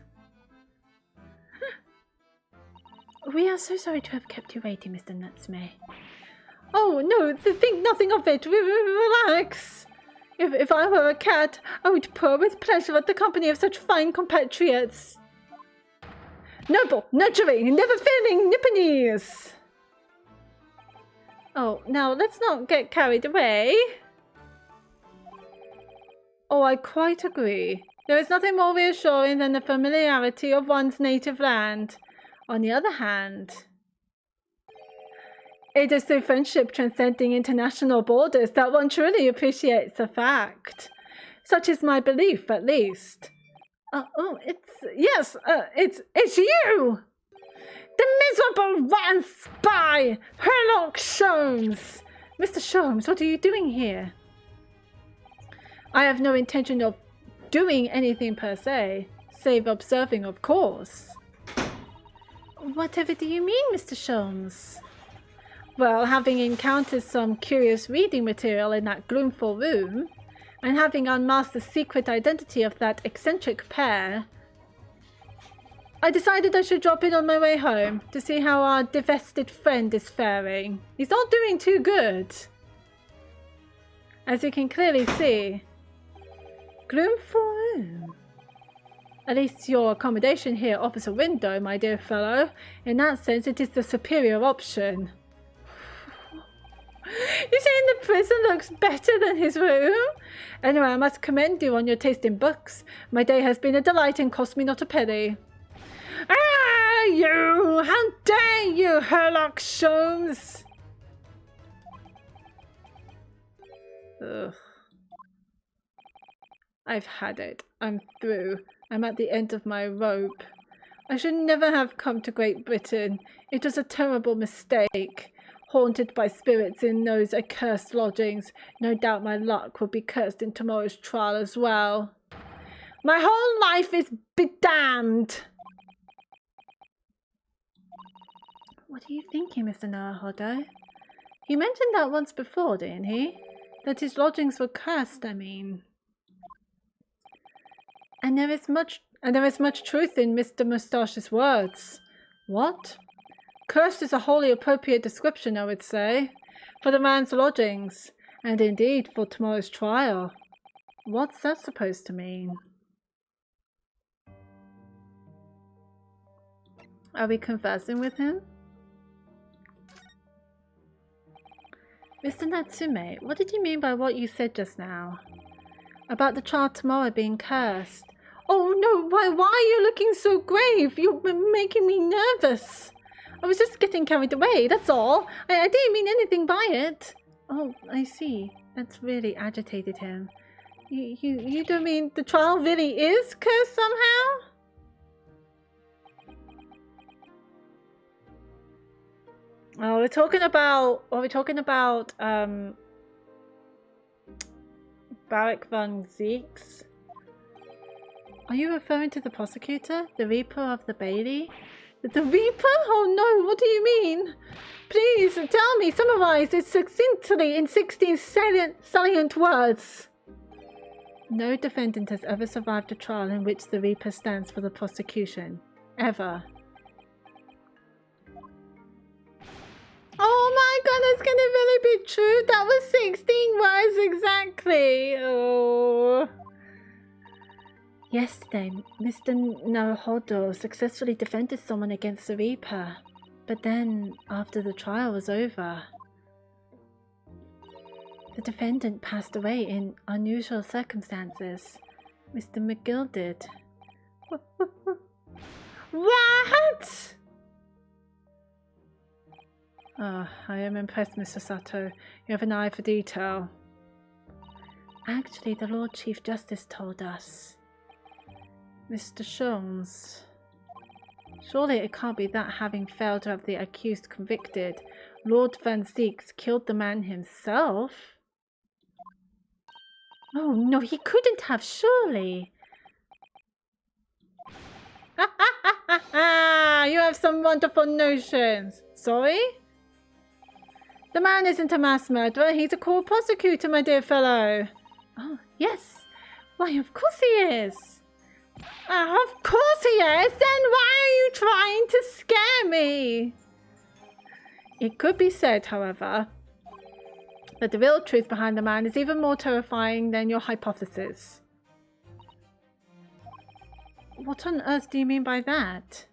We are so sorry to have kept you waiting, Mr. Natsume. Oh, no, think nothing of it. Relax. If I were a cat, I would purr with pleasure at the company of such fine compatriots. Noble, nurturing, never failing Nipponese. Oh, now let's not get carried away. Oh, I quite agree. There is nothing more reassuring than the familiarity of one's native land. On the other hand, it is through friendship transcending international borders that one truly appreciates a fact. Such is my belief, at least. It's you! The miserable rat spy, Sherlock Sholmes! Mr. Sholmes, what are you doing here? I have no intention of doing anything per se, save observing, of course. Whatever do you mean, Mr. Sholmes? Well, having encountered some curious reading material in that gloomful room, and having unmasked the secret identity of that eccentric pair, I decided I should drop in on my way home to see how our divested friend is faring. He's not doing too good. As you can clearly see. Gloom for room. At least your accommodation here offers a window, my dear fellow. In that sense, it is the superior option. You saying the prison looks better than his room? Anyway, I must commend you on your taste in books. My day has been a delight and cost me not a penny. Ah, you! How dare you, Herlock Sholmes! Ugh. I've had it. I'm through. I'm at the end of my rope. I should never have come to Great Britain. It was a terrible mistake. Haunted by spirits in those accursed lodgings. No doubt my luck will be cursed in tomorrow's trial as well. My whole life is bedamned! What are you thinking, Mr. Naruhodo? He mentioned that once before, didn't he? That his lodgings were cursed, I mean. And there is much truth in Mr. Moustache's words. What? Cursed is a wholly appropriate description, I would say, for the man's lodgings, and indeed for tomorrow's trial. What's that supposed to mean? Are we conversing with him? Mr. Natsume, what did you mean by what you said just now? About the trial tomorrow being cursed? Oh no, why are you looking so grave? You're making me nervous. I was just getting carried away, that's all. I didn't mean anything by it. Oh, I see. That's really agitated him. You don't mean the trial really is cursed somehow? Oh, we're talking about Barak van Zeeks. Are you referring to the prosecutor? The Reaper of the Bailey? The Reaper? Oh no, what do you mean? Please, tell me, summarize it succinctly in 16 salient words. No defendant has ever survived a trial in which the Reaper stands for the prosecution. Ever. Oh my god, that's gonna really be true? That was 16 words exactly. Oh. Yesterday, Mr. Naruhodo successfully defended someone against the Reaper. But then, after the trial was over, the defendant passed away in unusual circumstances. Mr. McGill did. What? Oh, I am impressed, Mr. Sato. You have an eye for detail. Actually, the Lord Chief Justice told us. Mr. Sholmes. Surely it can't be that, having failed to have the accused convicted, Lord Van Zeeks killed the man himself? Oh no, he couldn't have, surely. You have some wonderful notions. Sorry? The man isn't a mass murderer, he's a court prosecutor, my dear fellow. Oh, yes. Why, of course he is. Of course he is. Then why are you trying to scare me? It could be said, however, that the real truth behind the man is even more terrifying than your hypothesis. What on earth do you mean by that?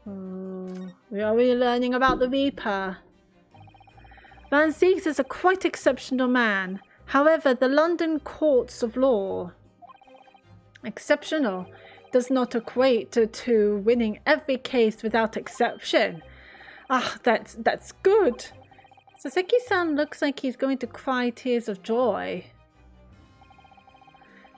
Oh, we are really learning about the Reaper. Van Zeeks is a quite exceptional man. However, the London courts of law, exceptional, does not equate to winning every case without exception. Ah, that's good. Saseki-san looks like he's going to cry tears of joy.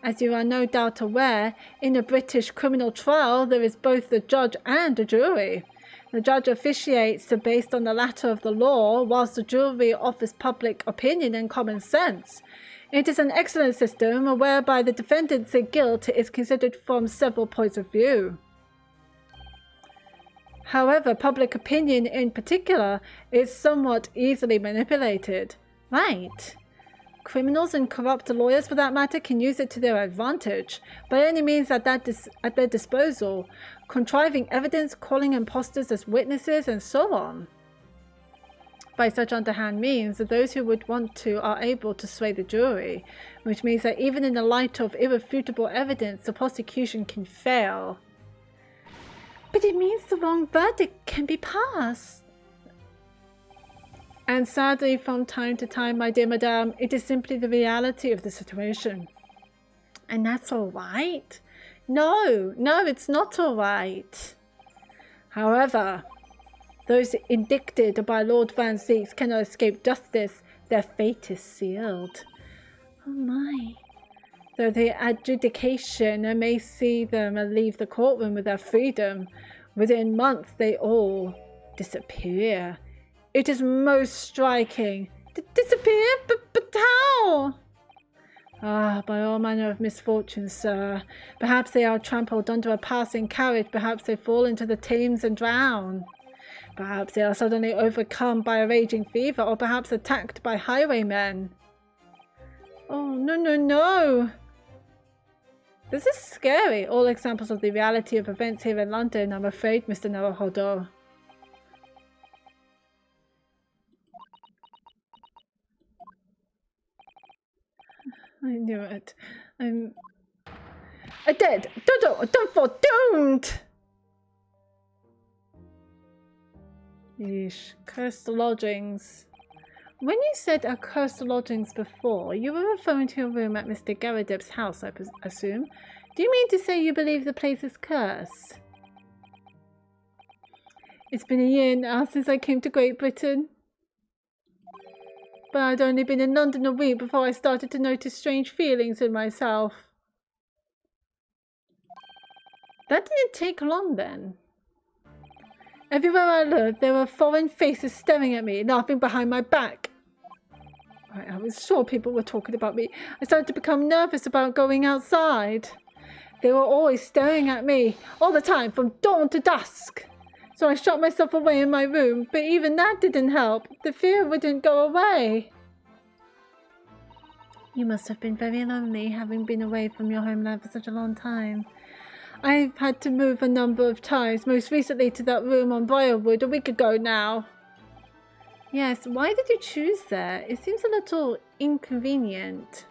As you are no doubt aware, in a British criminal trial there is both a judge and a jury. The judge officiates based on the latter of the law, whilst the jury offers public opinion and common sense. It is an excellent system whereby the defendant's guilt is considered from several points of view. However, public opinion in particular is somewhat easily manipulated. Right. Criminals and corrupt lawyers, for that matter, can use it to their advantage by any means at their disposal, contriving evidence, calling impostors as witnesses, and so on. By such underhand means, those who would want to are able to sway the jury, which means that even in the light of irrefutable evidence, the prosecution can fail. But it means the wrong verdict can be passed. And sadly, from time to time, my dear madame, it is simply the reality of the situation. And that's all right. No, it's not all right. However, those indicted by Lord Van Zeeks cannot escape justice. Their fate is sealed. Oh my. Though the adjudication may see them leave the courtroom with their freedom, within months they all disappear. It is most striking. Disappear? But how? Ah, by all manner of misfortunes, sir. Perhaps they are trampled under a passing carriage. Perhaps they fall into the Thames and drown. Perhaps they are suddenly overcome by a raging fever, or perhaps attacked by highwaymen. Oh, no. This is scary. All examples of the reality of events here in London, I'm afraid, Mr. Naruhodo. I knew it. I'm dead. Don't! Yeesh. Cursed lodgings. When you said cursed lodgings before, you were referring to your room at Mr. Garrideb's house, I assume. Do you mean to say you believe the place is cursed? It's been a year now since I came to Great Britain. But I'd only been in London a week before I started to notice strange feelings in myself. That didn't take long then. Everywhere I looked, there were foreign faces staring at me, laughing behind my back. I was sure people were talking about me. I started to become nervous about going outside. They were always staring at me, all the time, from dawn to dusk. So I shut myself away in my room, but even that didn't help. The fear wouldn't go away. You must have been very lonely, having been away from your homeland for such a long time. I've had to move a number of times, most recently to that room on Briarwood a week ago now. Yes, why did you choose there? It seems a little inconvenient.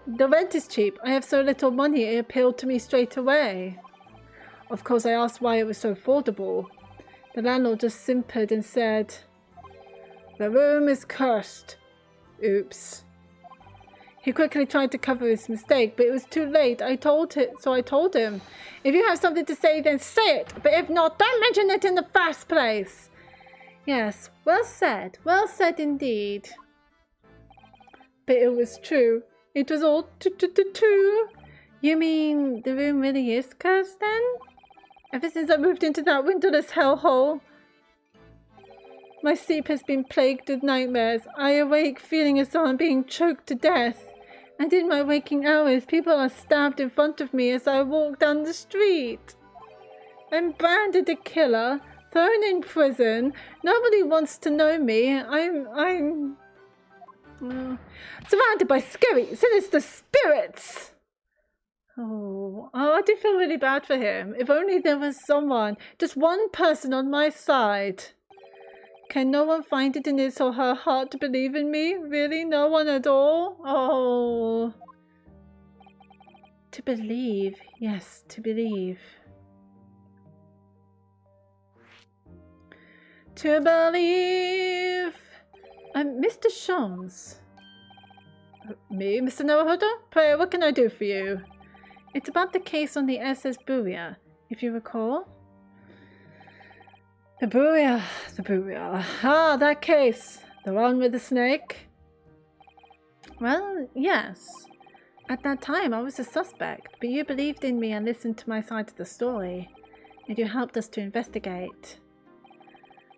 The rent is cheap. I have so little money, it appealed to me straight away. Of course, I asked why it was so affordable. The landlord just simpered and said, "The room is cursed." Oops. He quickly tried to cover his mistake, but it was too late. I told him, "If you have something to say, then say it. But if not, don't mention it in the first place." Yes, well said indeed. But it was true. It was all true. You mean the room really is cursed then? Ever since I moved into that windowless hellhole, my sleep has been plagued with nightmares. I awake feeling as though I'm being choked to death. And in my waking hours, people are stabbed in front of me as I walk down the street. I'm branded a killer, thrown in prison. Nobody wants to know me. I'm surrounded by scary, sinister spirits. Oh, I do feel really bad for him. If only there was someone, just one person on my side. Can no one find it in his or her heart to believe in me? Really? No one at all? Oh. To believe. Yes, to believe. To believe. Mr. Shams. Me, Mr. Naruhodo? Pray, what can I do for you? It's about the case on the SS Buria, if you recall. The Buria. Ah, that case. The one with the snake? Well, yes. At that time, I was a suspect, but you believed in me and listened to my side of the story, and you helped us to investigate.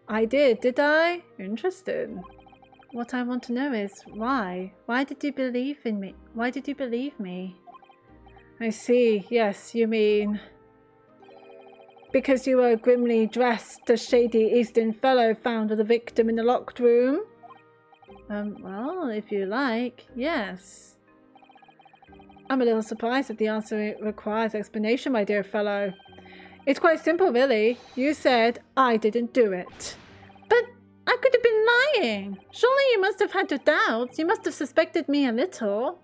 I did I? Interesting. What I want to know is, why? Why did you believe in me? Why did you believe me? I see. Yes, you mean... because you were grimly dressed, a shady Eastern fellow found the victim in the locked room? Well, if you like, yes. I'm a little surprised that the answer requires explanation, my dear fellow. It's quite simple, really. You said I didn't do it. But I could have been lying. Surely you must have had your doubts. You must have suspected me a little.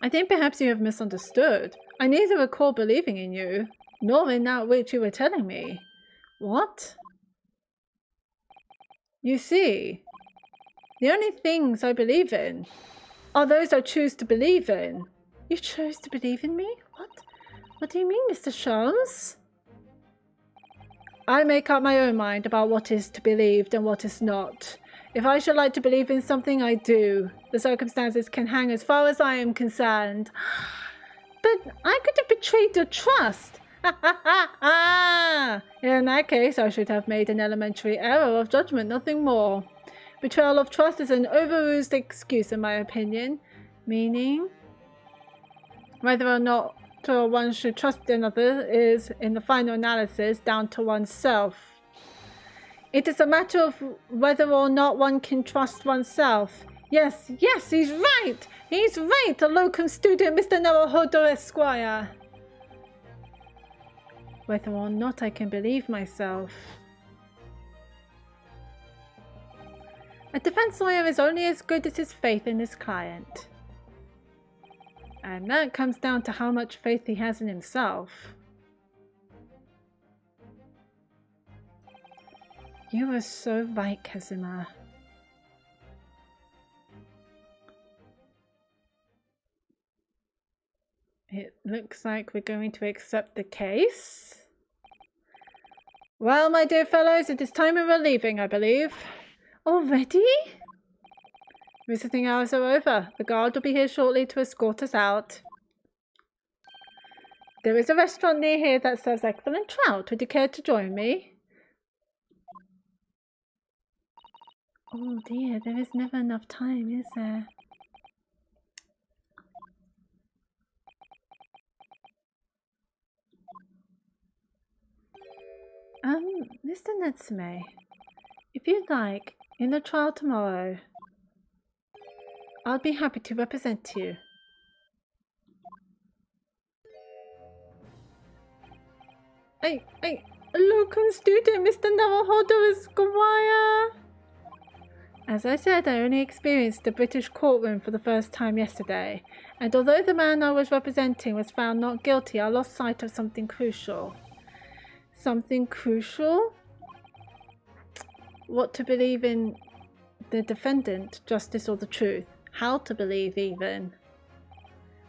I think perhaps you have misunderstood. I neither recall believing in you, nor in that which you were telling me. What? You see, the only things I believe in are those I choose to believe in. You chose to believe in me? What? What do you mean, Mr. Sholmes? I make up my own mind about what is to be believed and what is not. If I should like to believe in something, I do. The circumstances can hang as far as I am concerned. But I could have betrayed your trust. In that case, I should have made an elementary error of judgment, nothing more. Betrayal of trust is an overused excuse, in my opinion. Meaning, whether or not one should trust another is, in the final analysis, down to oneself. It is a matter of whether or not one can trust oneself. Yes, he's right! He's right, a locum student, Mr. Naruhodo Esquire. Whether or not I can believe myself. A defense lawyer is only as good as his faith in his client. And that comes down to how much faith he has in himself. You are so right, Kazuma. It looks like we're going to accept the case. Well, my dear fellows, it is time we were leaving, I believe. Already? Visiting hours are over. The guard will be here shortly to escort us out. There is a restaurant near here that serves excellent trout. Would you care to join me? Oh dear, there is never enough time, is there? Mr. Natsume, if you'd like, in the trial tomorrow, I'll be happy to represent you. A locum student, Mr. Naruhodo Esquire. As I said, I only experienced the British courtroom for the first time yesterday, and although the man I was representing was found not guilty, I lost sight of something crucial. Something crucial? What to believe in the defendant, justice or the truth. How to believe, even.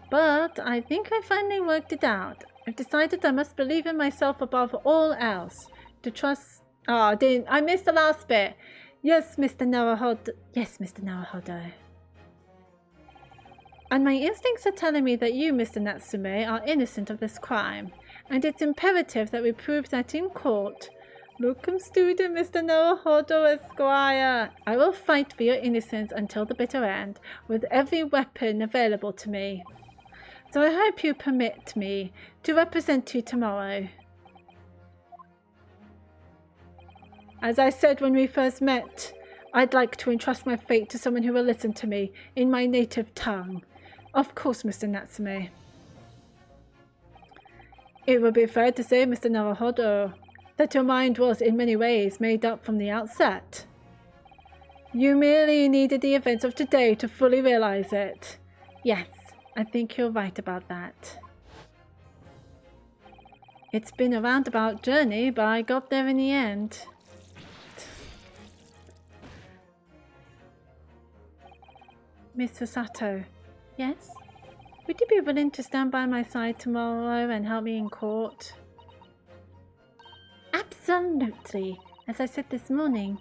But I think I finally worked it out. I've decided I must believe in myself above all else. To trust... I missed the last bit. Yes, Mr. Naruhodo. Yes, Mr. Naruhodo. And my instincts are telling me that you, Mr. Natsume, are innocent of this crime. And it's imperative that we prove that in court. Locum student, Mr. Naruhodo Esquire. I will fight for your innocence until the bitter end, with every weapon available to me. So I hope you permit me to represent you tomorrow. As I said when we first met, I'd like to entrust my fate to someone who will listen to me in my native tongue. Of course, Mr. Natsume. It would be fair to say, Mr. Naruhodo, that your mind was in many ways made up from the outset. You merely needed the events of today to fully realize it. Yes, I think you're right about that. It's been a roundabout journey, but I got there in the end. Mr. Sato, yes? Would you be willing to stand by my side tomorrow and help me in court? Absolutely. As I said this morning,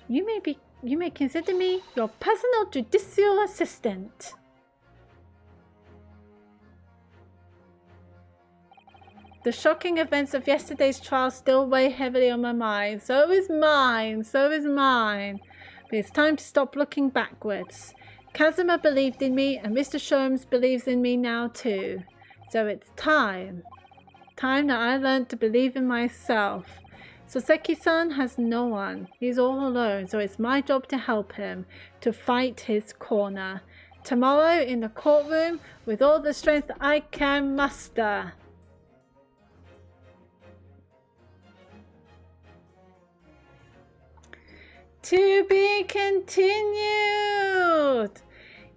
you may consider me your personal judicial assistant. The shocking events of yesterday's trial still weigh heavily on my mind. So is mine. But it's time to stop looking backwards. Kazuma believed in me, and Mr. Sholmes believes in me now too. So it's time that I learned to believe in myself. Soseki-san has no one. He's all alone, so it's my job to help him, to fight his corner. Tomorrow in the courtroom with all the strength I can muster. To be continued.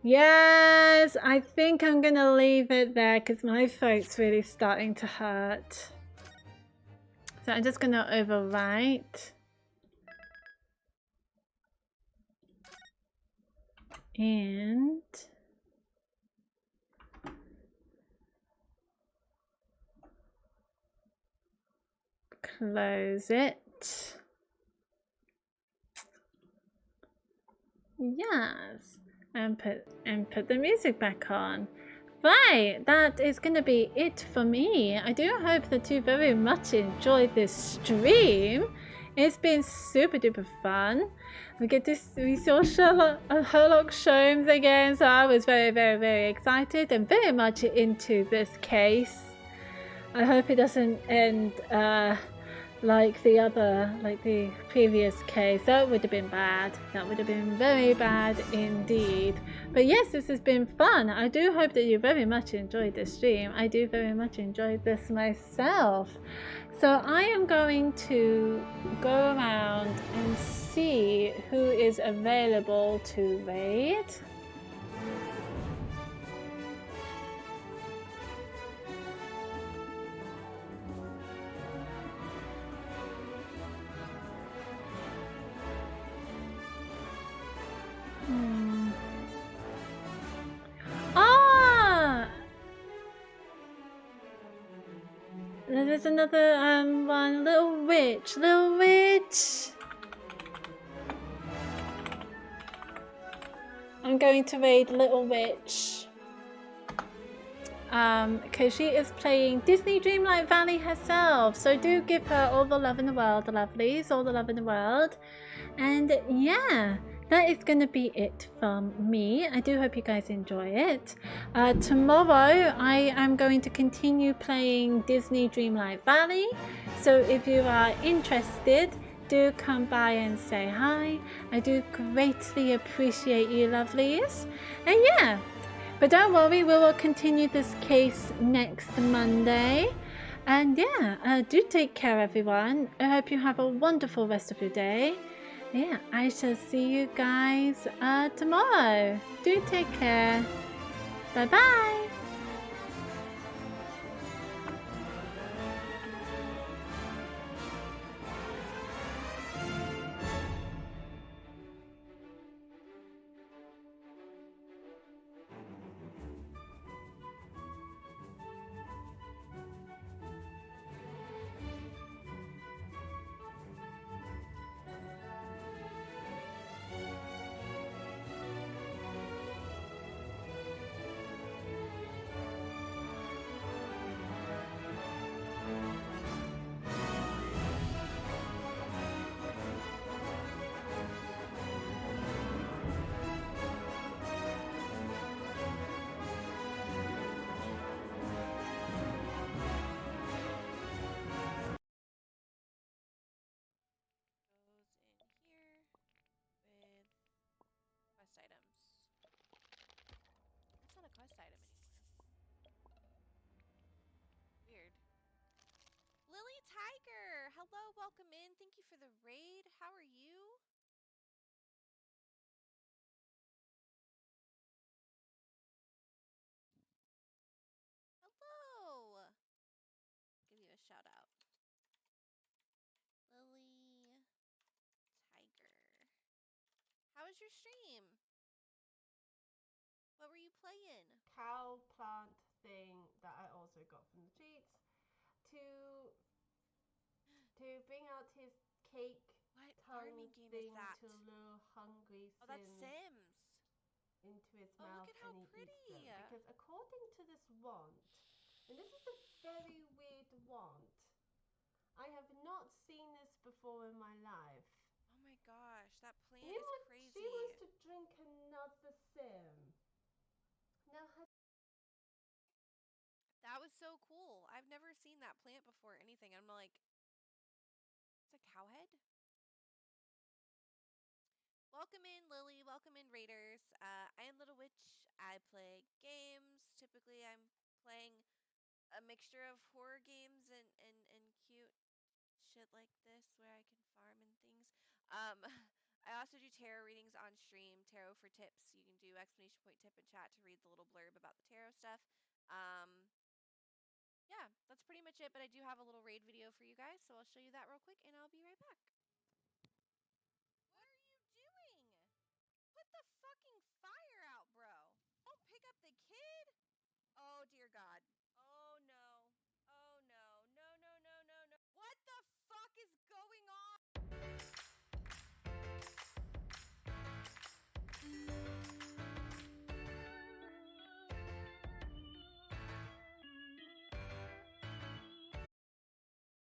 Yes, I think I'm gonna leave it there because my throat's really starting to hurt. So I'm just gonna overwrite. And close it. Yes, and put the music back on. Right, that is going to be it for me. I do hope that you very much enjoyed this stream. It's been super duper fun. We saw Sherlock Holmes again, so I was very excited and very much into this case. I hope it doesn't end like the previous case. That would have been bad. That would have been very bad indeed. But yes, this has been fun. I do hope that you very much enjoyed this stream. I do very much enjoy this myself. So I am going to go around and see who is available to raid. There's another one, Little Witch. I'm going to raid Little Witch. Because she is playing Disney Dreamlight Valley herself. So do give her all the love in the world, the lovelies, all the love in the world. And yeah, that is going to be it from me. I do hope you guys enjoy it. Tomorrow I am going to continue playing Disney Dreamlight Valley. So if you are interested, do come by and say hi. I do greatly appreciate you lovelies. And yeah, but don't worry, we will continue this case next Monday. And yeah, do take care everyone. I hope you have a wonderful rest of your day. Yeah, I shall see you guys tomorrow. Do take care. Bye bye. Tiger, hello, welcome in. Thank you for the raid. How are you? Hello. Give you a shout out. Lily Tiger. How was your stream? What were you playing? Cow plant thing that I also got from the cheats to bring out his cake tongue thing to lure hungry Sims. Oh, that's Sims. Into his Oh, mouth look at how and he pretty. eats them. Because according to this want, and this is a very weird want, I have not seen this before in my life. Oh my gosh, that plant is crazy. She wants to drink another Sim. Now that was so cool. I've never seen that plant before or anything. I'm like, it's a Cowhead. Welcome in, Lily. Welcome in, Raiders. I am Little Witch. I play games. Typically, I'm playing a mixture of horror games and cute shit like this where I can farm and things. I also do tarot readings on stream, tarot for tips. You can do exclamation point tip in chat to read the little blurb about the tarot stuff. Yeah, that's pretty much it, but I do have a little raid video for you guys, so I'll show you that real quick and I'll be right back.